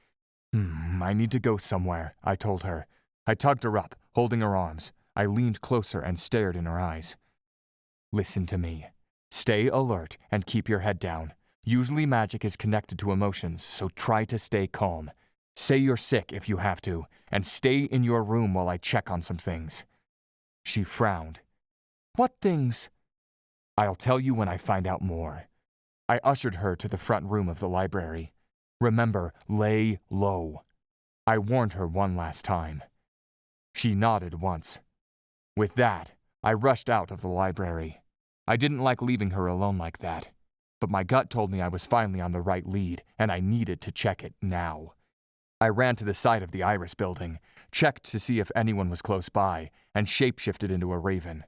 B: I need to go somewhere, I told her. I tugged her up, holding her arms. I leaned closer and stared in her eyes. Listen to me. Stay alert and keep your head down. Usually magic is connected to emotions, so try to stay calm. Say you're sick if you have to, and stay in your room while I check on some things. She frowned. What things? I'll tell you when I find out more. I ushered her to the front room of the library. Remember, lay low. I warned her one last time. She nodded once. With that, I rushed out of the library. I didn't like leaving her alone like that, but my gut told me I was finally on the right lead, and I needed to check it now. I ran to the side of the Iris building, checked to see if anyone was close by, and shapeshifted into a raven.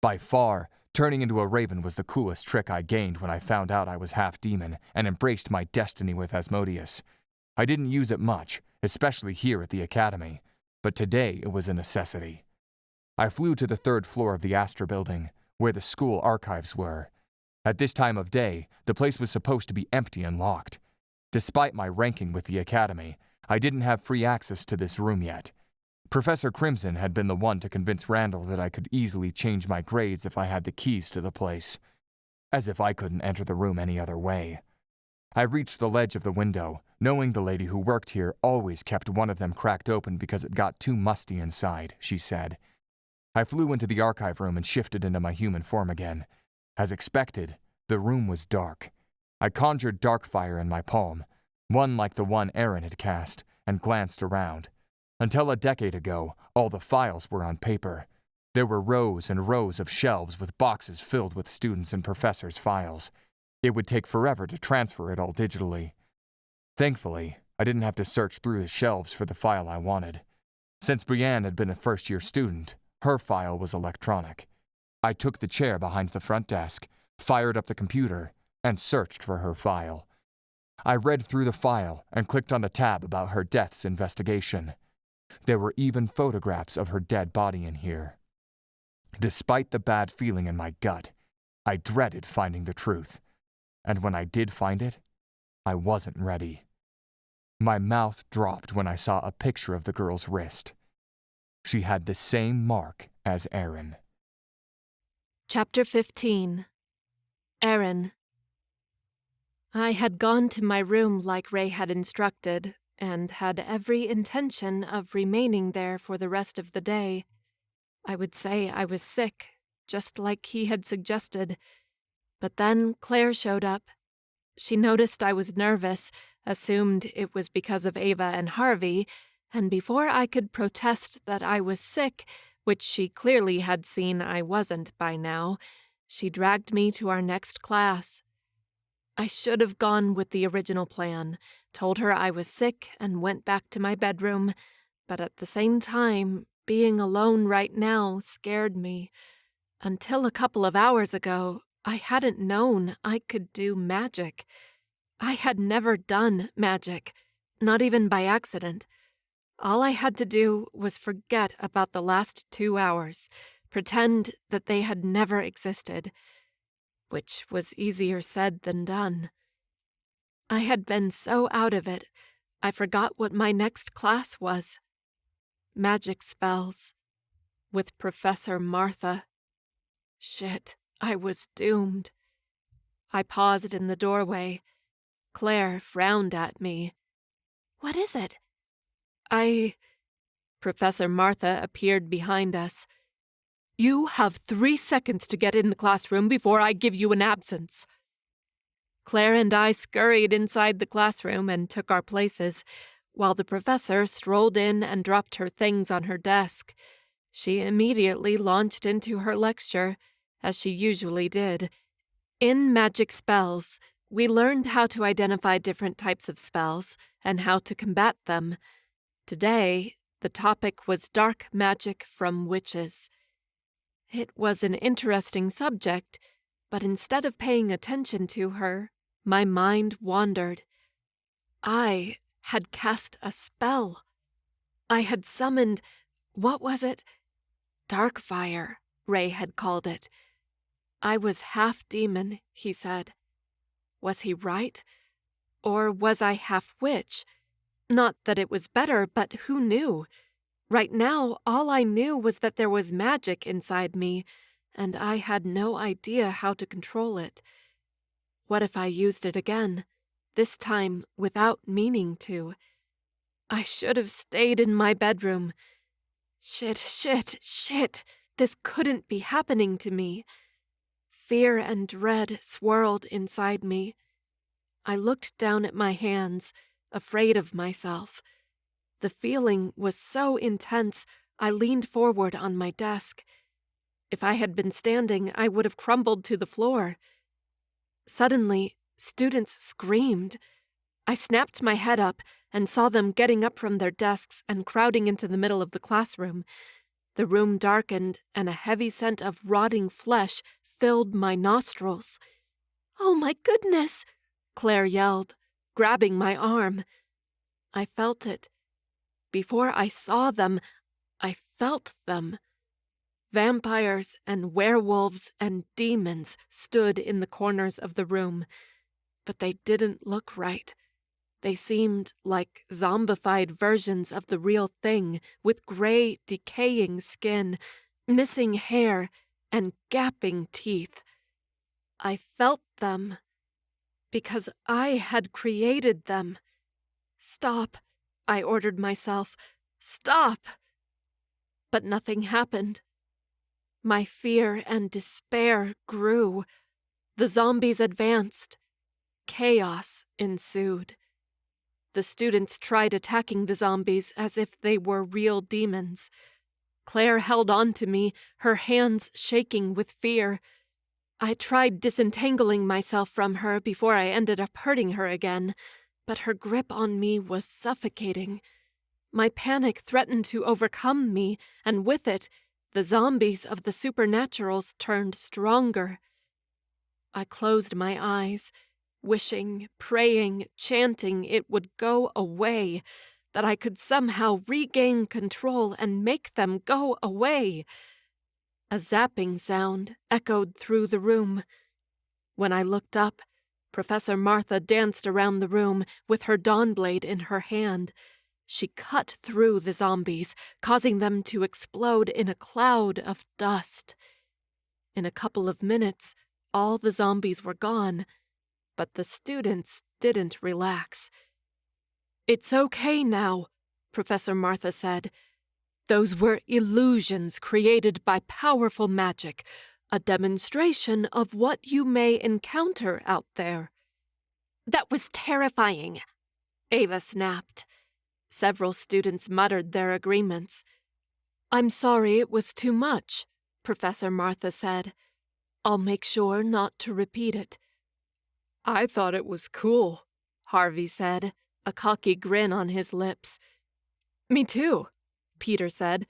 B: By far, turning into a raven was the coolest trick I gained when I found out I was half demon and embraced my destiny with Asmodeus. I didn't use it much, especially here at the academy, but today it was a necessity. I flew to the 3rd floor of the Astra building, where the school archives were. At this time of day, the place was supposed to be empty and locked. Despite my ranking with the academy, I didn't have free access to this room yet. Professor Crimson had been the one to convince Randall that I could easily change my grades if I had the keys to the place. As if I couldn't enter the room any other way. I reached the ledge of the window, knowing the lady who worked here always kept one of them cracked open because it got too musty inside, she said. I flew into the archive room and shifted into my human form again. As expected, the room was dark. I conjured dark fire in my palm, one like the one Erin had cast, and glanced around. Until a decade ago, all the files were on paper. There were rows and rows of shelves with boxes filled with students' and professors' files. It would take forever to transfer it all digitally. Thankfully, I didn't have to search through the shelves for the file I wanted. Since Brienne had been a first-year student, her file was electronic. I took the chair behind the front desk, fired up the computer, and searched for her file. I read through the file and clicked on the tab about her death's investigation. There were even photographs of her dead body in here. Despite the bad feeling in my gut, I dreaded finding the truth. And when I did find it, I wasn't ready. My mouth dropped when I saw a picture of the girl's wrist. She had the same mark as Erin.
A: Chapter 15. Erin. I had gone to my room like Ray had instructed, and had every intention of remaining there for the rest of the day. I would say I was sick, just like he had suggested. But then Claire showed up. She noticed I was nervous, assumed it was because of Ava and Harvey, and before I could protest that I was sick, which she clearly had seen I wasn't by now, she dragged me to our next class. I should have gone with the original plan, told her I was sick and went back to my bedroom, but at the same time, being alone right now scared me. Until a couple of hours ago, I hadn't known I could do magic. I had never done magic, not even by accident. All I had to do was forget about the last 2 hours, pretend that they had never existed, which was easier said than done. I had been so out of it, I forgot what my next class was. Magic spells. With Professor Martha. Shit, I was doomed. I paused in the doorway. Claire frowned at me. "What is it?" Professor Martha appeared behind us. "You have 3 seconds to get in the classroom before I give you an absence." Claire and I scurried inside the classroom and took our places, while the professor strolled in and dropped her things on her desk. She immediately launched into her lecture, as she usually did. In Magic Spells, we learned how to identify different types of spells and how to combat them. Today, the topic was dark magic from witches. It was an interesting subject, but instead of paying attention to her, my mind wandered. I had cast a spell. I had summoned, what was it? Dark fire, Ray had called it. I was half demon, he said. Was he right? Or was I half witch? Not that it was better, but who knew? Right now, all I knew was that there was magic inside me, and I had no idea how to control it. What if I used it again, this time without meaning to? I should have stayed in my bedroom. Shit. This couldn't be happening to me. Fear and dread swirled inside me. I looked down at my hands, afraid of myself. The feeling was so intense, I leaned forward on my desk. If I had been standing, I would have crumbled to the floor. Suddenly, students screamed. I snapped my head up and saw them getting up from their desks and crowding into the middle of the classroom. The room darkened, and a heavy scent of rotting flesh filled my nostrils. "Oh my goodness!" Claire yelled, grabbing my arm. I felt it. Before I saw them, I felt them. Vampires and werewolves and demons stood in the corners of the room, but they didn't look right.
D: They seemed like zombified versions of the real thing, with gray, decaying skin, missing hair, and gaping teeth. I felt them, because I had created them. Stop, I ordered myself. Stop! But nothing happened. My fear and despair grew. The zombies advanced. Chaos ensued. The students tried attacking the zombies as if they were real demons. Claire held on to me, her hands shaking with fear. I tried disentangling myself from her before I ended up hurting her again, but her grip on me was suffocating. My panic threatened to overcome me, and with it, the zombies of the supernaturals turned stronger. I closed my eyes, wishing, praying, chanting it would go away, that I could somehow regain control and make them go away. A zapping sound echoed through the room. When I looked up, Professor Martha danced around the room with her dawn blade in her hand. She cut through the zombies, causing them to explode in a cloud of dust. In a couple of minutes, all the zombies were gone, but the students didn't relax. "It's okay now," Professor Martha said. "Those were illusions created by powerful magic, a demonstration of what you may encounter out there." "That was terrifying," Ava snapped. Several students muttered their agreements. "I'm sorry it was too much," Professor Martha said. "I'll make sure not to repeat it." "I thought it was cool," Harvey said, a cocky grin on his lips. "Me too," Peter said.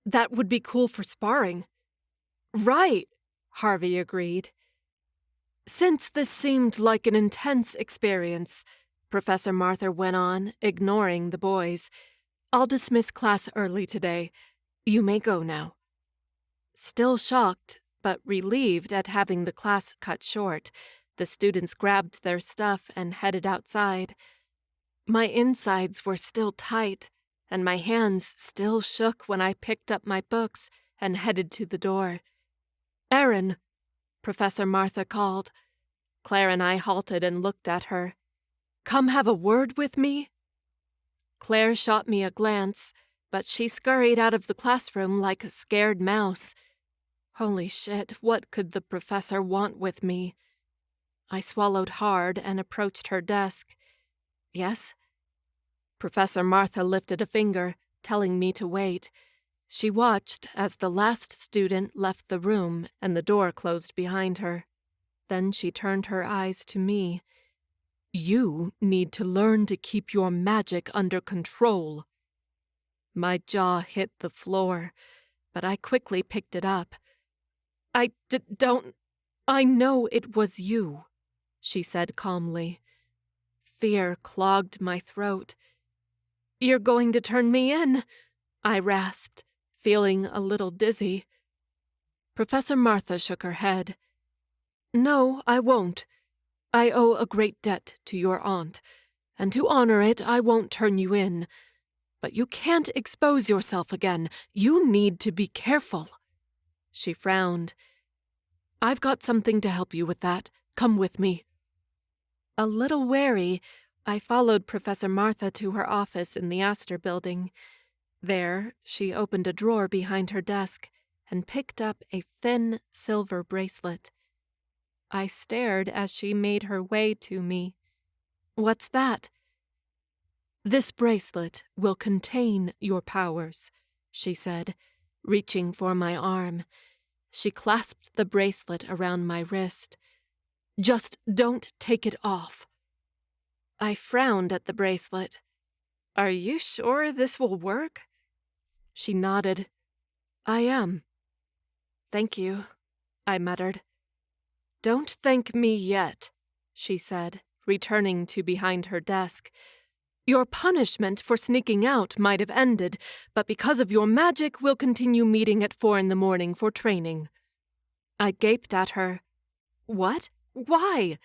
D: "That would be cool for sparring." "Right," Harvey agreed. "Since this seemed like an intense experience," Professor Martha went on, ignoring the boys, "I'll dismiss class early today. You may go now." Still shocked, but relieved at having the class cut short, the students grabbed their stuff and headed outside. My insides were still tight, and my hands still shook when I picked up my books and headed to the door. "Erin," Professor Martha called. Claire and I halted and looked at her. "Come have a word with me?" Claire shot me a glance, but she scurried out of the classroom like a scared mouse. Holy shit, what could the professor want with me? I swallowed hard and approached her desk. "Yes?" Professor Martha lifted a finger, telling me to wait. She watched as the last student left the room and the door closed behind her. Then she turned her eyes to me. "You need to learn to keep your magic under control." My jaw hit the floor, but I quickly picked it up. I know it was you," she said calmly. Fear clogged my throat. "You're going to turn me in," I rasped, feeling a little dizzy. Professor Martha shook her head. "No, I won't. I owe a great debt to your aunt, and to honor it, I won't turn you in. But you can't expose yourself again. You need to be careful." She frowned. "I've got something to help you with that. Come with me." A little wary, I followed Professor Martha to her office in the Astor Building. There, she opened a drawer behind her desk and picked up a thin silver bracelet. I stared as she made her way to me. "What's that?" "This bracelet will contain your powers," she said, reaching for my arm. She clasped the bracelet around my wrist. "Just don't take it off." I frowned at the bracelet. "Are you sure this will work?" She nodded. "I am." "Thank you," I muttered. "Don't thank me yet," she said, returning to behind her desk. "Your punishment for sneaking out might have ended, but because of your magic, we'll continue meeting at 4 a.m. for training." I gaped at her. "What? Why?"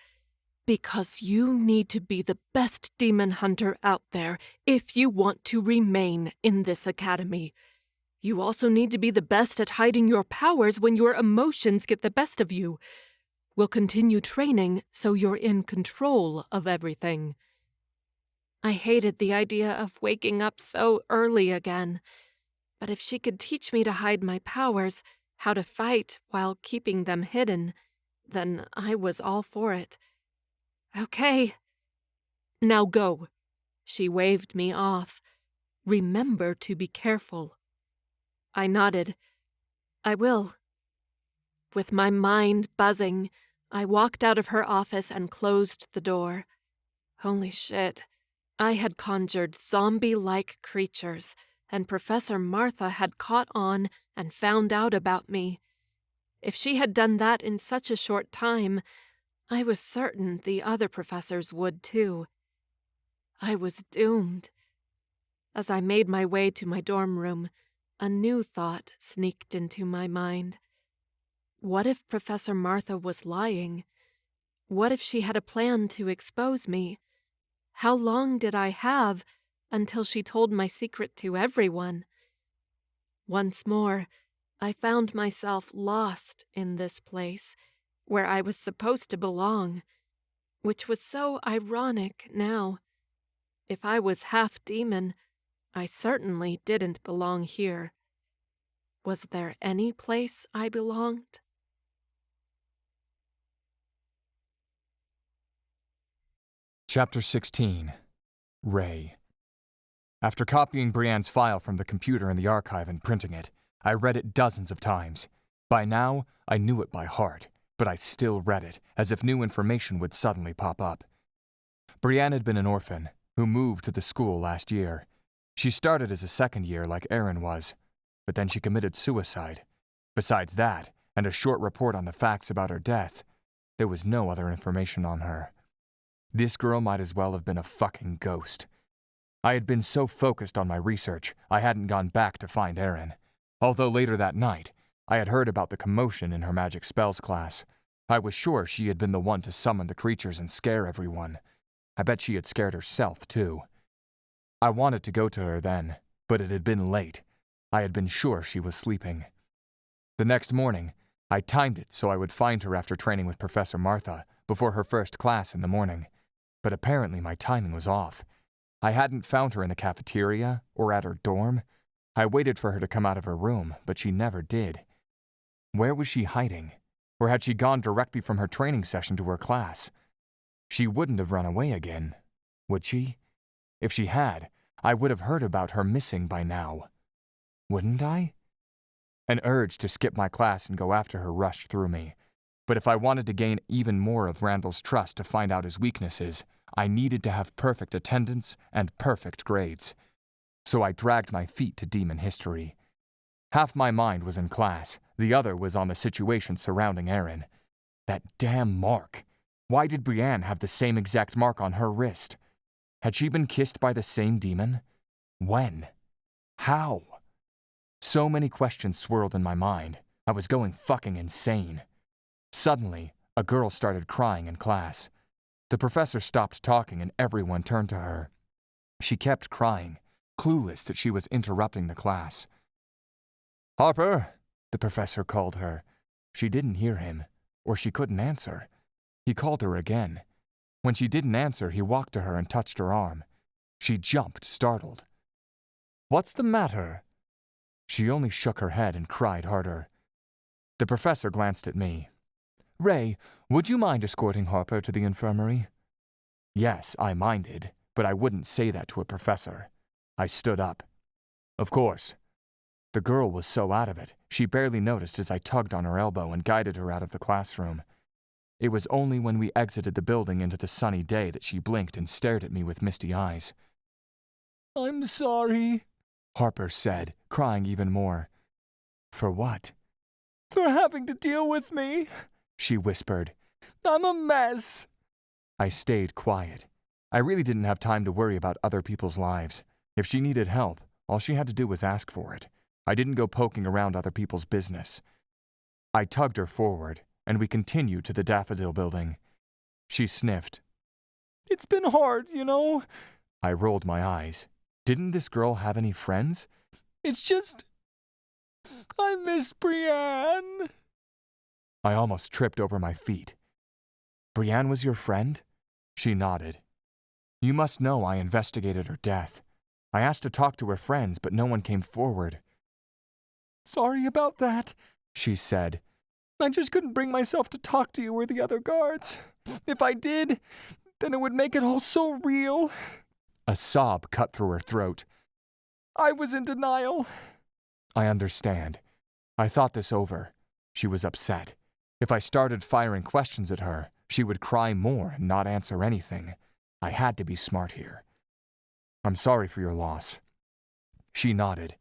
D: Because you need to be the best demon hunter out there if you want to remain in this academy. You also need to be the best at hiding your powers when your emotions get the best of you. We'll continue training so you're in control of everything. I hated the idea of waking up so early again. But if she could teach me to hide my powers, how to fight while keeping them hidden, then I was all for it. Okay. Now go. She waved me off. Remember to be careful. I nodded. I will. With my mind buzzing, I walked out of her office and closed the door. Holy shit. I had conjured zombie-like creatures, and Professor Martha had caught on and found out about me. If she had done that in such a short time, I was certain the other professors would too. I was doomed. As I made my way to my dorm room, a new thought sneaked into my mind. What if Professor Martha was lying? What if she had a plan to expose me? How long did I have until she told my secret to everyone? Once more, I found myself lost in this place, where I was supposed to belong, which was so ironic now. If I was half demon, I certainly didn't belong here. Was there any place I belonged?
B: Chapter 16. Ray. After copying Brienne's file from the computer in the archive and printing it, I read it dozens of times. By now, I knew it by heart, but I still read it, as if new information would suddenly pop up. Brienne had been an orphan, who moved to the school last year. She started as a second year like Erin was, but then she committed suicide. Besides that, and a short report on the facts about her death, there was no other information on her. This girl might as well have been a fucking ghost. I had been so focused on my research, I hadn't gone back to find Erin. Although later that night, I had heard about the commotion in her magic spells class. I was sure she had been the one to summon the creatures and scare everyone. I bet she had scared herself, too. I wanted to go to her then, but it had been late. I had been sure she was sleeping. The next morning, I timed it so I would find her after training with Professor Martha, before her first class in the morning. But apparently my timing was off. I hadn't found her in the cafeteria or at her dorm. I waited for her to come out of her room, but she never did. Where was she hiding? Or had she gone directly from her training session to her class? She wouldn't have run away again, would she? If she had, I would have heard about her missing by now. Wouldn't I? An urge to skip my class and go after her rushed through me. But if I wanted to gain even more of Randall's trust to find out his weaknesses, I needed to have perfect attendance and perfect grades. So I dragged my feet to demon history. Half my mind was in class, the other was on the situation surrounding Erin. That damn mark. Why did Brienne have the same exact mark on her wrist? Had she been kissed by the same demon? When? How? So many questions swirled in my mind. I was going fucking insane. Suddenly, a girl started crying in class. The professor stopped talking and everyone turned to her. She kept crying, clueless that she was interrupting the class. "Harper," the professor called her. She didn't hear him, or she couldn't answer. He called her again. When she didn't answer, he walked to her and touched her arm. She jumped, startled. "What's the matter?" She only shook her head and cried harder. The professor glanced at me. "Ray, would you mind escorting Harper to the infirmary?" Yes, I minded, but I wouldn't say that to a professor. I stood up. "Of course." The girl was so out of it, she barely noticed as I tugged on her elbow and guided her out of the classroom. It was only when we exited the building into the sunny day that she blinked and stared at me with misty eyes. "I'm sorry," Harper said, crying even more. "For what?" "For having to deal with me," she whispered. "I'm a mess." I stayed quiet. I really didn't have time to worry about other people's lives. If she needed help, all she had to do was ask for it. I didn't go poking around other people's business. I tugged her forward, and we continued to the Daffodil Building. She sniffed. It's been hard, you know. I rolled my eyes. Didn't this girl have any friends? It's just... I miss Brienne. I almost tripped over my feet. Brienne was your friend? She nodded. You must know I investigated her death. I asked to talk to her friends, but no one came forward. Sorry about that, she said. I just couldn't bring myself to talk to you or the other guards. If I did, then it would make it all so real. A sob cut through her throat. I was in denial. I understand. I thought this over. She was upset. If I started firing questions at her, she would cry more and not answer anything. I had to be smart here. I'm sorry for your loss. She nodded.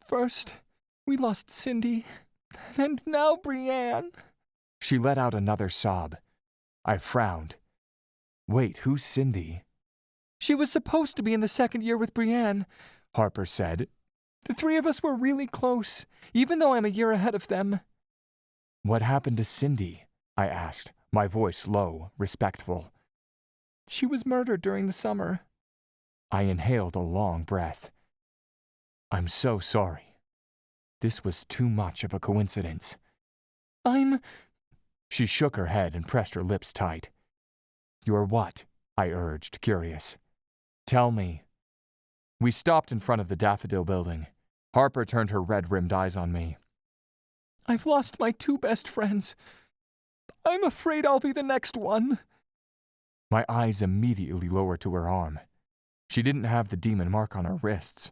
B: First, we lost Cindy, and now Brienne. She let out another sob. I frowned. Wait, who's Cindy? She was supposed to be in the second year with Brienne, Harper said. The three of us were really close, even though I'm a year ahead of them. What happened to Cindy? I asked, my voice low, respectful. She was murdered during the summer. I inhaled a long breath. I'm so sorry. This was too much of a coincidence. She shook her head and pressed her lips tight. You're what? I urged, curious. Tell me. We stopped in front of the Daffodil Building. Harper turned her red-rimmed eyes on me. I've lost my two best friends. I'm afraid I'll be the next one. My eyes immediately lowered to her arm. She didn't have the demon mark on her wrists.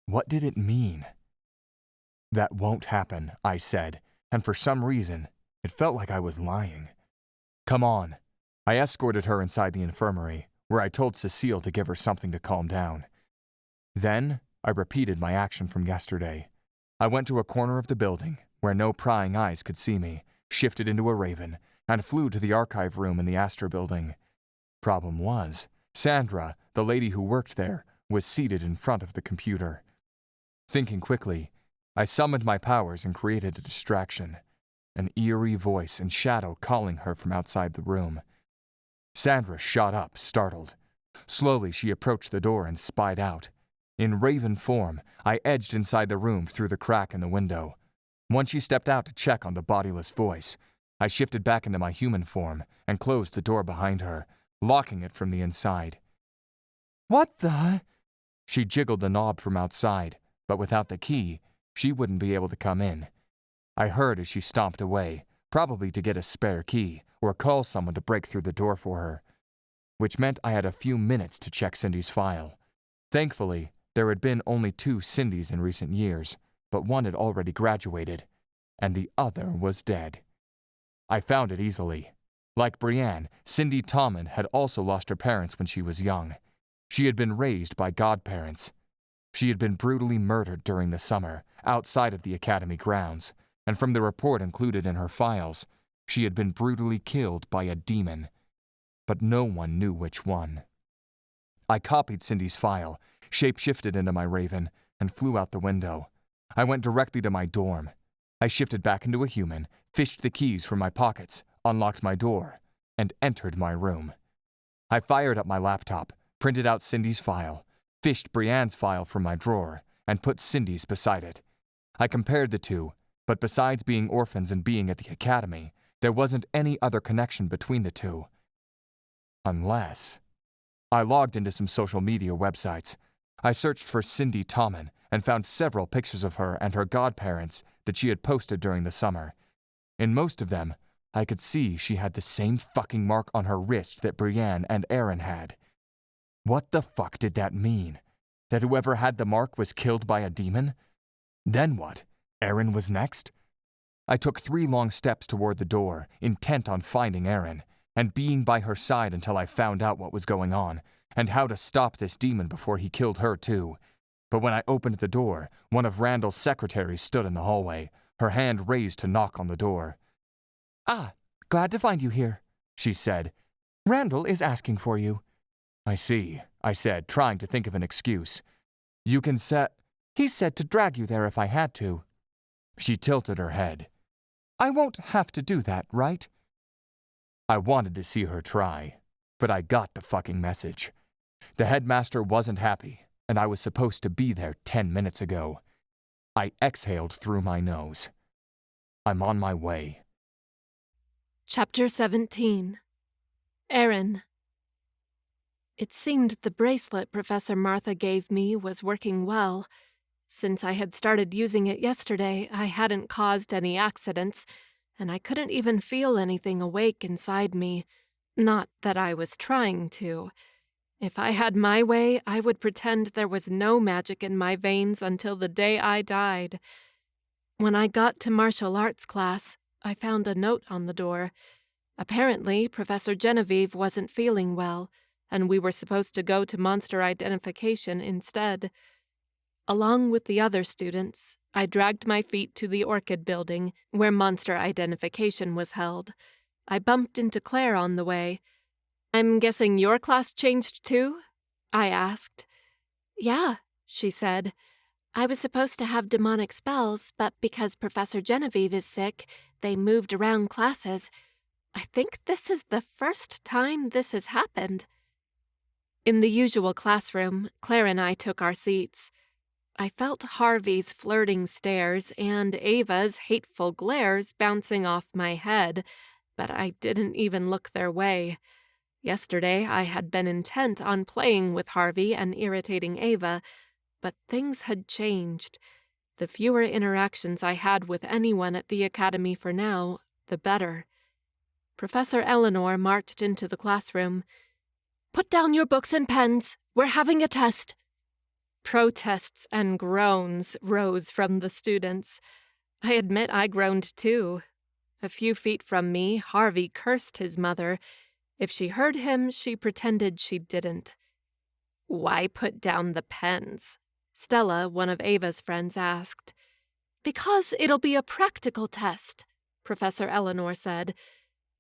B: What did it mean? That won't happen, I said, and for some reason, it felt like I was lying. Come on. I escorted her inside the infirmary, where I told Cecile to give her something to calm down. Then, I repeated my action from yesterday. I went to a corner of the building, where no prying eyes could see me, shifted into a raven, and flew to the archive room in the Astor Building. Problem was, Sandra, the lady who worked there, was seated in front of the computer. Thinking quickly, I summoned my powers and created a distraction, an eerie voice and shadow calling her from outside the room. Sandra shot up, startled. Slowly she approached the door and spied out. In raven form, I edged inside the room through the crack in the window. Once she stepped out to check on the bodiless voice, I shifted back into my human form and closed the door behind her, locking it from the inside. What the? She jiggled the knob from outside, but without the key, she wouldn't be able to come in. I heard as she stomped away, probably to get a spare key or call someone to break through the door for her, which meant I had a few minutes to check Cindy's file. Thankfully, there had been only 2 Cindys in recent years, but one had already graduated, and the other was dead. I found it easily. Like Brienne, Cindy Tommen had also lost her parents when she was young. She had been raised by godparents. She had been brutally murdered during the summer, outside of the academy grounds, and from the report included in her files, she had been brutally killed by a demon. But no one knew which one. I copied Cindy's file, shape-shifted into my raven, and flew out the window. I went directly to my dorm. I shifted back into a human, fished the keys from my pockets, unlocked my door, and entered my room. I fired up my laptop, printed out Cindy's file, fished Brienne's file from my drawer, and put Cindy's beside it. I compared the two, but besides being orphans and being at the academy, there wasn't any other connection between the two. Unless... I logged into some social media websites. I searched for Cindy Tommen and found several pictures of her and her godparents that she had posted during the summer. In most of them, I could see she had the same fucking mark on her wrist that Brienne and Erin had. What the fuck did that mean? That whoever had the mark was killed by a demon? Then what? Erin was next? I took 3 long steps toward the door, intent on finding Erin, and being by her side until I found out what was going on, and how to stop this demon before he killed her too. But when I opened the door, one of Randall's secretaries stood in the hallway, her hand raised to knock on the door. "Ah, glad to find you here," she said. "Randall is asking for you." "I see," I said, trying to think of an excuse. "You can set—" "He said to drag you there if I had to." She tilted her head. "I won't have to do that, right?" I wanted to see her try, but I got the fucking message. The headmaster wasn't happy, and I was supposed to be there 10 minutes ago. I exhaled through my nose. I'm on my way.
A: Chapter 17. Erin. It seemed the bracelet Professor Martha gave me was working well. Since I had started using it yesterday, I hadn't caused any accidents, and I couldn't even feel anything awake inside me. Not that I was trying to. If I had my way, I would pretend there was no magic in my veins until the day I died. When I got to martial arts class, I found a note on the door. Apparently, Professor Genevieve wasn't feeling well, and we were supposed to go to monster identification instead. Along with the other students, I dragged my feet to the Orchid Building, where monster identification was held. I bumped into Claire on the way. "I'm guessing your class changed too?" I asked. "Yeah," she said. "I was supposed to have demonic spells, but because Professor Genevieve is sick, they moved around classes. I think this is the first time this has happened." In the usual classroom, Claire and I took our seats. I felt Harvey's flirting stares and Ava's hateful glares bouncing off my head, but I didn't even look their way. Yesterday, I had been intent on playing with Harvey and irritating Ava, but things had changed. The fewer interactions I had with anyone at the academy for now, the better. Professor Eleanor marched into the classroom. "Put down your books and pens. We're having a test." Protests and groans rose from the students. I admit I groaned too. A few feet from me, Harvey cursed his mother. If she heard him, she pretended she didn't. "Why put down the pens?" Stella, one of Ava's friends, asked. "Because it'll be a practical test," Professor Eleanor said.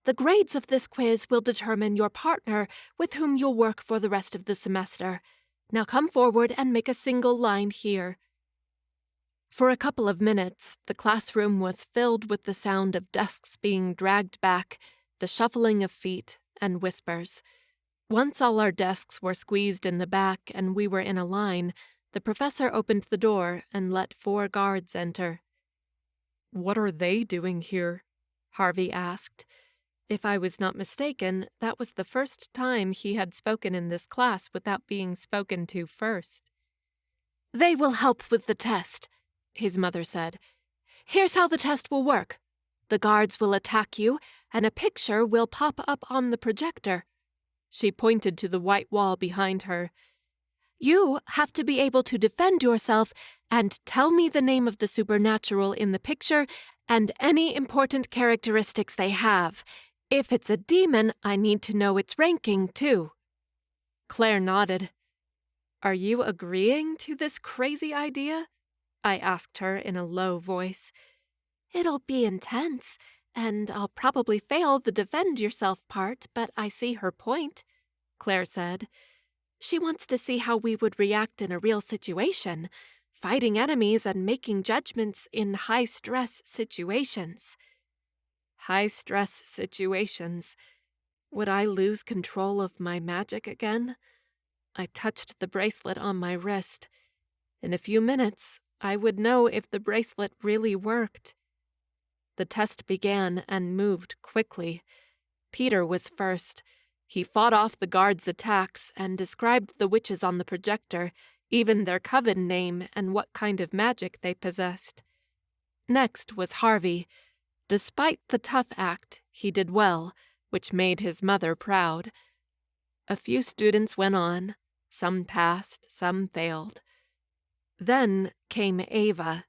A: "The grades of this quiz will determine your partner with whom you'll work for the rest of the semester. Now come forward and make a single line here." For a couple of minutes, the classroom was filled with the sound of desks being dragged back, the shuffling of feet, and whispers. Once all our desks were squeezed in the back and we were in a line, the professor opened the door and let 4 guards enter.
C: "What are they doing here?"
A: Harvey asked. If I was not mistaken, that was the first time he had spoken in this class without being spoken to first. "They will help with the test," his mother said. "Here's how the test will work. The guards will attack you, and a picture will pop up on the projector." She pointed to the white wall behind her. "You have to be able to defend yourself and tell me the name of the supernatural in the picture and any important characteristics they have. If it's a demon, I need to know its ranking, too." Claire nodded. "Are you agreeing to this crazy idea?" I asked her in a low voice. "It'll be intense, and I'll probably fail the defend yourself part, but I see her point," Claire said. "She wants to see how we would react in a real situation, fighting enemies and making judgments in high-stress situations." High-stress situations. Would I lose control of my magic again? I touched the bracelet on my wrist. In a few minutes, I would know if the bracelet really worked. The test began and moved quickly. Peter was first. He fought off the guards' attacks and described the witches on the projector, even their coven name and what kind of magic they possessed. Next was Harvey. Despite the tough act, he did well, which made his mother proud. A few students went on. Some passed, some failed. Then came Ava.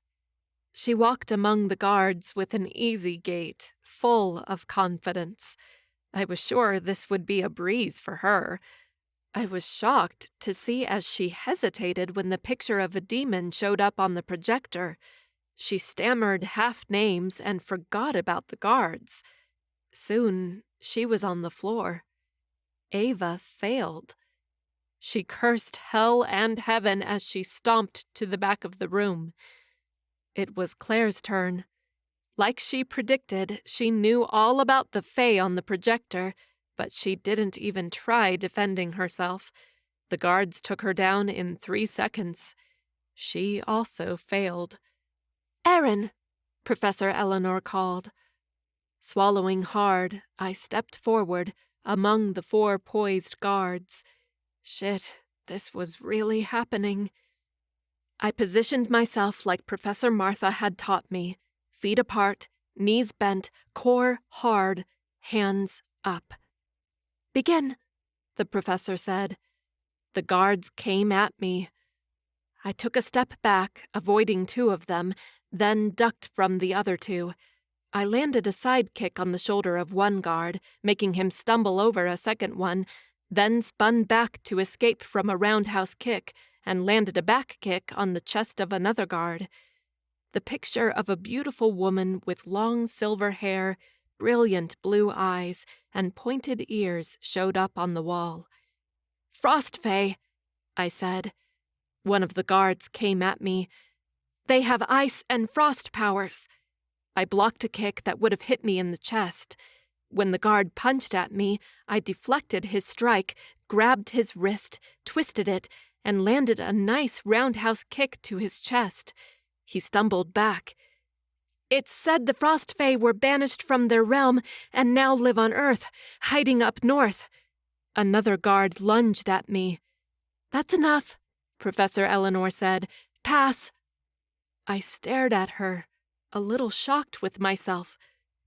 A: She walked among the guards with an easy gait, full of confidence. I was sure this would be a breeze for her. I was shocked to see as she hesitated when the picture of a demon showed up on the projector. She stammered half names and forgot about the guards. Soon, she was on the floor. Ava failed. She cursed hell and heaven as she stomped to the back of the room. It was Claire's turn.
D: Like she predicted, she knew all about the Fae on the projector, but she didn't even try defending herself. The guards took her down in 3 seconds. She also failed. "Erin," Professor Eleanor called. Swallowing hard, I stepped forward among the 4 poised guards. Shit, this was really happening. I positioned myself like Professor Martha had taught me, feet apart, knees bent, core hard, hands up. "Begin," the professor said. The guards came at me. I took a step back, avoiding 2 of them, then ducked from the other 2. I landed a side kick on the shoulder of one guard, making him stumble over a second one, then spun back to escape from a roundhouse kick and landed a back kick on the chest of another guard. The picture of a beautiful woman with long silver hair, brilliant blue eyes, and pointed ears showed up on the wall. "Frost Fae," I said. One of the guards came at me. "They have ice and frost powers." I blocked a kick that would have hit me in the chest. When the guard punched at me, I deflected his strike, grabbed his wrist, twisted it, and landed a nice roundhouse kick to his chest. He stumbled back. "It's said the Frost Fae were banished from their realm and now live on Earth, hiding up north." Another guard lunged at me. "That's enough," Professor Eleanor said. "Pass." I stared at her, a little shocked with myself,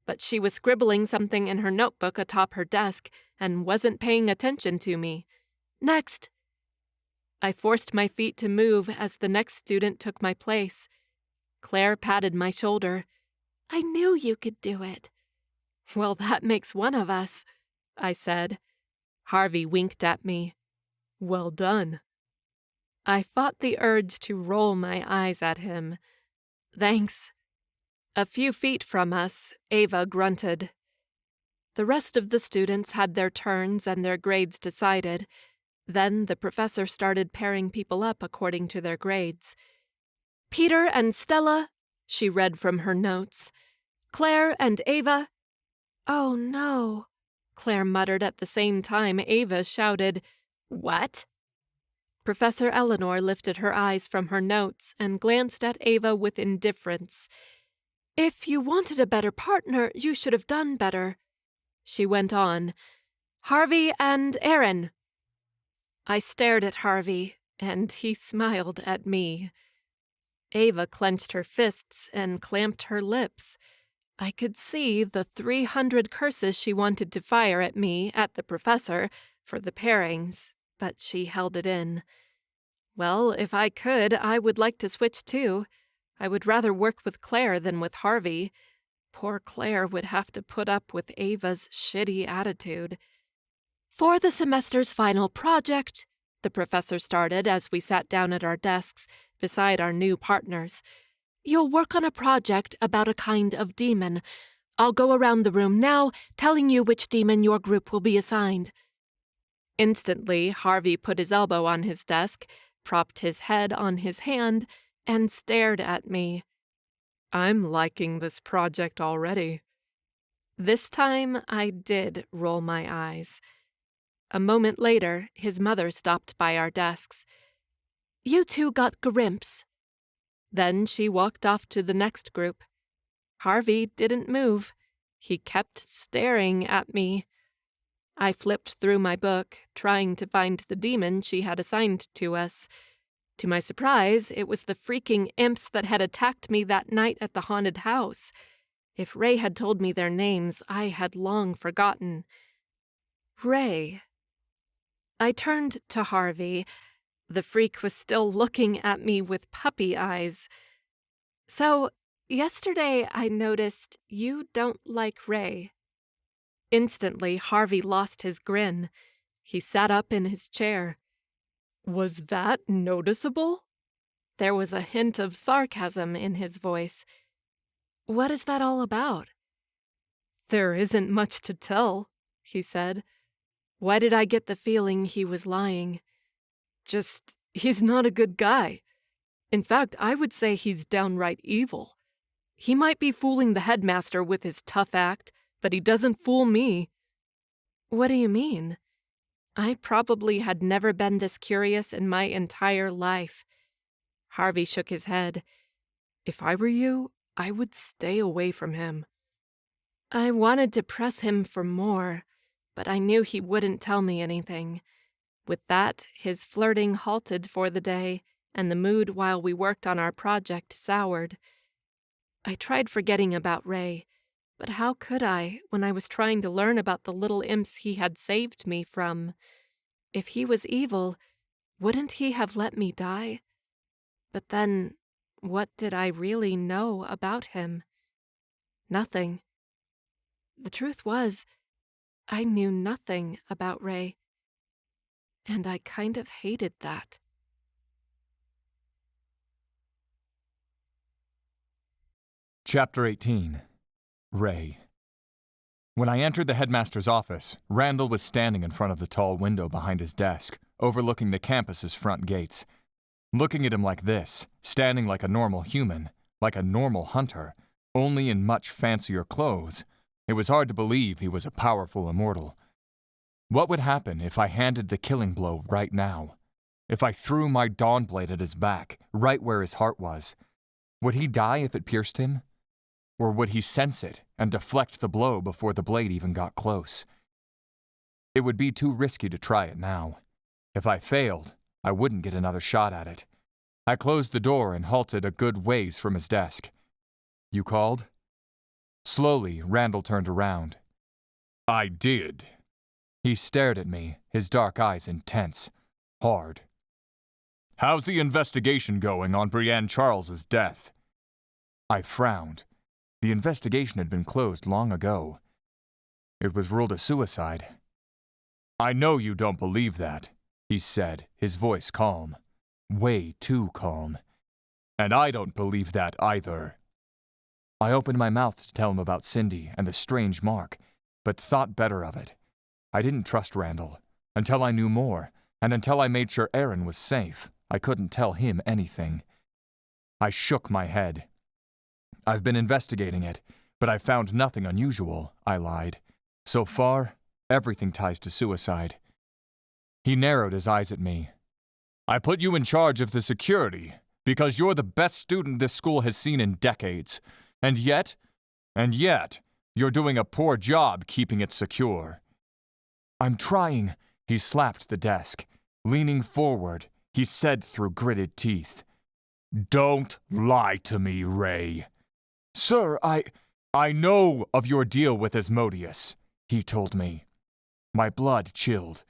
D: but she was scribbling something in her notebook atop her desk and wasn't paying attention to me. "Next." I forced my feet to move as the next student took my place. Claire patted my shoulder. "I knew you could do it." "Well, that makes one of us," I said. Harvey winked at me. "Well done." I fought the urge to roll my eyes at him. "Thanks." A few feet from us, Ava grunted. The rest of the students had their turns and their grades decided. Then the professor started pairing people up according to their grades. "Peter and Stella," she read from her notes. "Claire and Ava." "Oh no," Claire muttered at the same time Ava shouted, "What?" Professor Eleanor lifted her eyes from her notes and glanced at Ava with indifference. "If you wanted a better partner, you should have done better." She went on, "Harvey and Erin." I stared at Harvey, and he smiled at me. Ava clenched her fists and clamped her lips. I could see the 300 curses she wanted to fire at me, at the professor, for the pairings, but she held it in. Well, if I could, I would like to switch too. I would rather work with Claire than with Harvey. Poor Claire would have to put up with Ava's shitty attitude. "For the semester's final project," the professor started as we sat down at our desks beside our new partners, "you'll work on a project about a kind of demon. I'll go around the room now, telling you which demon your group will be assigned." Instantly, Harvey put his elbow on his desk, propped his head on his hand, and stared at me. "I'm liking this project already." This time, I did roll my eyes. A moment later, his mother stopped by our desks. "You two got grimps." Then she walked off to the next group. Harvey didn't move. He kept staring at me. I flipped through my book, trying to find the demon she had assigned to us. To my surprise, it was the freaking imps that had attacked me that night at the haunted house. If Ray had told me their names, I had long forgotten. Ray. I turned to Harvey. The freak was still looking at me with puppy eyes. "So, yesterday I noticed you don't like Ray." Instantly, Harvey lost his grin. He sat up in his chair. "Was that noticeable?" There was a hint of sarcasm in his voice. "What is that all about?" "There isn't much to tell," he said. Why did I get the feeling he was lying? Just, he's not a good guy. In fact, I would say he's downright evil.
C: He might be fooling the headmaster with his tough act, but he doesn't fool me.
D: What do you mean? I probably had never been this curious in my entire life. Harvey shook his head.
C: If I were you, I would stay away from him.
D: I wanted to press him for more, but I knew he wouldn't tell me anything. With that, his flirting halted for the day, and the mood while we worked on our project soured. I tried forgetting about Ray, but how could I when I was trying to learn about the little imps he had saved me from? If he was evil, wouldn't he have let me die? But then, what did I really know about him? Nothing. The truth was, I knew nothing about Ray, and I kind of hated that.
B: Chapter 18. Ray. When I entered the headmaster's office, Randall was standing in front of the tall window behind his desk, overlooking the campus's front gates. Looking at him like this, standing like a normal human, like a normal hunter, only in much fancier clothes, it was hard to believe he was a powerful immortal. What would happen if I handed the killing blow right now? If I threw my dawn blade at his back, right where his heart was? Would he die if it pierced him? Or would he sense it and deflect the blow before the blade even got close? It would be too risky to try it now. If I failed, I wouldn't get another shot at it. I closed the door and halted a good ways from his desk. "You called?" Slowly, Randall turned around. "I did." He stared at me, his dark eyes intense, hard. "How's the investigation going on Brienne Charles's death?" I frowned. The investigation had been closed long ago. It was ruled a suicide. "I know you don't believe that," he said, his voice calm. Way too calm. "And I don't believe that either." I opened my mouth to tell him about Cindy and the strange mark, but thought better of it. I didn't trust Randall. Until I knew more, and until I made sure Erin was safe, I couldn't tell him anything. I shook my head. "I've been investigating it, but I've found nothing unusual," I lied. "So far, everything ties to suicide." He narrowed his eyes at me. "I put you in charge of the security because you're the best student this school has seen in decades. And yet, you're doing a poor job keeping it secure." "I'm trying," he slapped the desk. Leaning forward, he said through gritted teeth, "Don't lie to me, Ray." "Sir, I know of your deal with Asmodeus," he told me. My blood chilled.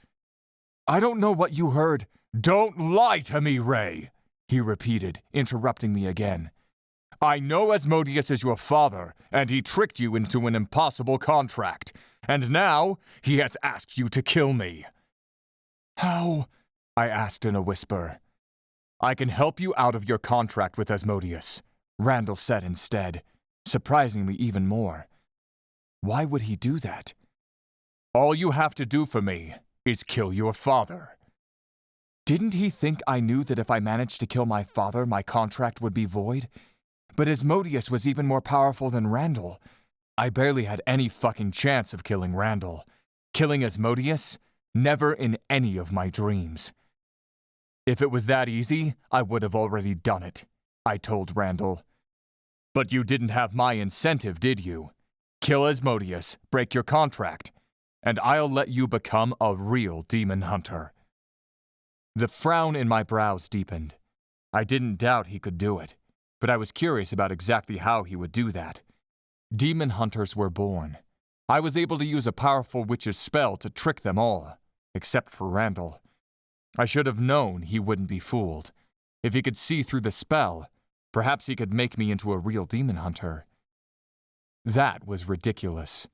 B: "I don't know what you heard." "Don't lie to me, Ray," he repeated, interrupting me again. "I know Asmodeus is your father, and he tricked you into an impossible contract, and now he has asked you to kill me." "How?" I asked in a whisper. "I can help you out of your contract with Asmodeus," Randall said instead, surprising me even more. Why would he do that? "All you have to do for me is kill your father." Didn't he think I knew that if I managed to kill my father, my contract would be void? But Asmodeus was even more powerful than Randall. I barely had any fucking chance of killing Randall. Killing Asmodeus? Never in any of my dreams. "If it was that easy, I would have already done it," I told Randall. "But you didn't have my incentive, did you? Kill Asmodeus, break your contract, and I'll let you become a real demon hunter." The frown in my brows deepened. I didn't doubt he could do it, but I was curious about exactly how he would do that. Demon hunters were born. I was able to use a powerful witch's spell to trick them all, except for Randall. I should have known he wouldn't be fooled. If he could see through the spell, perhaps he could make me into a real demon hunter. That was ridiculous.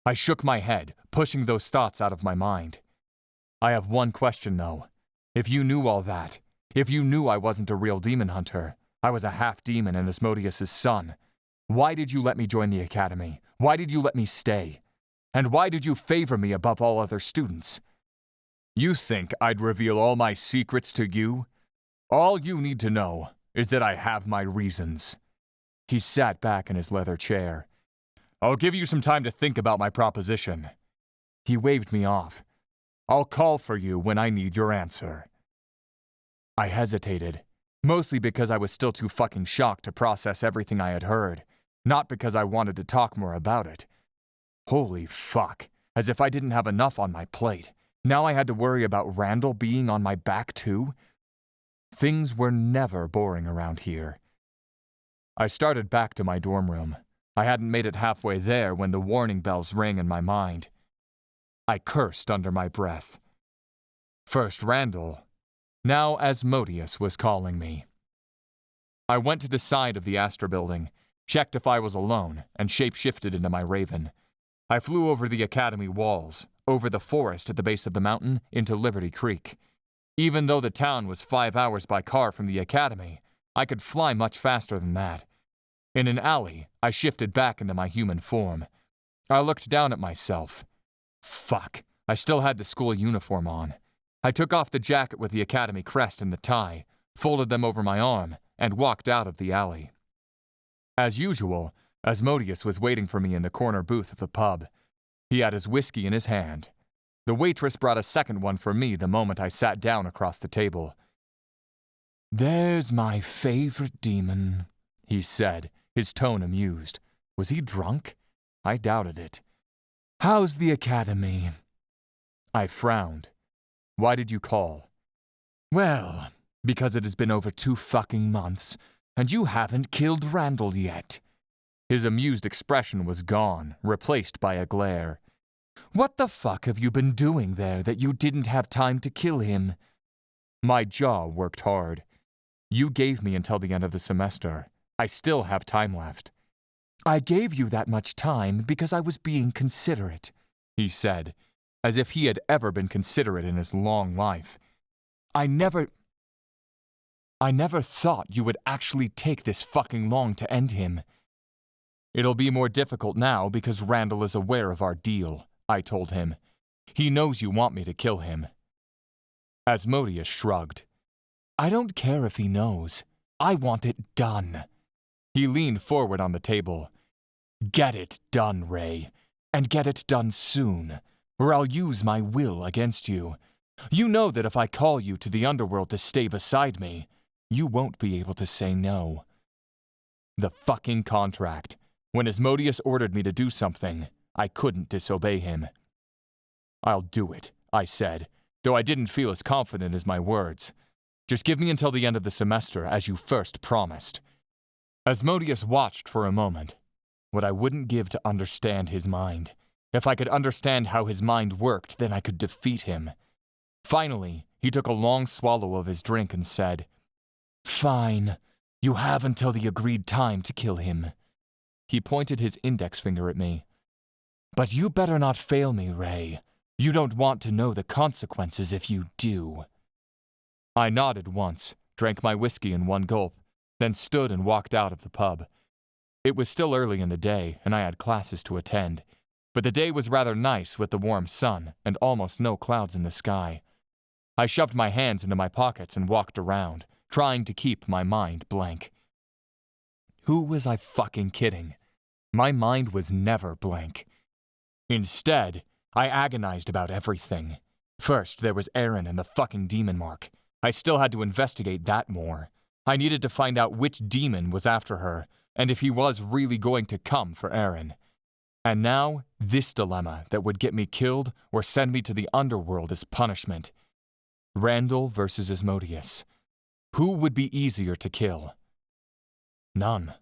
B: I shook my head, pushing those thoughts out of my mind. "I have one question, though. If you knew all that, if you knew I wasn't a real demon hunter, I was a half-demon and Asmodeus' son, why did you let me join the academy? Why did you let me stay? And why did you favor me above all other students? You think I'd reveal all my secrets to you? All you need to know is that I have my reasons." He sat back in his leather chair. "I'll give you some time to think about my proposition." He waved me off. "I'll call for you when I need your answer." I hesitated, mostly because I was still too fucking shocked to process everything I had heard, not because I wanted to talk more about it. Holy fuck, as if I didn't have enough on my plate. Now I had to worry about Randall being on my back too? Things were never boring around here. I started back to my dorm room. I hadn't made it halfway there when the warning bells rang in my mind. I cursed under my breath. First Randall, now Asmodeus was calling me. I went to the side of the Astra building, checked if I was alone, and shapeshifted into my Raven. I flew over the academy walls, over the forest at the base of the mountain, into Liberty Creek. Even though the town was 5 hours by car from the academy, I could fly much faster than that. In an alley, I shifted back into my human form. I looked down at myself. Fuck, I still had the school uniform on. I took off the jacket with the academy crest and the tie, folded them over my arm, and walked out of the alley. As usual, Asmodeus was waiting for me in the corner booth of the pub. He had his whiskey in his hand. The waitress brought a second one for me the moment I sat down across the table. "There's my favorite demon," he said, his tone amused. Was he drunk? I doubted it. "How's the academy?" I frowned. "Why did you call?" "Well, because it has been over 2 fucking months, and you haven't killed Randall yet." His amused expression was gone, replaced by a glare. "What the fuck have you been doing there that you didn't have time to kill him?" My jaw worked hard. "You gave me until the end of the semester. I still have time left." "I gave you that much time because I was being considerate," he said, as if he had ever been considerate in his long life. I never thought you would actually take this fucking long to end him." "It'll be more difficult now because Randall is aware of our deal," I told him. "He knows you want me to kill him." Asmodeus shrugged. "I don't care if he knows. I want it done." He leaned forward on the table. "Get it done, Ray, and get it done soon, or I'll use my will against you. You know that if I call you to the underworld to stay beside me, you won't be able to say no." The fucking contract. When Asmodeus ordered me to do something, I couldn't disobey him. "I'll do it," I said, though I didn't feel as confident as my words. "Just give me until the end of the semester, as you first promised." Asmodeus watched for a moment. What I wouldn't give to understand his mind. If I could understand how his mind worked, then I could defeat him. Finally, he took a long swallow of his drink and said, "Fine. You have until the agreed time to kill him." He pointed his index finger at me. "But you better not fail me, Ray. You don't want to know the consequences if you do." I nodded once, drank my whiskey in one gulp, then stood and walked out of the pub. It was still early in the day, and I had classes to attend, but the day was rather nice with the warm sun and almost no clouds in the sky. I shoved my hands into my pockets and walked around, trying to keep my mind blank. Who was I fucking kidding? My mind was never blank. Instead, I agonized about everything. First, there was Erin and the fucking demon mark. I still had to investigate that more. I needed to find out which demon was after her, and if he was really going to come for Erin. And now, this dilemma that would get me killed or send me to the underworld as punishment. Randall versus Asmodeus. Who would be easier to kill? None.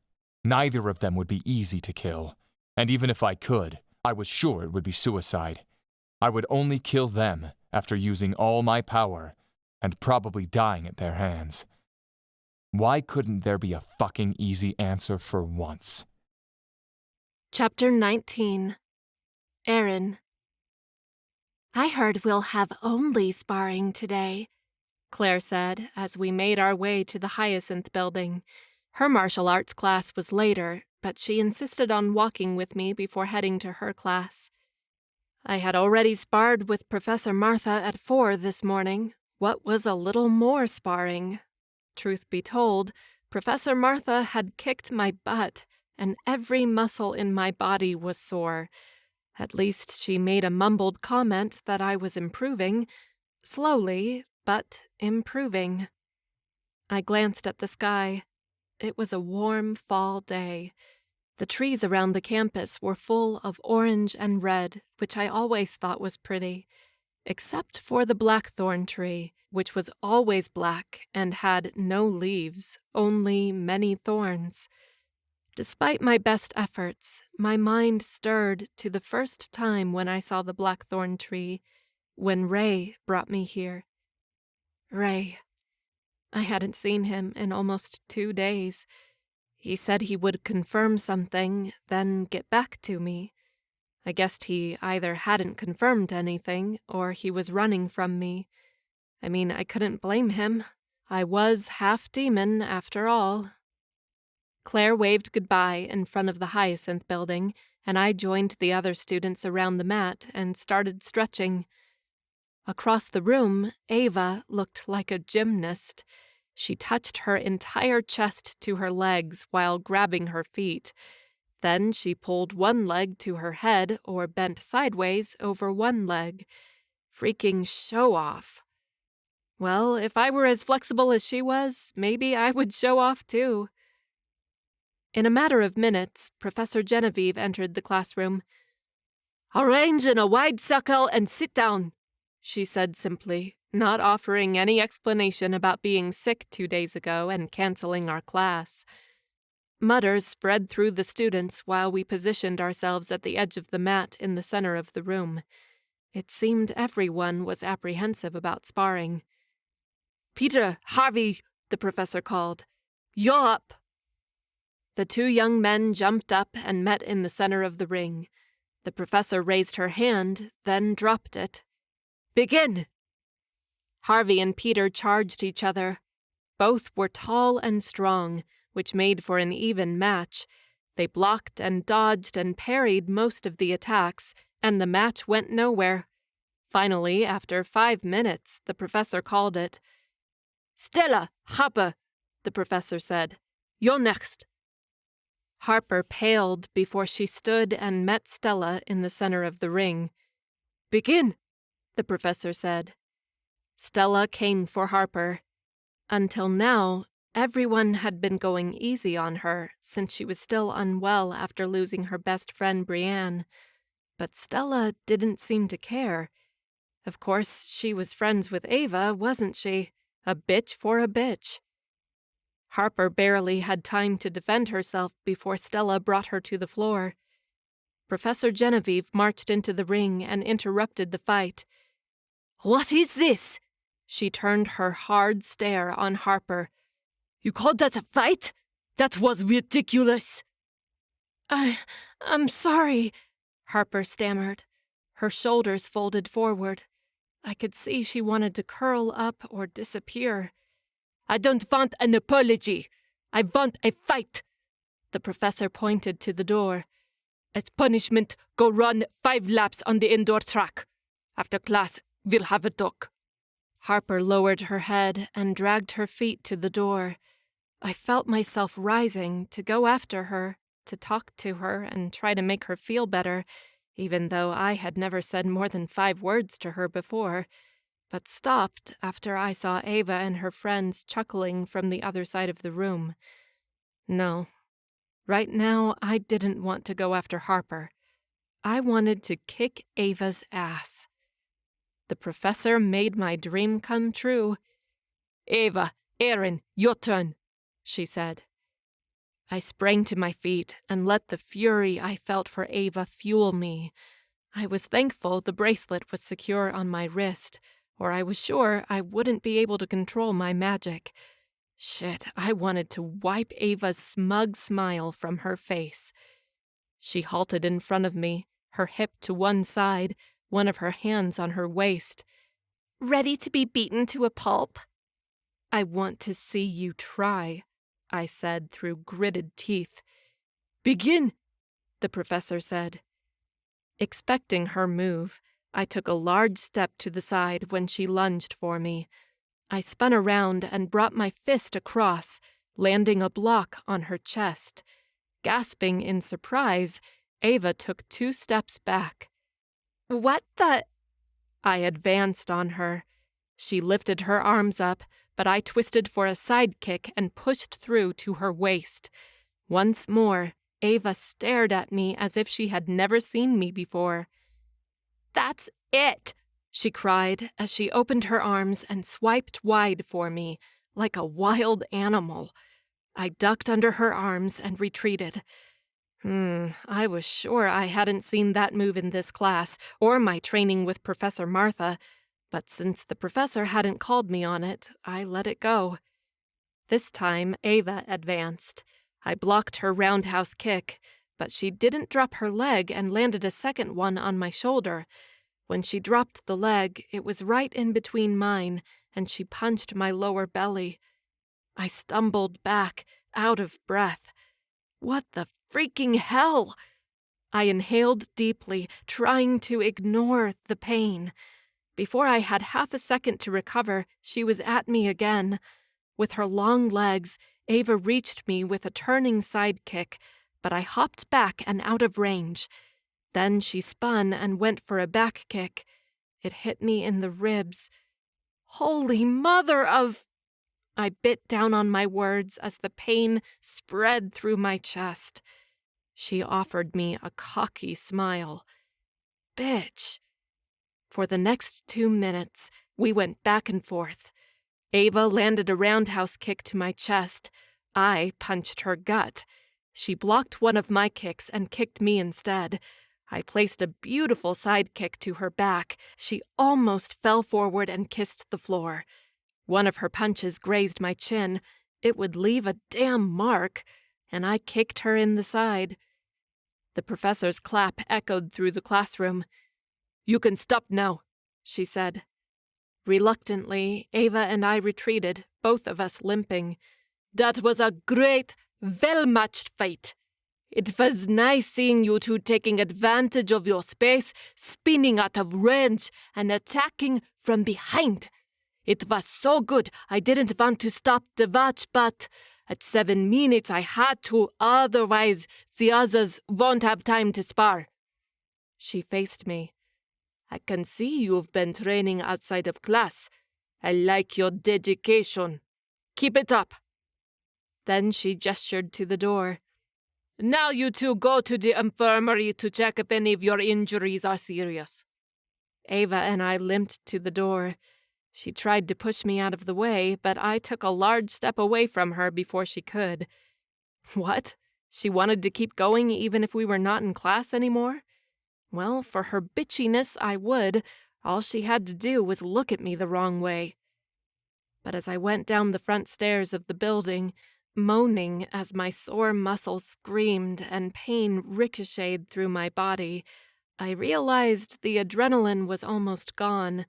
B: Neither of them would be easy to kill, and even if I could, I was sure it would be suicide. I would only kill them after using all my power, and probably dying at their hands. Why couldn't there be a fucking easy answer for once?
D: Chapter 19. Erin. "I heard we'll have only sparring today," Claire said as we made our way to the Hyacinth building. Her martial arts class was later, but she insisted on walking with me before heading to her class. I had already sparred with Professor Martha at 4 this morning. What was a little more sparring? Truth be told, Professor Martha had kicked my butt, and every muscle in my body was sore. At least she made a mumbled comment that I was improving, slowly, but improving. I glanced at the sky. It was a warm fall day. The trees around the campus were full of orange and red, which I always thought was pretty, except for the blackthorn tree, which was always black and had no leaves, only many thorns. Despite my best efforts, my mind stirred to the first time when I saw the blackthorn tree, when Ray brought me here. Ray. I hadn't seen him in almost 2 days. He said he would confirm something, then get back to me. I guessed he either hadn't confirmed anything, or he was running from me. I mean, I couldn't blame him. I was half demon, after all. Claire waved goodbye in front of the Hyacinth building, and I joined the other students around the mat and started stretching. Across the room, Ava looked like a gymnast. She touched her entire chest to her legs while grabbing her feet. Then she pulled one leg to her head or bent sideways over one leg. Freaking show-off. Well, if I were as flexible as she was, maybe I would show off too. In a matter of minutes, Professor Genevieve entered the classroom. "Arrange in a wide circle and sit down," she said simply, not offering any explanation about being sick 2 days ago and canceling our class. Mutters spread through the students while we positioned ourselves at the edge of the mat in the center of the room. It seemed everyone was apprehensive about sparring. "Peter, Harvey," the professor called. "You're up." The 2 young men jumped up and met in the center of the ring. The professor raised her hand, then dropped it. "Begin!" Harvey and Peter charged each other. Both were tall and strong, which made for an even match. They blocked and dodged and parried most of the attacks, and the match went nowhere. Finally, after 5 minutes, the professor called it. "Stella, Harper," the professor said. "You're next." Harper paled before she stood and met Stella in the center of the ring. "Begin," the professor said. Stella came for Harper. Until now, everyone had been going easy on her since she was still unwell after losing her best friend Brienne. But Stella didn't seem to care. Of course, she was friends with Ava, wasn't she? A bitch for a bitch. Harper barely had time to defend herself before Stella brought her to the floor. Professor Genevieve marched into the ring and interrupted the fight. "What is this?" She turned her hard stare on Harper. "You called that a fight? That was ridiculous." I'm sorry," Harper stammered. Her shoulders folded forward. I could see she wanted to curl up or disappear. "I don't want an apology. I want a fight." The professor pointed to the door. "As punishment, go run 5 laps on the indoor track. After class, we'll have a talk." Harper lowered her head and dragged her feet to the door. I felt myself rising to go after her, to talk to her and try to make her feel better, even though I had never said more than 5 words to her before, but stopped after I saw Ava and her friends chuckling from the other side of the room. No, right now I didn't want to go after Harper. I wanted to kick Ava's ass. The professor made my dream come true. "Ava, Erin, your turn," she said. I sprang to my feet and let the fury I felt for Ava fuel me. I was thankful the bracelet was secure on my wrist, or I was sure I wouldn't be able to control my magic. Shit, I wanted to wipe Ava's smug smile from her face. She halted in front of me, her hip to one side, one of her hands on her waist. "Ready to be beaten to a pulp?" "I want to see you try," I said through gritted teeth. "Begin," the professor said. Expecting her move, I took a large step to the side when she lunged for me. I spun around and brought my fist across, landing a block on her chest. Gasping in surprise, Ava took 2 steps back. "What the—" I advanced on her. She lifted her arms up, but I twisted for a sidekick and pushed through to her waist. Once more, Ava stared at me as if she had never seen me before. "That's it!" she cried as she opened her arms and swiped wide for me, like a wild animal. I ducked under her arms and retreated. I was sure I hadn't seen that move in this class or my training with Professor Martha, but since the professor hadn't called me on it, I let it go. This time, Ava advanced. I blocked her roundhouse kick, but she didn't drop her leg and landed a second one on my shoulder. When she dropped the leg, it was right in between mine, and she punched my lower belly. I stumbled back, out of breath. What the freaking hell? I inhaled deeply, trying to ignore the pain. Before I had half a second to recover, she was at me again. With her long legs, Ava reached me with a turning sidekick, but I hopped back and out of range. Then she spun and went for a back kick. It hit me in the ribs. Holy mother of... I bit down on my words as the pain spread through my chest. She offered me a cocky smile. Bitch. For the next 2 minutes, we went back and forth. Ava landed a roundhouse kick to my chest. I punched her gut. She blocked one of my kicks and kicked me instead. I placed a beautiful sidekick to her back. She almost fell forward and kissed the floor. One of her punches grazed my chin. It would leave a damn mark, and I kicked her in the side. The professor's clap echoed through the classroom. "You can stop now," she said. Reluctantly, Ava and I retreated, both of us limping. "That was a great, well-matched fight. It was nice seeing you two taking advantage of your space, spinning out of range, and attacking from behind. It was so good I didn't want to stop the watch, but at 7 minutes I had to, otherwise the others won't have time to spar." She faced me. "I can see you've been training outside of class. I like your dedication. Keep it up." Then she gestured to the door. "Now you two go to the infirmary to check if any of your injuries are serious." Ava and I limped to the door. She tried to push me out of the way, but I took a large step away from her before she could. What? She wanted to keep going even if we were not in class anymore? Well, for her bitchiness, I would. All she had to do was look at me the wrong way. But as I went down the front stairs of the building, moaning as my sore muscles screamed and pain ricocheted through my body, I realized the adrenaline was almost gone.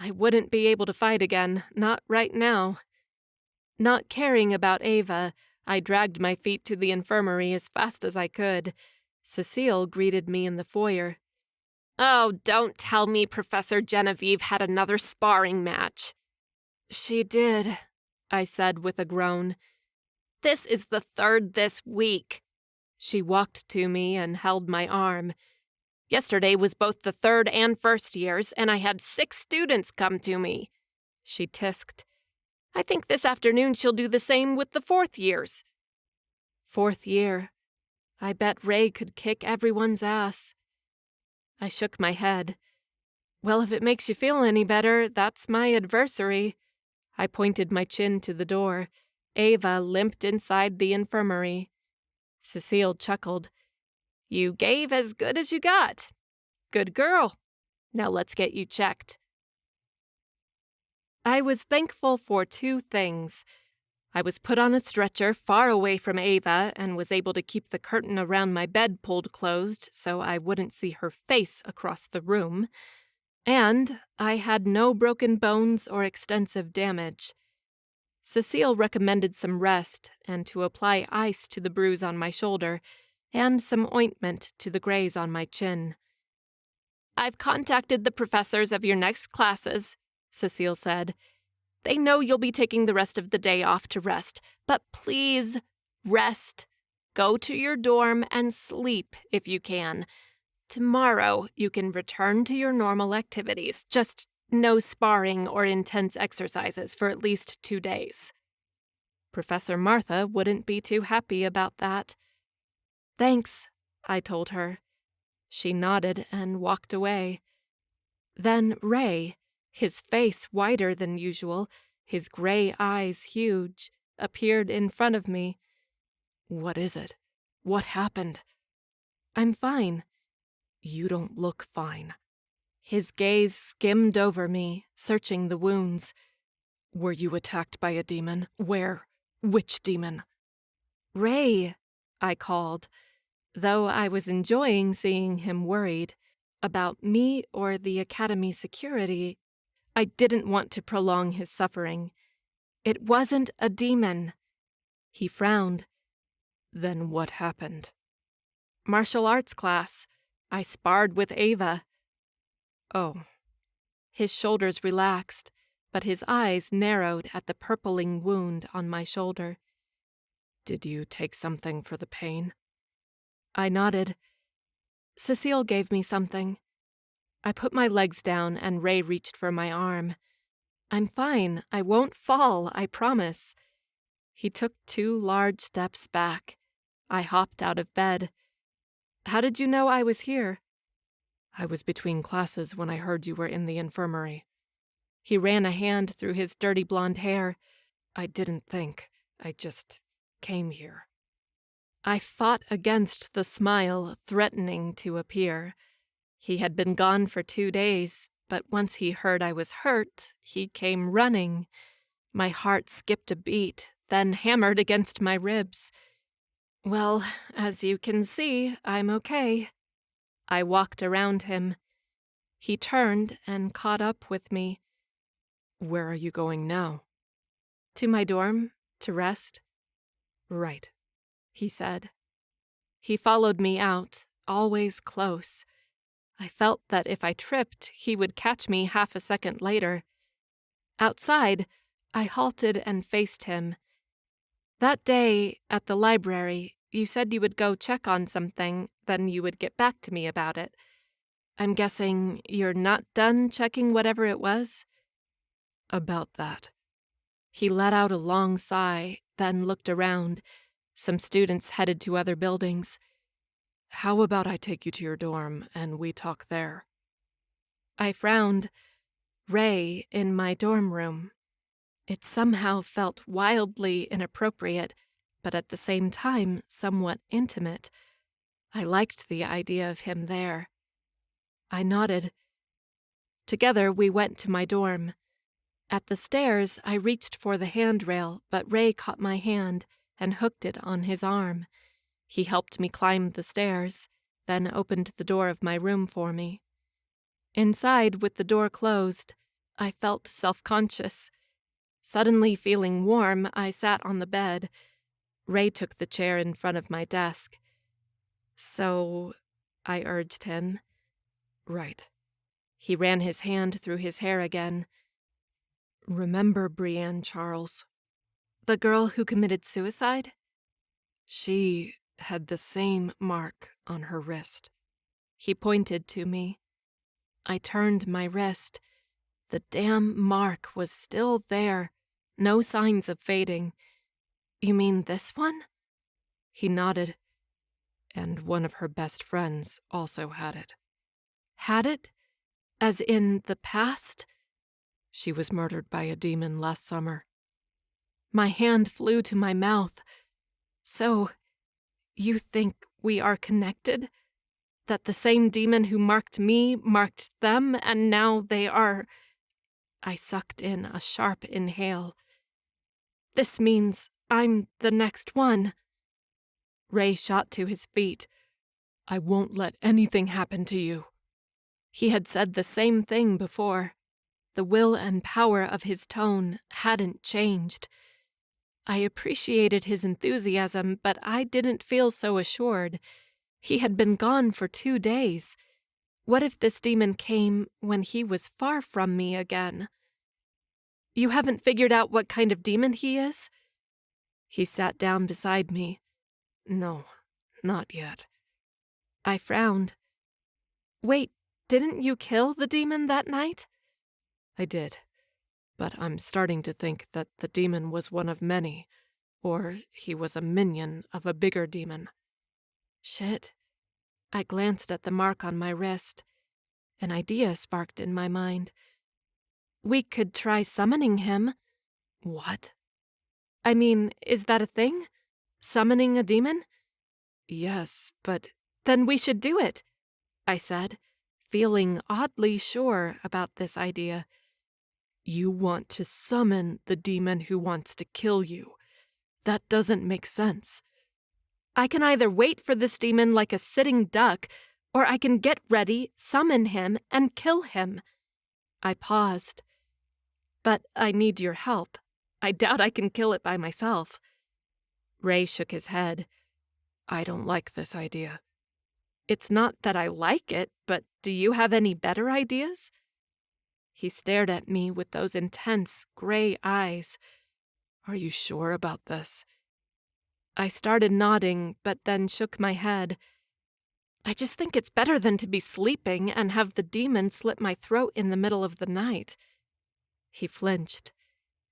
D: I wouldn't be able to fight again, not right now. Not caring about Ava, I dragged my feet to the infirmary as fast as I could. Cecile greeted me in the foyer. "Oh, don't tell me Professor Genevieve had another sparring match." "She did," I said with a groan. "This is the 3rd this week." She walked to me and held my arm. "Yesterday was both the 3rd and 1st years, and I had 6 students come to me." She tisked. "I think this afternoon she'll do the same with the 4th years." 4th year. I bet Ray could kick everyone's ass. I shook my head. "Well, if it makes you feel any better, that's my adversary." I pointed my chin to the door. Ava limped inside the infirmary. Cecile chuckled. "You gave as good as you got. Good girl. Now let's get you checked." I was thankful for 2 things. I was put on a stretcher far away from Ava and was able to keep the curtain around my bed pulled closed so I wouldn't see her face across the room. And I had no broken bones or extensive damage. Cecile recommended some rest and to apply ice to the bruise on my shoulder and some ointment to the graze on my chin. "I've contacted the professors of your next classes," Cecile said. They know you'll be taking the rest of the day off to rest, but please rest. Go to your dorm and sleep if you can. Tomorrow, you can return to your normal activities, just no sparring or intense exercises for at least 2 days. Professor Martha wouldn't be too happy about that. Thanks, I told her. She nodded and walked away. Then Ray, his face whiter than usual, his gray eyes huge, appeared in front of me.
C: What is it? What happened?
D: I'm fine.
C: You don't look fine.
D: His gaze skimmed over me, searching the wounds.
C: Were you attacked by a demon? Where? Which demon?
D: Ray, I called, though I was enjoying seeing him worried. About me or the Academy security, I didn't want to prolong his suffering. It wasn't a demon. He frowned.
C: Then what happened?
D: Martial arts class. I sparred with Ava.
C: Oh.
D: His shoulders relaxed, but his eyes narrowed at the purpling wound on my shoulder.
C: Did you take something for the pain?
D: I nodded. Cecile gave me something. I put my legs down and Ray reached for my arm. I'm fine. I won't fall, I promise. He took 2 large steps back. I hopped out of bed. How did you know I was here?
C: I was between classes when I heard you were in the infirmary.
D: He ran a hand through his dirty blonde hair.
C: I didn't think. I just came here.
D: I fought against the smile threatening to appear. He had been gone for 2 days, but once he heard I was hurt, he came running. My heart skipped a beat, then hammered against my ribs. Well, as you can see, I'm okay. I walked around him. He turned and caught up with me.
C: Where are you going now?
D: To my dorm, to rest.
C: Right,
D: he said. He followed me out, always close. I felt that if I tripped, he would catch me half a second later. Outside, I halted and faced him. That day, at the library, you said you would go check on something, then you would get back to me about it. I'm guessing you're not done checking whatever it was?
C: About that.
D: He let out a long sigh, then looked around. Some students headed to other buildings.
C: How about I take you to your dorm and we talk there?
D: I frowned. Ray in my dorm room. It somehow felt wildly inappropriate, but at the same time somewhat intimate. I liked the idea of him there. I nodded. Together we went to my dorm. At the stairs, I reached for the handrail, but Ray caught my hand and hooked it on his arm. He helped me climb the stairs, then opened the door of my room for me. Inside, with the door closed, I felt self-conscious. Suddenly feeling warm, I sat on the bed. Ray took the chair in front of my desk. So, I urged him.
C: Right.
D: He ran his hand through his hair again.
C: Remember Brienne Charles?
D: The girl who committed suicide?
C: She had the same mark on her wrist.
D: He pointed to me. I turned my wrist. The damn mark was still there, no signs of fading. You mean this one?
C: He nodded. And one of her best friends also had it.
D: Had it? As in the past?
C: She was murdered by a demon last summer.
D: My hand flew to my mouth. So, you think we are connected? That the same demon who marked me marked them, and now they are... I sucked in a sharp inhale. This means I'm the next one. Ray shot to his feet.
C: I won't let anything happen to you.
D: He had said the same thing before. The will and power of his tone hadn't changed. I appreciated his enthusiasm, but I didn't feel so assured. He had been gone for 2 days. What if this demon came when he was far from me again? You haven't figured out what kind of demon he is? He sat down beside me.
C: No, not yet.
D: I frowned. Wait, didn't you kill the demon that night?
C: I did, but I'm starting to think that the demon was one of many, or he was a minion of a bigger demon.
D: Shit. I glanced at the mark on my wrist. An idea sparked in my mind. We could try summoning him.
C: What?
D: I mean, is that a thing? Summoning a demon?
C: Yes, but
D: Then we should do it, I said, feeling oddly sure about this idea.
C: you want to summon the demon who wants to kill you. That doesn't make sense.
D: I can either wait for this demon like a sitting duck, or I can get ready, summon him, and kill him. I paused. But I need your help. I doubt I can kill it by myself. Ray shook his head.
C: I don't like this idea.
D: It's not that I like it, but do you have any better ideas? He stared at me with those intense, gray eyes.
C: Are you sure about this?
D: I started nodding, but then shook my head. I just think it's better than to be sleeping and have the demon slit my throat in the middle of the night. He flinched.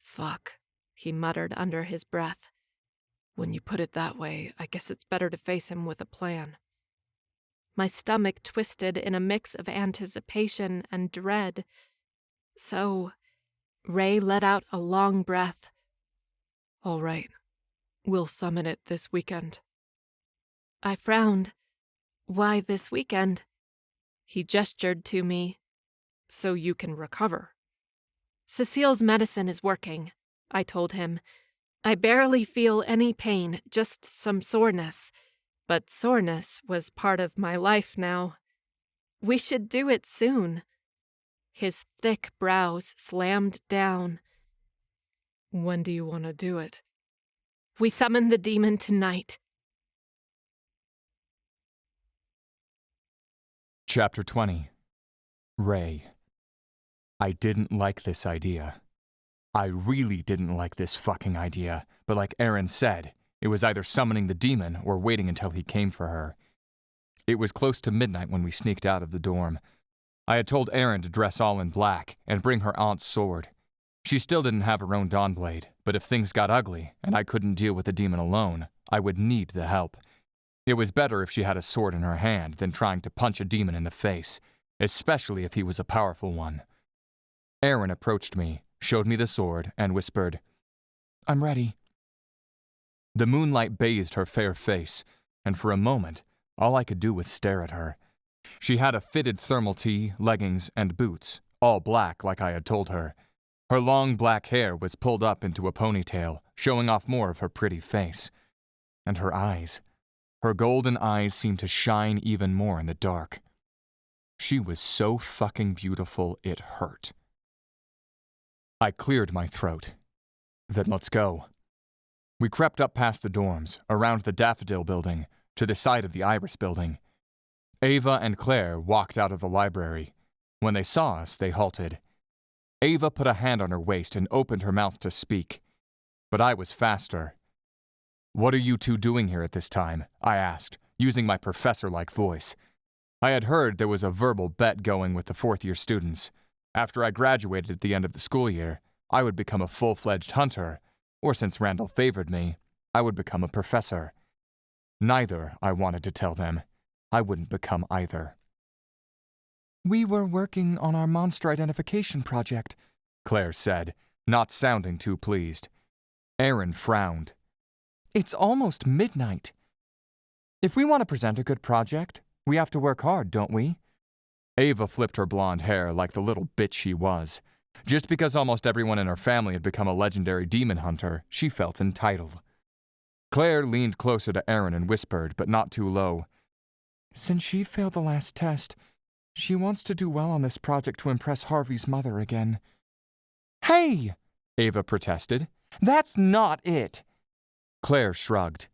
C: Fuck,
D: He muttered under his breath.
C: when you put it that way, I guess it's better to face him with a plan.
D: My stomach twisted in a mix of anticipation and dread. So, Ray let out a long breath.
C: All right, we'll summon it this weekend.
D: I frowned. Why this weekend? He gestured to me.
C: So you can recover.
D: Cecile's medicine is working, I told him. I barely feel any pain, just some soreness. But soreness was part of my life now. We should do it soon. His thick brows slammed down.
C: When do you want to do it?
D: We summon the demon tonight.
B: Chapter 20. Ray. I didn't like this idea. I really didn't like this fucking idea, but like Erin said, it was either summoning the demon or waiting until he came for her. It was close to midnight when we sneaked out of the dorm. I had told Erin to dress all in black and bring her aunt's sword. She still didn't have her own Dawnblade, but if things got ugly and I couldn't deal with the demon alone, I would need the help. It was better if she had a sword in her hand than trying to punch a demon in the face, especially if he was a powerful one. Erin approached me, showed me the sword, and whispered, "I'm ready." The moonlight bathed her fair face, and for a moment, all I could do was stare at her. She had a fitted thermal tee, leggings, and boots, all black like I had told her. Her long black hair was pulled up into a ponytail, showing off more of her pretty face. And her eyes. Her golden eyes seemed to shine even more in the dark. She was so fucking beautiful it hurt. I cleared my throat. Then let's go. We crept up past the dorms, around the Daffodil Building, to the side of the Iris Building. Ava and Claire walked out of the library. When they saw us, they halted. Ava put a hand on her waist and opened her mouth to speak. But I was faster. "What are you two doing here at this time?" I asked, using my professor-like voice. I had heard there was a verbal bet going with the fourth-year students. After I graduated at the end of the school year, I would become a full-fledged hunter, or since Randall favored me, I would become a professor. Neither, I wanted to tell them. I wouldn't become either. "We were working on our monster identification project," Claire said, not sounding too pleased. Erin frowned. "It's almost midnight. If we want to present a good project, we have to work hard, don't we?" Ava flipped her blonde hair like the little bitch she was. Just because almost everyone in her family had become a legendary demon hunter, she felt entitled. Claire leaned closer to Erin and whispered, but not too low, "Since she failed the last test, she wants to do well on this project to impress Harvey's mother again." "Hey!" Ava protested. "That's not it!" Claire shrugged.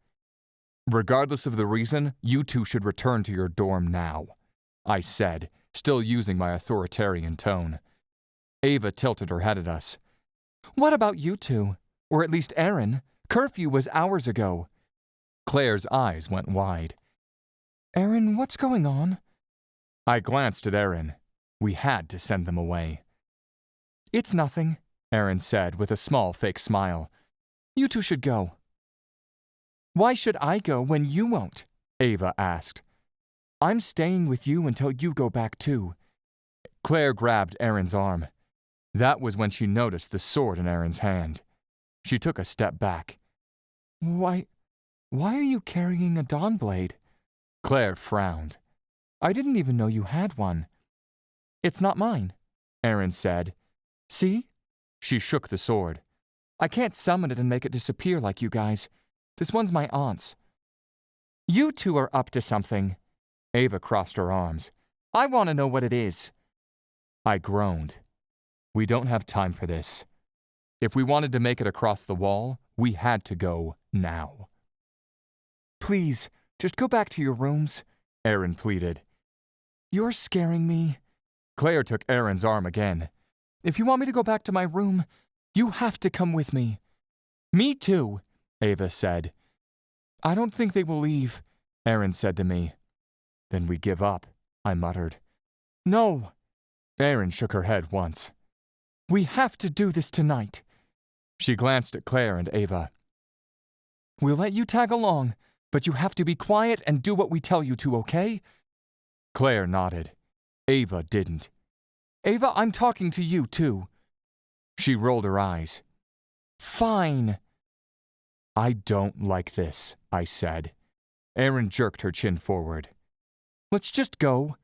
B: "Regardless of the reason, you two should return to your dorm now," I said, still using my authoritarian tone. Ava tilted her head at us. What about you two? Or at least Erin? Curfew was hours ago. Claire's eyes went wide. Erin, what's going on? I glanced at Erin. We had to send them away. It's nothing, Erin said with a small fake smile. You two should go. Why should I go when you won't? Ava asked. I'm staying with you until you go back too. Claire grabbed Erin's arm. That was when she noticed the sword in Erin's hand. She took a step back. Why are you carrying a dawn blade? Claire frowned. I didn't even know you had one. It's not mine, Erin said. See? She shook the sword. I can't summon it and make it disappear like you guys. This one's my aunt's. You two are up to something. Ava crossed her arms. I want to know what it is. I groaned. We don't have time for this. If we wanted to make it across the wall, we had to go now. Please, just go back to your rooms, Erin pleaded. You're scaring me. Claire took Erin's arm again. If you want me to go back to my room, you have to come with me. Me too, Ava said. I don't think they will leave, Erin said to me. Then we give up, I muttered. No. Erin shook her head once. We have to do this tonight. She glanced at Claire and Ava. We'll let you tag along, but you have to be quiet and do what we tell you to, okay? Claire nodded. Ava didn't. Ava, I'm talking to you, too. She rolled her eyes. Fine. I don't like this, I said. Erin jerked her chin forward. Let's just go.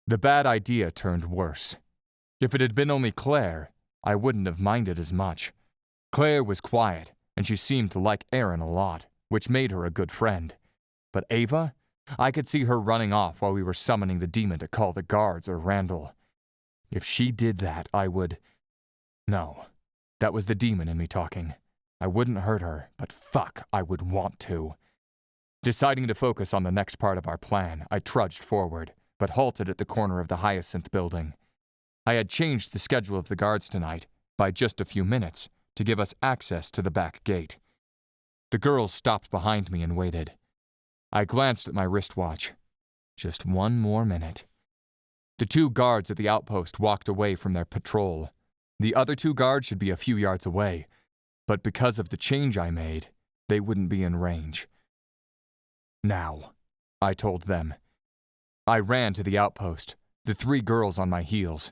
B: The bad idea turned worse. If it had been only Claire, I wouldn't have minded as much. Claire was quiet, and she seemed to like Erin a lot, which made her a good friend. But Ava? I could see her running off while we were summoning the demon to call the guards or Randall. If she did that, I would... No, that was the demon in me talking. I wouldn't hurt her, but fuck, I would want to. Deciding to focus on the next part of our plan, I trudged forward, but halted at the corner of the Hyacinth building. I had changed the schedule of the guards tonight, by just a few minutes, to give us access to the back gate. The girls stopped behind me and waited. I glanced at my wristwatch. Just one more minute. The 2 guards at the outpost walked away from their patrol. The other 2 guards should be a few yards away, but because of the change I made, they wouldn't be in range. Now, I told them. I ran to the outpost, the 3 girls on my heels.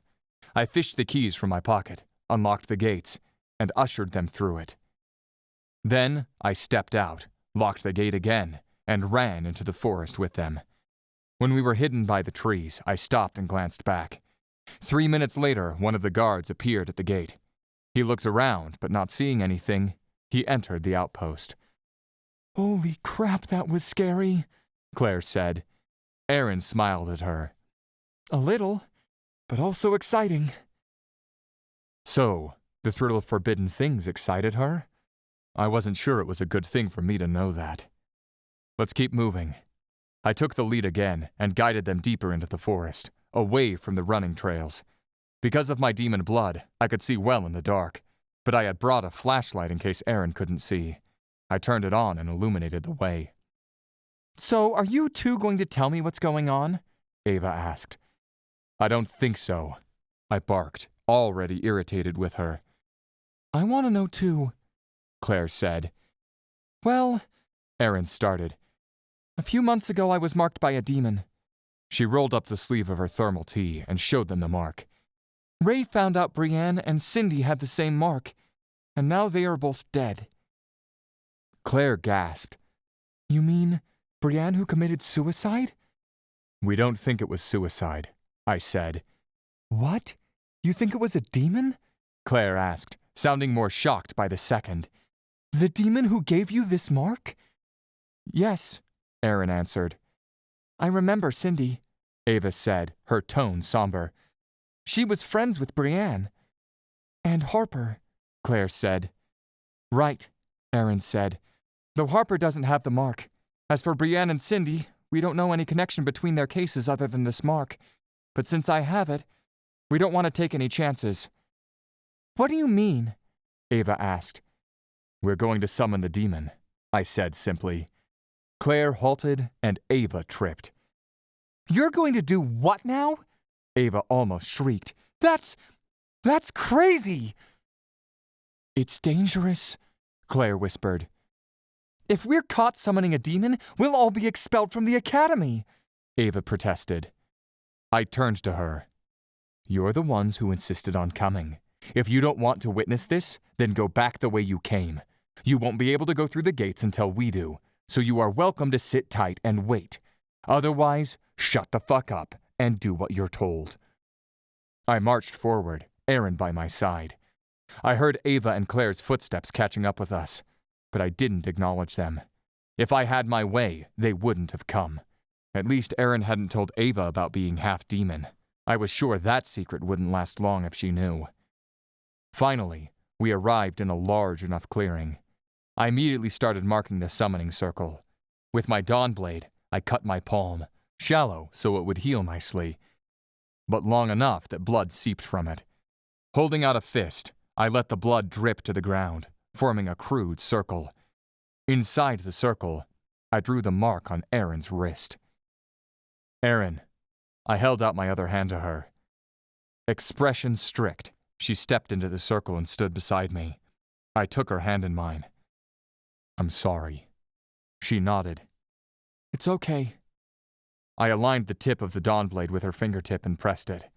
B: I fished the keys from my pocket, unlocked the gates, and ushered them through it. Then I stepped out, locked the gate again, and ran into the forest with them. When we were hidden by the trees, I stopped and glanced back. 3 minutes later, one of the guards appeared at the gate. He looked around, but not seeing anything, he entered the outpost. Holy crap, that was scary, Claire said. Erin smiled at her. A little, but also exciting. So, the thrill of forbidden things excited her? I wasn't sure it was a good thing for me to know that. Let's keep moving. I took the lead again and guided them deeper into the forest, away from the running trails. Because of my demon blood, I could see well in the dark, but I had brought a flashlight in case Erin couldn't see. I turned it on and illuminated the way. So, are you 2 going to tell me what's going on? Ava asked. I don't think so, I barked, already irritated with her. I want to know too, Claire said. Well, Erin started. A few months ago I was marked by a demon. She rolled up the sleeve of her thermal tee and showed them the mark. Ray found out Brienne and Cindy had the same mark, and now they are both dead. Claire gasped. You mean Brienne who committed suicide? We don't think it was suicide, I said. What? You think it was a demon? Claire asked, sounding more shocked by the second. The demon who gave you this mark? Yes, Erin answered. I remember Cindy, Ava said, her tone somber. She was friends with Brienne. And Harper, Claire said. Right, Erin said. Though Harper doesn't have the mark. As for Brienne and Cindy, we don't know any connection between their cases other than this mark. But since I have it, we don't want to take any chances. What do you mean? Ava asked. We're going to summon the demon, I said simply. Claire halted and Ava tripped. You're going to do what now? Ava almost shrieked. That's crazy! It's dangerous, Claire whispered. If we're caught summoning a demon, we'll all be expelled from the academy, Ava protested. I turned to her. You're the ones who insisted on coming. If you don't want to witness this, then go back the way you came. You won't be able to go through the gates until we do, so you are welcome to sit tight and wait. Otherwise, shut the fuck up and do what you're told. I marched forward, Erin by my side. I heard Ava and Claire's footsteps catching up with us, but I didn't acknowledge them. If I had my way, they wouldn't have come. At least Erin hadn't told Ava about being half demon. I was sure that secret wouldn't last long if she knew. Finally, we arrived in a large enough clearing. I immediately started marking the summoning circle. With my dawn blade, I cut my palm, shallow so it would heal nicely, but long enough that blood seeped from it. Holding out a fist, I let the blood drip to the ground, forming a crude circle. Inside the circle, I drew the mark on Erin's wrist. Erin, I held out my other hand to her. Expression strict, she stepped into the circle and stood beside me. I took her hand in mine. I'm sorry. She nodded. It's okay. I aligned the tip of the dawn blade with her fingertip and pressed it.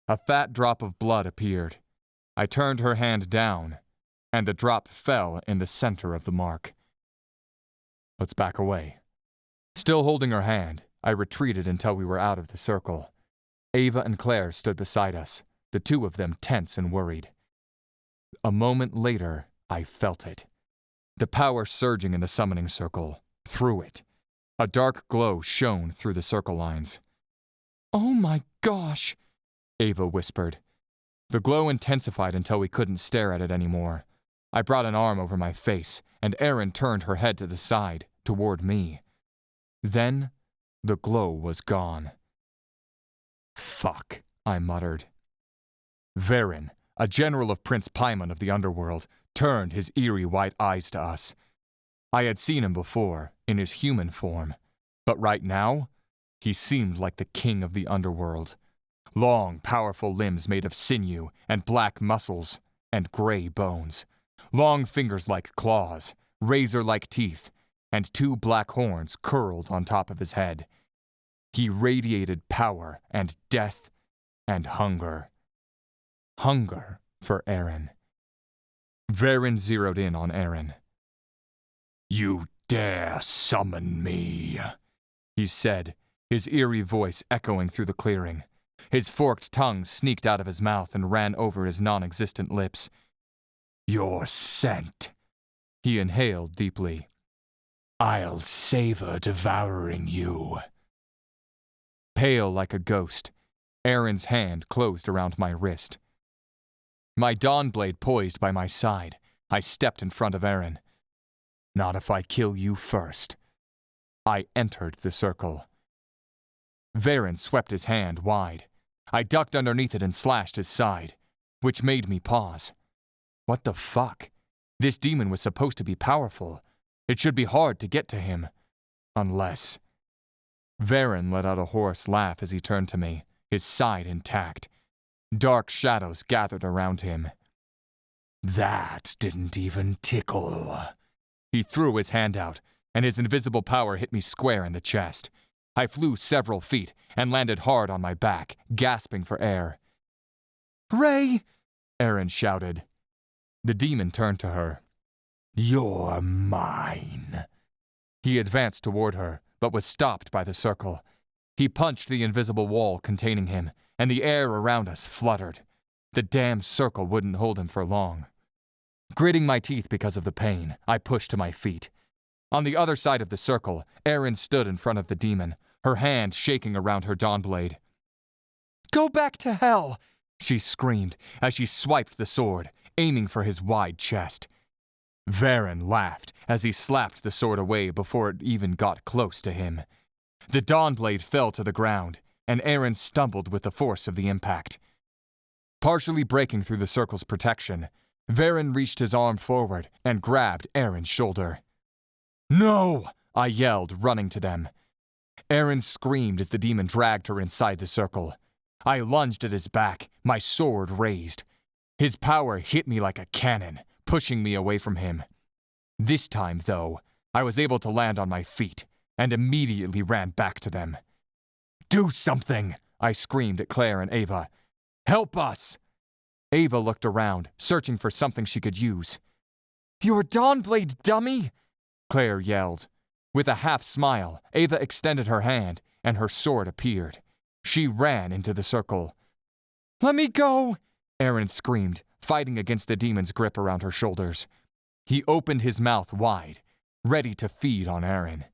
B: A fat drop of blood appeared. I turned her hand down, and the drop fell in the center of the mark. Let's back away. Still holding her hand, I retreated until we were out of the circle. Ava and Claire stood beside us, the two of them tense and worried. A moment later, I felt it. The power surging in the summoning circle, through it. A dark glow shone through the circle lines. Oh my gosh, Ava whispered. The glow intensified until we couldn't stare at it anymore. I brought an arm over my face, and Erin turned her head to the side, toward me. Then, the glow was gone. Fuck, I muttered. Varen, a general of Prince Paimon of the underworld, turned his eerie white eyes to us. I had seen him before, in his human form, but right now, he seemed like the king of the underworld. Long, powerful limbs made of sinew and black muscles and gray bones. Long fingers like claws, razor-like teeth, and two black horns curled on top of his head. He radiated power and death and hunger. Hunger for Erin. Varen zeroed in on Erin. You dare summon me, he said, his eerie voice echoing through the clearing. His forked tongue sneaked out of his mouth and ran over his non-existent lips. Your scent. He inhaled deeply. I'll savor devouring you. Pale like a ghost, Erin's hand closed around my wrist. My dawn blade poised by my side, I stepped in front of Erin. Not if I kill you first. I entered the circle. Varen swept his hand wide. I ducked underneath it and slashed his side, which made me pause. What the fuck? This demon was supposed to be powerful. It should be hard to get to him. Unless... Varen let out a hoarse laugh as he turned to me, his side intact. Dark shadows gathered around him. That didn't even tickle. He threw his hand out, and his invisible power hit me square in the chest. I flew several feet and landed hard on my back, gasping for air. Ray! Erin shouted. The demon turned to her. You're mine. He advanced toward her, but was stopped by the circle. He punched the invisible wall containing him, and the air around us fluttered. The damn circle wouldn't hold him for long. Gritting my teeth because of the pain, I pushed to my feet. On the other side of the circle, Erin stood in front of the demon, her hand shaking around her dawn blade. Go back to hell! She screamed as she swiped the sword, aiming for his wide chest. Varen laughed as he slapped the sword away before it even got close to him. The dawn blade fell to the ground, and Erin stumbled with the force of the impact. Partially breaking through the circle's protection, Varen reached his arm forward and grabbed Erin's shoulder. "No!" I yelled, running to them. Erin screamed as the demon dragged her inside the circle. I lunged at his back, my sword raised. His power hit me like a cannon, pushing me away from him. This time, though, I was able to land on my feet and immediately ran back to them. "Do something!" I screamed at Claire and Ava. "Help us!" Ava looked around, searching for something she could use. "Your Dawnblade, dummy!" Claire yelled. With a half smile, Ava extended her hand, and her sword appeared. She ran into the circle. "Let me go!" Erin screamed, fighting against the demon's grip around her shoulders. He opened his mouth wide, ready to feed on Erin.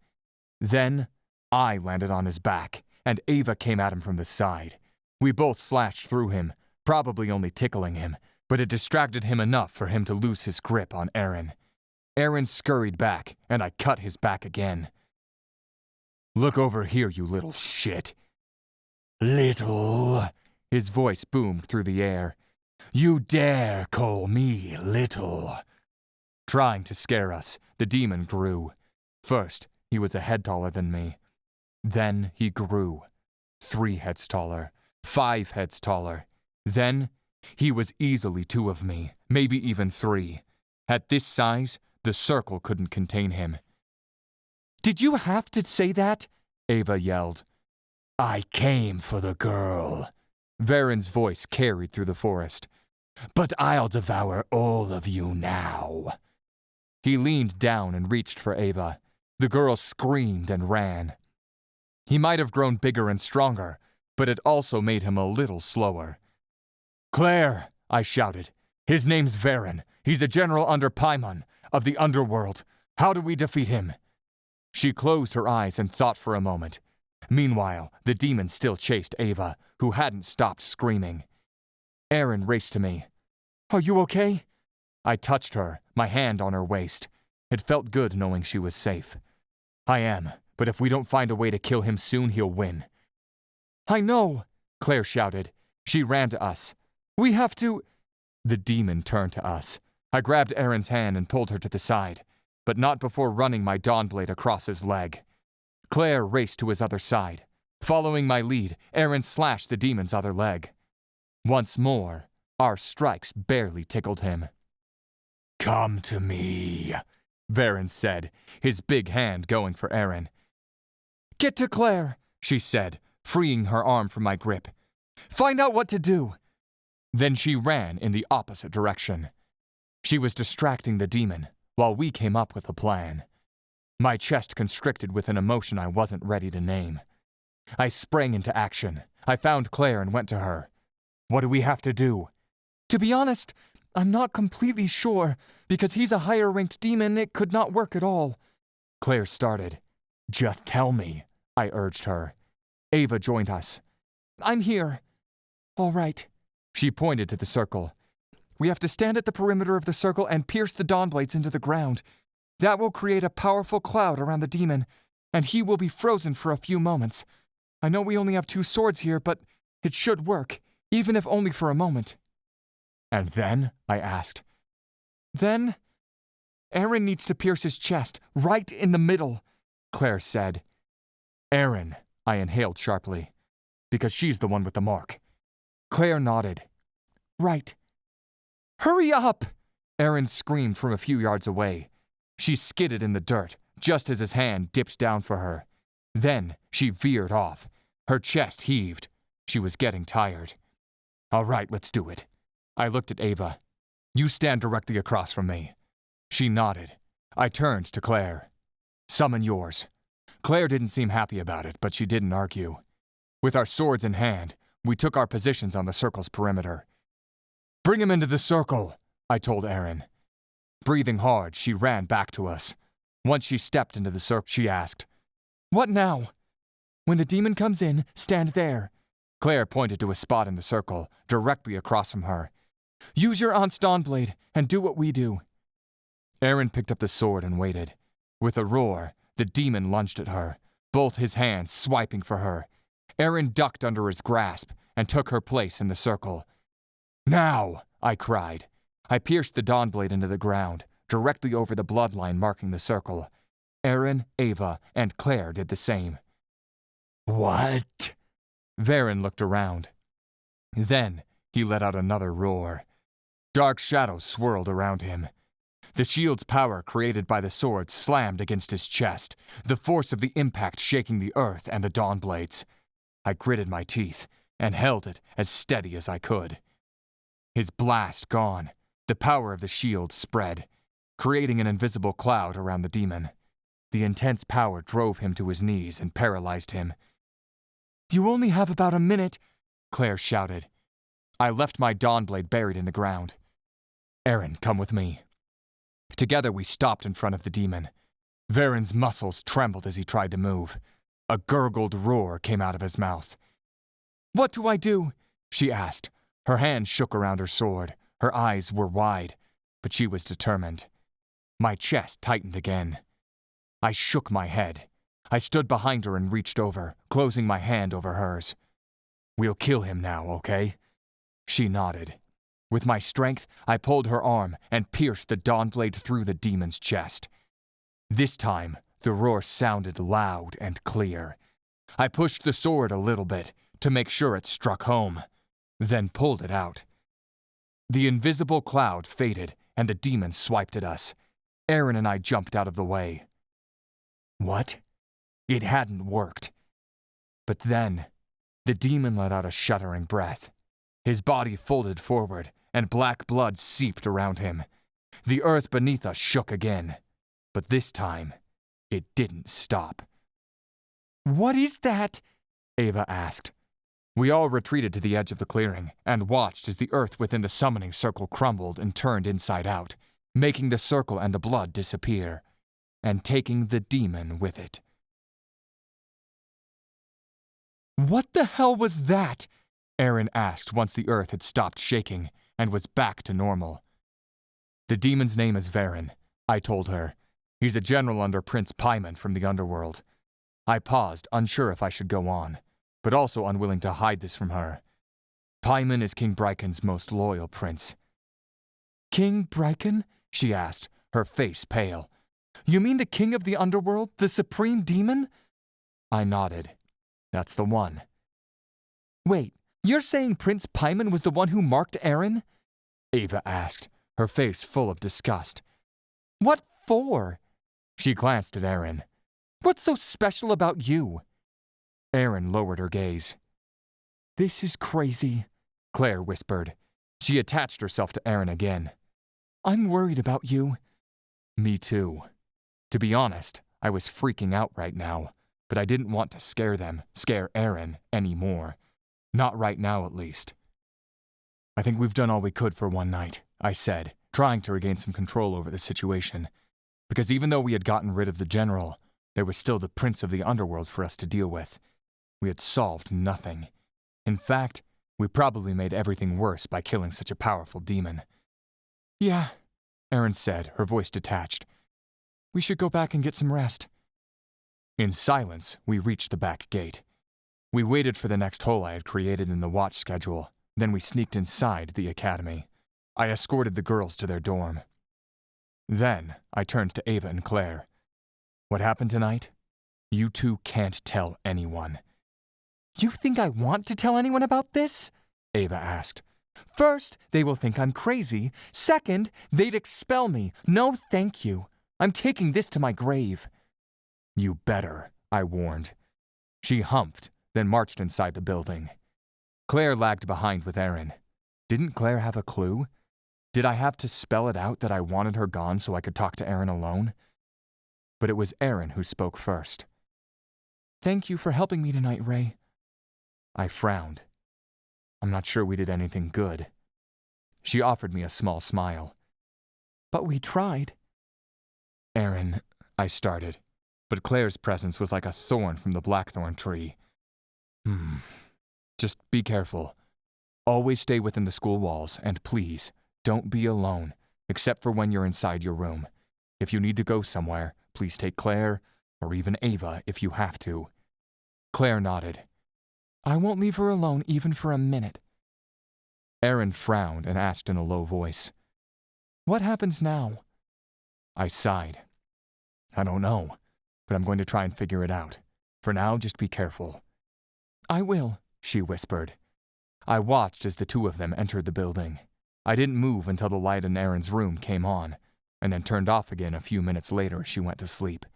B: Then, I landed on his back, and Ava came at him from the side. We both slashed through him, probably only tickling him, but it distracted him enough for him to lose his grip on Erin. Erin scurried back, and I cut his back again. "Look over here, you little shit." "Little," his voice boomed through the air. "You dare call me little." Trying to scare us, the demon grew. First, he was a head taller than me. Then he grew. 3 heads taller, 5 heads taller. Then, he was easily 2 of me, maybe even 3. At this size, the circle couldn't contain him. "Did you have to say that?" Ava yelled. "I came for the girl." Varen's voice carried through the forest. "But I'll devour all of you now." He leaned down and reached for Ava. The girl screamed and ran. He might have grown bigger and stronger, but it also made him a little slower. "Claire," I shouted. "His name's Varen. He's a general under Paimon, of the underworld. How do we defeat him?" She closed her eyes and thought for a moment. Meanwhile, the demon still chased Ava, who hadn't stopped screaming. Erin raced to me. "Are you okay?" I touched her, my hand on her waist. It felt good knowing she was safe. "I am, but if we don't find a way to kill him soon, he'll win." "I know," Claire shouted. She ran to us. "We have to—" The demon turned to us. I grabbed Erin's hand and pulled her to the side, but not before running my Dawnblade across his leg. Claire raced to his other side. Following my lead, Erin slashed the demon's other leg. Once more, our strikes barely tickled him. "Come to me," Varen said, his big hand going for Erin. "Get to Claire," she said, freeing her arm from my grip. "Find out what to do." Then she ran in the opposite direction. She was distracting the demon, while we came up with a plan. My chest constricted with an emotion I wasn't ready to name. I sprang into action. I found Claire and went to her. "What do we have to do?" "To be honest, I'm not completely sure. Because he's a higher-ranked demon, it could not work at all." Claire started. "Just tell me," I urged her. Ava joined us. "I'm here." "All right." She pointed to the circle. "We have to stand at the perimeter of the circle and pierce the Dawnblades into the ground. That will create a powerful cloud around the demon, and he will be frozen for a few moments. I know we only have 2 swords here, but it should work, even if only for a moment." "And then?" I asked. "Then, Erin needs to pierce his chest, right in the middle," Claire said. "Erin," I inhaled sharply, because she's the one with the mark. Claire nodded. "Right." "Hurry up!" Erin screamed from a few yards away. She skidded in the dirt, just as his hand dipped down for her. Then she veered off. Her chest heaved. She was getting tired. "All right, let's do it." I looked at Ava. "You stand directly across from me." She nodded. I turned to Claire. "Summon yours." Claire didn't seem happy about it, but she didn't argue. With our swords in hand, we took our positions on the circle's perimeter. "Bring him into the circle," I told Erin. Breathing hard, she ran back to us. Once she stepped into the circle, she asked, "What now?" "When the demon comes in, stand there." Claire pointed to a spot in the circle, directly across from her. "Use your aunt's Dawnblade, and do what we do." Erin picked up the sword and waited. With a roar, the demon lunged at her, both his hands swiping for her. Erin ducked under his grasp and took her place in the circle. Now! I cried. I pierced the Dawnblade into the ground, directly over the bloodline marking the circle. Erin, Ava, and Claire did the same. What? Varen looked around. Then he let out another roar. Dark shadows swirled around him. The shield's power created by the sword slammed against his chest, the force of the impact shaking the earth and the Dawnblades. I gritted my teeth and held it as steady as I could. His blast gone, the power of the shield spread, creating an invisible cloud around the demon. The intense power drove him to his knees and paralyzed him. "You only have about a minute," Claire shouted. I left my Dawnblade buried in the ground. "Erin, come with me." Together we stopped in front of the demon. Varen's muscles trembled as he tried to move. A gurgled roar came out of his mouth. "What do I do?" she asked. Her hand shook around her sword. Her eyes were wide, but she was determined. My chest tightened again. I shook my head. I stood behind her and reached over, closing my hand over hers. "We'll kill him now, okay?" She nodded. With my strength, I pulled her arm and pierced the Dawnblade through the demon's chest. This time, the roar sounded loud and clear. I pushed the sword a little bit to make sure it struck home, then pulled it out. The invisible cloud faded and the demon swiped at us. Erin and I jumped out of the way. What? It hadn't worked. But then, the demon let out a shuddering breath. His body folded forward, and black blood seeped around him. The earth beneath us shook again, but this time, it didn't stop. "What is that?" Ava asked. We all retreated to the edge of the clearing and watched as the earth within the summoning circle crumbled and turned inside out, making the circle and the blood disappear, and taking the demon with it. "What the hell was that?" Erin asked once the earth had stopped shaking and was back to normal. "The demon's name is Varen," I told her. "He's a general under Prince Paimon from the underworld." I paused, unsure if I should go on, but also unwilling to hide this from her. Paimon is King Brycon's most loyal prince. "King Brycon?" she asked, her face pale. "You mean the king of the underworld, the supreme demon?" I nodded. "That's the one." "Wait, you're saying Prince Paimon was the one who marked Erin?" Ava asked, her face full of disgust. "What for?" She glanced at Erin. "What's so special about you?" Erin lowered her gaze. "This is crazy," Claire whispered. She attached herself to Erin again. "I'm worried about you." Me too. To be honest, I was freaking out right now, but I didn't want to scare Erin anymore. Not right now, at least. "I think we've done all we could for one night," I said, trying to regain some control over the situation. Because even though we had gotten rid of the general, there was still the prince of the underworld for us to deal with. We had solved nothing. In fact, we probably made everything worse by killing such a powerful demon. "Yeah," Erin said, her voice detached. "We should go back and get some rest." In silence, we reached the back gate. We waited for the next hole I had created in the watch schedule. Then we sneaked inside the academy. I escorted the girls to their dorm. Then I turned to Ava and Claire. "What happened tonight? You two can't tell anyone." "You think I want to tell anyone about this?" Ava asked. "First, they will think I'm crazy. Second, they'd expel me. No, thank you. I'm taking this to my grave." "You better," I warned. She humphed, then marched inside the building. Claire lagged behind with Erin. Didn't Claire have a clue? Did I have to spell it out that I wanted her gone so I could talk to Erin alone? But it was Erin who spoke first. "Thank you for helping me tonight, Ray." I frowned. "I'm not sure we did anything good." She offered me a small smile. "But we tried." "Erin," I started, but Claire's presence was like a thorn from the blackthorn tree. Just be careful. Always stay within the school walls, and please, don't be alone, except for when you're inside your room. If you need to go somewhere, please take Claire, or even Ava if you have to." Claire nodded. "I won't leave her alone even for a minute." Erin frowned and asked in a low voice, "What happens now?" I sighed. "I don't know, but I'm going to try and figure it out. For now, just be careful." "I will," she whispered. I watched as the two of them entered the building. I didn't move until the light in Erin's room came on, and then turned off again a few minutes later as she went to sleep.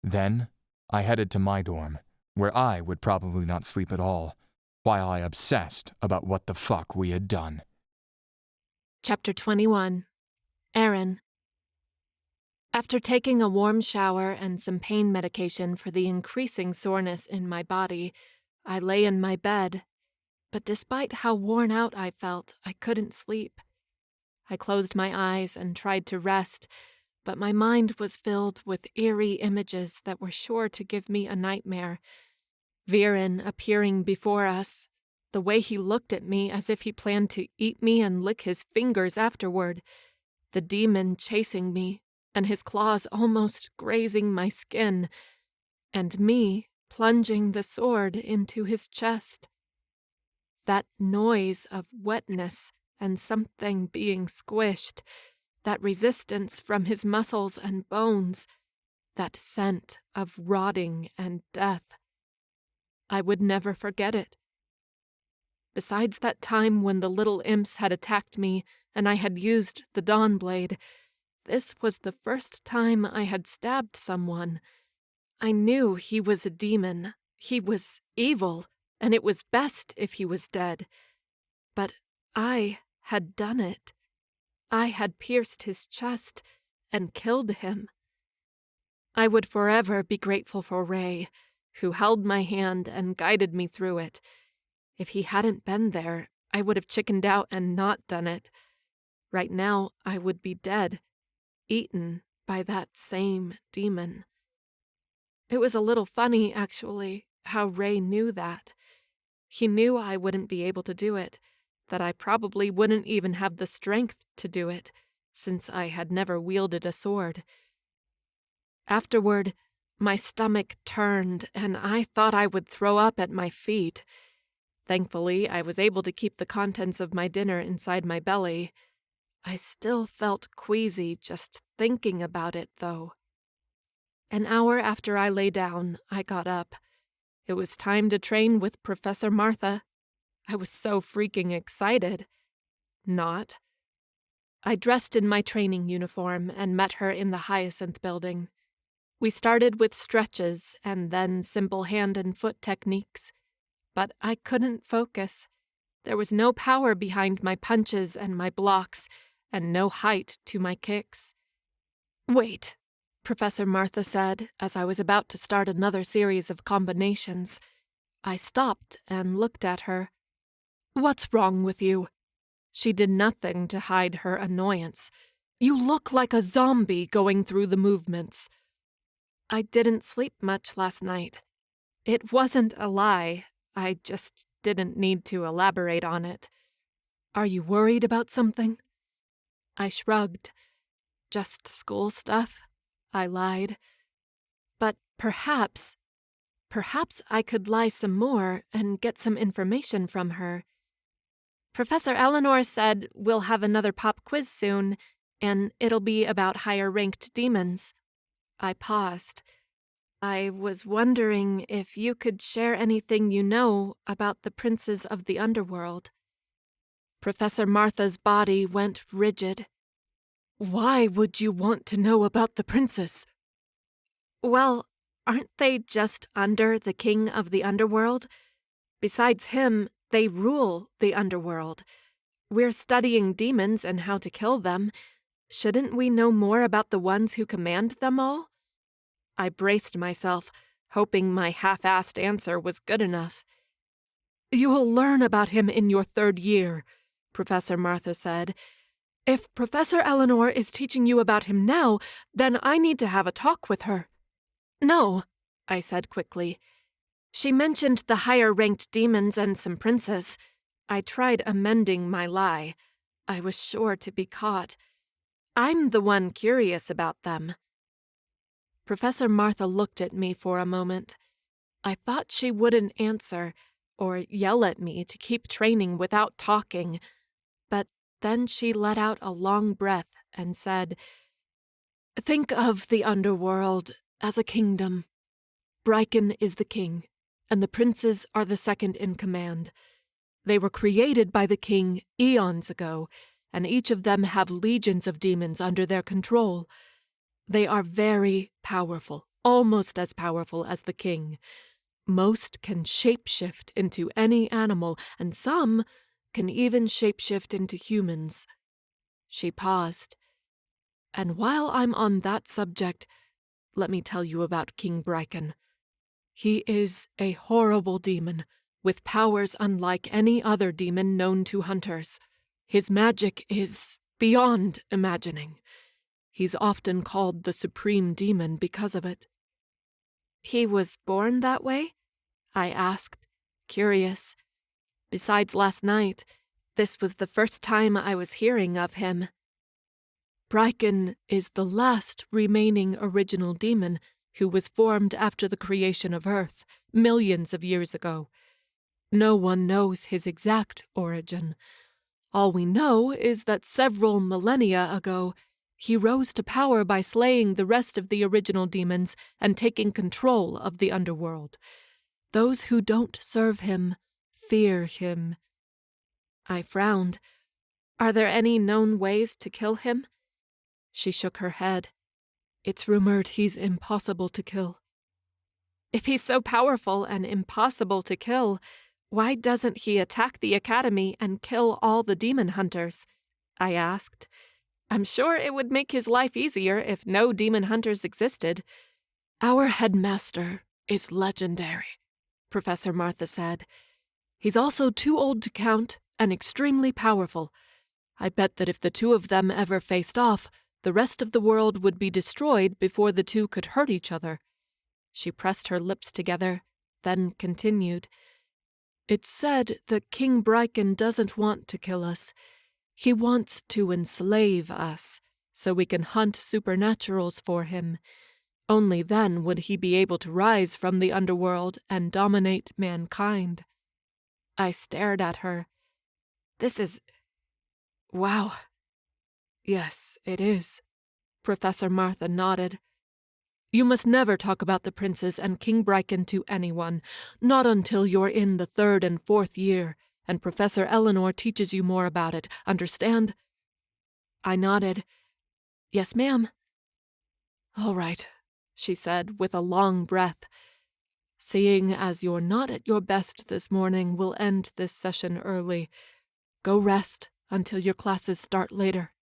B: Then, I headed to my dorm, where I would probably not sleep at all, while I obsessed about what the fuck we had done.
A: Chapter 21. Erin. After taking a warm shower and some pain medication for the increasing soreness in my body, I lay in my bed, but despite how worn out I felt, I couldn't sleep. I closed my eyes and tried to rest, but my mind was filled with eerie images that were sure to give me a nightmare. Viren appearing before us, the way he looked at me as if he planned to eat me and lick his fingers afterward, the demon chasing me, and his claws almost grazing my skin, and me plunging the sword into his chest. That noise of wetness and something being squished, that resistance from his muscles and bones, that scent of rotting and death. I would never forget it. Besides that time when the little imps had attacked me and I had used the Dawn Blade, this was the first time I had stabbed someone. I knew he was a demon. He was evil, and it was best if he was dead. But I had done it. I had pierced his chest and killed him. I would forever be grateful for Ray, who held my hand and guided me through it. If he hadn't been there, I would have chickened out and not done it. Right now, I would be dead, eaten by that same demon. It was a little funny, actually, how Ray knew that. He knew I wouldn't be able to do it, that I probably wouldn't even have the strength to do it, since I had never wielded a sword. Afterward, my stomach turned, and I thought I would throw up at my feet. Thankfully, I was able to keep the contents of my dinner inside my belly. I still felt queasy just thinking about it, though. An hour after I lay down, I got up. It was time to train with Professor Martha. I was so freaking excited. Not. I dressed in my training uniform and met her in the Hyacinth building. We started with stretches and then simple hand and foot techniques. But I couldn't focus. There was no power behind my punches and my blocks, and no height to my kicks. "Wait," Professor Martha said as I was about to start another series of combinations. I stopped and looked at her. "What's wrong with you?" She did nothing to hide her annoyance. "You look like a zombie going through the movements." I didn't sleep much last night. It wasn't a lie. I just didn't need to elaborate on it. "Are you worried about something?" I shrugged. "Just school stuff," I lied. "But perhaps I could lie some more and get some information from her. Professor Eleanor said we'll have another pop quiz soon, and it'll be about higher-ranked demons." I paused. "I was wondering if you could share anything you know about the princes of the underworld." Professor Martha's body went rigid. "Why would you want to know about the princes?" "Well, aren't they just under the king of the underworld? Besides him, they rule the underworld. We're studying demons and how to kill them. Shouldn't we know more about the ones who command them all?" I braced myself, hoping my half-assed answer was good enough. "You'll learn about him in your 3rd year," Professor Martha said. "If Professor Eleanor is teaching you about him now, then I need to have a talk with her." "No," I said quickly. "She mentioned the higher-ranked demons and some princes." I tried amending my lie. I was sure to be caught. "I'm the one curious about them." Professor Martha looked at me for a moment. I thought she wouldn't answer,
D: or yell at me to keep training without talking, but then she let out a long breath and said, "Think of the underworld as a kingdom. Bryken is the king, and the princes are the second in command. They were created by the king eons ago, and each of them have legions of demons under their control. They are very powerful, almost as powerful as the king. Most can shapeshift into any animal, and some can even shapeshift into humans." She paused. "And while I'm on that subject, let me tell you about King Bryken. He is a horrible demon, with powers unlike any other demon known to hunters. His magic is beyond imagining. He's often called the Supreme Demon because of it." "He was born that way?" I asked, curious. Besides last night, this was the first time I was hearing of him. "Bryken is the last remaining original demon who was formed after the creation of Earth, millions of years ago. No one knows his exact origin. All we know is that several millennia ago, he rose to power by slaying the rest of the original demons and taking control of the underworld. Those who don't serve him fear him." I frowned. "Are there any known ways to kill him?" She shook her head. "It's rumored he's impossible to kill." "If he's so powerful and impossible to kill, why doesn't he attack the academy and kill all the demon hunters?" I asked. "I'm sure it would make his life easier if no demon hunters existed." "Our headmaster is legendary," Professor Martha said. "He's also too old to count and extremely powerful. I bet that if the two of them ever faced off, the rest of the world would be destroyed before the two could hurt each other." She pressed her lips together, then continued. "It's said that King Bryken doesn't want to kill us. He wants to enslave us, so we can hunt supernaturals for him. Only then would he be able to rise from the underworld and dominate mankind." I stared at her. "This is... wow." "Yes, it is," Professor Martha nodded. "You must never talk about the princes and King Bryken to anyone, not until you're in the 3rd and 4th year, and Professor Eleanor teaches you more about it, understand?" I nodded. "Yes, ma'am." "All right," she said with a long breath. "Seeing as you're not at your best this morning, we'll end this session early. Go rest until your classes start later."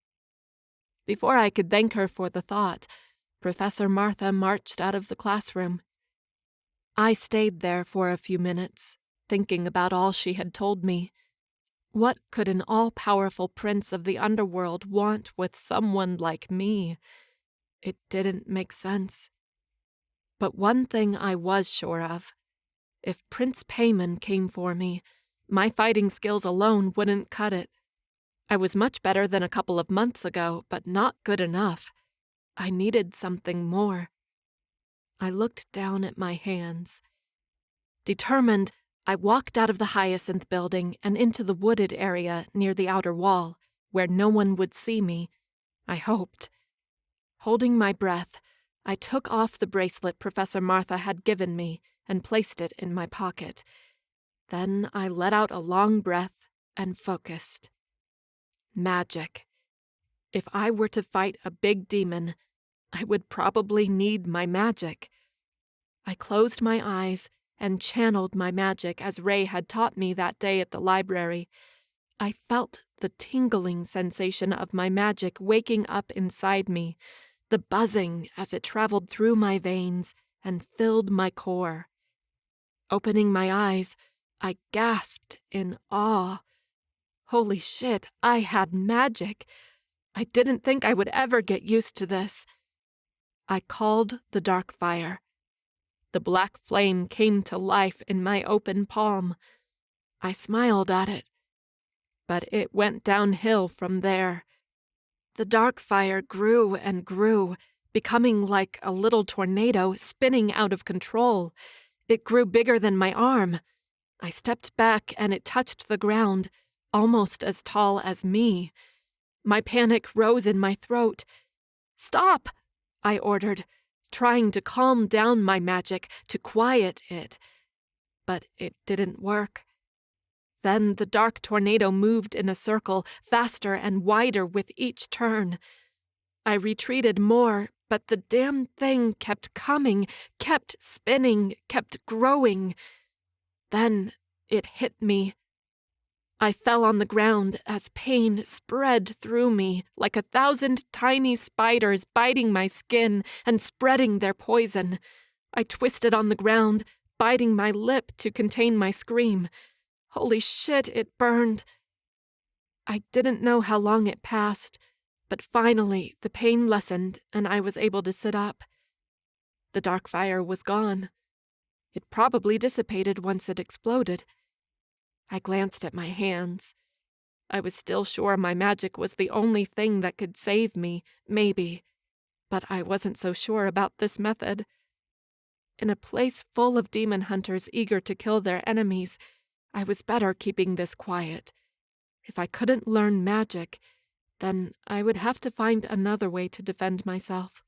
D: Before I could thank her for the thought, Professor Martha marched out of the classroom. I stayed there for a few minutes, thinking about all she had told me. What could an all-powerful prince of the underworld want with someone like me? It didn't make sense. But one thing I was sure of. If Prince Payman came for me, my fighting skills alone wouldn't cut it. I was much better than a couple of months ago, but not good enough. I needed something more. I looked down at my hands. Determined, I walked out of the Hyacinth building and into the wooded area near the outer wall, where no one would see me, I hoped. Holding my breath, I took off the bracelet Professor Martha had given me and placed it in my pocket. Then I let out a long breath and focused. Magic. If I were to fight a big demon, I would probably need my magic. I closed my eyes and channeled my magic as Ray had taught me that day at the library. I felt the tingling sensation of my magic waking up inside me, the buzzing as it traveled through my veins and filled my core. Opening my eyes, I gasped in awe. Holy shit, I had magic! I didn't think I would ever get used to this. I called the dark fire. The black flame came to life in my open palm. I smiled at it, but it went downhill from there. The dark fire grew and grew, becoming like a little tornado spinning out of control. It grew bigger than my arm. I stepped back and it touched the ground, almost as tall as me. My panic rose in my throat. "Stop!" I ordered, trying to calm down my magic, to quiet it. But it didn't work. Then the dark tornado moved in a circle, faster and wider with each turn. I retreated more, but the damn thing kept coming, kept spinning, kept growing. Then it hit me. I fell on the ground as pain spread through me like 1,000 tiny spiders biting my skin and spreading their poison. I twisted on the ground, biting my lip to contain my scream. Holy shit, it burned. I didn't know how long it passed, but finally the pain lessened and I was able to sit up. The dark fire was gone. It probably dissipated once it exploded. I glanced at my hands. I was still sure my magic was the only thing that could save me, maybe, but I wasn't so sure about this method. In a place full of demon hunters eager to kill their enemies, I was better keeping this quiet. If I couldn't learn magic, then I would have to find another way to defend myself.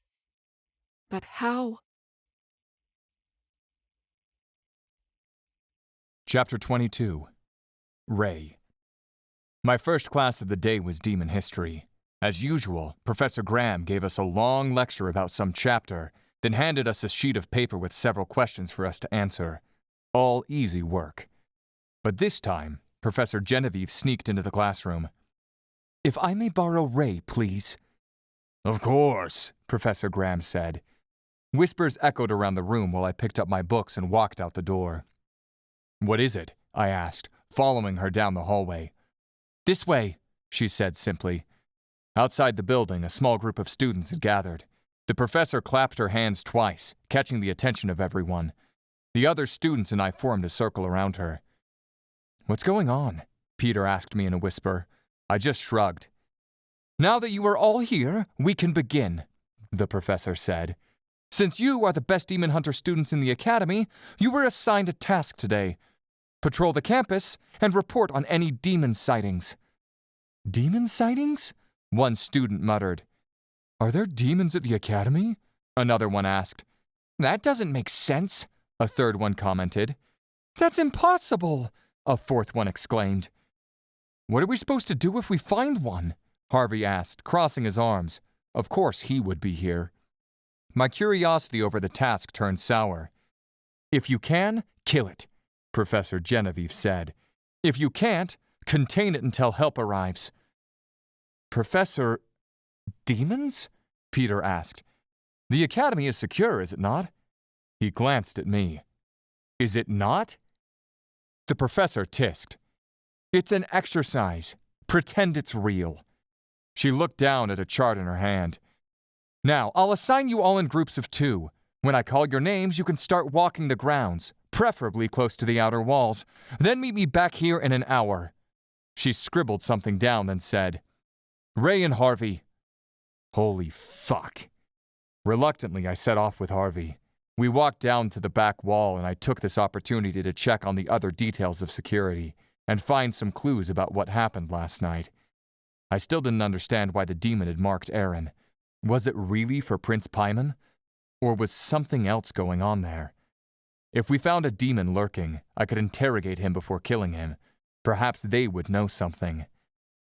D: But how?
B: Chapter 22. Ray. My first class of the day was Demon History. As usual, Professor Graham gave us a long lecture about some chapter, then handed us a sheet of paper with several questions for us to answer. All easy work. But this time, Professor Genevieve sneaked into the classroom. "If I may borrow Ray, please." "Of course," Professor Graham said. Whispers echoed around the room while I picked up my books and walked out the door. "What is it?" I asked, following her down the hallway. "This way," she said simply. Outside the building, a small group of students had gathered. The professor clapped her hands twice, catching the attention of everyone. The other students and I formed a circle around her. "What's going on?" Peter asked me in a whisper. I just shrugged. "Now that you are all here, we can begin," the professor said. "Since you are the best demon hunter students in the academy, you were assigned a task today. Patrol the campus and report on any demon sightings." "Demon sightings?" one student muttered. "Are there demons at the academy?" another one asked. "That doesn't make sense," a third one commented. "That's impossible," a fourth one exclaimed. "What are we supposed to do if we find one?" Harvey asked, crossing his arms. Of course he would be here. My curiosity over the task turned sour. "If you can, kill it," Professor Genevieve said. "If you can't, contain it until help arrives." "Professor, demons?" Peter asked. "The academy is secure, is it not?" He glanced at me. "Is it not?" The professor tisked. "It's an exercise. Pretend it's real." She looked down at a chart in her hand. "Now, I'll assign you all in groups of 2. When I call your names, you can start walking the grounds, preferably close to the outer walls. Then meet me back here in an hour." She scribbled something down, then said, "Ray and Harvey." Holy fuck. Reluctantly, I set off with Harvey. We walked down to the back wall, and I took this opportunity to check on the other details of security and find some clues about what happened last night. I still didn't understand why the demon had marked Erin. Was it really for Prince Paimon? Or was something else going on there? If we found a demon lurking, I could interrogate him before killing him. Perhaps they would know something.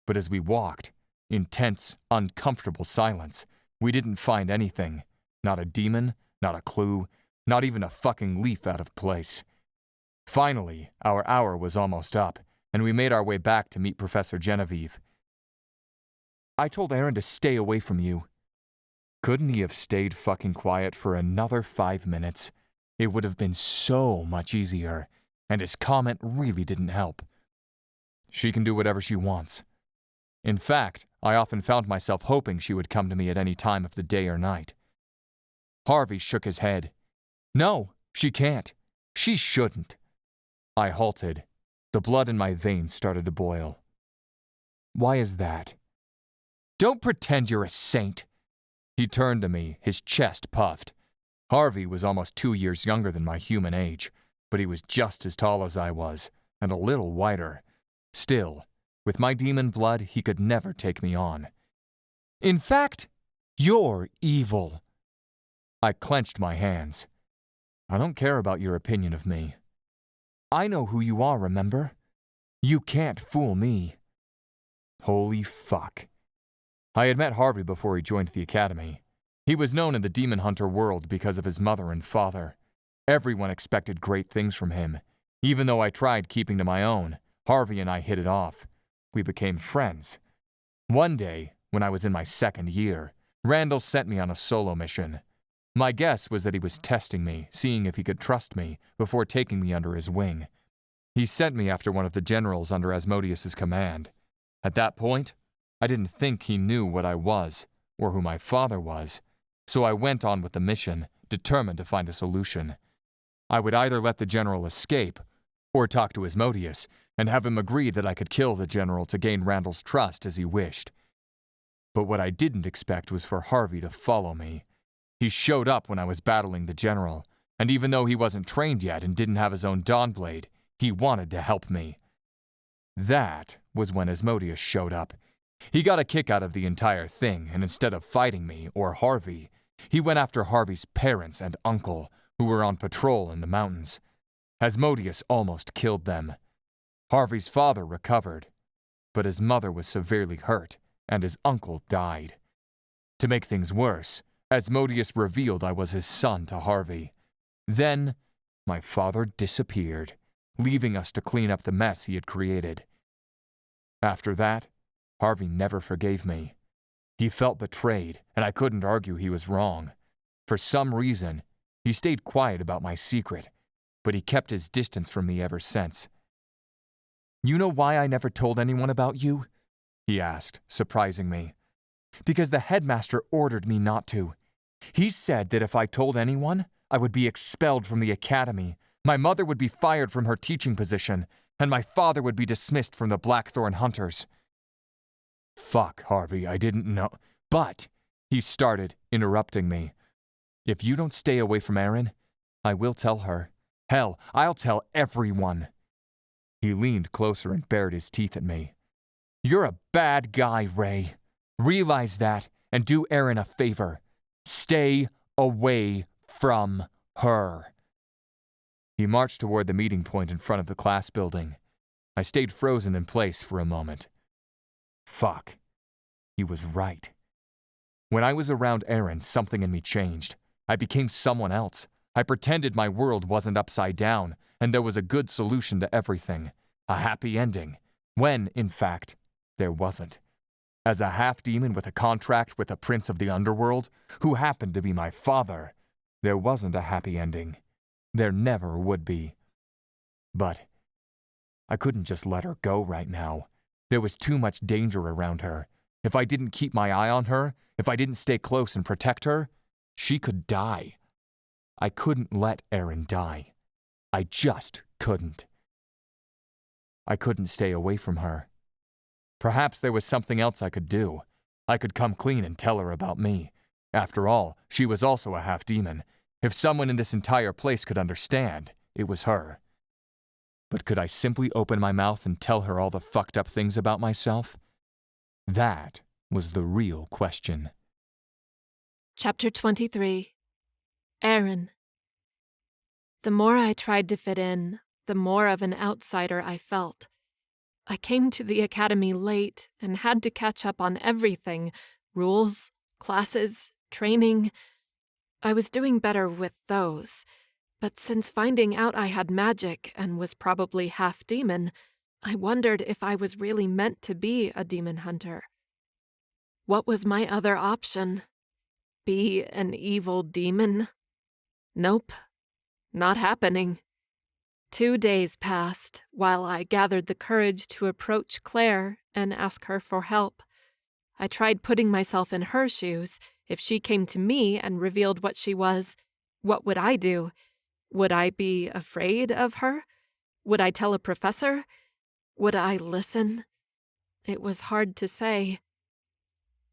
B: But as we walked, in tense, uncomfortable silence, we didn't find anything. Not a demon, not a clue, not even a fucking leaf out of place. Finally, our hour was almost up, and we made our way back to meet Professor Genevieve. "I told Erin to stay away from you." Couldn't he have stayed fucking quiet for another 5 minutes? It would have been so much easier, and his comment really didn't help. She can do whatever she wants. In fact, I often found myself hoping she would come to me at any time of the day or night. Harvey shook his head. "No, she can't. She shouldn't." I halted. The blood in my veins started to boil. "Why is that?" "Don't pretend you're a saint." He turned to me, his chest puffed. Harvey was almost 2 years younger than my human age. but he was just as tall as I was, and a little wider. Still, with my demon blood, he could never take me on. In fact, you're evil. I clenched my hands. I don't care about your opinion of me. I know who you are, remember? You can't fool me. Holy fuck. I had met Harvey before he joined the academy. He was known in the demon hunter world because of his mother and father. Everyone expected great things from him. Even though I tried keeping to my own, Harvey and I hit it off. We became friends. One day, when I was in my second year, Randall sent me on a solo mission. My guess was that he was testing me, seeing if he could trust me, before taking me under his wing. He sent me after one of the generals under Asmodeus's command. At that point, I didn't think he knew what I was, or who my father was, so I went on with the mission, determined to find a solution. I would either let the general escape, or talk to Asmodeus, and have him agree that I could kill the general to gain Randall's trust as he wished. But what I didn't expect was for Harvey to follow me. He showed up when I was battling the general, and even though he wasn't trained yet and didn't have his own Dawnblade, he wanted to help me. That was when Asmodeus showed up. He got a kick out of the entire thing, and instead of fighting me, or Harvey, he went after Harvey's parents and uncle, who were on patrol in the mountains. Asmodeus almost killed them. Harvey's father recovered, but his mother was severely hurt, and his uncle died. To make things worse, Asmodeus revealed I was his son to Harvey. Then, my father disappeared, leaving us to clean up the mess he had created. After that, Harvey never forgave me. He felt betrayed, and I couldn't argue he was wrong. For some reason, he stayed quiet about my secret, but he kept his distance from me ever since. You know why I never told anyone about you? He asked, surprising me. Because the headmaster ordered me not to. He said that if I told anyone, I would be expelled from the academy, my mother would be fired from her teaching position, and my father would be dismissed from the Blackthorn Hunters. Fuck, Harvey, I didn't know. But, he started, interrupting me. If you don't stay away from Erin, I will tell her. Hell, I'll tell everyone. He leaned closer and bared his teeth at me. You're a bad guy, Ray. Realize that, and do Erin a favor. Stay away from her. He marched toward the meeting point in front of the class building. I stayed frozen in place for a moment. Fuck. He was right. When I was around Erin, something in me changed. I became someone else. I pretended my world wasn't upside down, and there was a good solution to everything. A happy ending. When, in fact, there wasn't. As a half-demon with a contract with a prince of the underworld, who happened to be my father, there wasn't a happy ending. There never would be. But I couldn't just let her go right now. There was too much danger around her. If I didn't keep my eye on her, if I didn't stay close and protect her, she could die. I couldn't let Erin die. I just couldn't. I couldn't stay away from her. Perhaps there was something else I could do. I could come clean and tell her about me. After all, she was also a half-demon. If someone in this entire place could understand, it was her. But could I simply open my mouth and tell her all the fucked up things about myself? That was the real question.
A: Chapter 23. Erin. The more I tried to fit in, the more of an outsider I felt. I came to the academy late and had to catch up on everything: rules, classes, training. I was doing better with those, but since finding out I had magic and was probably half-demon, I wondered if I was really meant to be a demon hunter. What was my other option? Be an evil demon? Nope, not happening. 2 days passed while I gathered the courage to approach Claire and ask her for help. I tried putting myself in her shoes. If she came to me and revealed what she was, what would I do? Would I be afraid of her? Would I tell a professor? Would I listen? It was hard to say.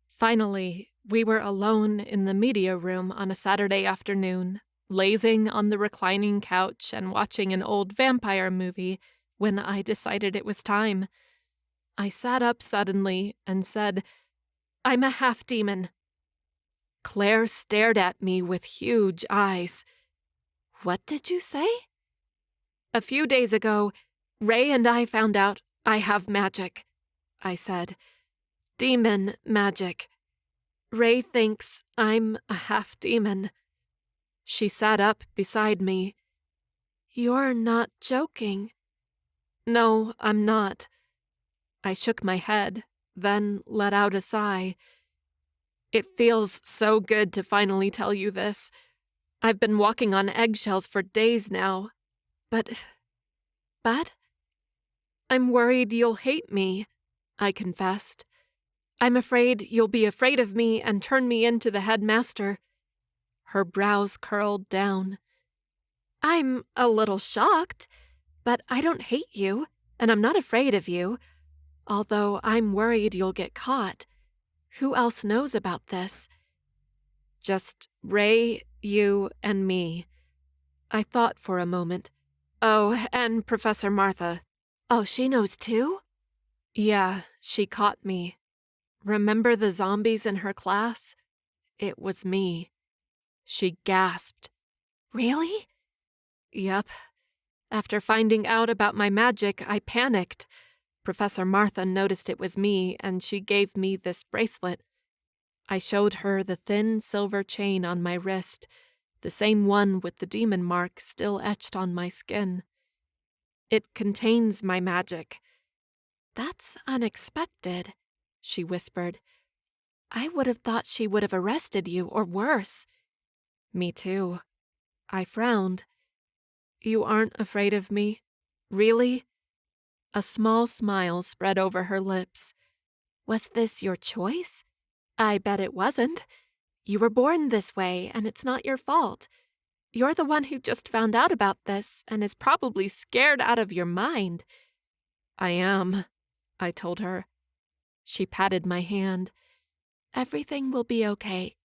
A: Finally, we were alone in the media room on a Saturday afternoon,
D: lazing on the reclining couch and watching an old vampire movie when I decided it was time. I sat up suddenly and said, "I'm a half-demon." Claire stared at me with huge eyes. "What did you say?" "A few days ago, Ray and I found out I have magic," I said. "Demon magic. Ray thinks I'm a half-demon." She sat up beside me. "You're not joking." "No, I'm not." I shook my head, then let out a sigh. "It feels so good to finally tell you this. I've been walking on eggshells for days now. But? I'm worried you'll hate me," I confessed. "I'm afraid you'll be afraid of me and turn me into the headmaster." Her brows curled down. "I'm a little shocked, but I don't hate you, and I'm not afraid of you. Although I'm worried you'll get caught. Who else knows about this?" "Just Ray, you, and me." I thought for a moment. "Oh, and Professor Martha." "Oh, she knows too?" "Yeah, she caught me. Remember the zombies in her class? It was me." She gasped. "Really?" "Yep. After finding out about my magic, I panicked. Professor Martha noticed it was me, and she gave me this bracelet." I showed her the thin silver chain on my wrist, the same one with the demon mark still etched on my skin. "It contains my magic." "That's unexpected," she whispered. "I would have thought she would have arrested you, or worse." "Me too." I frowned. "You aren't afraid of me? Really?" A small smile spread over her lips. "Was this your choice? I bet it wasn't. You were born this way, and it's not your fault. You're the one who just found out about this and is probably scared out of your mind." "I am," I told her. She patted my hand. "Everything will be okay."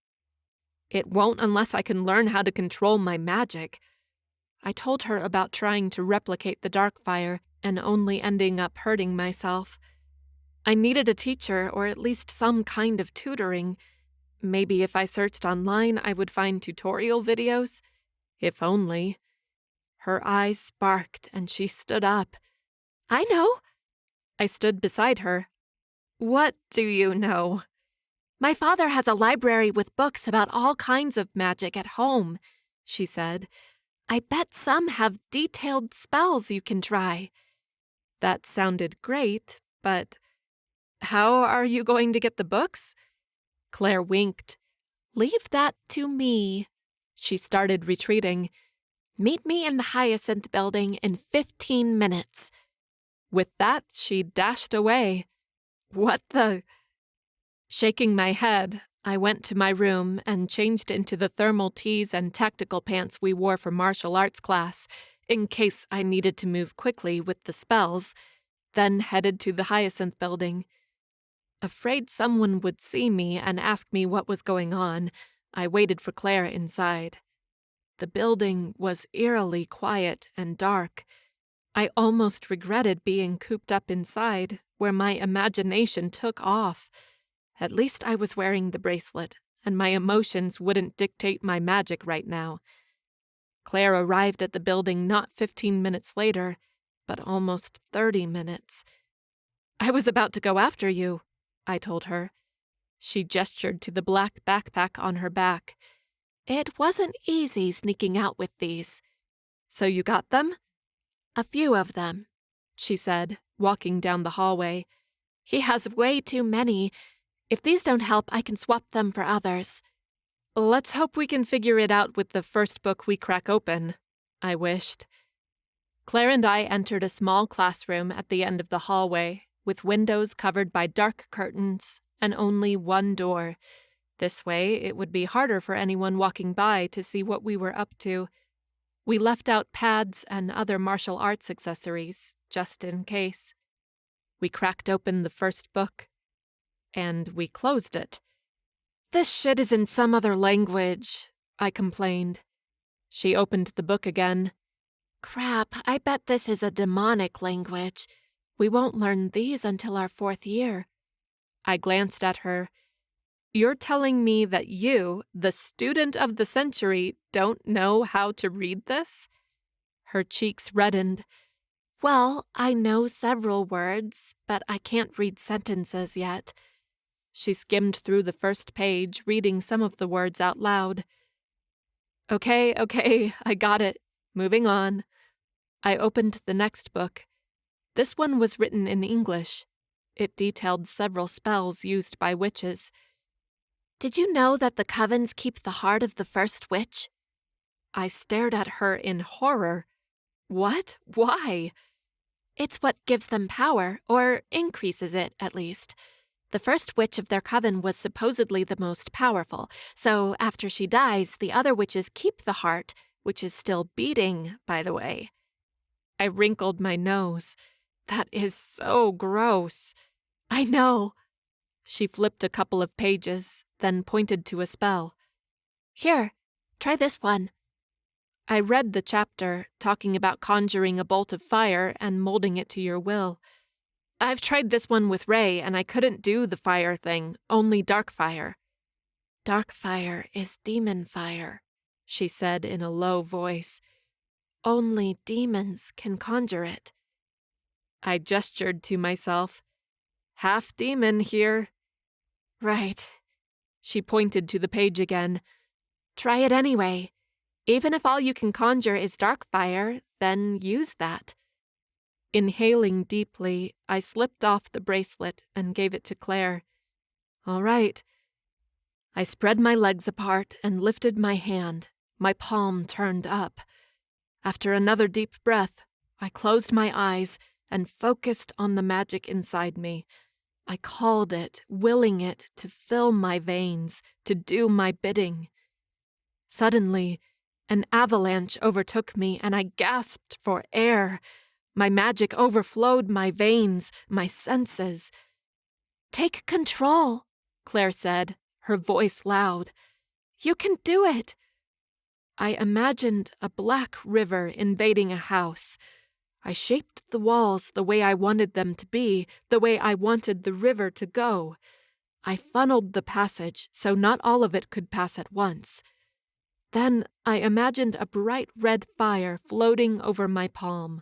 D: "It won't unless I can learn how to control my magic." I told her about trying to replicate the Darkfire and only ending up hurting myself. I needed a teacher, or at least some kind of tutoring. Maybe if I searched online, I would find tutorial videos. If only. Her eyes sparked and she stood up. "I know." I stood beside her. "What do you know?" "My father has a library with books about all kinds of magic at home," she said. "I bet some have detailed spells you can try." That sounded great, but how are you going to get the books? Claire winked. "Leave that to me." She started retreating. "Meet me in the Hyacinth building in 15 minutes. With that, she dashed away. "What the—" Shaking my head, I went to my room and changed into the thermal tees and tactical pants we wore for martial arts class, in case I needed to move quickly with the spells, then headed to the Hyacinth building. Afraid someone would see me and ask me what was going on, I waited for Claire inside. The building was eerily quiet and dark. I almost regretted being cooped up inside, where my imagination took off. At least I was wearing the bracelet, and my emotions wouldn't dictate my magic right now. Claire arrived at the building not 15 minutes later, but almost 30 minutes. "I was about to go after you," I told her. She gestured to the black backpack on her back. "It wasn't easy sneaking out with these." "So you got them?" "A few of them," she said, walking down the hallway. "He has way too many. If these don't help, I can swap them for others." "Let's hope we can figure it out with the first book we crack open," I wished. Claire and I entered a small classroom at the end of the hallway, with windows covered by dark curtains and only one door. This way, it would be harder for anyone walking by to see what we were up to. We left out pads and other martial arts accessories, just in case. We cracked open the first book, and we closed it. "This shit is in some other language," I complained. She opened the book again.
A: Crap, I bet this is a demonic language. We won't learn these until our 4th year.
D: I glanced at her. You're telling me that you, the student of the century, don't know how to read this? Her cheeks reddened.
A: Well, I know several words, but I can't read sentences yet.
D: She skimmed through the first page, reading some of the words out loud. Okay, I got it. Moving on. I opened the next book. This one was written in English. It detailed several spells used by witches.
A: Did you know that the covens keep the heart of the first witch?
D: I stared at her in horror. What? Why?
A: It's what gives them power, or increases it, at least. The first witch of their coven was supposedly the most powerful, so after she dies, the other witches keep the heart, which is still beating, by the way.
D: I wrinkled my nose. That is so gross.
A: I know.
D: She flipped a couple of pages, then pointed to a spell.
A: Here, try this one.
D: I read the chapter, talking about conjuring a bolt of fire and molding it to your will. I've tried this one with Ray, and I couldn't do the fire thing, only dark fire.
A: Dark fire is demon fire, she said in a low voice. Only demons can conjure it.
D: I gestured to myself. Half demon here.
A: Right.
D: She pointed to the page again.
A: Try it anyway. Even if all you can conjure is dark fire, then use that.
D: Inhaling deeply, I slipped off the bracelet and gave it to Claire. All right. I spread my legs apart and lifted my hand, my palm turned up. After another deep breath, I closed my eyes and focused on the magic inside me. I called it, willing it to fill my veins, to do my bidding. Suddenly, an avalanche overtook me and I gasped for air. My magic overflowed my veins, my senses.
A: Take control, Claire said, her voice loud. You can do it.
D: I imagined a black river invading a house. I shaped the walls the way I wanted them to be, the way I wanted the river to go. I funneled the passage so not all of it could pass at once. Then I imagined a bright red fire floating over my palm.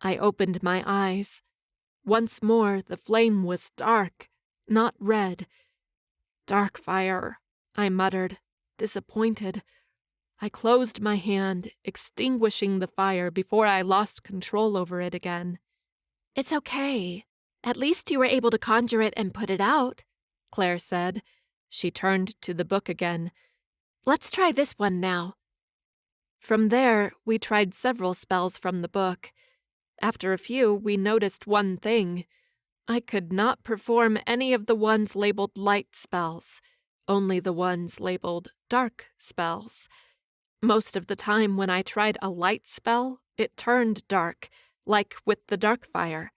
D: I opened my eyes. Once more the flame was dark, not red. Dark fire, I muttered, disappointed. I closed my hand, extinguishing the fire before I lost control over it again.
A: It's okay. At least you were able to conjure it and put it out, Claire said.
D: She turned to the book again.
A: Let's try this one now.
D: From there, we tried several spells from the book. After a few, we noticed one thing. I could not perform any of the ones labeled light spells, only the ones labeled dark spells. Most of the time when I tried a light spell, it turned dark, like with the dark fire.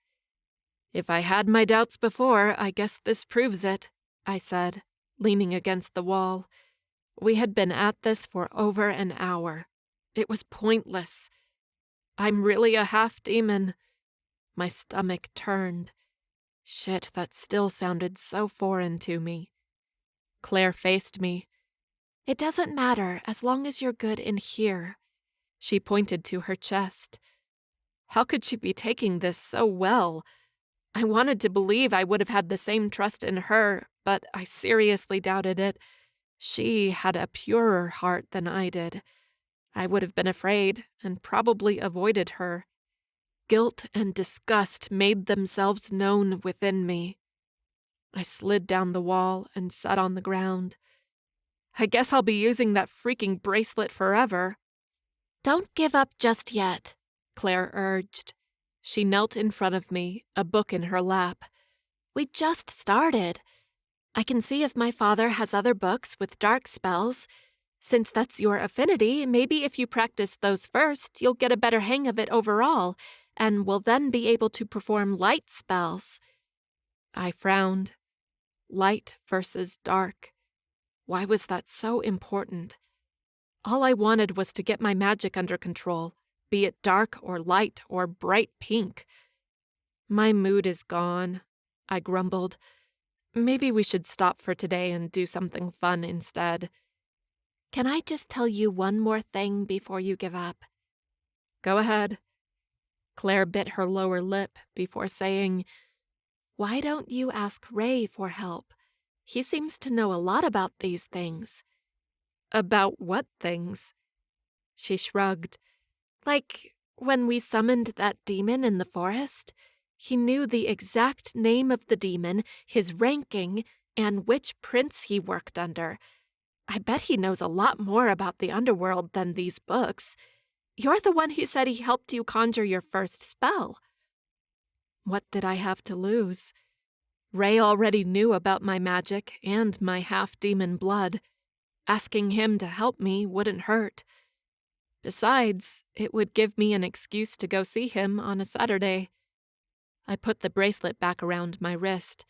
D: If I had my doubts before, I guess this proves it, I said, leaning against the wall. We had been at this for over an hour. It was pointless. I'm really a half-demon. My stomach turned. Shit, that still sounded so foreign to me. Claire faced me.
A: It doesn't matter as long as you're good in here.
D: She pointed to her chest. How could she be taking this so well? I wanted to believe I would have had the same trust in her, but I seriously doubted it. She had a purer heart than I did. I would have been afraid and probably avoided her. Guilt and disgust made themselves known within me. I slid down the wall and sat on the ground. I guess I'll be using that freaking bracelet forever.
A: Don't give up just yet,
D: Claire urged. She knelt in front of me, a book in her lap.
A: We just started. I can see if my father has other books with dark spells. Since that's your affinity, maybe if you practice those first, you'll get a better hang of it overall, and will then be able to perform light spells.
D: I frowned. Light versus dark. Why was that so important? All I wanted was to get my magic under control, be it dark or light or bright pink. My mood is gone, I grumbled. Maybe we should stop for today and do something fun instead. Can I just tell you one more thing before you give up? Go ahead. Claire bit her lower lip before saying, Why don't you ask Ray for help? He seems to know a lot about these things. About what things? She shrugged. Like when we summoned that demon in the forest, he knew the exact name of the demon, his ranking, and which prince he worked under. I bet he knows a lot more about the underworld than these books. You're the one who said he helped you conjure your first spell. What did I have to lose? Ray already knew about my magic and my half-demon blood. Asking him to help me wouldn't hurt. Besides, it would give me an excuse to go see him on a Saturday. I put the bracelet back around my wrist.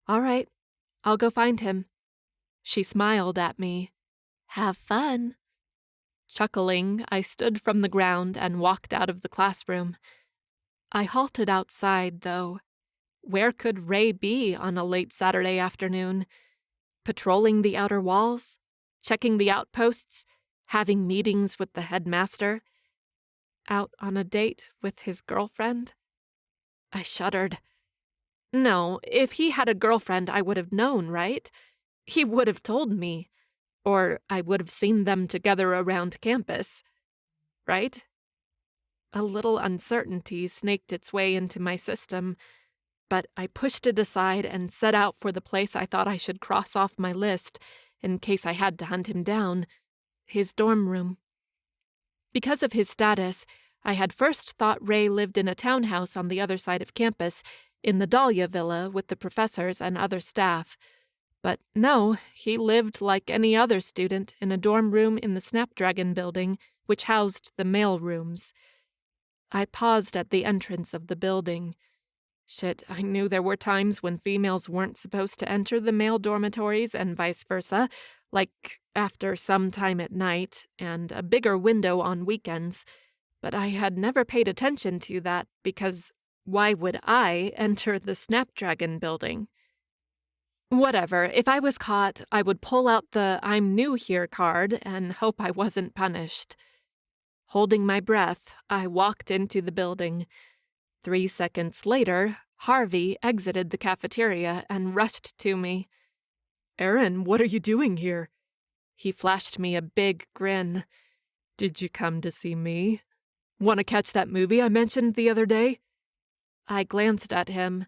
D: All right, I'll go find him. She smiled at me. Have fun. Chuckling, I stood from the ground and walked out of the classroom. I halted outside, though. Where could Ray be on a late Saturday afternoon? Patrolling the outer walls? Checking the outposts? Having meetings with the headmaster? Out on a date with his girlfriend? I shuddered. No, if he had a girlfriend, I would have known, right? He would have told me. Or I would have seen them together around campus. Right? A little uncertainty snaked its way into my system, but I pushed it aside and set out for the place I thought I should cross off my list in case I had to hunt him down, his dorm room. Because of his status, I had first thought Ray lived in a townhouse on the other side of campus, in the Dahlia Villa with the professors and other staff. But no, he lived like any other student in a dorm room in the Snapdragon building, which housed the mail rooms. I paused at the entrance of the building. Shit, I knew there were times when females weren't supposed to enter the male dormitories and vice versa, like after some time at night, and a bigger window on weekends, but I had never paid attention to that because why would I enter the Snapdragon building? Whatever, if I was caught, I would pull out the I'm new here card and hope I wasn't punished. Holding my breath, I walked into the building. 3 seconds later, Harvey exited the cafeteria and rushed to me.
C: Erin, what are you doing here?
D: He flashed me a big grin.
C: Did you come to see me? Want to catch that movie I mentioned the other day?
D: I glanced at him.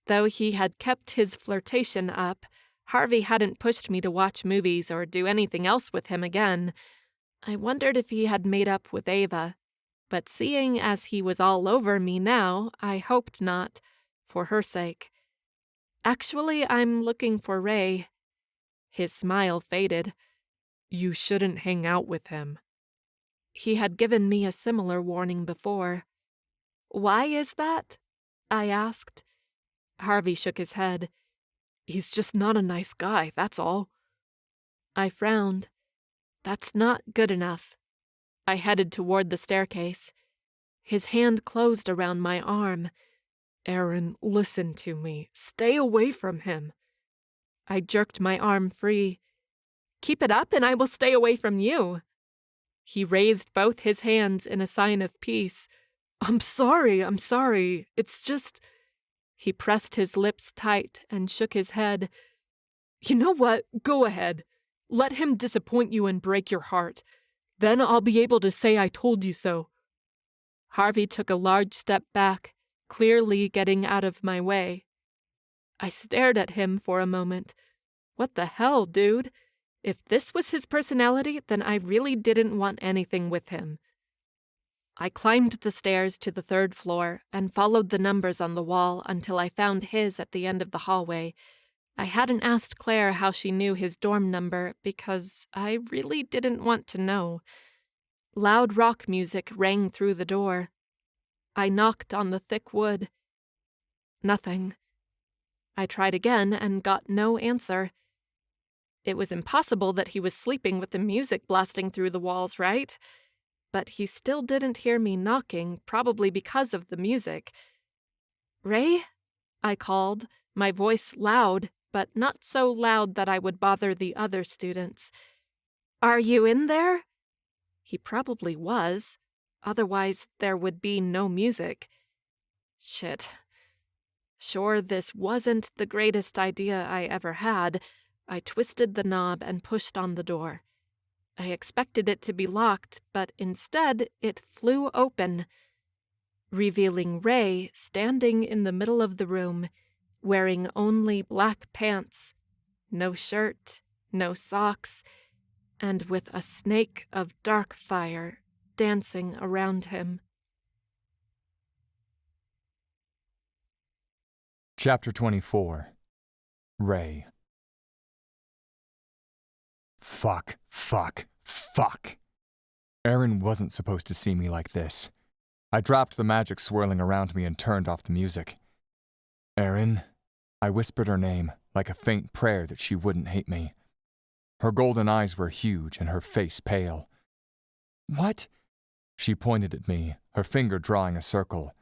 D: Though he had kept his flirtation up, Harvey hadn't pushed me to watch movies or do anything else with him again. I wondered if he had made up with Ava. But seeing as he was all over me now, I hoped not, for her sake. Actually, I'm looking for Ray. His smile faded.
C: You shouldn't hang out with him.
D: He had given me a similar warning before. Why is that? I asked. Harvey shook his head.
C: He's just not a nice guy, that's all.
D: I frowned. That's not good enough. I headed toward the staircase. His hand closed around my arm.
C: Erin, listen to me. Stay away from him.
D: I jerked my arm free. Keep it up and I will stay away from you. He raised both his hands in a sign of peace.
C: I'm sorry. It's just...
D: He pressed his lips tight and shook his head.
C: You know what? Go ahead. Let him disappoint you and break your heart. Then I'll be able to say I told you so.
D: Harvey took a large step back, clearly getting out of my way. I stared at him for a moment. What the hell, dude? If this was his personality, then I really didn't want anything with him. I climbed the stairs to the 3rd floor and followed the numbers on the wall until I found his at the end of the hallway. I hadn't asked Claire how she knew his dorm number because I really didn't want to know. Loud rock music rang through the door. I knocked on the thick wood. Nothing. I tried again and got no answer. It was impossible that he was sleeping with the music blasting through the walls, right? But he still didn't hear me knocking, probably because of the music. "Ray?" I called, my voice loud, but not so loud that I would bother the other students. "Are you in there?" He probably was. Otherwise, there would be no music. Shit. Sure, this wasn't the greatest idea I ever had. I twisted the knob and pushed on the door. I expected it to be locked, but instead it flew open, revealing Ray standing in the middle of the room, wearing only black pants, no shirt, no socks, and with a snake of dark fire dancing around him.
B: Chapter 24. Ray. Fuck. Erin wasn't supposed to see me like this. I dropped the magic swirling around me and turned off the music. Erin. I whispered her name, like a faint prayer that she wouldn't hate me. Her golden eyes were huge and her face pale. "What?" She pointed at me, her finger drawing a circle.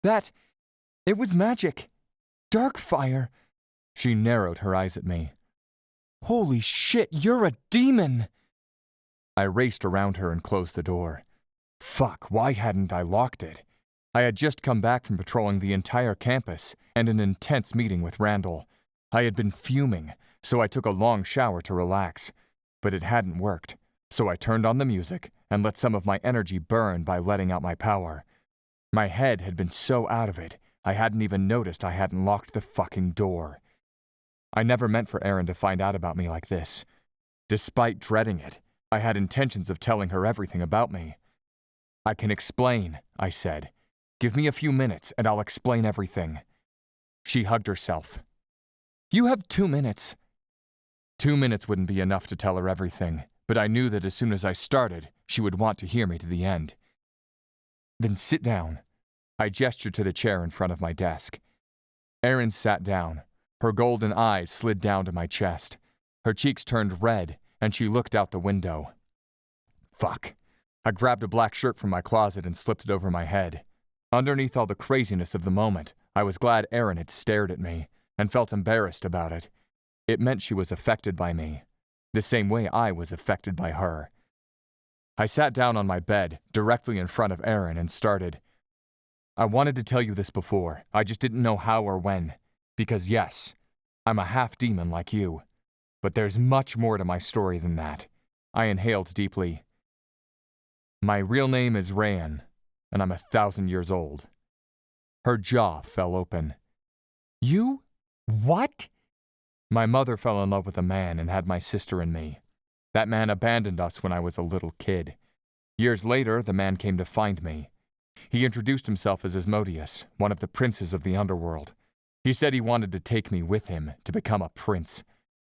B: It was magic. Dark fire. She narrowed her eyes at me. "Holy shit, you're a demon!" I raced around her and closed the door. Fuck, why hadn't I locked it? I had just come back from patrolling the entire campus and an intense meeting with Randall. I had been fuming, so I took a long shower to relax. But it hadn't worked, so I turned on the music and let some of my energy burn by letting out my power. My head had been so out of it, I hadn't even noticed I hadn't locked the fucking door. I never meant for Erin to find out about me like this. Despite dreading it, I had intentions of telling her everything about me. "I can explain," I said. "Give me a few minutes and I'll explain everything." She hugged herself. "You have 2 minutes." 2 minutes wouldn't be enough to tell her everything, but I knew that as soon as I started, she would want to hear me to the end. "Then sit down." I gestured to the chair in front of my desk. Erin sat down. Her golden eyes slid down to my chest. Her cheeks turned red, and she looked out the window. Fuck. I grabbed a black shirt from my closet and slipped it over my head. Underneath all the craziness of the moment, I was glad Erin had stared at me, and felt embarrassed about it. It meant she was affected by me, the same way I was affected by her. I sat down on my bed, directly in front of Erin, and started. "I wanted to tell you this before, I just didn't know how or when. Because yes, I'm a half-demon like you. But there's much more to my story than that." I inhaled deeply. "My real name is Rayan, and I'm 1,000 years old." Her jaw fell open. "You? What?" "My mother fell in love with a man and had my sister and me. That man abandoned us when I was a little kid. Years later, the man came to find me. He introduced himself as Asmodeus, one of the princes of the underworld. He said he wanted to take me with him to become a prince.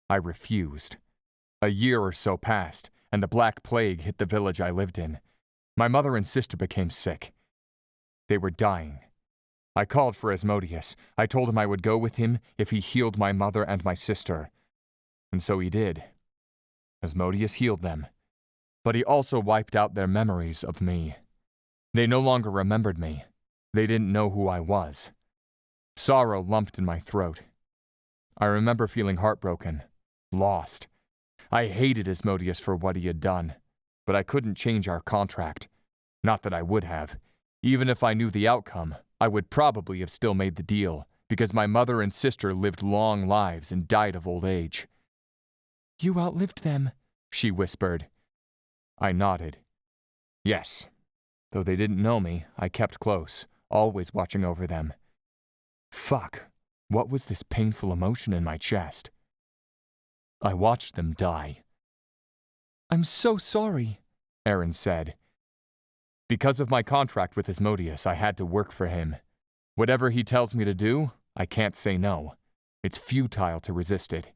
B: I refused. A year or so passed, and the Black Plague hit the village I lived in. My mother and sister became sick. They were dying. I called for Asmodeus. I told him I would go with him if he healed my mother and my sister. And so he did. Asmodeus healed them. But he also wiped out their memories of me. They no longer remembered me. They didn't know who I was. Sorrow lumped in my throat. I remember feeling heartbroken, lost. I hated Asmodeus for what he had done, but I couldn't change our contract. Not that I would have. Even if I knew the outcome, I would probably have still made the deal, because my mother and sister lived long lives and died of old age. "You outlived them," she whispered. I nodded. Yes. Though they didn't know me, I kept close, always watching over them. Fuck, what was this painful emotion in my chest? I watched them die. "I'm so sorry," Erin said. Because of my contract with Asmodeus, I had to work for him. Whatever he tells me to do, I can't say no. It's futile to resist it.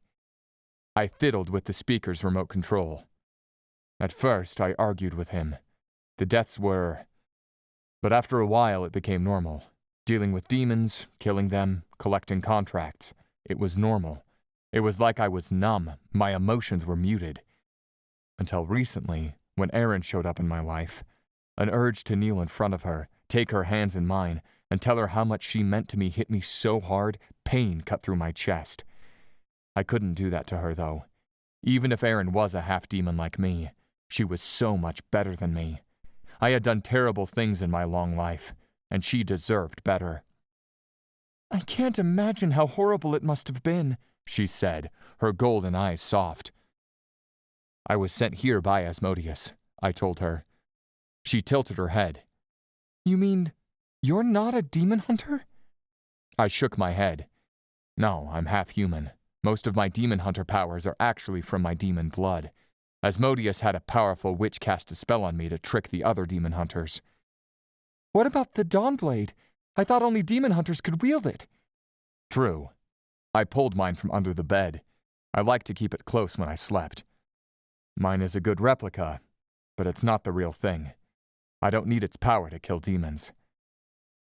B: I fiddled with the speaker's remote control. At first, I argued with him. The deaths were... But after a while, it became normal. Dealing with demons, killing them, collecting contracts. It was normal. It was like I was numb, my emotions were muted. Until recently, when Erin showed up in my life, an urge to kneel in front of her, take her hands in mine, and tell her how much she meant to me hit me so hard, pain cut through my chest. I couldn't do that to her, though. Even if Erin was a half-demon like me, she was so much better than me. I had done terrible things in my long life, and she deserved better. "I can't imagine how horrible it must have been," she said, her golden eyes soft. "I was sent here by Asmodeus," I told her. She tilted her head. "You mean you're not a demon hunter?" I shook my head. "No, I'm half human. Most of my demon hunter powers are actually from my demon blood. Asmodeus had a powerful witch cast a spell on me to trick the other demon hunters." "What about the Dawnblade? I thought only demon hunters could wield it." "True. I pulled mine from under the bed. I like to keep it close when I slept. Mine is a good replica, but it's not the real thing. I don't need its power to kill demons."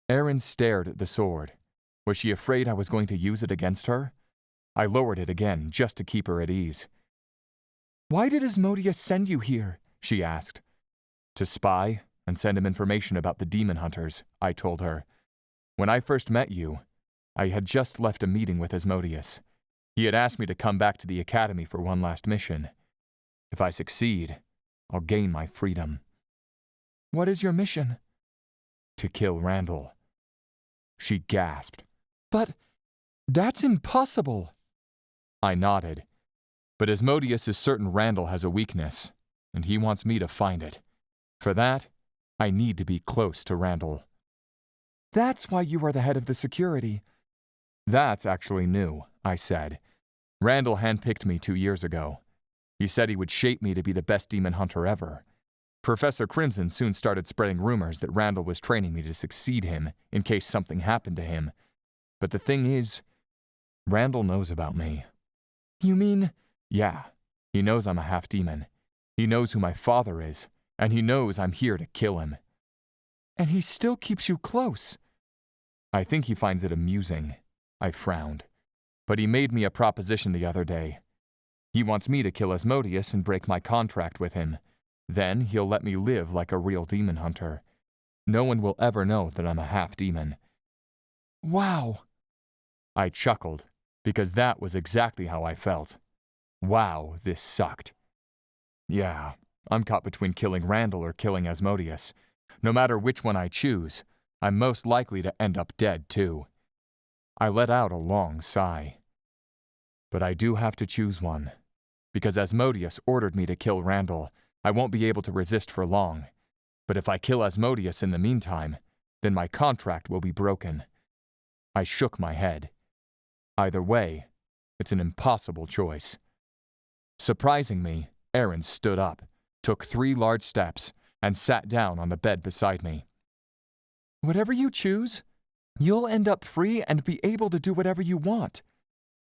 B: Erin stared at the sword. Was she afraid I was going to use it against her? I lowered it again, just to keep her at ease. "Why did Asmodeus send you here?" she asked. "To spy and send him information about the demon hunters," I told her. "When I first met you, I had just left a meeting with Asmodeus. He had asked me to come back to the academy for one last mission. If I succeed, I'll gain my freedom." "What is your mission?" "To kill Randall." She gasped. "But that's impossible." I nodded. "But Asmodeus is certain Randall has a weakness, and he wants me to find it. For that, I need to be close to Randall." "That's why you are the head of the security." "That's actually new," I said. "Randall handpicked me 2 years ago. He said he would shape me to be the best demon hunter ever. Professor Crimson soon started spreading rumors that Randall was training me to succeed him in case something happened to him. But the thing is, Randall knows about me." "You mean—" "Yeah, he knows I'm a half-demon. He knows who my father is, and he knows I'm here to kill him." "And he still keeps you close." "I think he finds it amusing." I frowned. "But he made me a proposition the other day. He wants me to kill Asmodeus and break my contract with him. Then he'll let me live like a real demon hunter. No one will ever know that I'm a half-demon." "Wow." I chuckled, because that was exactly how I felt. Wow, this sucked. "Yeah, I'm caught between killing Randall or killing Asmodeus. No matter which one I choose, I'm most likely to end up dead, too." I let out a long sigh. "But I do have to choose one. Because Asmodeus ordered me to kill Randall, I won't be able to resist for long. But if I kill Asmodeus in the meantime, then my contract will be broken." I shook my head. Either way, it's an impossible choice. Surprising me, Erin stood up, took 3 large steps, and sat down on the bed beside me. "Whatever you choose, you'll end up free and be able to do whatever you want."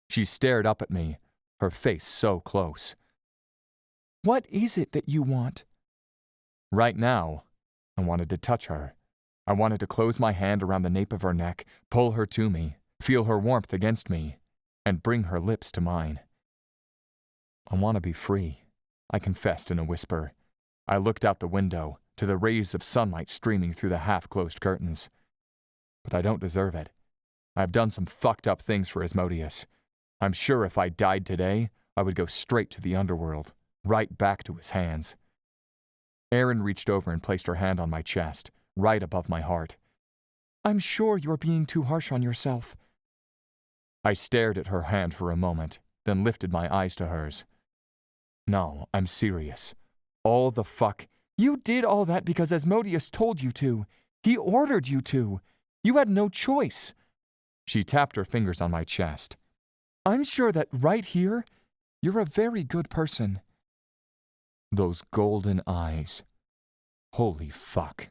B: She stared up at me, her face so close. "What is it that you want?" Right now, I wanted to touch her. I wanted to close my hand around the nape of her neck, pull her to me, feel her warmth against me, and bring her lips to mine. "I want to be free," I confessed in a whisper. I looked out the window, to the rays of sunlight streaming through the half-closed curtains. But I don't deserve it. I've done some fucked up things for Asmodeus. I'm sure if I died today, I would go straight to the underworld, right back to his hands. Erin reached over and placed her hand on my chest, right above my heart. "I'm sure you're being too harsh on yourself." I stared at her hand for a moment, then lifted my eyes to hers. "No, I'm serious. All the fuck—" "You did all that because Asmodeus told you to. He ordered you to. You had no choice." She tapped her fingers on my chest. "I'm sure that right here, you're a very good person." Those golden eyes. Holy fuck.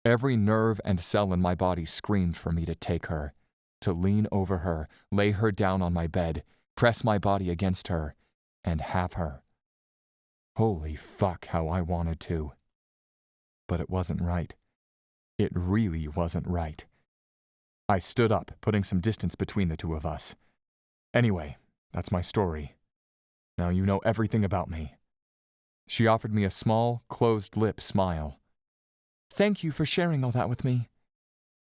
B: Every nerve and cell in my body screamed for me to take her, to lean over her, lay her down on my bed, press my body against her, and have her. Holy fuck, how I wanted to. But it wasn't right. It really wasn't right. I stood up, putting some distance between the two of us. "Anyway, That's my story. Now you know everything about me." She offered me a small, closed-lip smile.
C: "Thank you for sharing all that with me."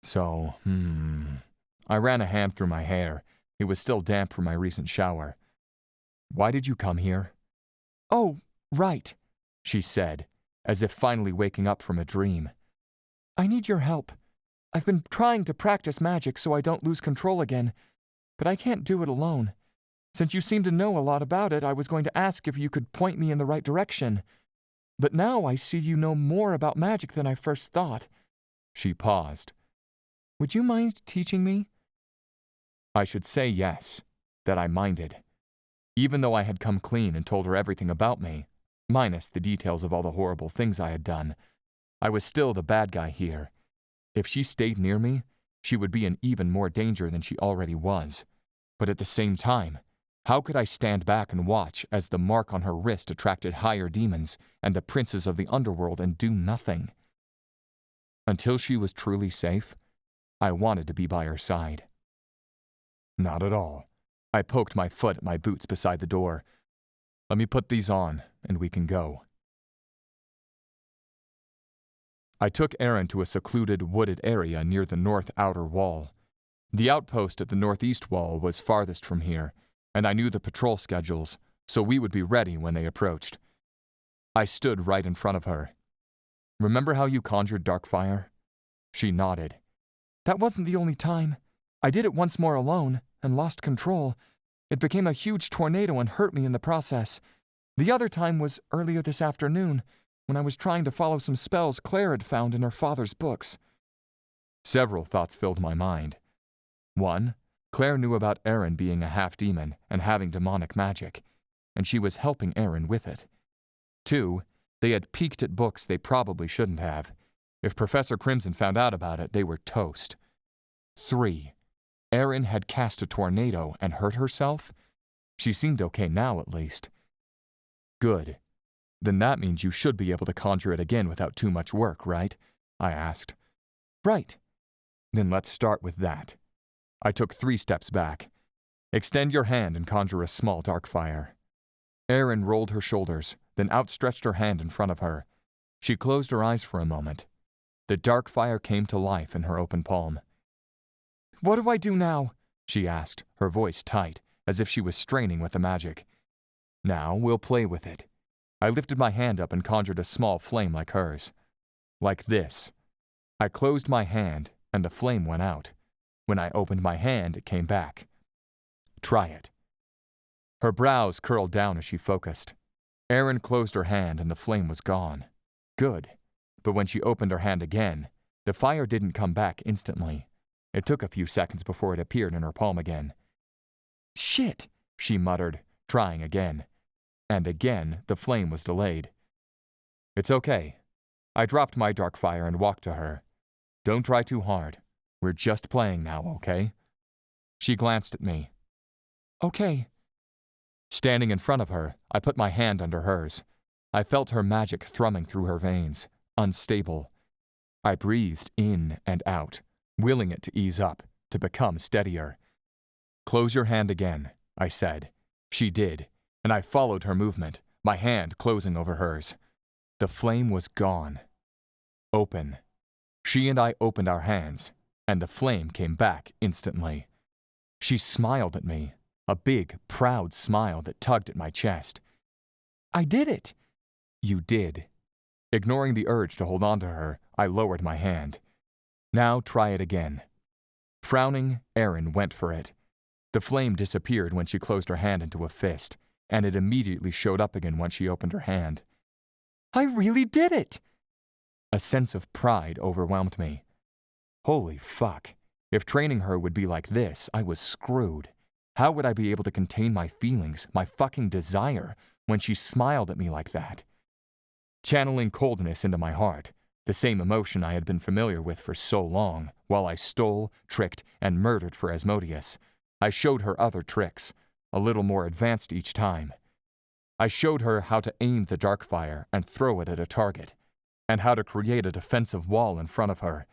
B: So, I ran a hand through my hair. It was still damp from my recent shower. "Why did you come here?"
C: "Oh, right,"
B: she said, as if finally waking up from a dream.
C: "I need your help. I've been trying to practice magic so I don't lose control again, but I can't do it alone. Since you seem to know a lot about it, I was going to ask if you could point me in the right direction. But now I see you know more about magic than I first thought."
B: She paused.
C: "Would you mind teaching me?"
B: I should say yes, that I minded. Even though I had come clean and told her everything about me, minus the details of all the horrible things I had done, I was still the bad guy here. If she stayed near me, she would be in even more danger than she already was. But at the same time, how could I stand back and watch as the mark on her wrist attracted higher demons and the princes of the underworld and do nothing? Until she was truly safe, I wanted to be by her side. Not at all. I poked my foot at my boots beside the door. "Let me put these on, and we can go." I took Erin to a secluded, wooded area near the north outer wall. The outpost at the northeast wall was farthest from here, and I knew the patrol schedules, so we would be ready when they approached. I stood right in front of her. "Remember how you conjured dark fire?" She nodded.
C: "That wasn't the only time. I did it once more alone, and lost control. It became a huge tornado and hurt me in the process. The other time was earlier this afternoon, when I was trying to follow some spells Claire had found in her father's books."
B: Several thoughts filled my mind. 1, Claire knew about Erin being a half-demon and having demonic magic, and she was helping Erin with it. 2, they had peeked at books they probably shouldn't have. If Professor Crimson found out about it, they were toast. 3, Erin had cast a tornado and hurt herself? She seemed okay now, at least. Good. Then that means you should be able to conjure it again without too much work, right? I asked.
C: Right.
B: Then let's start with that. I took 3 steps back. Extend your hand and conjure a small dark fire. Erin rolled her shoulders, then outstretched her hand in front of her. She closed her eyes for a moment. The dark fire came to life in her open palm.
C: "What do I do now?"
B: she asked, her voice tight, as if she was straining with the magic. "Now we'll play with it." I lifted my hand up and conjured a small flame like hers. Like this. I closed my hand, and the flame went out. When I opened my hand, it came back. "Try it." Her brows curled down as she focused. Erin closed her hand, and the flame was gone. Good. But when she opened her hand again, the fire didn't come back instantly. It took a few seconds before it appeared in her palm again.
C: "Shit,"
B: she muttered, trying again. And again, the flame was delayed. "It's okay." I dropped my dark fire and walked to her. "Don't try too hard. We're just playing now, okay?" She glanced at me.
C: "Okay."
B: Standing in front of her, I put my hand under hers. I felt her magic thrumming through her veins, unstable. I breathed in and out, willing it to ease up, to become steadier. "Close your hand again," I said. She did, and I followed her movement, my hand closing over hers. The flame was gone. Open. She and I opened our hands, and the flame came back instantly. She smiled at me, a big, proud smile that tugged at my chest.
C: "I did it!"
B: "You did." Ignoring the urge to hold on to her, I lowered my hand. "Now try it again." Frowning, Erin went for it. The flame disappeared when she closed her hand into a fist, and it immediately showed up again once she opened her hand.
C: "I really did it!"
B: A sense of pride overwhelmed me. Holy fuck. If training her would be like this, I was screwed. How would I be able to contain my feelings, my fucking desire, when she smiled at me like that? Channeling coldness into my heart, the same emotion I had been familiar with for so long, while I stole, tricked, and murdered for Asmodeus, I showed her other tricks, a little more advanced each time. I showed her how to aim the dark fire and throw it at a target, and how to create a defensive wall in front of her.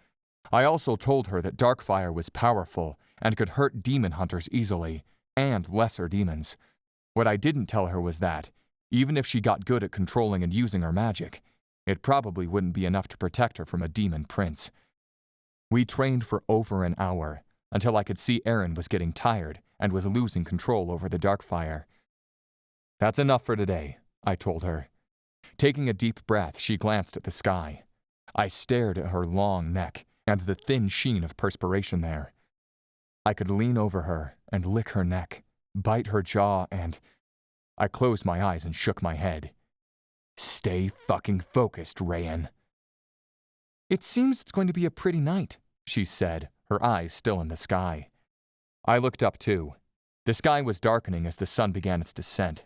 B: I also told her that dark fire was powerful and could hurt demon hunters easily, and lesser demons. What I didn't tell her was that, even if she got good at controlling and using her magic, it probably wouldn't be enough to protect her from a demon prince. We trained for over an hour, until I could see Erin was getting tired and was losing control over the dark fire. "That's enough for today," I told her. Taking a deep breath, she glanced at the sky. I stared at her long neck and the thin sheen of perspiration there. I could lean over her and lick her neck, bite her jaw, and I closed my eyes and shook my head. "Stay fucking focused, Rayan." "It seems it's going to be a pretty night," she said, her eyes still in the sky. I looked up too. The sky was darkening as the sun began its descent.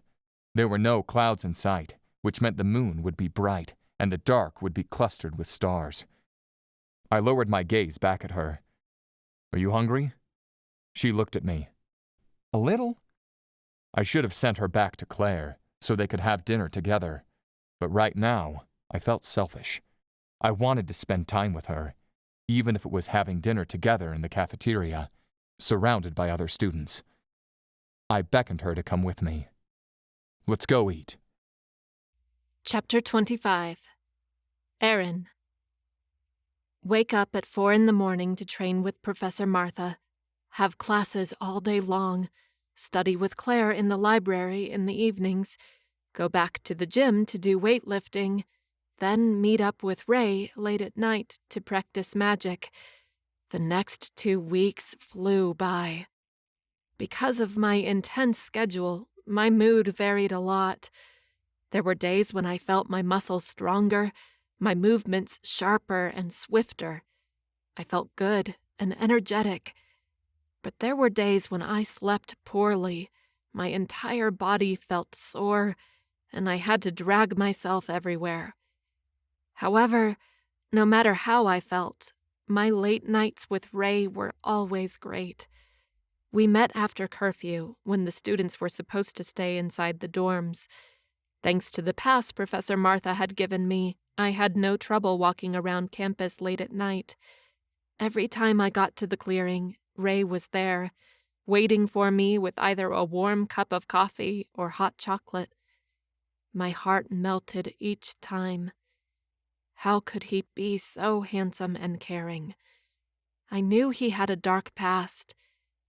B: There were no clouds in sight, which meant the moon would be bright and the dark would be clustered with stars. I lowered my gaze back at her. "Are you hungry?" She looked at me. "A little." I should have sent her back to Claire so they could have dinner together, but right now I felt selfish. I wanted to spend time with her, even if it was having dinner together in the cafeteria, surrounded by other students. I beckoned her to come with me. "Let's go eat."
D: Chapter 25. Erin. Wake up at 4 in the morning to train with Professor Martha. Have classes all day long. Study with Claire in the library in the evenings. Go back to the gym to do weightlifting. Then meet up with Ray late at night to practice magic. The next 2 weeks flew by. Because of my intense schedule, my mood varied a lot. There were days when I felt my muscles stronger, my movements sharper and swifter. I felt good and energetic. But there were days when I slept poorly, my entire body felt sore, and I had to drag myself everywhere. However, no matter how I felt, my late nights with Ray were always great. We met after curfew, when the students were supposed to stay inside the dorms. Thanks to the pass Professor Martha had given me, I had no trouble walking around campus late at night. Every time I got to the clearing, Ray was there, waiting for me with either a warm cup of coffee or hot chocolate. My heart melted each time. How could he be so handsome and caring? I knew he had a dark past,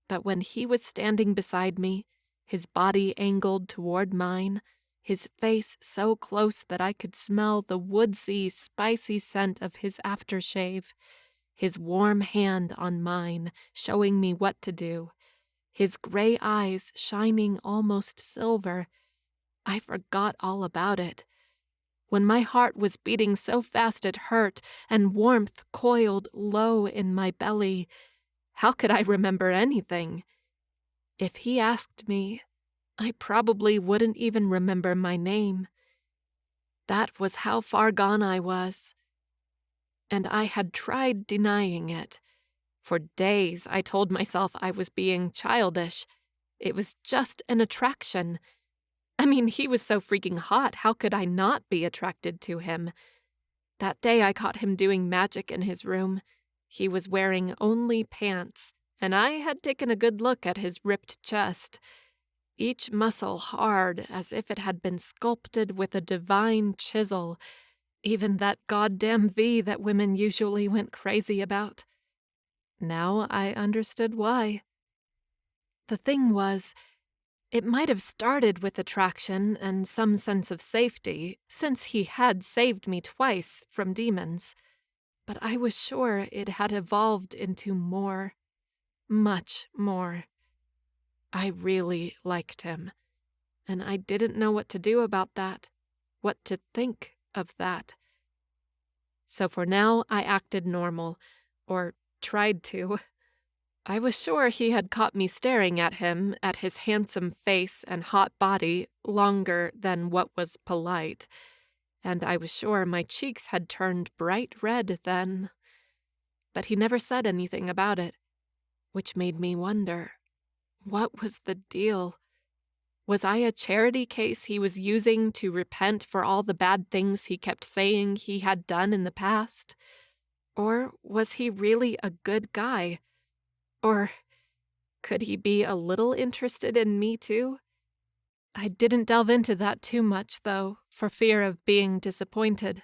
D: but when he was standing beside me, his body angled toward mine, his face so close that I could smell the woodsy, spicy scent of his aftershave, his warm hand on mine, showing me what to do, his gray eyes shining almost silver, I forgot all about it. When my heart was beating so fast it hurt, and warmth coiled low in my belly, how could I remember anything? If he asked me, I probably wouldn't even remember my name. That was how far gone I was. And I had tried denying it. For days I told myself I was being childish. It was just an attraction. I mean, he was so freaking hot, how could I not be attracted to him? That day I caught him doing magic in his room. He was wearing only pants, and I had taken a good look at his ripped chest. Each muscle hard, as if it had been sculpted with a divine chisel, even that goddamn V that women usually went crazy about. Now I understood why. The thing was, it might have started with attraction and some sense of safety, since he had saved me twice from demons, but I was sure it had evolved into more, much more. I really liked him, and I didn't know what to do about that, what to think of that. So for now, I acted normal, or tried to. I was sure he had caught me staring at him, at his handsome face and hot body, longer than what was polite, and I was sure my cheeks had turned bright red then. But he never said anything about it, which made me wonder, what was the deal? Was I a charity case he was using to repent for all the bad things he kept saying he had done in the past? Or was he really a good guy? Or Could he be a little interested in me too? I didn't delve into that too much, though, for fear of being disappointed.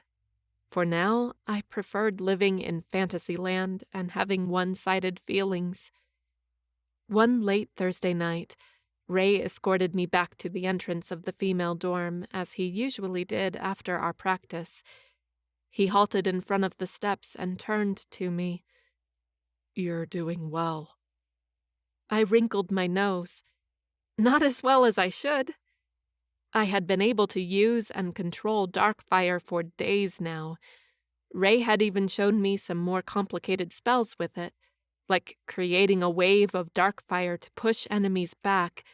D: For now, I preferred living in Fantasyland and having one-sided feelings. One late Thursday night, Ray escorted me back to the entrance of the female dorm, as he usually did after our practice. He halted in front of the steps and turned to me.
C: "You're doing well."
D: I wrinkled my nose. Not as well as I should. I had been able to use and control Darkfire for days now. Ray had even shown me some more complicated spells with it, like creating a wave of Darkfire to push enemies back,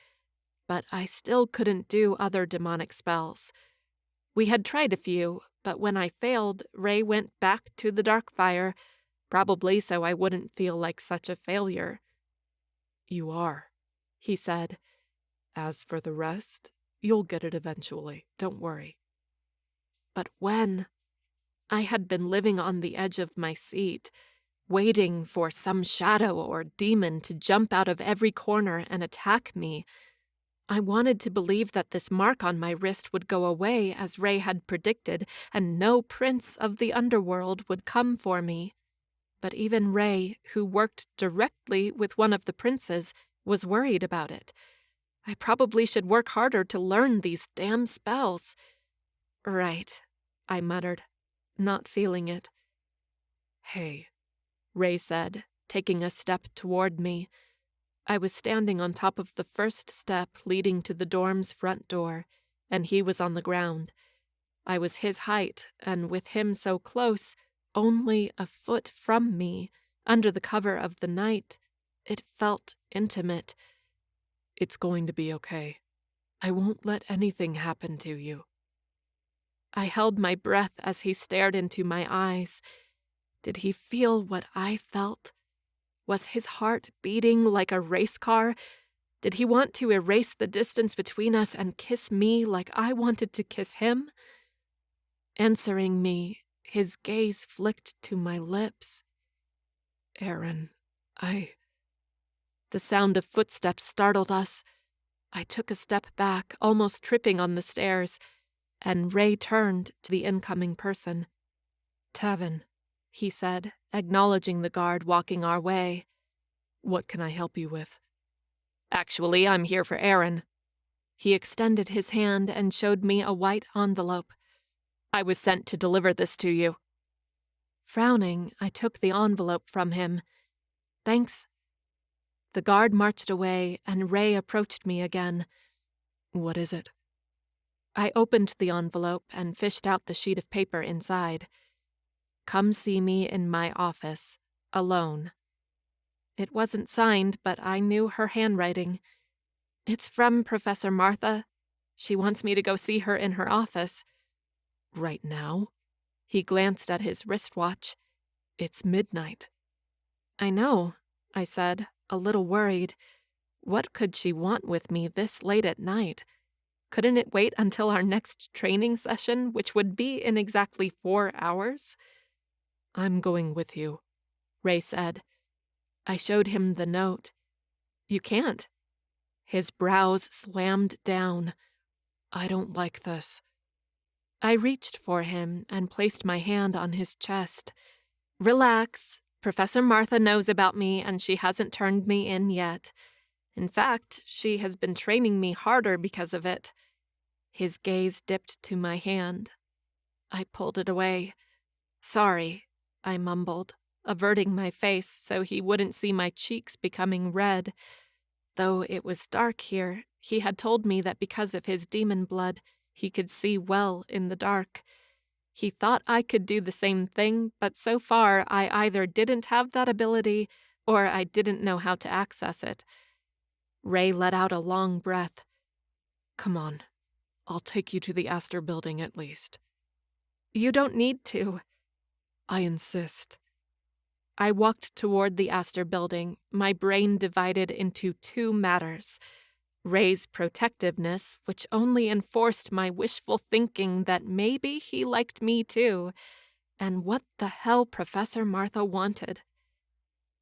D: but I still couldn't do other demonic spells. We had tried a few, but when I failed, Ray went back to the Darkfire, probably so I wouldn't feel like such a failure.
C: "You are,"
D: he said.
C: "As for the rest, you'll get it eventually. Don't worry."
D: But when? I had been living on the edge of my seat, waiting for some shadow or demon to jump out of every corner and attack me. I wanted to believe that this mark on my wrist would go away as Ray had predicted, and no prince of the underworld would come for me. But even Ray, who worked directly with one of the princes, was worried about it. I probably should work harder to learn these damn spells. Right, I muttered, not feeling it.
C: "Hey,"
D: Ray said, taking a step toward me. I was standing on top of the first step leading to the dorm's front door, and he was on the ground. I was his height, and with him so close, only a foot from me, under the cover of the night, it felt intimate.
C: "It's going to be okay. I won't let anything happen to you."
D: I held my breath as he stared into my eyes. Did he feel what I felt? Was his heart beating like a race car? Did he want to erase the distance between us and kiss me like I wanted to kiss him? Answering me, his gaze flicked to my lips.
C: "Erin,
D: The sound of footsteps startled us. I took a step back, almost tripping on the stairs, and Ray turned to the incoming person.
C: Tavin,"
D: he said, acknowledging the guard walking our way.
C: "What can I help you with?"
D: "Actually, I'm here for Erin." He extended his hand and showed me a white envelope. "I was sent to deliver this to you." Frowning, I took the envelope from him. "Thanks." The guard marched away, and Ray approached me again.
C: "What is it?"
D: I opened the envelope and fished out the sheet of paper inside. "Come see me in my office, alone." It wasn't signed, but I knew her handwriting. "It's from Professor Martha. She wants me to go see her in her office."
C: "Right now?"
D: He glanced at his wristwatch.
C: "It's midnight."
D: "I know," I said, a little worried. What could she want with me this late at night? Couldn't it wait until our next training session, which would be in exactly 4 hours?
C: "I'm going with you,"
D: Ray said. I showed him the note. "You can't." His brows slammed down.
C: "I don't like this."
D: I reached for him and placed my hand on his chest. "Relax. Professor Martha knows about me, and she hasn't turned me in yet. In fact, she has been training me harder because of it." His gaze dipped to my hand. I pulled it away. "Sorry," I mumbled, averting my face so he wouldn't see my cheeks becoming red. Though it was dark here, he had told me that because of his demon blood, he could see well in the dark. He thought I could do the same thing, but so far I either didn't have that ability or I didn't know how to access it. Ray let out a long breath.
C: "Come on. I'll take you to the Astor building at least."
D: "You don't need to."
C: "I insist."
D: I walked toward the Astor building, my brain divided into 2 matters. Ray's protectiveness, which only enforced my wishful thinking that maybe he liked me too, and what the hell Professor Martha wanted.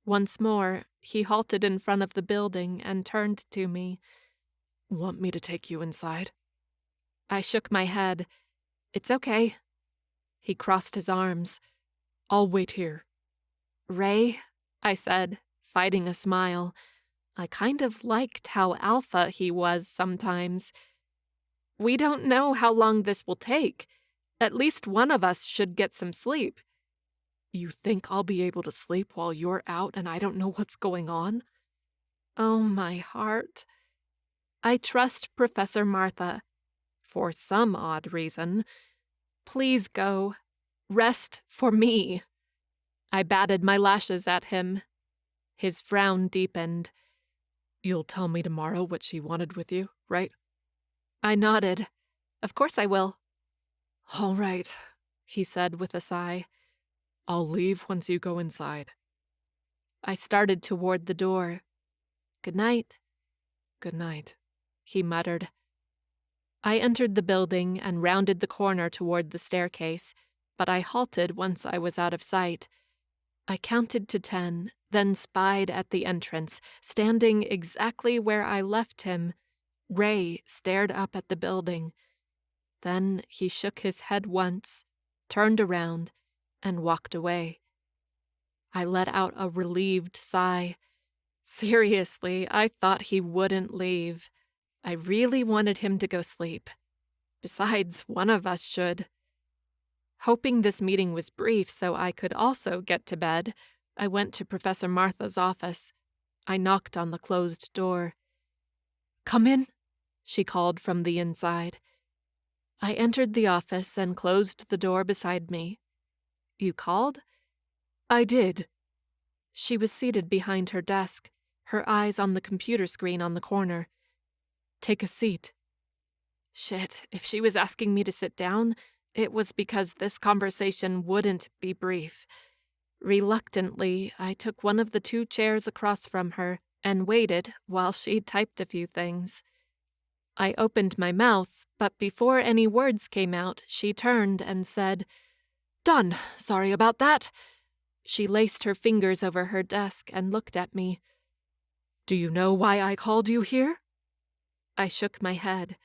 D: Once more, He halted in front of the building and turned to me.
C: Want me to take you inside?
D: I shook my head. It's okay. He crossed his arms.
C: I'll wait here.
D: Ray, I said, fighting a smile. I kind of liked how alpha he was sometimes. We don't know how long this will take. At least one of us should get some sleep.
C: You think I'll be able to sleep while you're out and I don't know what's going on?
D: Oh, my heart. I trust Professor Martha. For some odd reason. Please go. Rest for me. I batted my lashes at him. His frown deepened.
C: You'll tell me tomorrow what she wanted with you, right?
D: I nodded. Of course I will.
C: All right, he said with a sigh. I'll leave once you go inside.
D: I started toward the door. Good night.
C: Good night,
D: he muttered. I entered the building and rounded the corner toward the staircase, but I halted once I was out of sight. I counted to 10, then spied at the entrance, standing exactly where I left him. Ray stared up at the building. Then he shook his head once, turned around, and walked away. I let out a relieved sigh. Seriously, I thought he wouldn't leave. I really wanted him to go sleep. Besides, one of us should. Hoping this meeting was brief so I could also get to bed, I went to Professor Martha's office. I knocked on the closed door. "Come in," she called from the inside. I entered the office and closed the door beside me. "You called?"
C: "I did."
D: She was seated behind her desk, her eyes on the computer screen on the corner.
C: "Take a seat."
D: Shit, if she was asking me to sit down, it was because this conversation wouldn't be brief. Reluctantly, I took one of the 2 chairs across from her and waited while she typed a few things. I opened my mouth, but before any words came out, she turned and said,
C: "Done. Sorry about that."
D: She laced her fingers over her desk and looked at me.
C: "Do you know why I called you here?"
D: I shook my head.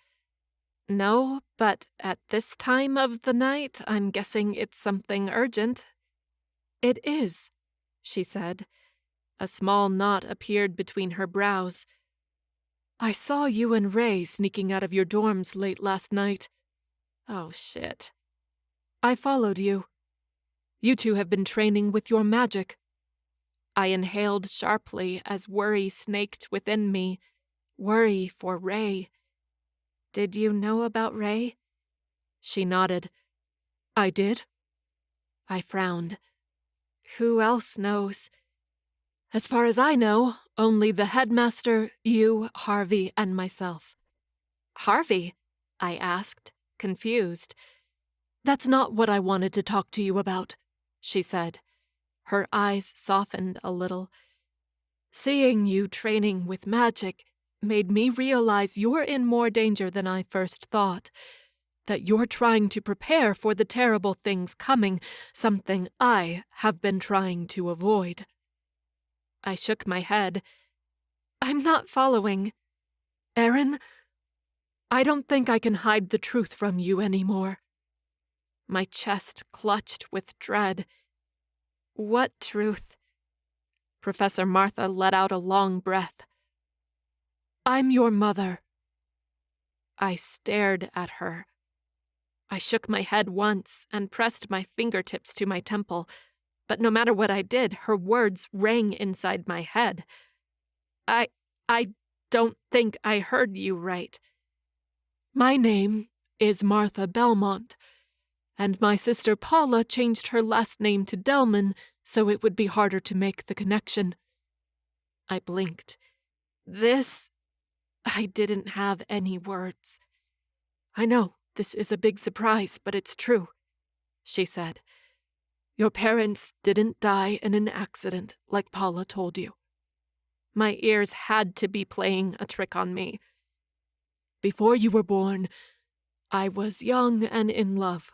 D: No, but at this time of the night, I'm guessing it's something urgent.
C: "It is,"
D: she said. A small knot appeared between her brows.
C: "I saw you and Ray sneaking out of your dorms late last night."
D: Oh, shit.
C: "I followed you. You 2 have been training with your magic."
D: I inhaled sharply as worry snaked within me. Worry for Ray. Did you know about Ray? She nodded.
C: "I did."
D: I frowned. Who else knows?
C: "As far as I know, only the headmaster, you, Harvey, and myself."
D: "Harvey?" I asked, confused.
C: "That's not what I wanted to talk to you about," she said.
D: Her eyes softened a little.
C: "Seeing you training with magic made me realize you're in more danger than I first thought. That you're trying to prepare for the terrible things coming, something I have been trying to avoid."
D: I shook my head. I'm not following.
C: "Erin, I don't think I can hide the truth from you anymore."
D: My chest clutched with dread. What truth? Professor Martha let out a long breath.
C: "I'm your mother."
D: I stared at her. I shook my head once and pressed my fingertips to my temple, but no matter what I did, her words rang inside my head. I don't think I heard you right.
C: "My name is Martha Belmont, and my sister Paula changed her last name to Delman so it would be harder to make the connection."
D: I blinked. I didn't have any words.
C: "I know, this is a big surprise, but it's true," she said. "Your parents didn't die in an accident like Paula told you."
D: My ears had to be playing a trick on me.
C: "Before you were born, I was young and in love.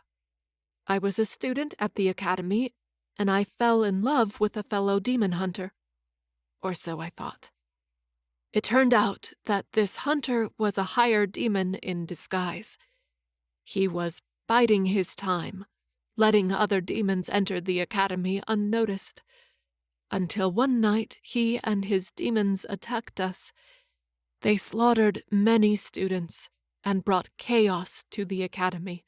C: I was a student at the academy, and I fell in love with a fellow demon hunter.
D: or so I thought. It turned out that this hunter was a higher demon in disguise. He was biding his time, letting other demons enter the academy unnoticed, until one night he and his demons attacked us. They slaughtered many students and brought chaos to the academy.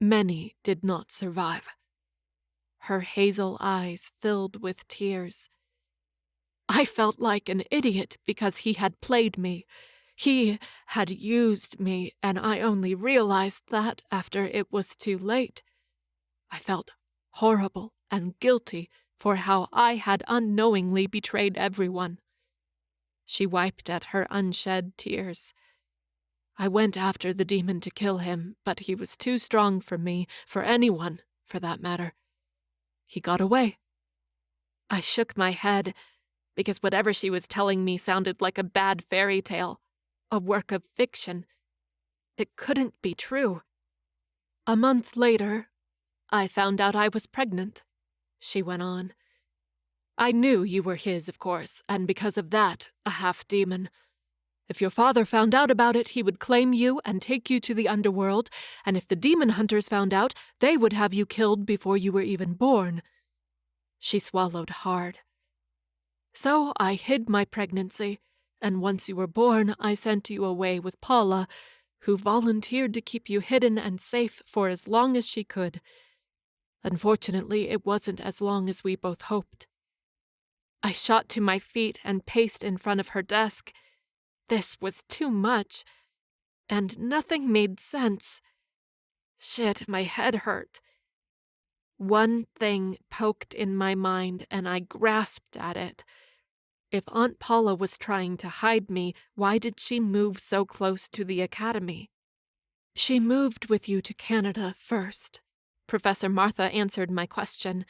D: Many did not survive. Her hazel eyes filled with tears. I felt like an idiot because he had played me. He had used me, and I only realized that after it was too late. I felt horrible and guilty for how I had unknowingly betrayed everyone. She wiped at her unshed tears. I went after the demon to kill him, but he was too strong for me, for anyone, for that matter. He got away. I shook my head, because whatever she was telling me sounded like a bad fairy tale, a work of fiction. It couldn't be true. A month later, I found out I was pregnant, she went on. I knew you were his, of course, and because of that, a half-demon. If your father found out about it, he would claim you and take you to the underworld, and if the demon hunters found out, they would have you killed before you were even born. She swallowed hard. So I hid my pregnancy, and once you were born, I sent you away with Paula, who volunteered to keep you hidden and safe for as long as she could. Unfortunately, it wasn't as long as we both hoped. I shot to my feet and paced in front of her desk. This was too much, and nothing made sense. Shit, my head hurt. One thing poked in my mind, and I grasped at it. If Aunt Paula was trying to hide me, why did she move so close to the academy? She moved with you to Canada first. Professor Martha answered my question.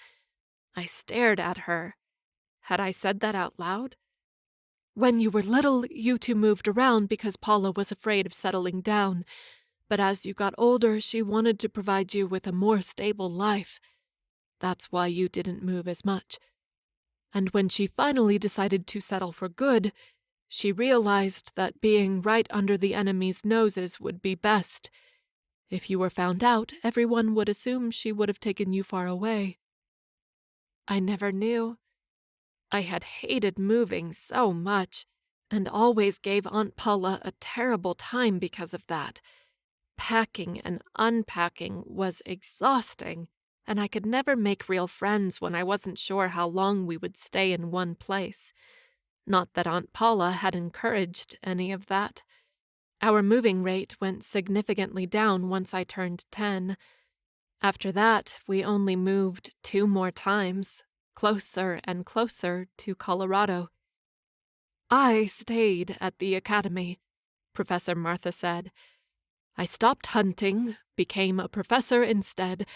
D: I stared at her. Had I said that out loud? When you were little, you two moved around because Paula was afraid of settling down. But as you got older, she wanted to provide you with a more stable life. That's why you didn't move as much. And when she finally decided to settle for good, she realized that being right under the enemy's noses would be best. If you were found out, everyone would assume she would have taken you far away. I never knew. I had hated moving so much, and always gave Aunt Paula a terrible time because of that. Packing and unpacking was exhausting, and I could never make real friends when I wasn't sure how long we would stay in one place. Not that Aunt Paula had encouraged any of that. Our moving rate went significantly down once I turned 10. After that, we only moved 2 more times, closer and closer to Colorado. I stayed at the academy, Professor Martha said. I stopped hunting, became a professor instead,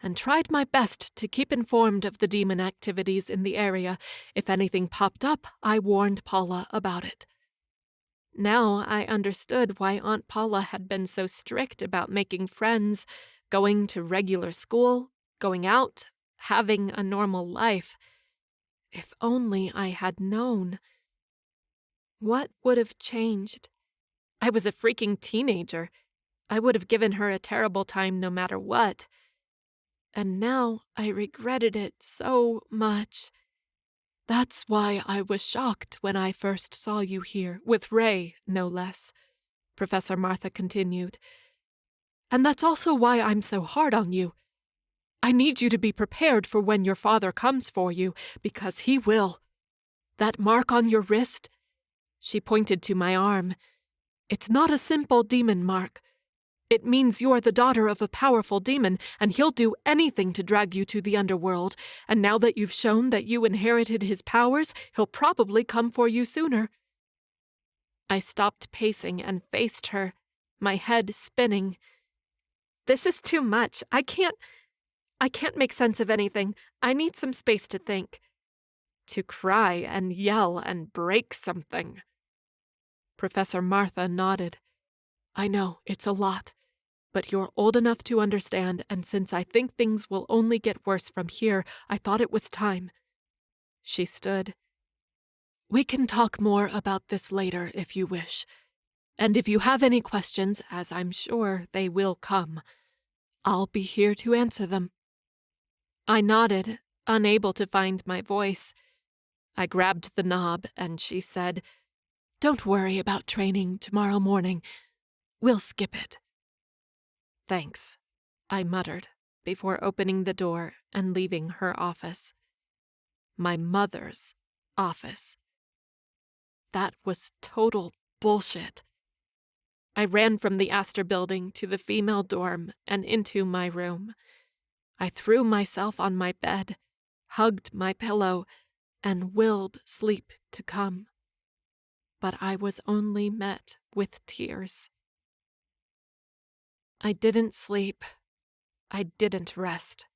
D: and tried my best to keep informed of the demon activities in the area. If anything popped up, I warned Paula about it. Now I understood why Aunt Paula had been so strict about making friends, going to regular school, going out, having a normal life. If only I had known. What would have changed? I was a freaking teenager. I would have given her a terrible time no matter what. And now I regretted it so much. That's why I was shocked when I first saw you here, with Ray, no less, Professor Martha continued. And that's also why I'm so hard on you. I need you to be prepared for when your father comes for you, because he will. That mark on your wrist? She pointed to my arm. It's not a simple demon mark. It means you're the daughter of a powerful demon, and he'll do anything to drag you to the underworld, and now that you've shown that you inherited his powers, he'll probably come for you sooner. I stopped pacing and faced her, my head spinning. This is too much. I can't make sense of anything. I need some space to think. To cry and yell and break something. Professor Martha nodded. I know, it's a lot. But you're old enough to understand, and since I think things will only get worse from here, I thought it was time. She stood.
C: We can talk more about this later if you wish. And if you have any questions, as I'm sure they will come, I'll be here to answer them." I nodded, unable to find my voice. I grabbed the knob, and she said, "Don't worry about training tomorrow morning. We'll skip it." "Thanks," I muttered, before opening the door and leaving her office. My mother's office. That was total bullshit. I ran from the Astor building to the female dorm and into my room. I threw myself on my bed, hugged my pillow, and willed sleep to come. But I was only met with tears. I didn't sleep. I didn't rest.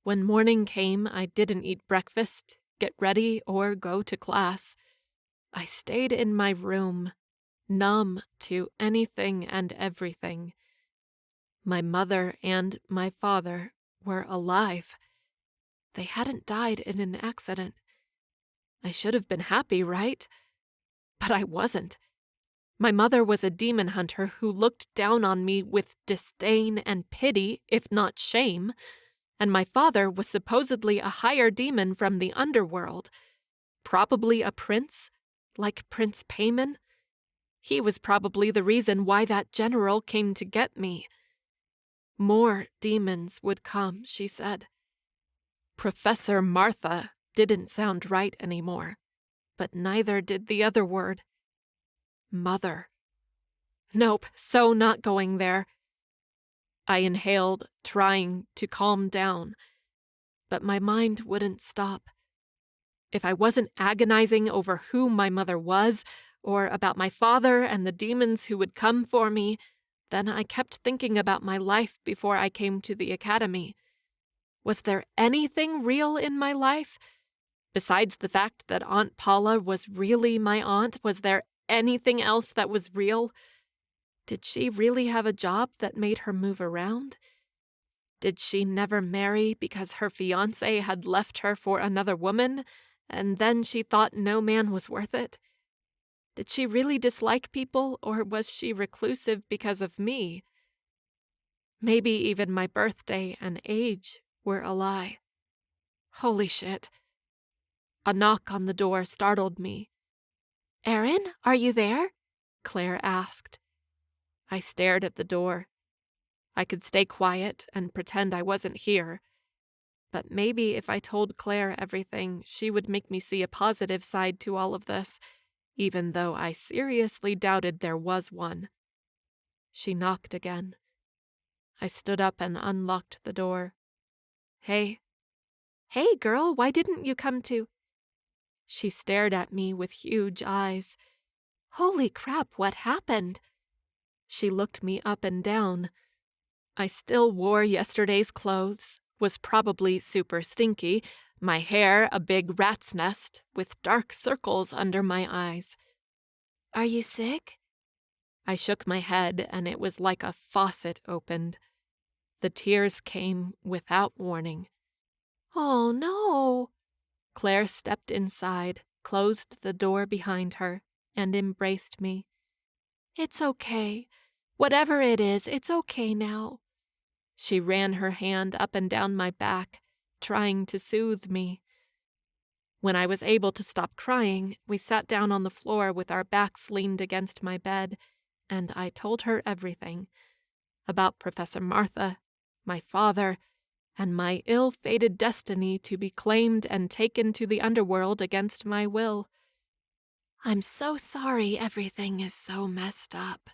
C: When morning came, I didn't eat breakfast, get ready, or go to class. I stayed in my room, numb to anything and everything. My mother and my father were alive. They hadn't died in an accident. I should have been happy, right? But I wasn't. My mother was a demon hunter who looked down on me with disdain and pity, if not shame, and my father was supposedly a higher demon from the underworld, probably a prince, like Prince Payman. He was probably the reason why that general came to get me. More demons would come, she said. Professor Martha didn't sound right anymore, but neither did the other word. Mother. Nope, so not going there. I inhaled, trying to calm down, but my mind wouldn't stop. If I wasn't agonizing over who my mother was, or about my father and the demons who would come for me, then I kept thinking about my life before I came to the academy. Was there anything real in my life? Besides the fact that Aunt Paula was really my aunt, was there anything else that was real? Did she really have a job that made her move around? Did she never marry because her fiancé had left her for another woman, and then she thought no man was worth it? Did she really dislike people, or was she reclusive because of me? Maybe even my birthday and age were a lie. Holy shit. A knock on the door startled me. "Erin, are you there?" Claire asked. I stared at the door. I could stay quiet and pretend I wasn't here. But maybe if I told Claire everything, she would make me see a positive side to all of this, even though I seriously doubted there was one. She knocked again. I stood up and unlocked the door. "Hey." "Hey, girl, why didn't you come to—" She stared at me with huge eyes. "Holy crap, what happened?" She looked me up and down. I still wore yesterday's clothes, was probably super stinky, my hair a big rat's nest, with dark circles under my eyes. "Are you sick?" I shook my head, and it was like a faucet opened. The tears came without warning. "Oh, no." Claire stepped inside, closed the door behind her, and embraced me. "It's okay. Whatever it is, it's okay now." She ran her hand up and down my back, trying to soothe me. When I was able to stop crying, we sat down on the floor with our backs leaned against my bed, and I told her everything. About Professor Martha, my father, and my ill-fated destiny to be claimed and taken to the underworld against my will. "I'm so sorry everything is so messed up,"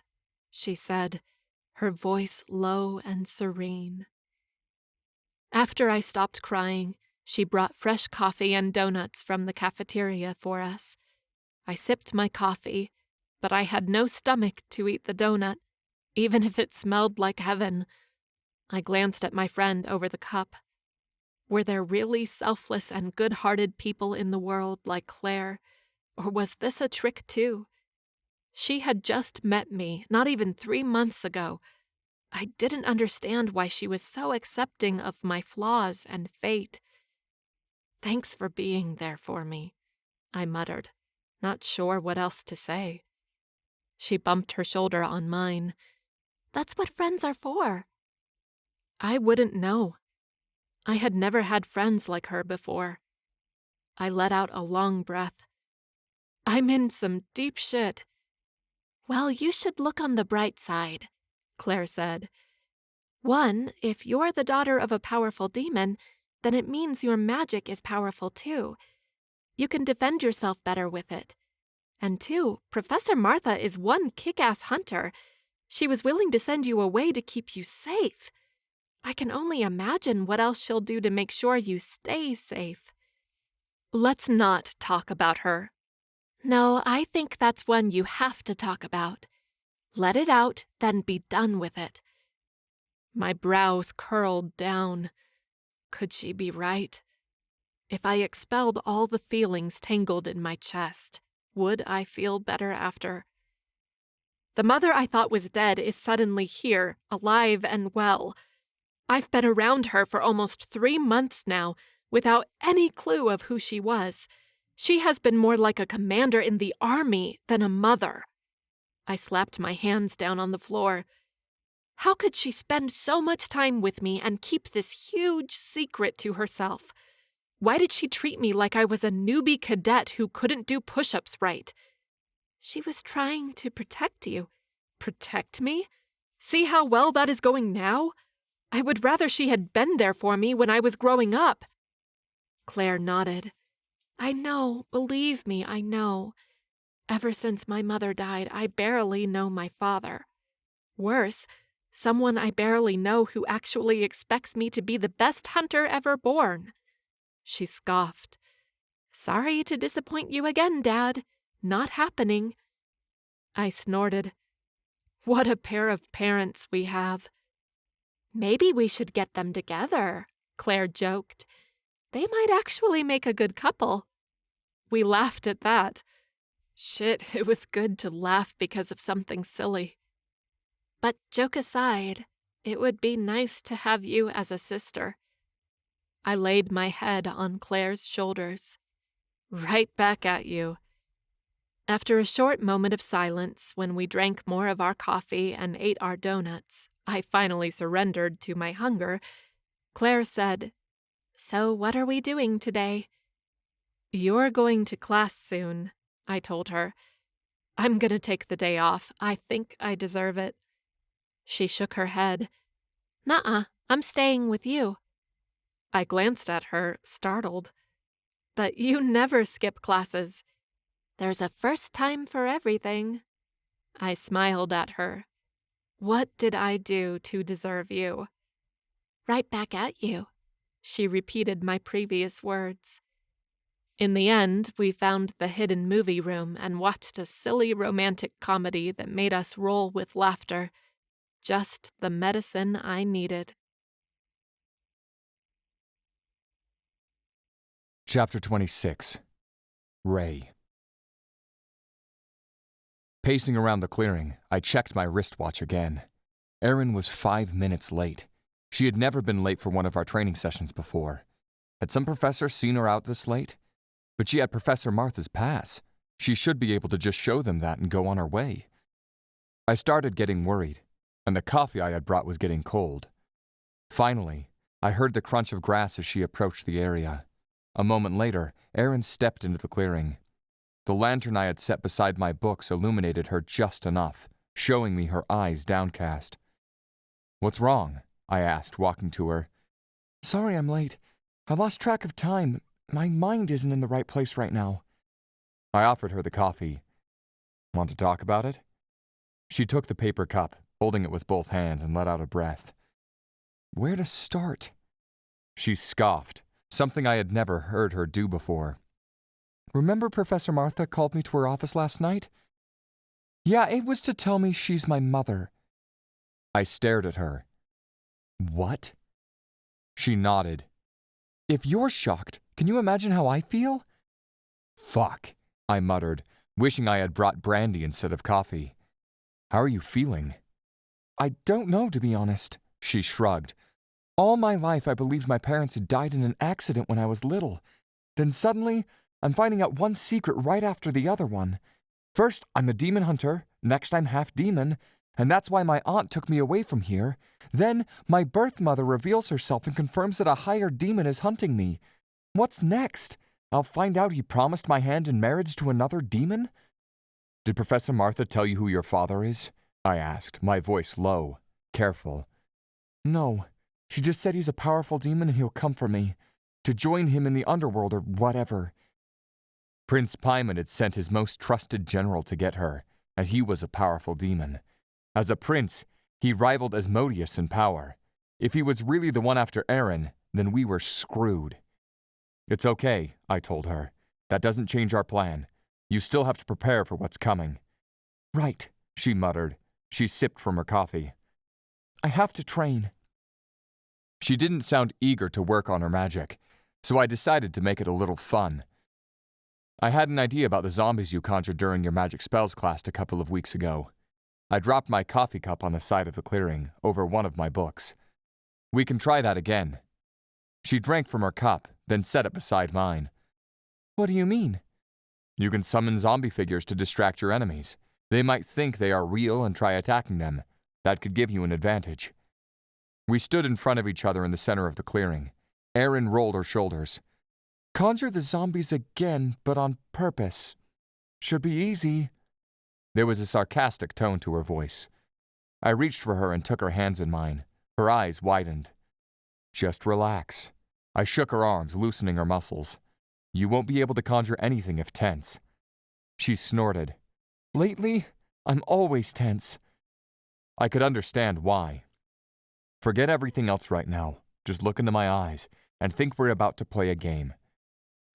C: she said, her voice low and serene. After I stopped crying, she brought fresh coffee and donuts from the cafeteria for us. I sipped my coffee, but I had no stomach to eat the donut, even if it smelled like heaven. I glanced at my friend over the cup. Were there really selfless and good-hearted people in the world like Claire, or was this a trick too? She had just met me, not even 3 months ago. I didn't understand why she was so accepting of my flaws and fate. "Thanks for being there for me," I muttered.
D: not sure what else to say. She bumped her shoulder on mine. That's what friends are for. I wouldn't know. I had never had friends like her before. I let out a long breath. I'm in some deep shit. Well, you should look on the bright side, Claire said. One, if you're the daughter of a powerful demon, then it means your magic is powerful too. You can defend yourself better with it. And two, Professor Martha is one kick-ass hunter. She was willing to send you away to keep you safe. I can only imagine what else she'll do to make sure you stay safe. Let's not talk about her. No, I think that's one you have to talk about. Let it out, then be done with it. My brows curled down. Could she be right? If I expelled all the feelings tangled in my chest, would I feel better after? The mother I thought was dead is suddenly here, alive and well. I've been around her for almost 3 months now, without any clue of who she was. She has been more like a commander in the army than a mother. I slapped my hands down on the floor. How could she spend so much time with me and keep this huge secret to herself? Why did she treat me like I was a newbie cadet who couldn't do push-ups right? She was trying to protect you. Protect me? See how well that is going now? I would rather she had been there for me when I was growing up. Claire nodded. I know, believe me, I know. Ever since my mother died, I barely know my father. Worse, someone I barely know who actually expects me to be the best hunter ever born. She scoffed. Sorry to disappoint you again, Dad. Not happening. I snorted. What a pair of parents we have. Maybe we should get them together, Claire joked. They might actually make a good couple. We laughed at that. Shit, it was good to laugh because of something silly. But joke aside, it would be nice to have you as a sister. I laid my head on Claire's shoulders. Right back at you. After a short moment of silence, when we drank more of our coffee and ate our donuts, I finally surrendered to my hunger. Claire said, So what are we doing today? You're going to class soon, I told her. I'm going to take the day off. I think I deserve it. She shook her head. Nuh-uh, I'm staying with you. I glanced at her, startled. But you never skip classes. There's a first time for everything. I smiled at her. What did I do to deserve you? Right back at you. She repeated my previous words. In the end, we found the hidden movie room and watched a silly romantic comedy that made us roll with laughter. Just the medicine I needed.
B: Chapter 26. Ray. Pacing around the clearing, I checked my wristwatch again. Erin was 5 minutes late. She had never been late for one of our training sessions before. Had some professor seen her out this late? But she had Professor Martha's pass. She should be able to just show them that and go on her way. I started getting worried, and the coffee I had brought was getting cold. Finally, I heard the crunch of grass as she approached the area. A moment later, Erin stepped into the clearing. The lantern I had set beside my books illuminated her just enough, showing me her eyes downcast. What's wrong? I asked, walking to her. Sorry I'm late. I lost track of time. My mind isn't in the right place right now. I offered her the coffee. Want to talk about it? She took the paper cup, holding it with both hands, and let out a breath. Where to start? She scoffed, something I had never heard her do before. Remember Professor Martha called me to her office last night? Yeah, it was to tell me she's my mother. I stared at her. What? She nodded. If you're shocked, can you imagine how I feel? Fuck, I muttered, wishing I had brought brandy instead of coffee. How are you feeling? I don't know, to be honest, she shrugged. All my life I believed my parents had died in an accident when I was little. Then suddenly, I'm finding out one secret right after the other one. First, I'm a demon hunter, next I'm half demon, and that's why my aunt took me away from here. Then, my birth mother reveals herself and confirms that a higher demon is hunting me. What's next? I'll find out he promised my hand in marriage to another demon? Did Professor Martha tell you who your father is? I asked, my voice low, careful. No, she just said he's a powerful demon and he'll come for me, to join him in the underworld or whatever. Prince Paimon had sent his most trusted general to get her, and he was a powerful demon. As a prince, he rivaled Asmodeus in power. If he was really the one after Erin, then we were screwed. It's okay, I told her. That doesn't change our plan. You still have to prepare for what's coming. Right, she muttered. She sipped from her coffee. I have to train. She didn't sound eager to work on her magic, so I decided to make it a little fun. I had an idea about the zombies you conjured during your magic spells class a couple of weeks ago. I dropped my coffee cup on the side of the clearing, over one of my books. We can try that again. She drank from her cup, then set it beside mine. What do you mean? You can summon zombie figures to distract your enemies. They might think they are real and try attacking them. That could give you an advantage. We stood in front of each other in the center of the clearing. Erin rolled her shoulders. Conjure the zombies again, but on purpose. Should be easy. There was a sarcastic tone to her voice. I reached for her and took her hands in mine. Her eyes widened. Just relax. I shook her arms, loosening her muscles. You won't be able to conjure anything if tense. She snorted. Lately, I'm always tense. I could understand why. Forget everything else right now. Just look into my eyes and think we're about to play a game.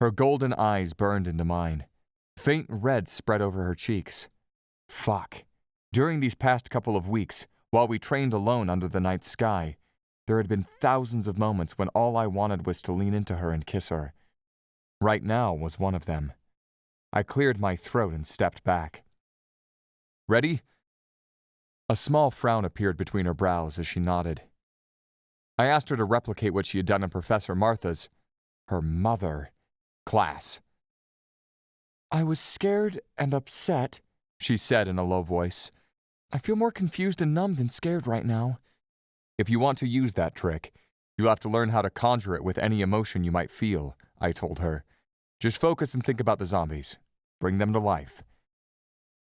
B: Her golden eyes burned into mine. Faint red spread over her cheeks. Fuck. During these past couple of weeks, while we trained alone under the night sky, there had been thousands of moments when all I wanted was to lean into her and kiss her. Right now was one of them. I cleared my throat and stepped back. Ready? A small frown appeared between her brows as she nodded. I asked her to replicate what she had done in Professor Martha's, her mother, class. I was scared and upset, she said in a low voice. I feel more confused and numb than scared right now. If you want to use that trick, you'll have to learn how to conjure it with any emotion you might feel, I told her. Just focus and think about the zombies. Bring them to life.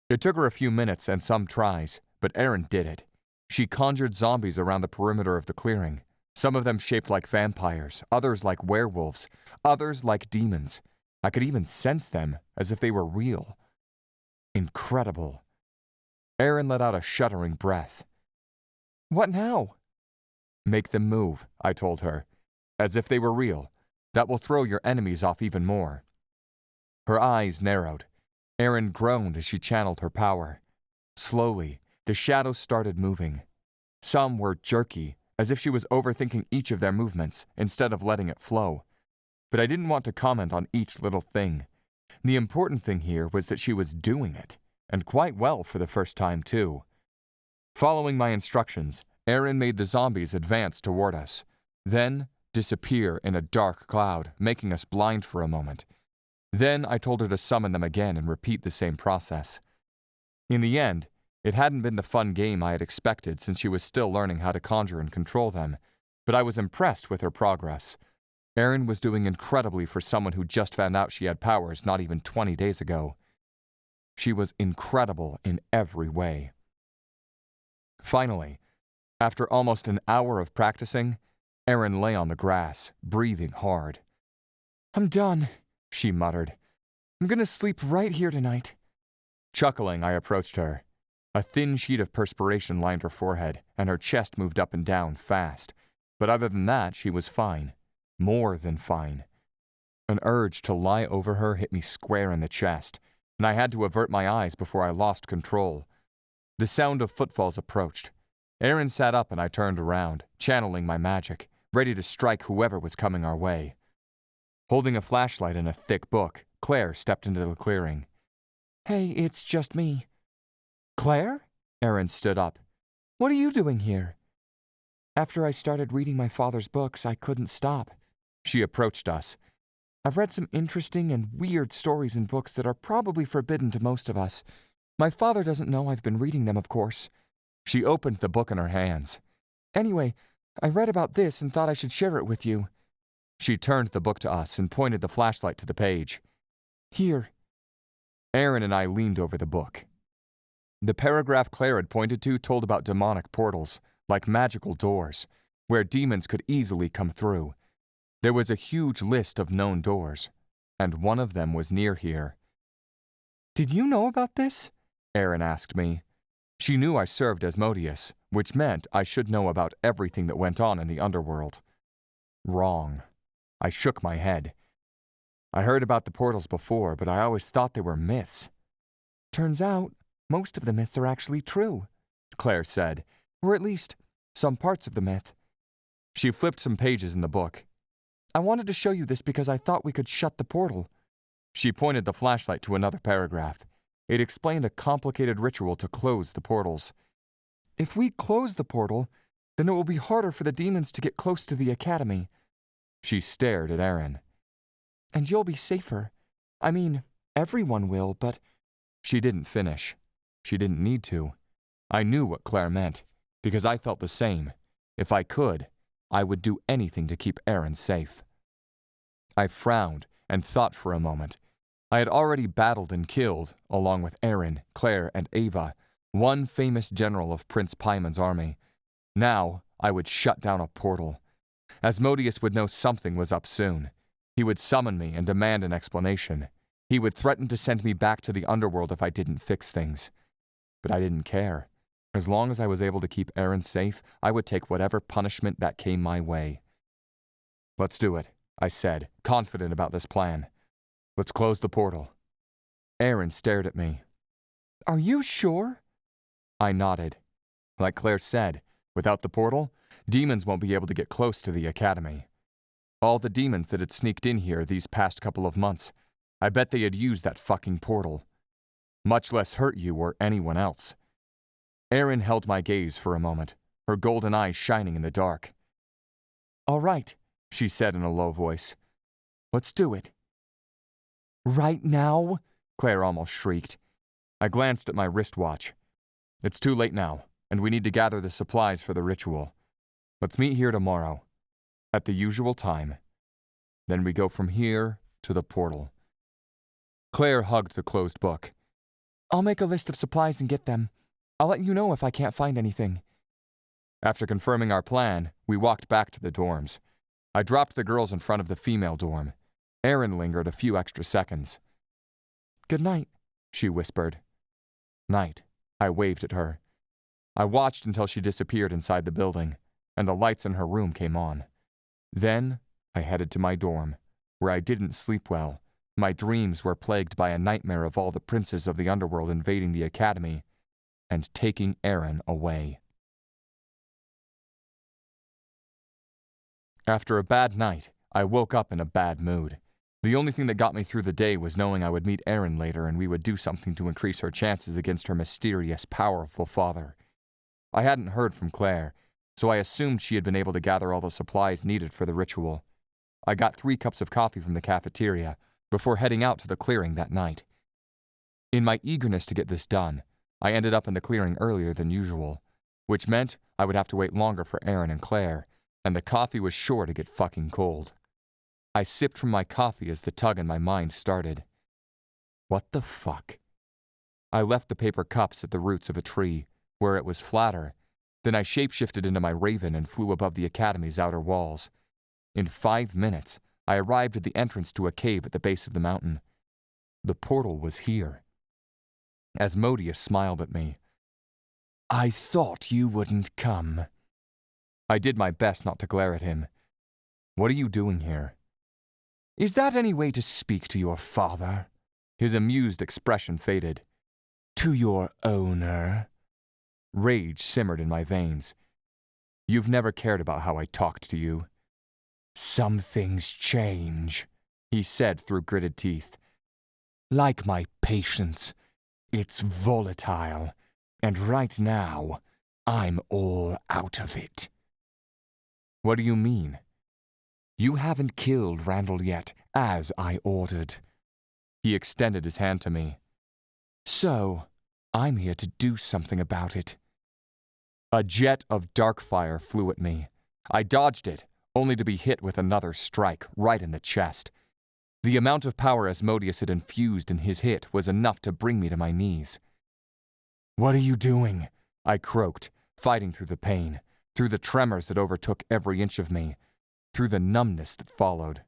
B: It took her a few minutes and some tries, but Erin did it. She conjured zombies around the perimeter of the clearing. Some of them shaped like vampires, others like werewolves, others like demons. I could even sense them, as if they were real. Incredible. Erin let out a shuddering breath. What now? Make them move, I told her. As if they were real. That will throw your enemies off even more. Her eyes narrowed. Erin groaned as she channeled her power. Slowly, the shadows started moving. Some were jerky, as if she was overthinking each of their movements instead of letting it flow. But I didn't want to comment on each little thing. The important thing here was that she was doing it, and quite well for the first time too. Following my instructions, Erin made the zombies advance toward us, then disappear in a dark cloud, making us blind for a moment. Then I told her to summon them again and repeat the same process. In the end, it hadn't been the fun game I had expected since she was still learning how to conjure and control them, but I was impressed with her progress. Erin was doing incredibly for someone who just found out she had powers not even 20 days ago. She was incredible in every way. Finally, after almost an hour of practicing, Erin lay on the grass, breathing hard. I'm done, she muttered. I'm gonna sleep right here tonight. Chuckling, I approached her. A thin sheet of perspiration lined her forehead, and her chest moved up and down fast. But other than that, she was fine. More than fine. An urge to lie over her hit me square in the chest, and I had to avert my eyes before I lost control. The sound of footfalls approached. Erin sat up and I turned around, channeling my magic, ready to strike whoever was coming our way. Holding a flashlight and a thick book, Claire stepped into the clearing. Hey, it's just me. Claire? Erin stood up. What are you doing here? After I started reading my father's books, I couldn't stop. She approached us. I've read some interesting and weird stories in books that are probably forbidden to most of us. My father doesn't know I've been reading them, of course." She opened the book in her hands. "Anyway, I read about this and thought I should share it with you." She turned the book to us and pointed the flashlight to the page. "Here." Erin and I leaned over the book. The paragraph Claire had pointed to told about demonic portals, like magical doors, where demons could easily come through. There was a huge list of known doors, and one of them was near here. "Did you know about this?" Erin asked me. She knew I served as Modius, which meant I should know about everything that went on in the underworld. Wrong. I shook my head. I heard about the portals before, but I always thought they were myths. "Turns out, most of the myths are actually true," Claire said, "or at least some parts of the myth." She flipped some pages in the book. "I wanted to show you this because I thought we could shut the portal." She pointed the flashlight to another paragraph. It explained a complicated ritual to close the portals. "If we close the portal, then it will be harder for the demons to get close to the academy." She stared at Erin. "And you'll be safer. I mean, everyone will, but—" She didn't finish. She didn't need to. I knew what Claire meant, because I felt the same. If I could, I would do anything to keep Erin safe. I frowned and thought for a moment. I had already battled and killed, along with Erin, Claire, and Ava, one famous general of Prince Paimon's army. Now I would shut down a portal. Asmodeus would know something was up soon. He would summon me and demand an explanation. He would threaten to send me back to the underworld if I didn't fix things. But I didn't care. As long as I was able to keep Erin safe, I would take whatever punishment that came my way. "Let's do it," I said, confident about this plan. "Let's close the portal." Erin stared at me. "Are you sure?" I nodded. Like Claire said, without the portal, demons won't be able to get close to the academy. All the demons that had sneaked in here these past couple of months, I bet they had used that fucking portal. Much less hurt you or anyone else. Erin held my gaze for a moment, her golden eyes shining in the dark. "All right," she said in a low voice. "Let's do it." "Right now?" Claire almost shrieked. I glanced at my wristwatch. "It's too late now, and we need to gather the supplies for the ritual. Let's meet here tomorrow, at the usual time. Then we go from here to the portal." Claire hugged the closed book. "I'll make a list of supplies and get them. I'll let you know if I can't find anything." After confirming our plan, we walked back to the dorms. I dropped the girls in front of the female dorm. Erin lingered a few extra seconds. "Good night," she whispered. "Night," I waved at her. I watched until she disappeared inside the building, and the lights in her room came on. Then I headed to my dorm, where I didn't sleep well. My dreams were plagued by a nightmare of all the princes of the underworld invading the academy and taking Erin away. After a bad night, I woke up in a bad mood. The only thing that got me through the day was knowing I would meet Erin later and we would do something to increase her chances against her mysterious, powerful father. I hadn't heard from Claire, so I assumed she had been able to gather all the supplies needed for the ritual. I got 3 cups of coffee from the cafeteria before heading out to the clearing that night. In my eagerness to get this done, I ended up in the clearing earlier than usual, which meant I would have to wait longer for Erin and Claire, and the coffee was sure to get fucking cold. I sipped from my coffee as the tug in my mind started. What the fuck? I left the paper cups at the roots of a tree, where it was flatter. Then I shapeshifted into my raven and flew above the academy's outer walls. In 5 minutes, I arrived at the entrance to a cave at the base of the mountain. The portal was here. Asmodeus smiled at me. "I thought you wouldn't come." I did my best not to glare at him. "What are you doing here?" "Is that any way to speak to your father?" His amused expression faded. "To your owner?" Rage simmered in my veins. "You've never cared about how I talked to you." "Some things change," he said through gritted teeth. "Like my patience. It's volatile, and right now, I'm all out of it." "What do you mean?" You haven't killed Randall yet, as I ordered. He extended his hand to me. So, I'm here to do something about it. A jet of dark fire flew at me. I dodged it, only to be hit with another strike right in the chest. The amount of power Asmodeus had infused in his hit was enough to bring me to my knees. "What are you doing?" I croaked, fighting through the pain, through the tremors that overtook every inch of me, through the numbness that followed.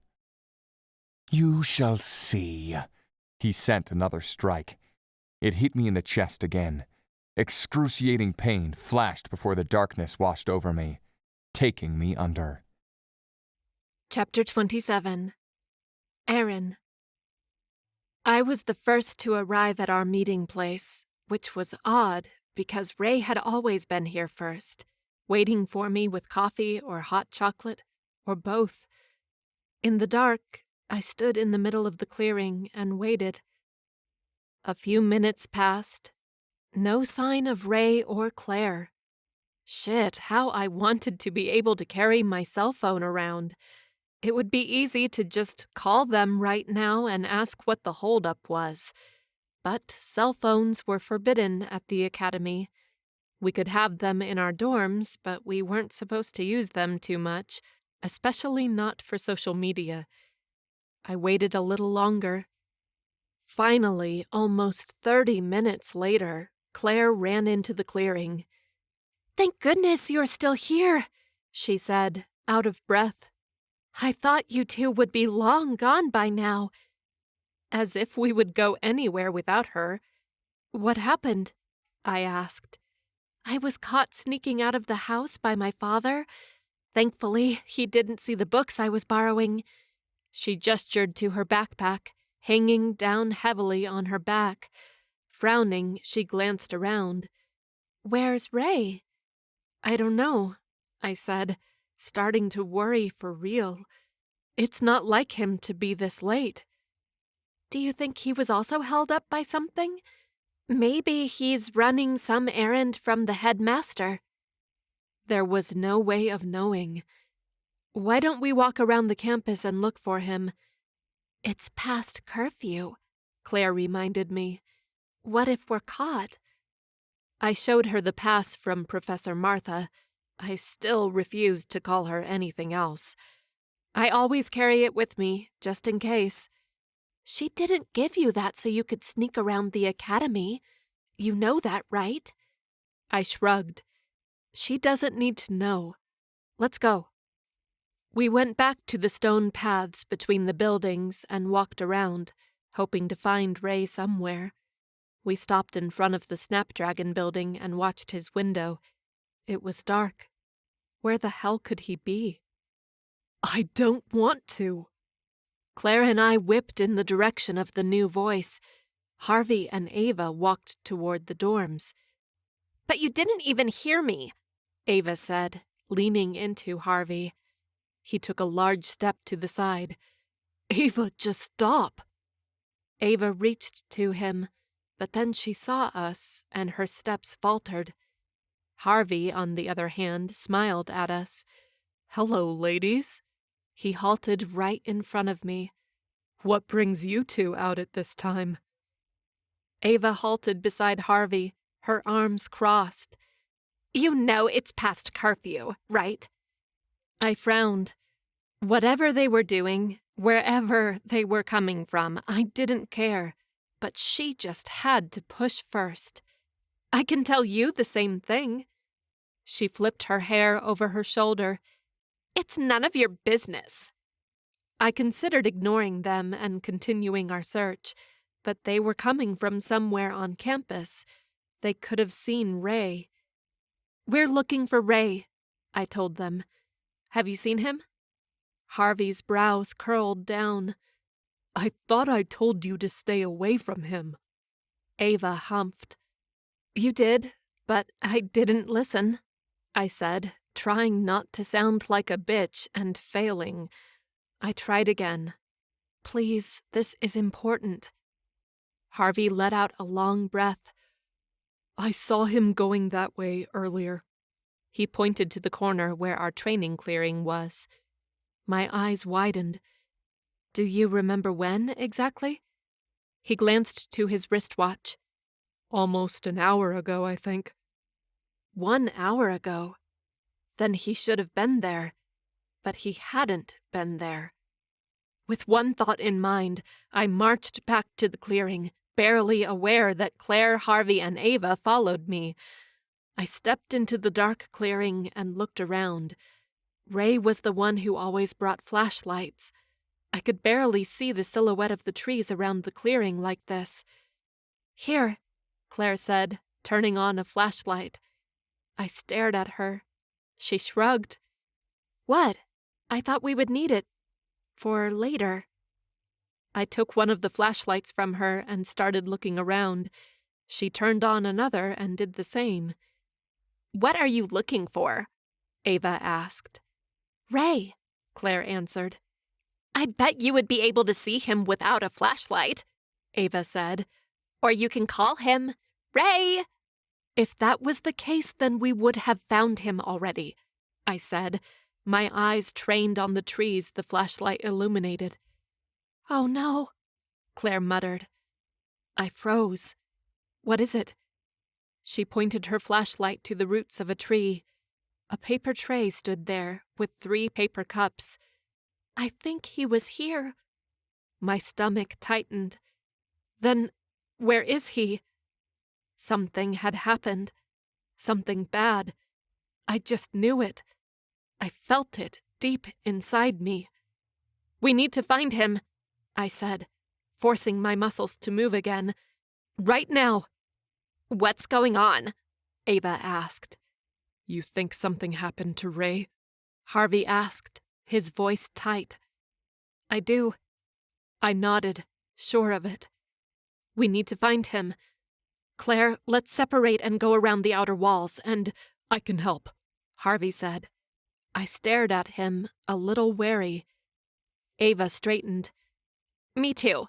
B: "You shall see." He sent another strike. It hit me in the chest again. Excruciating pain flashed before the darkness washed over me, taking me under.
D: Chapter 27. Erin. I was the first to arrive at our meeting place, which was odd because Ray had always been here first, waiting for me with coffee or hot chocolate, or both. In the dark, I stood in the middle of the clearing and waited. A few minutes passed. No sign of Ray or Claire. Shit, how I wanted to be able to carry my cell phone around. It would be easy to just call them right now and ask what the holdup was. But cell phones were forbidden at the academy. We could have them in our dorms, but we weren't supposed to use them too much, especially not for social media. I waited a little longer. Finally, almost 30 minutes later, Claire ran into the clearing. "Thank goodness you're still here," she said, out of breath. "I thought you two would be long gone by now." As if we would go anywhere without her. "What happened?" I asked. "I was caught sneaking out of the house by my father. Thankfully, he didn't see the books I was borrowing." She gestured to her backpack, hanging down heavily on her back. Frowning, she glanced around. "Where's Ray?" "I don't know," I said, starting to worry for real. It's not like him to be this late. "Do you think he was also held up by something? Maybe he's running some errand from the headmaster." There was no way of knowing. "Why don't we walk around the campus and look for him?" "It's past curfew," Claire reminded me. "What if we're caught?" I showed her the pass from Professor Martha. I still refused to call her anything else. I always carry it with me, just in case. "She didn't give you that so you could sneak around the academy. You know that, right?" I shrugged. "She doesn't need to know. Let's go." We went back to the stone paths between the buildings and walked around, hoping to find Ray somewhere. We stopped in front of the Snapdragon building and watched his window. It was dark. Where the hell could he be? "I don't want to." Claire and I whipped in the direction of the new voice. Harvey and Ava walked toward the dorms. "But you didn't even hear me," Ava said, leaning into Harvey. He took a large step to the side. "Ava, just stop." Ava reached to him, but then she saw us, and her steps faltered. Harvey, on the other hand, smiled at us. "Hello, ladies." He halted right in front of me. "What brings you two out at this time?" Ava halted beside Harvey, her arms crossed. "You know it's past curfew, right?" I frowned. Whatever they were doing, wherever they were coming from, I didn't care. But she just had to push first. "I can tell you the same thing." She flipped her hair over her shoulder. "It's none of your business." I considered ignoring them and continuing our search, but they were coming from somewhere on campus. They could have seen Ray. "We're looking for Ray," I told them. "Have you seen him?" Harvey's brows curled down. "I thought I told you to stay away from him." Ava humphed. "You did, but I didn't listen," I said, trying not to sound like a bitch and failing. I tried again. "Please, this is important." Harvey let out a long breath. "I saw him going that way earlier." He pointed to the corner where our training clearing was. My eyes widened. Do you remember when, exactly? He glanced to his wristwatch.
C: Almost an hour ago, I think.
D: 1 hour ago. Then he should have been there. But he hadn't been there. With one thought in mind, I marched back to the clearing, barely aware that Claire, Harvey, and Ava followed me. I stepped into the dark clearing and looked around. Ray was the one who always brought flashlights. I could barely see the silhouette of the trees around the clearing like this. Here, Claire said, turning on a flashlight. I stared at her. She shrugged. What? I thought we would need it for later. I took one of the flashlights from her and started looking around. She turned on another and did the same. What are you looking for? Ava asked. Ray, Claire answered. I bet you would be able to see him without a flashlight, Ava said. Or you can call him Ray. If that was the case, then we would have found him already, I said, my eyes trained on the trees the flashlight illuminated. Oh no, Claire muttered. I froze. What is it? She pointed her flashlight to the roots of a tree. A paper tray stood there, with 3 paper cups. I think he was here. My stomach tightened. Then, where is he? Something had happened. Something bad. I just knew it. I felt it deep inside me. We need to find him, I said, forcing my muscles to move again. Right now. What's going on? Ava asked.
C: You think something happened to Ray?
D: Harvey asked, his voice tight. I do. I nodded, sure of it. We need to find him. Claire, let's separate and go around the outer walls, and
C: I can help,
D: Harvey said. I stared at him, a little wary. Ava straightened. Me too.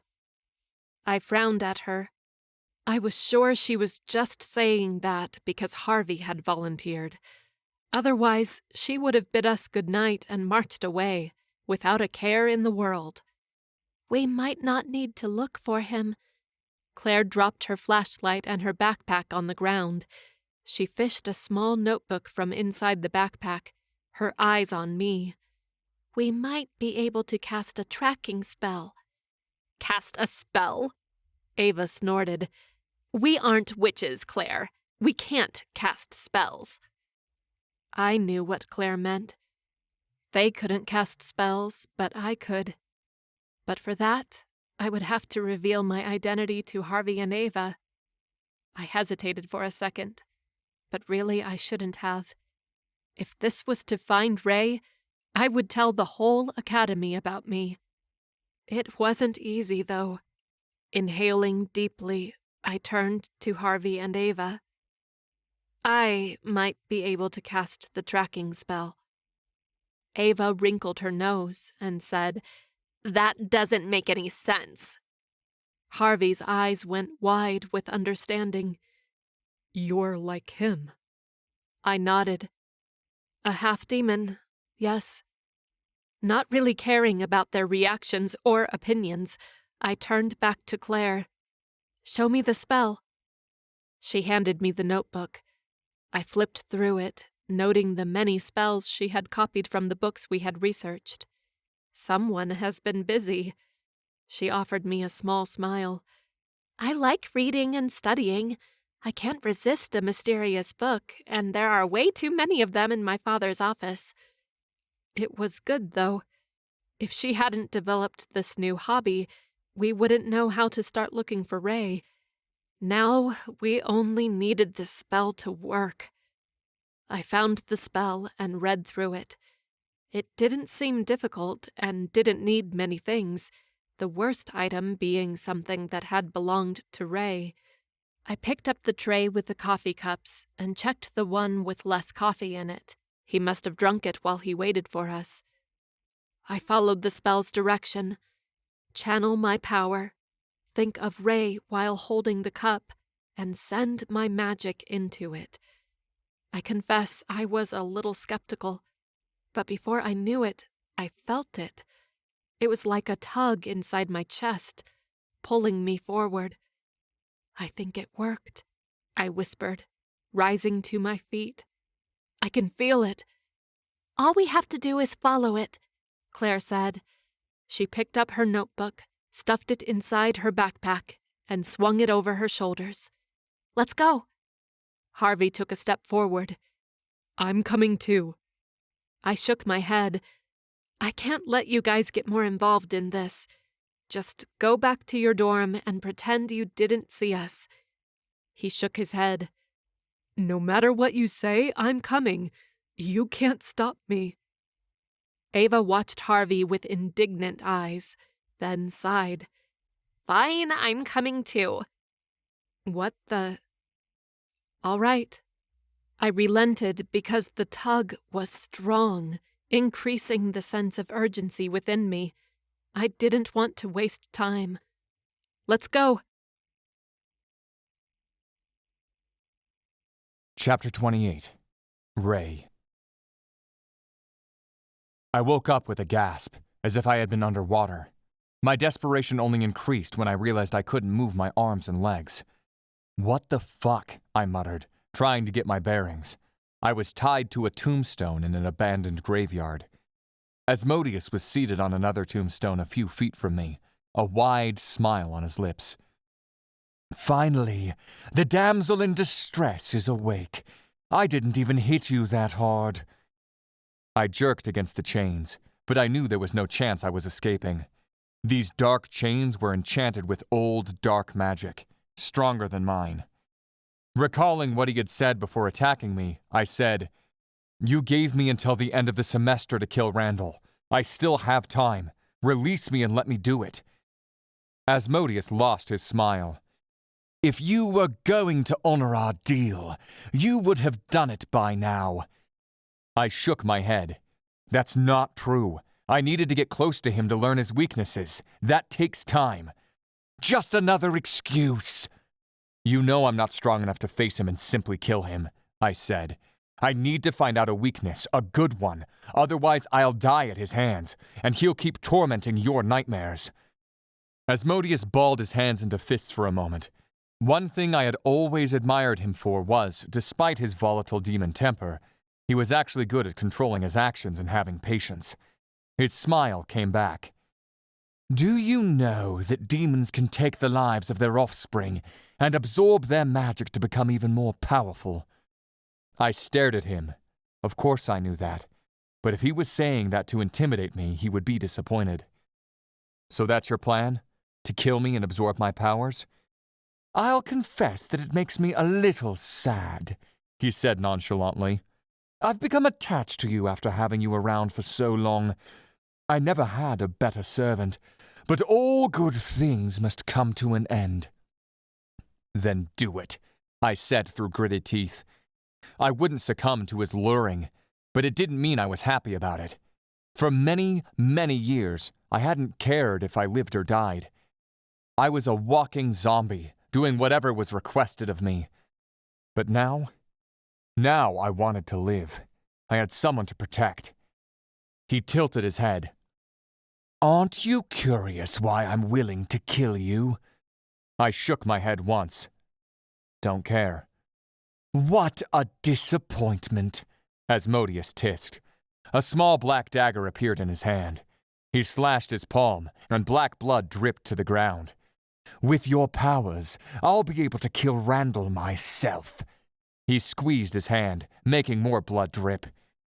D: I frowned at her. I was sure she was just saying that because Harvey had volunteered. Otherwise, she would have bid us good night and marched away, without a care in the world. We might not need to look for him. Claire dropped her flashlight and her backpack on the ground. She fished a small notebook from inside the backpack, her eyes on me. We might be able to cast a tracking spell. Cast a spell? Ava snorted. We aren't witches, Claire. We can't cast spells. I knew what Claire meant. They couldn't cast spells, but I could. But for that, I would have to reveal my identity to Harvey and Ava. I hesitated for a second, but really I shouldn't have. If this was to find Ray, I would tell the whole academy about me. It wasn't easy, though. Inhaling deeply, I turned to Harvey and Ava. I might be able to cast the tracking spell. Ava wrinkled her nose and said, That doesn't make any sense. Harvey's eyes went wide with understanding.
C: You're like him.
D: I nodded. A half-demon, yes. Not really caring about their reactions or opinions, I turned back to Claire. Show me the spell. She handed me the notebook. I flipped through it, noting the many spells she had copied from the books we had researched. Someone has been busy. She offered me a small smile. I like reading and studying. I can't resist a mysterious book, and there are way too many of them in my father's office. It was good, though. If she hadn't developed this new hobby, we wouldn't know how to start looking for Ray. Now we only needed the spell to work. I found the spell and read through it. It didn't seem difficult and didn't need many things, the worst item being something that had belonged to Ray. I picked up the tray with the coffee cups and checked the one with less coffee in it. He must have drunk it while he waited for us. I followed the spell's direction. Channel my power. Think of Ray while holding the cup, and send my magic into it. I confess I was a little skeptical, but before I knew it, I felt it. It was like a tug inside my chest, pulling me forward. I think it worked, I whispered, rising to my feet. I can feel it. All we have to do is follow it, Claire said. She picked up her notebook, stuffed it inside her backpack, and swung it over her shoulders. Let's go. Harvey took a step forward.
C: I'm coming too.
D: I shook my head. I can't let you guys get more involved in this. Just go back to your dorm and pretend you didn't see us. He shook his head.
C: No matter what you say, I'm coming. You can't stop me.
D: Ava watched Harvey with indignant eyes, then sighed. Fine, I'm coming too. What the... All right. I relented because the tug was strong, increasing the sense of urgency within me. I didn't want to waste time. Let's go.
B: Chapter 28. Ray. I woke up with a gasp, as if I had been underwater. My desperation only increased when I realized I couldn't move my arms and legs. What the fuck? I muttered, trying to get my bearings. I was tied to a tombstone in an abandoned graveyard. Asmodeus was seated on another tombstone a few feet from me, a wide smile on his lips. Finally, the damsel in distress is awake. I didn't even hit you that hard. I jerked against the chains, but I knew there was no chance I was escaping. These dark chains were enchanted with old, dark magic, stronger than mine. Recalling what he had said before attacking me, I said, "You gave me until the end of the semester to kill Randall. I still have time. Release me and let me do it." Asmodeus lost his smile. "If you were going to honor our deal, you would have done it by now." I shook my head. "That's not true. I needed to get close to him to learn his weaknesses. That takes time." "Just another excuse." "You know I'm not strong enough to face him and simply kill him," I said. "I need to find out a weakness, a good one. Otherwise I'll die at his hands, and he'll keep tormenting your nightmares." Asmodeus balled his hands into fists for a moment. One thing I had always admired him for was, despite his volatile demon temper, he was actually good at controlling his actions and having patience. His smile came back. "Do you know that demons can take the lives of their offspring and absorb their magic to become even more powerful?" I stared at him. Of course I knew that, but if he was saying that to intimidate me, he would be disappointed. "So that's your plan? To kill me and absorb my powers?" "I'll confess that it makes me a little sad," he said nonchalantly. "I've become attached to you after having you around for so long. I never had a better servant, but all good things must come to an end." "Then do it," I said through gritted teeth. I wouldn't succumb to his luring, but it didn't mean I was happy about it. For many, many years, I hadn't cared if I lived or died. I was a walking zombie, doing whatever was requested of me. But now I wanted to live. I had someone to protect. He tilted his head. "Aren't you curious why I'm willing to kill you?" I shook my head once. "Don't care." "What a disappointment," Asmodeus tisked. A small black dagger appeared in his hand. He slashed his palm, and black blood dripped to the ground. "With your powers, I'll be able to kill Randall myself." He squeezed his hand, making more blood drip.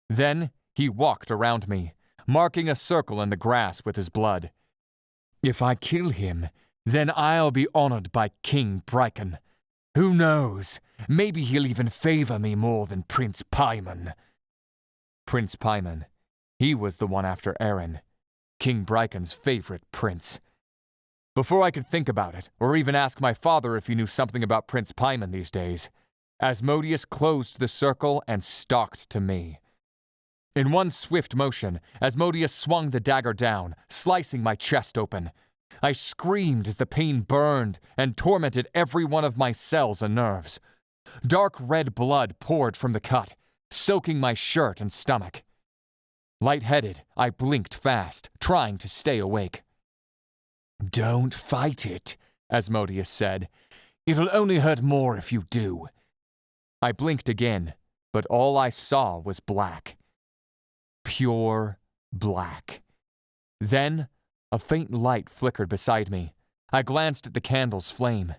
B: Then he walked around me, marking a circle in the grass with his blood. "If I kill him, then I'll be honored by King Brycon. Who knows? Maybe he'll even favor me more than Prince Paimon." Prince Paimon. He was the one after Erin, King Brycon's favorite prince. Before I could think about it, or even ask my father if he knew something about Prince Paimon these days, Asmodeus closed the circle and stalked to me. In one swift motion, Asmodeus swung the dagger down, slicing my chest open. I screamed as the pain burned and tormented every one of my cells and nerves. Dark red blood poured from the cut, soaking my shirt and stomach. Lightheaded, I blinked fast, trying to stay awake. "Don't fight it," Asmodeus said. "It'll only hurt more if you do." I blinked again, but all I saw was black. Pure black. Then, a faint light flickered beside me. I glanced at the candle's flame.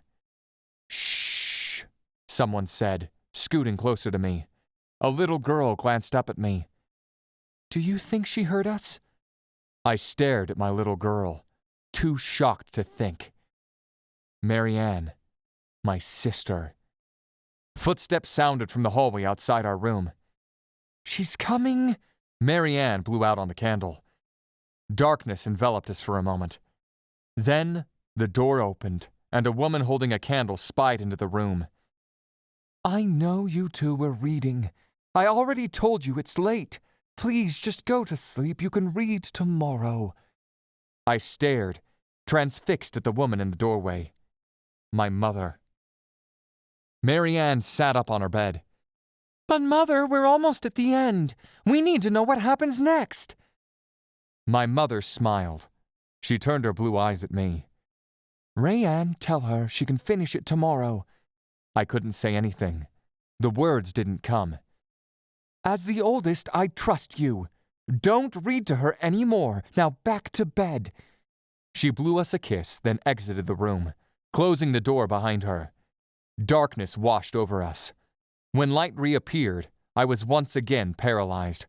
B: "Shh," someone said, scooting closer to me. A little girl glanced up at me. "Do you think she heard us?" I stared at my little girl, too shocked to think. Marianne, my sister. Footsteps sounded from the hallway outside our room. "She's coming!" Marianne blew out on the candle. Darkness enveloped us for a moment. Then the door opened, and a woman holding a candle spied into the room. "I know you two were reading. I already told you it's late. Please just go to sleep. You can read tomorrow." I stared, transfixed at the woman in the doorway. My mother. Marianne sat up on her bed. "But Mother, we're almost at the end. We need to know what happens next." My mother smiled. She turned her blue eyes at me. "Rayanne, tell her she can finish it tomorrow." I couldn't say anything. The words didn't come. "As the oldest, I trust you. Don't read to her any more. Now back to bed." She blew us a kiss, then exited the room, closing the door behind her. Darkness washed over us. When light reappeared, I was once again paralyzed.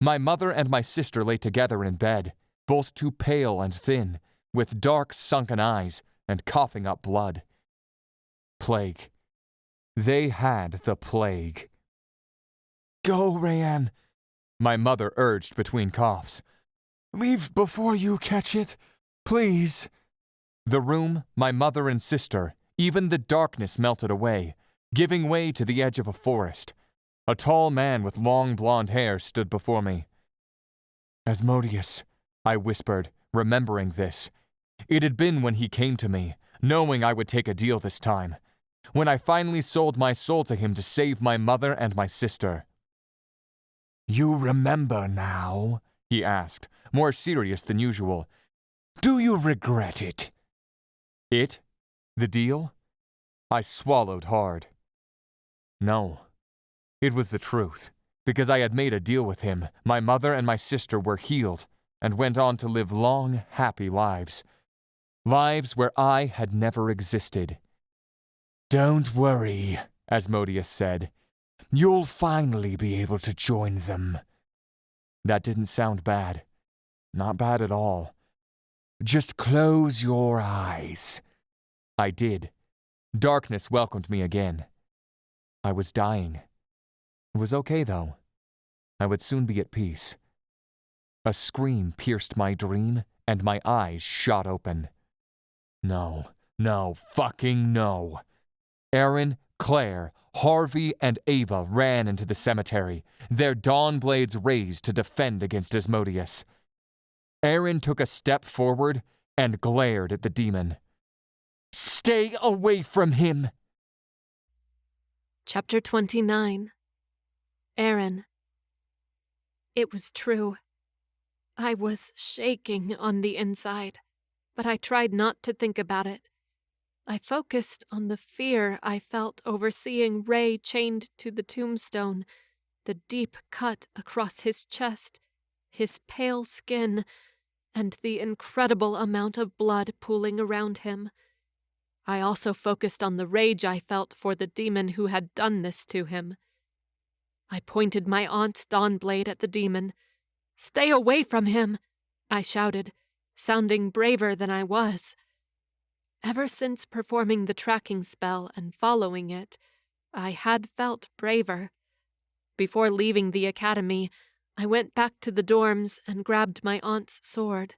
B: My mother and my sister lay together in bed, both too pale and thin, with dark, sunken eyes and coughing up blood. Plague. They had the plague. "Go, Rayanne," my mother urged between coughs. "Leave before you catch it, please." The room, my mother and sister, even the darkness melted away, giving way to the edge of a forest. A tall man with long blonde hair stood before me. "Asmodeus," I whispered, remembering this. It had been when he came to me, knowing I would take a deal this time, when I finally sold my soul to him to save my mother and my sister. "You remember now?" he asked, more serious than usual. "Do you regret it?" "It? The deal?" I swallowed hard. No. It was the truth. Because I had made a deal with him, my mother and my sister were healed and went on to live long, happy lives. Lives where I had never existed. "Don't worry," Asmodeus said. "You'll finally be able to join them." That didn't sound bad. Not bad at all. "Just close your eyes." I did. Darkness welcomed me again. I was dying. It was okay, though. I would soon be at peace. A scream pierced my dream, and my eyes shot open. No, fucking no. Erin, Claire, Harvey, and Ava ran into the cemetery, their dawn blades raised to defend against Asmodeus. Erin took a step forward and glared at the demon. "Stay away from him!"
D: Chapter 29. Erin. It was true. I was shaking on the inside, but I tried not to think about it. I focused on the fear I felt over seeing Ray chained to the tombstone, the deep cut across his chest, his pale skin, and the incredible amount of blood pooling around him. I also focused on the rage I felt for the demon who had done this to him. I pointed my aunt's dawn blade at the demon. "Stay away from him!" I shouted, sounding braver than I was. Ever since performing the tracking spell and following it, I had felt braver. Before leaving the academy, I went back to the dorms and grabbed my aunt's sword.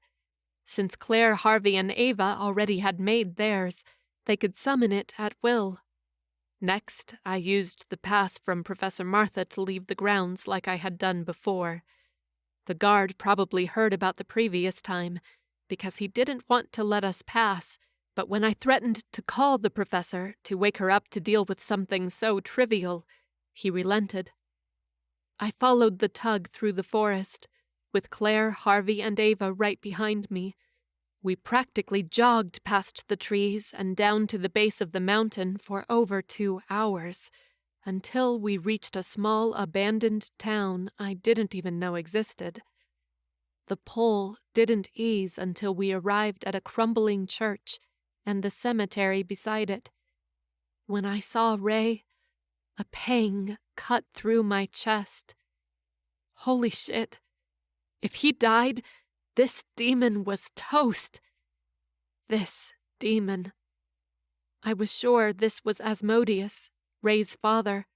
D: Since Claire, Harvey, and Ava already had made theirs, they could summon it at will. Next, I used the pass from Professor Martha to leave the grounds like I had done before. The guard probably heard about the previous time, because he didn't want to let us pass, but when I threatened to call the professor to wake her up to deal with something so trivial, he relented. I followed the tug through the forest, with Claire, Harvey, and Ava right behind me. We practically jogged past the trees and down to the base of the mountain for over 2 hours, until we reached a small abandoned town I didn't even know existed. The pull didn't ease until we arrived at a crumbling church and the cemetery beside it. When I saw Ray, a pang cut through my chest. Holy shit. If he died, this demon was toast. This demon. I was sure this was Asmodeus, Ray's father.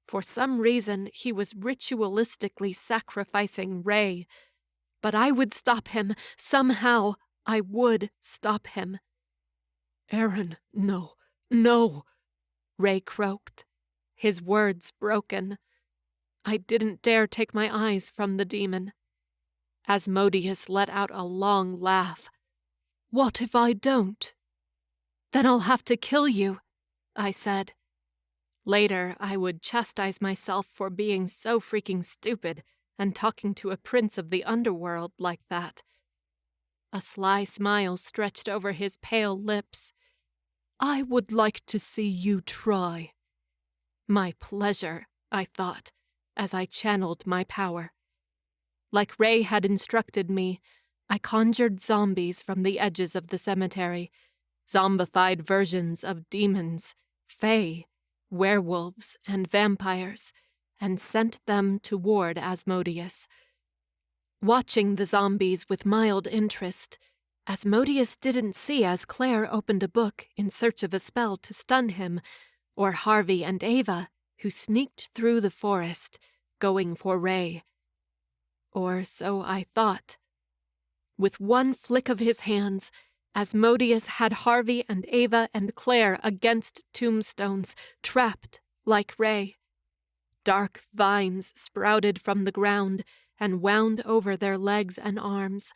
D: For some reason, he was ritualistically sacrificing Ray. But I would stop him. Somehow, I would stop him.
C: Erin, no, no,
D: Ray croaked, his words broken. I didn't dare take my eyes from the demon. Asmodeus let out a long laugh.
C: What if I don't?
D: Then I'll have to kill you, I said. Later, I would chastise myself for being so freaking stupid and talking to a prince of the underworld like that. A sly smile stretched over his pale lips.
C: I would like to see you try.
D: My pleasure, I thought, as I channeled my power. Like Ray had instructed me, I conjured zombies from the edges of the cemetery, zombified versions of demons, fae, werewolves, and vampires, and sent them toward Asmodeus. Watching the zombies with mild interest, Asmodeus didn't see as Claire opened a book in search of a spell to stun him, or Harvey and Ava, who sneaked through the forest, going for Ray. Or so I thought. With one flick of his hands, Asmodeus had Harvey and Ava and Claire against tombstones, trapped like Ray. Dark vines sprouted from the ground and wound over their legs and arms.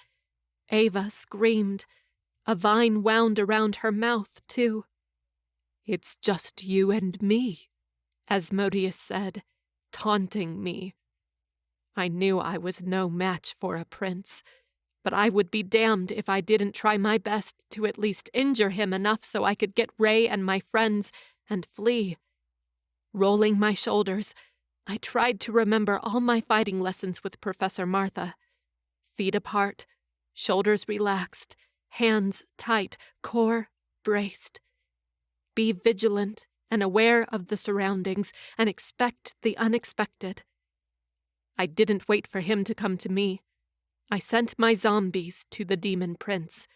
D: Ava screamed. A vine wound around her mouth, too.
C: It's just you and me,
D: Asmodeus said, taunting me. I knew I was no match for a prince, but I would be damned if I didn't try my best to at least injure him enough so I could get Ray and my friends and flee. Rolling my shoulders, I tried to remember all my fighting lessons with Professor Martha. Feet apart, shoulders relaxed, hands tight, core braced. Be vigilant and aware of the surroundings and expect the unexpected. I didn't wait for him to come to me. I sent my zombies to the demon prince.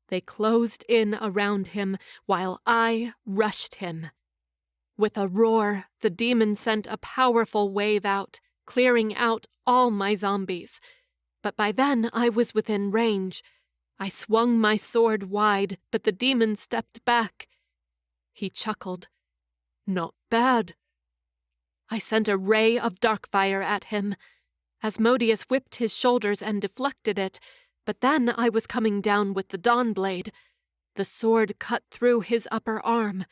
D: They closed in around him while I rushed him. With a roar, the demon sent a powerful wave out, clearing out all my zombies. But by then I was within range. I swung my sword wide, but the demon stepped back. He chuckled.
C: Not bad.
D: I sent a ray of dark fire at him. Asmodeus whipped his shoulders and deflected it, but then I was coming down with the dawn blade. The sword cut through his upper arm.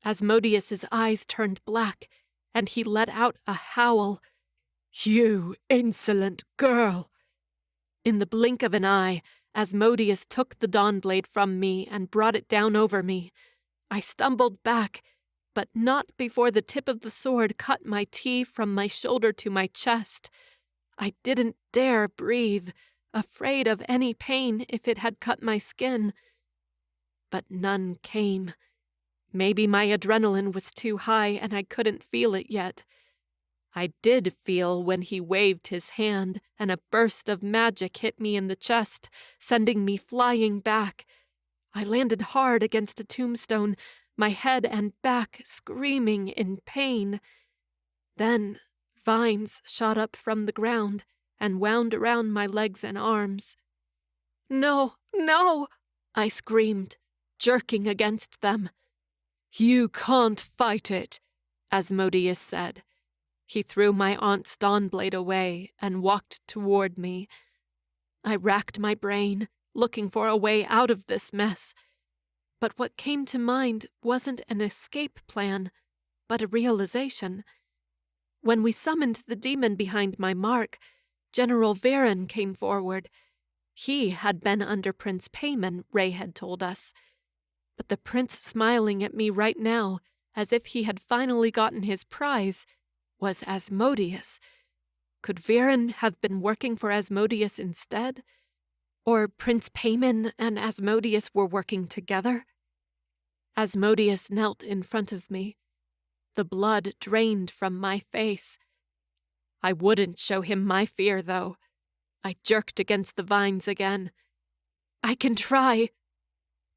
D: Asmodeus's eyes turned black, and he let out a howl.
C: You insolent girl!
D: In the blink of an eye, Asmodeus took the dawn blade from me and brought it down over me. I stumbled back, but not before the tip of the sword cut my teeth from my shoulder to my chest. I didn't dare breathe, afraid of any pain if it had cut my skin. But none came. Maybe my adrenaline was too high and I couldn't feel it yet. I did feel when he waved his hand and a burst of magic hit me in the chest, sending me flying back. I landed hard against a tombstone, my head and back screaming in pain. Then vines shot up from the ground and wound around my legs and arms. No, no, I screamed, jerking against them.
C: You can't fight it,
D: Asmodeus said. He threw my aunt's dawn blade away and walked toward me. I racked my brain, looking for a way out of this mess. But what came to mind wasn't an escape plan, but a realization. When we summoned the demon behind my mark, General Varen came forward. He had been under Prince Payman, Ray had told us. But the prince smiling at me right now, as if he had finally gotten his prize, was Asmodeus. Could Varen have been working for Asmodeus instead? Or Prince Payman and Asmodeus were working together? Asmodeus knelt in front of me. The blood drained from my face. I wouldn't show him my fear, though. I jerked against the vines again. I can try.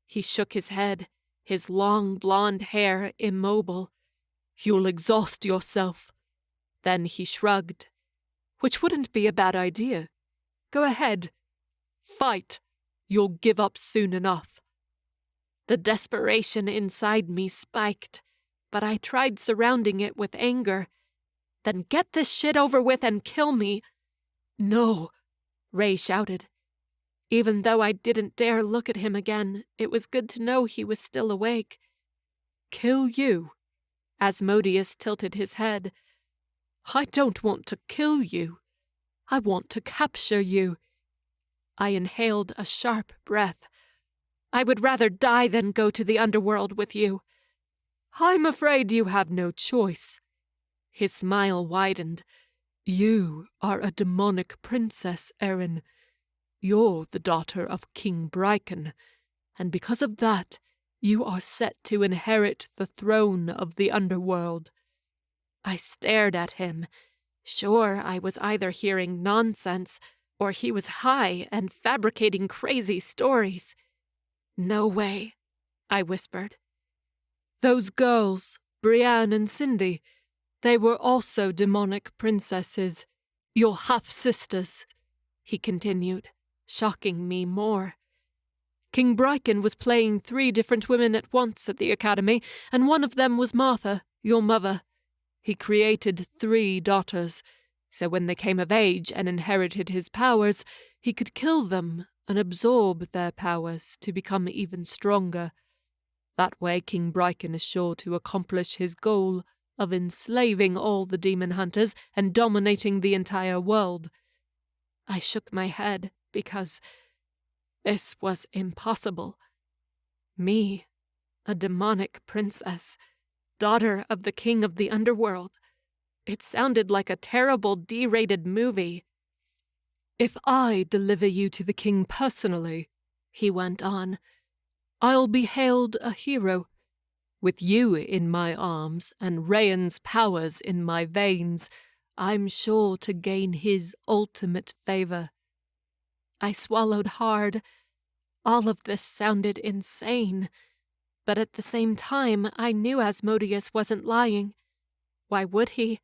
D: He shook his head, his long blonde hair immobile. You'll exhaust yourself. Then he shrugged. Which wouldn't be a bad idea. Go ahead. Fight. You'll give up soon enough. The desperation inside me spiked, but I tried surrounding it with anger. Then get this shit over with and kill me. No, Ray shouted. Even though I didn't dare look at him again, it was good to know he was still awake. Kill you? Asmodeus tilted his head. I don't want to kill you. I want to capture you. I inhaled a sharp breath. I would rather die than go to the underworld with you. I'm afraid you have no choice. His smile widened. You are a demonic princess, Erin. You're the daughter of King Bryken, and because of that, you are set to inherit the throne of the underworld. I stared at him, sure I was either hearing nonsense or he was high and fabricating crazy stories. No way, I whispered. Those girls, Brienne and Cindy, they were also demonic princesses, your half-sisters, he continued, shocking me more. King Bryken was playing 3 different women at once at the academy, and one of them was Martha, your mother. He created 3 daughters, so when they came of age and inherited his powers, he could kill them and absorb their powers to become even stronger. That way King Bryken is sure to accomplish his goal of enslaving all the demon hunters and dominating the entire world. I shook my head because this was impossible. Me, a demonic princess, daughter of the king of the underworld. It sounded like a terrible D-rated movie. If I deliver you to the king personally, he went on, I'll be hailed a hero. With you in my arms and Rayan's powers in my veins, I'm sure to gain his ultimate favor. I swallowed hard. All of this sounded insane, but at the same time I knew Asmodeus wasn't lying. Why would he?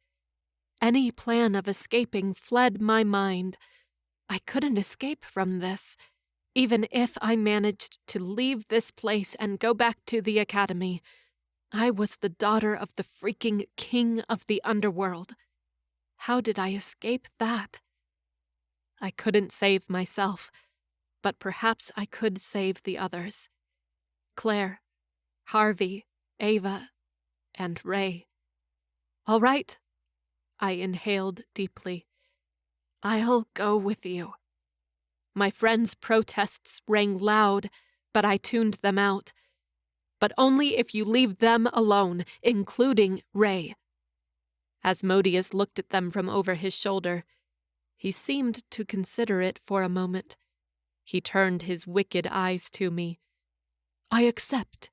D: Any plan of escaping fled my mind. I couldn't escape from this, even if I managed to leave this place and go back to the academy. I was the daughter of the freaking king of the underworld. How did I escape that? I couldn't save myself, but perhaps I could save the others. Claire, Harvey, Ava, and Ray. All right. I inhaled deeply. I'll go with you. My friends' protests rang loud, but I tuned them out. But only if you leave them alone, including Ray. Asmodeus looked at them from over his shoulder. He seemed to consider it for a moment. He turned his wicked eyes to me. I accept.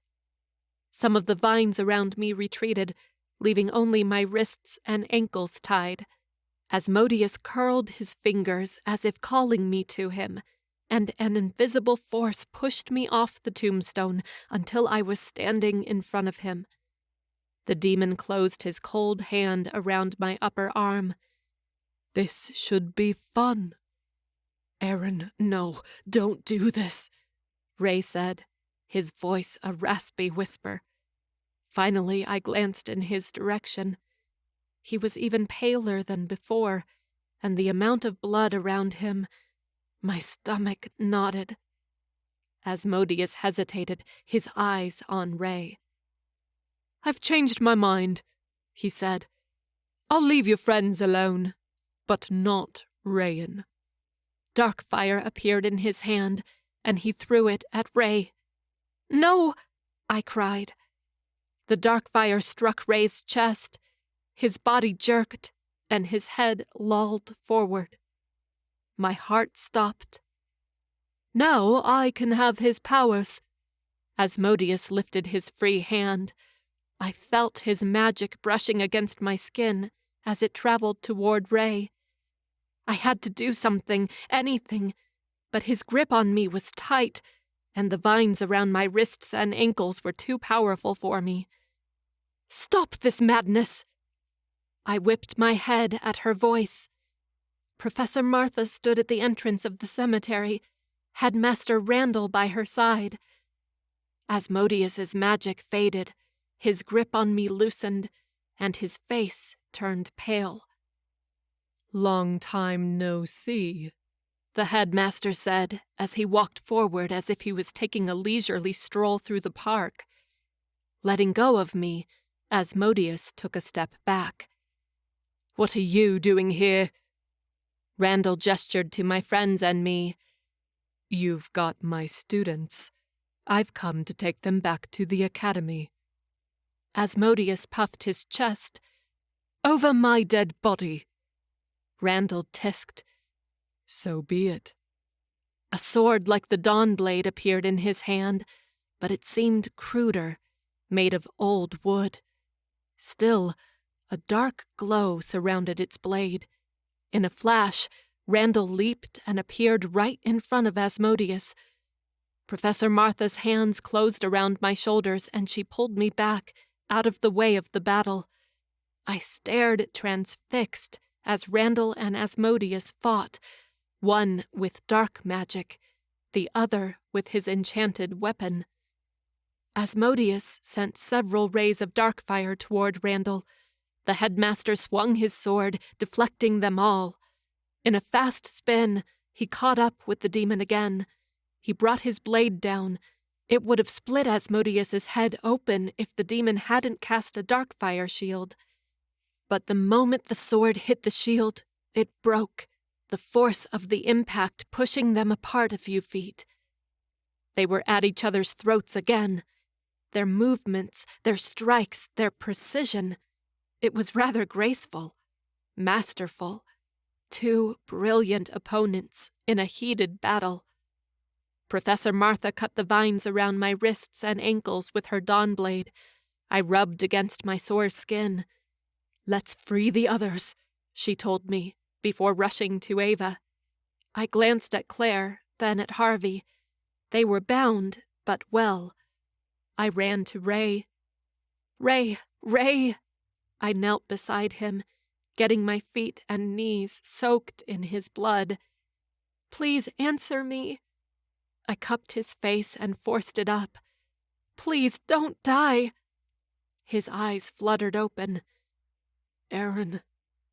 D: Some of the vines around me retreated, leaving only my wrists and ankles tied. Asmodeus curled his fingers as if calling me to him, and an invisible force pushed me off the tombstone until I was standing in front of him. The demon closed his cold hand around my upper arm. This should be fun. Erin, no, don't do this, Ray said, his voice a raspy whisper. Finally, I glanced in his direction. He was even paler than before, and the amount of blood around him, my stomach knotted. Asmodeus hesitated, his eyes on Ray. I've changed my mind, he said. I'll leave your friends alone, but not
C: Rayin.
D: Dark fire appeared in his hand, and he threw it at Ray. "No!" I cried. The dark fire struck Ray's chest. His body jerked, and his head lolled forward. My heart stopped. "Now I can have his powers." Asmodeus lifted his free hand. I felt his magic brushing against my skin as it traveled toward Ray. I had to do something, anything, but his grip on me was tight, and the vines around my wrists and ankles were too powerful for me. "Stop this madness!" I whipped my head at her voice. Professor Martha stood at the entrance of the cemetery, Headmaster Randall by her side. Asmodeus's magic faded, his grip on me loosened, and his face turned pale.
C: "Long time no see,"
D: the headmaster said as he walked forward as if he was taking a leisurely stroll through the park. Letting go of me, Asmodeus took a step back. "What are you doing here?" Randall gestured to my friends and me.
C: "You've got my students. I've come to take them back to the academy."
D: Asmodeus puffed his chest. "Over my dead body." Randall tisked.
C: "So be it."
D: A sword like the dawn blade appeared in his hand, but it seemed cruder, made of old wood. Still, a dark glow surrounded its blade. In a flash, Randall leaped and appeared right in front of Asmodeus. Professor Martha's hands closed around my shoulders, and she pulled me back, out of the way of the battle. I stared transfixed as Randall and Asmodeus fought, one with dark magic, the other with his enchanted weapon. Asmodeus sent several rays of dark fire toward Randall. The headmaster swung his sword, deflecting them all. In a fast spin, he caught up with the demon again. He brought his blade down. It would have split Asmodeus's head open if the demon hadn't cast a dark fire shield. But the moment the sword hit the shield, it broke, the force of the impact pushing them apart a few feet. They were at each other's throats again. Their movements, their strikes, their precision. It was rather graceful, masterful. Two brilliant opponents in a heated battle. Professor Martha cut the vines around my wrists and ankles with her dawn blade. I rubbed against my sore skin. "Let's free the others," she told me, before rushing to Ava. I glanced at Claire, then at Harvey. They were bound, but well. I ran to Ray. "Ray! Ray!" I knelt beside him, getting my feet and knees soaked in his blood. "Please answer me." I cupped his face and forced it up. "Please don't die." His eyes fluttered open. "Erin,"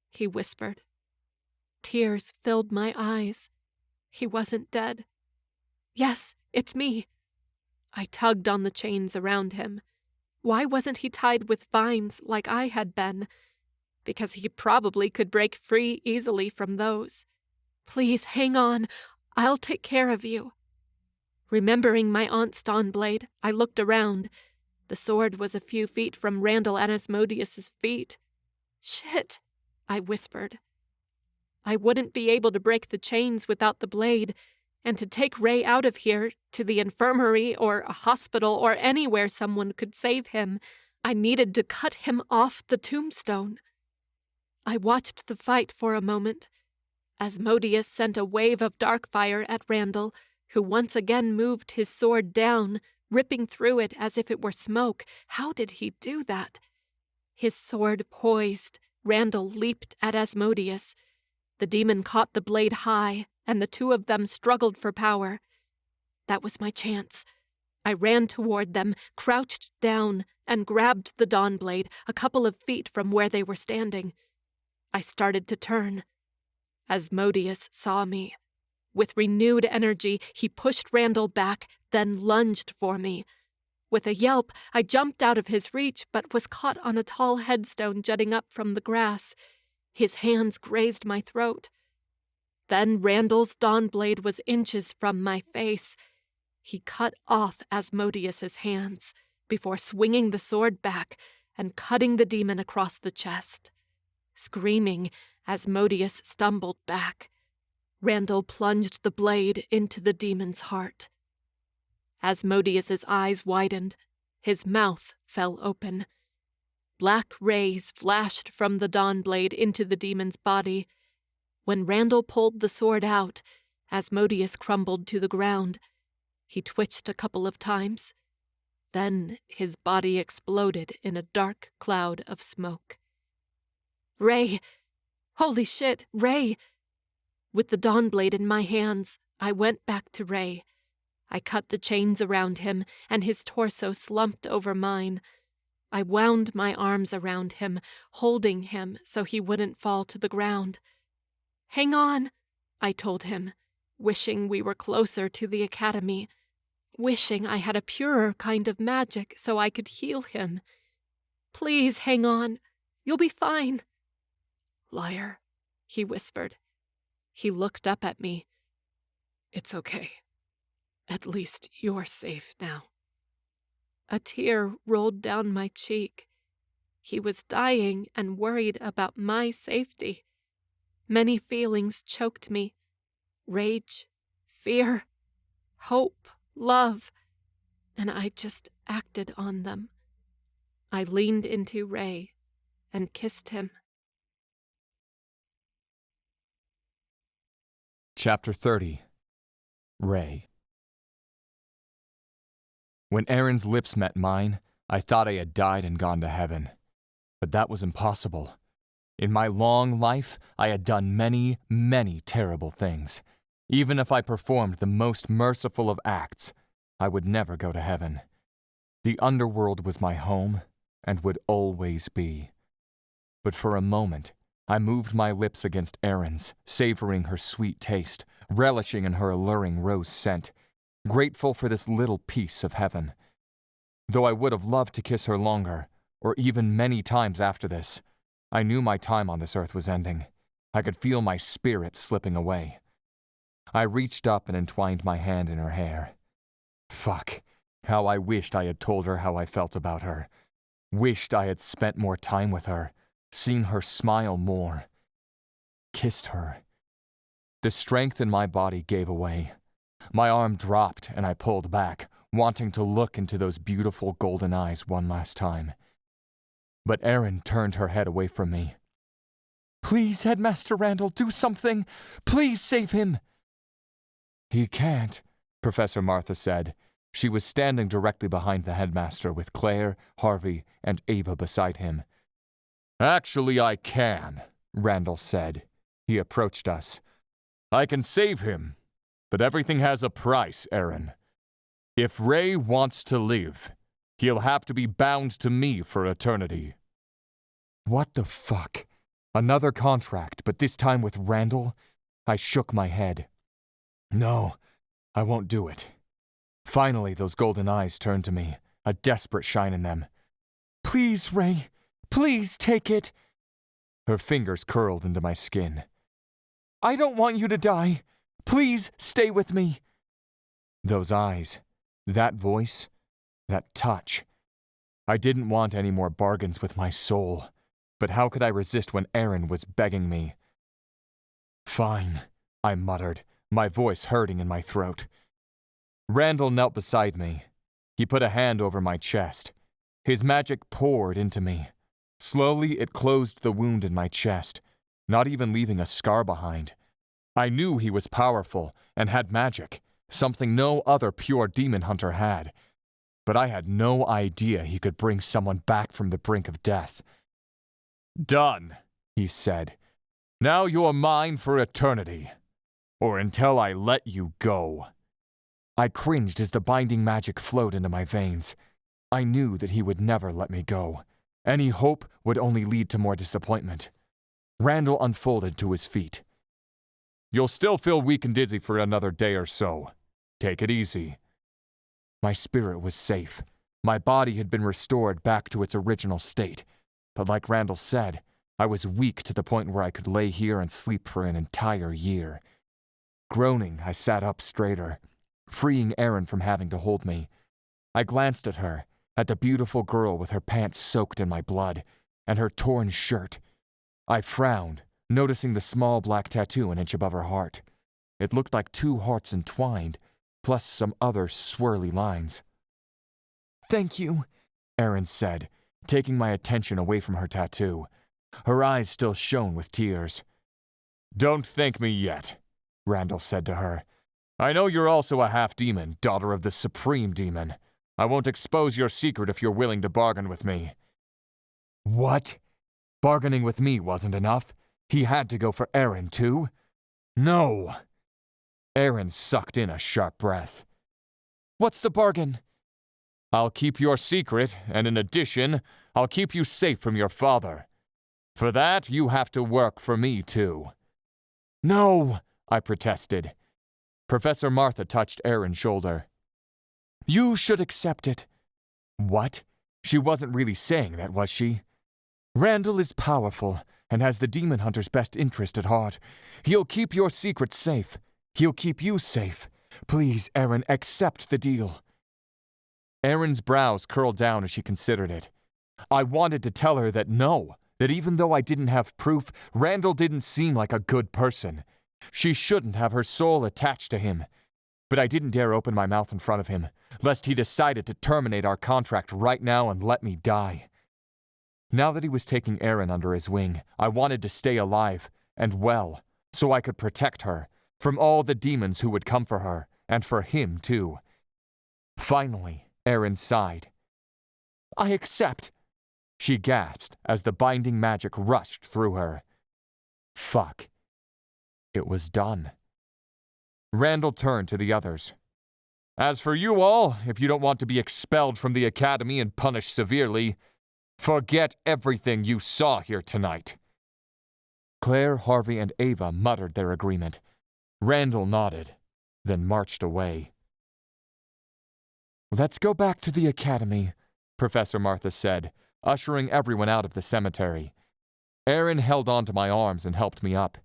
D: he whispered. Tears filled my eyes. He wasn't dead. "Yes, it's me." I tugged on the chains around him. Why wasn't he tied with vines like I had been? Because he probably could break free easily from those. "Please hang on. I'll take care of you." Remembering my aunt's dawn blade, I looked around. The sword was a few feet from Randall and Asmodeus's feet. "Shit," I whispered. I wouldn't be able to break the chains without the blade, and to take Ray out of here, to the infirmary or a hospital or anywhere someone could save him, I needed to cut him off the tombstone. I watched the fight for a moment. Asmodeus sent a wave of dark fire at Randall, who once again moved his sword down, ripping through it as if it were smoke. How did he do that? His sword poised, Randall leaped at Asmodeus. The demon caught the blade high, and the two of them struggled for power. That was my chance. I ran toward them, crouched down, and grabbed the dawn blade a couple of feet from where they were standing. I started to turn. Asmodeus saw me. With renewed energy, he pushed Randall back, then lunged for me. With a yelp, I jumped out of his reach, but was caught on a tall headstone jutting up from the grass. His hands grazed my throat. Then Randall's Dawnblade was inches from my face. He cut off Asmodeus's hands before swinging the sword back and cutting the demon across the chest. Screaming, Asmodeus stumbled back. Randall plunged the blade into the demon's heart. Asmodeus's eyes widened. His mouth fell open. Black rays flashed from the Dawnblade into the demon's body. When Randall pulled the sword out, Asmodeus crumbled to the ground. He twitched a couple of times. Then his body exploded in a dark cloud of smoke. Ray! Holy shit, Ray! With the Dawnblade in my hands, I went back to Ray. I cut the chains around him, and his torso slumped over mine. I wound my arms around him, holding him so he wouldn't fall to the ground. Hang on, I told him, wishing we were closer to the academy, wishing I had a purer kind of magic so I could heal him. Please hang on. You'll be fine. Liar, he whispered. He looked up at me. It's okay. At least you're safe now. A tear rolled down my cheek. He was dying and worried about my safety. Many feelings choked me. Rage, fear, hope, love, and I just acted on them. I leaned into Ray and kissed him.
B: Chapter 30. Ray. When Erin's lips met mine, I thought I had died and gone to heaven. But that was impossible. In my long life, I had done many, many terrible things. Even if I performed the most merciful of acts, I would never go to heaven. The underworld was my home, and would always be. But for a moment, I moved my lips against Erin's, savoring her sweet taste, relishing in her alluring rose scent, grateful for this little piece of heaven. Though I would have loved to kiss her longer, or even many times after this, I knew my time on this earth was ending. I could feel my spirit slipping away. I reached up and entwined my hand in her hair. Fuck, how I wished I had told her how I felt about her. Wished I had spent more time with her, seen her smile more. Kissed her. The strength in my body gave away. My arm dropped and I pulled back, wanting to look into those beautiful golden eyes one last time. But Erin turned her head away from me. Please, Headmaster Randall, do something! Please save him! He can't, Professor Martha said. She was standing directly behind the headmaster with Claire, Harvey, and Ava beside him. Actually, I can, Randall said. He approached us. I can save him, but everything has a price, Erin. If Ray wants to live, he'll have to be bound to me for eternity. What the fuck? Another contract, but this time with Randall? I shook my head. No, I won't do it. Finally, those golden eyes turned to me, a desperate shine in them. Please, Ray, please take it. Her fingers curled into my skin. I don't want you to die. Please stay with me. Those eyes, that voice, that touch. I didn't want any more bargains with my soul, but how could I resist when Erin was begging me? Fine, I muttered, my voice hurting in my throat. Randall knelt beside me. He put a hand over my chest. His magic poured into me. Slowly it closed the wound in my chest, not even leaving a scar behind. I knew he was powerful and had magic, something no other pure demon hunter had. But I had no idea he could bring someone back from the brink of death. Done, he said. Now you're mine for eternity, or until I let you go. I cringed as the binding magic flowed into my veins. I knew that he would never let me go. Any hope would only lead to more disappointment. Randall unfolded to his feet. You'll still feel weak and dizzy for another day or so. Take it easy. My spirit was safe. My body had been restored back to its original state. But like Randall said, I was weak to the point where I could lay here and sleep for an entire year. Groaning, I sat up straighter, freeing Erin from having to hold me. I glanced at her, at the beautiful girl with her pants soaked in my blood, and her torn shirt. I frowned, noticing the small black tattoo an inch above her heart. It looked like two hearts entwined, plus some other swirly lines. "Thank you," Erin said, taking my attention away from her tattoo. Her eyes still shone with tears. "Don't thank me yet," Randall said to her. "I know you're also a half-demon, daughter of the Supreme Demon. I won't expose your secret if you're willing to bargain with me." What? Bargaining with me wasn't enough. He had to go for Erin, too? No! Erin sucked in a sharp breath. "What's the bargain?" "I'll keep your secret, and in addition, I'll keep you safe from your father. For that, you have to work for me, too." "No!" I protested. Professor Martha touched Erin's shoulder. "You should accept it." What? She wasn't really saying that, was she? "Randall is powerful and has the demon hunter's best interest at heart. He'll keep your secret safe. He'll keep you safe. Please, Erin, accept the deal." Erin's brows curled down as she considered it. I wanted to tell her that no, that even though I didn't have proof, Randall didn't seem like a good person. She shouldn't have her soul attached to him. But I didn't dare open my mouth in front of him, lest he decided to terminate our contract right now and let me die. Now that he was taking Erin under his wing, I wanted to stay alive, and well, so I could protect her, from all the demons who would come for her, and for him too. Finally, Erin sighed. "I accept," she gasped as the binding magic rushed through her. Fuck. It was done. Randall turned to the others. "As for you all, if you don't want to be expelled from the academy and punished severely, forget everything you saw here tonight." Claire, Harvey, and Ava muttered their agreement. Randall nodded, then marched away. "Let's go back to the academy," Professor Martha said, ushering everyone out of the cemetery. Erin held onto my arms and helped me up.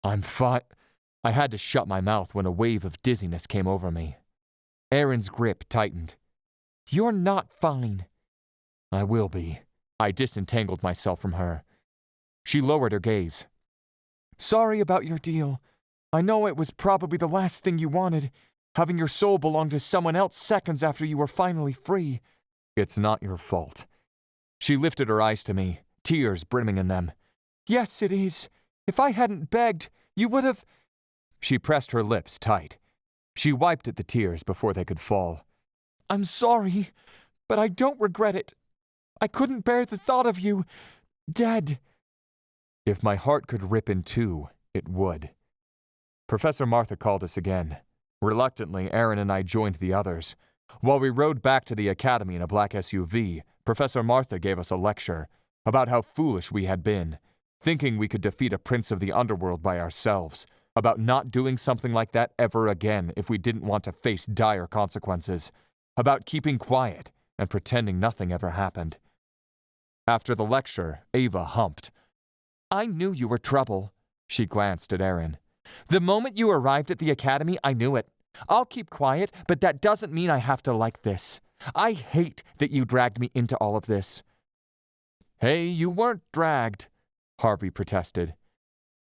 B: "I'm fine." I had to shut my mouth when a wave of dizziness came over me. Erin's grip tightened. "You're not fine." "I will be." I disentangled myself from her. She lowered her gaze. "Sorry about your deal. I know it was probably the last thing you wanted, having your soul belong to someone else seconds after you were finally free." "It's not your fault." She lifted her eyes to me, tears brimming in them. "Yes, it is. If I hadn't begged, you would have—" She pressed her lips tight. She wiped at the tears before they could fall. "I'm sorry, but I don't regret it. I couldn't bear the thought of you dead." If my heart could rip in two, it would. Professor Martha called us again. Reluctantly, Erin and I joined the others. While we rode back to the academy in a black SUV, Professor Martha gave us a lecture about how foolish we had been, thinking we could defeat a prince of the underworld by ourselves, about not doing something like that ever again if we didn't want to face dire consequences, about keeping quiet and pretending nothing ever happened. After the lecture, Ava humped. "I knew you were trouble." She glanced at Erin. "The moment you arrived at the academy, I knew it. I'll keep quiet, but that doesn't mean I have to like this. I hate that you dragged me into all of this." "Hey, you weren't dragged," Harvey protested.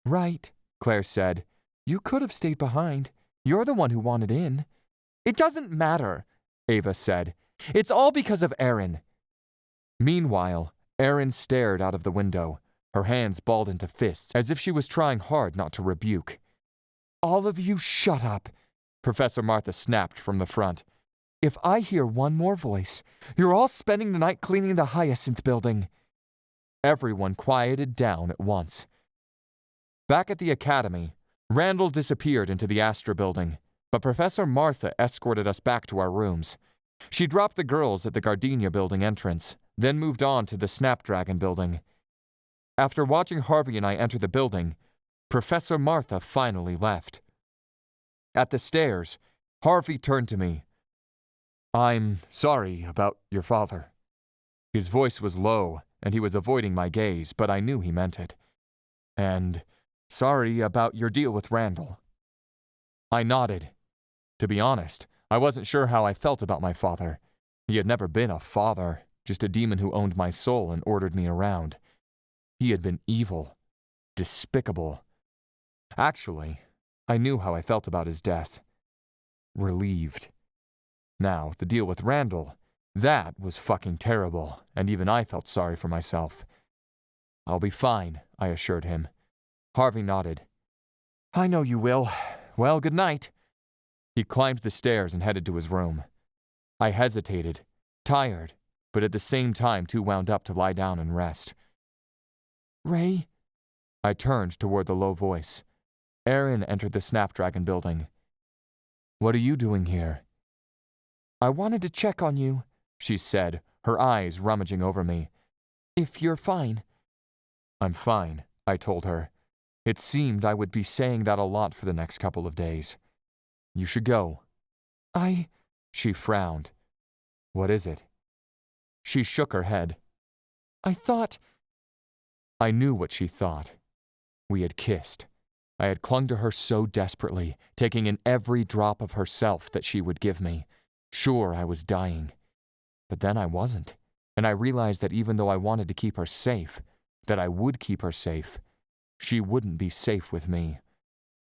B: "Right," Claire said. "You could have stayed behind. You're the one who wanted in." "It doesn't matter," Ava said. "It's all because of Erin." Meanwhile, Erin stared out of the window, her hands balled into fists, as if she was trying hard not to rebuke. "All of you shut up," Professor Martha snapped from the front. "If I hear one more voice, you're all spending the night cleaning the Hyacinth building." Everyone quieted down at once. Back at the academy, Randall disappeared into the Astra building, but Professor Martha escorted us back to our rooms. She dropped the girls at the Gardenia building entrance, then moved on to the Snapdragon building. After watching Harvey and I enter the building, Professor Martha finally left. At the stairs, Harvey turned to me. "I'm sorry about your father." His voice was low, and he was avoiding my gaze, but I knew he meant it. "And sorry about your deal with Randall." I nodded. To be honest, I wasn't sure how I felt about my father. He had never been a father, just a demon who owned my soul and ordered me around. He had been evil, despicable. Actually, I knew how I felt about his death. Relieved. Now, the deal with Randall, that was fucking terrible, and even I felt sorry for myself. I'll be fine, I assured him. Harvey nodded. I know you will. Well, good night. He climbed the stairs and headed to his room. I hesitated, tired, but at the same time too wound up to lie down and rest. Ray? I turned toward the low voice. Erin entered the Snapdragon building. What are you doing here? I wanted to check on you, she said, her eyes rummaging over me. If you're fine. I'm fine, I told her. It seemed I would be saying that a lot for the next couple of days. You should go. She frowned. What is it? She shook her head. I thought... I knew what she thought. We had kissed. I had clung to her so desperately, taking in every drop of herself that she would give me. Sure, I was dying. But then I wasn't, and I realized that even though I wanted to keep her safe, that I would keep her safe, she wouldn't be safe with me.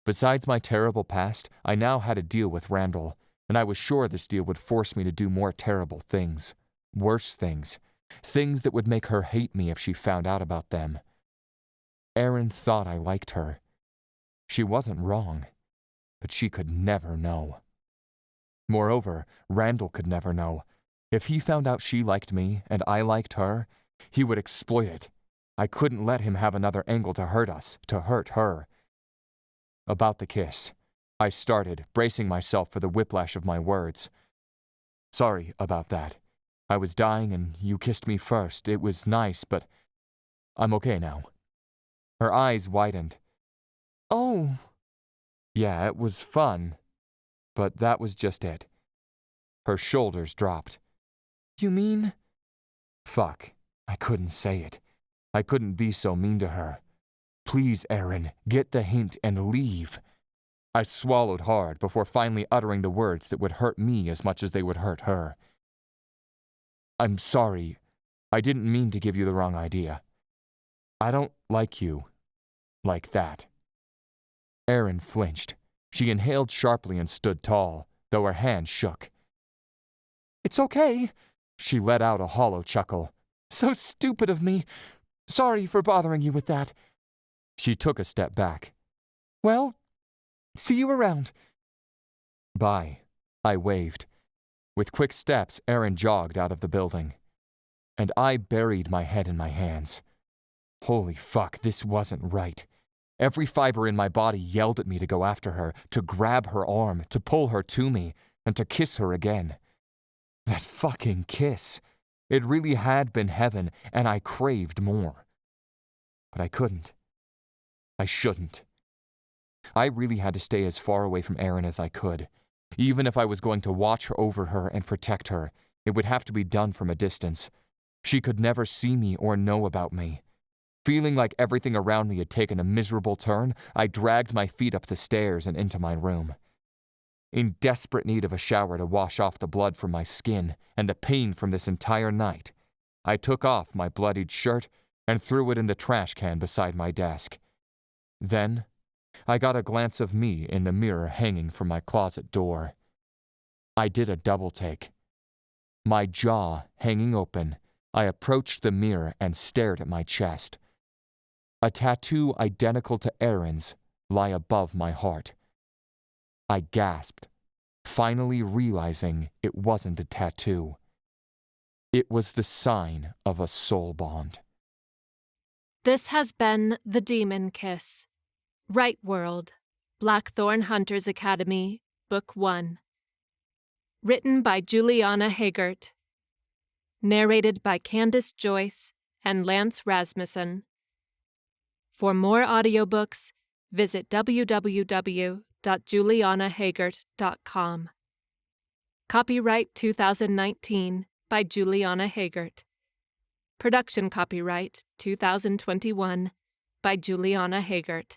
B: Besides my terrible past, I now had to deal with Randall, and I was sure this deal would force me to do more terrible things. Worse things. Things that would make her hate me if she found out about them. Erin thought I liked her. She wasn't wrong, but she could never know. Moreover, Randall could never know. If he found out she liked me and I liked her, he would exploit it. I couldn't let him have another angle to hurt us, to hurt her. About the kiss, I started, bracing myself for the whiplash of my words. Sorry about that. I was dying and you kissed me first. It was nice, but I'm okay now. Her eyes widened. Oh. Yeah, it was fun, but that was just it. Her shoulders dropped. You mean? Fuck, I couldn't say it. I couldn't be so mean to her. Please, Erin, get the hint and leave. I swallowed hard before finally uttering the words that would hurt me as much as they would hurt her. I'm sorry. I didn't mean to give you the wrong idea. I don't like you. Like that. Erin flinched. She inhaled sharply and stood tall, though her hand shook. It's okay. She let out a hollow chuckle. So stupid of me. Sorry for bothering you with that. She took a step back. Well, see you around. Bye. I waved. With quick steps, Erin jogged out of the building. And I buried my head in my hands. Holy fuck, this wasn't right. Every fiber in my body yelled at me to go after her, to grab her arm, to pull her to me, and to kiss her again. That fucking kiss. It really had been heaven, and I craved more. But I couldn't. I shouldn't. I really had to stay as far away from Erin as I could. Even if I was going to watch over her and protect her, it would have to be done from a distance. She could never see me or know about me. Feeling like everything around me had taken a miserable turn, I dragged my feet up the stairs and into my room. In desperate need of a shower to wash off the blood from my skin and the pain from this entire night, I took off my bloodied shirt and threw it in the trash can beside my desk. Then, I got a glance of me in the mirror hanging from my closet door. I did a double take. My jaw hanging open, I approached the mirror and stared at my chest. A tattoo identical to Erin's lay above my heart. I gasped, finally realizing it wasn't a tattoo. It was the sign of a soul bond.
A: This has been The Demon Kiss. Right World, Blackthorn Hunters Academy, Book 1. Written by Juliana Haygert. Narrated by Candace, Joice, and Lance Rasmussen. For more audiobooks, visit www.julianahaygert.com. Copyright 2019 by Juliana Haygert. Production copyright 2021 by Juliana Haygert.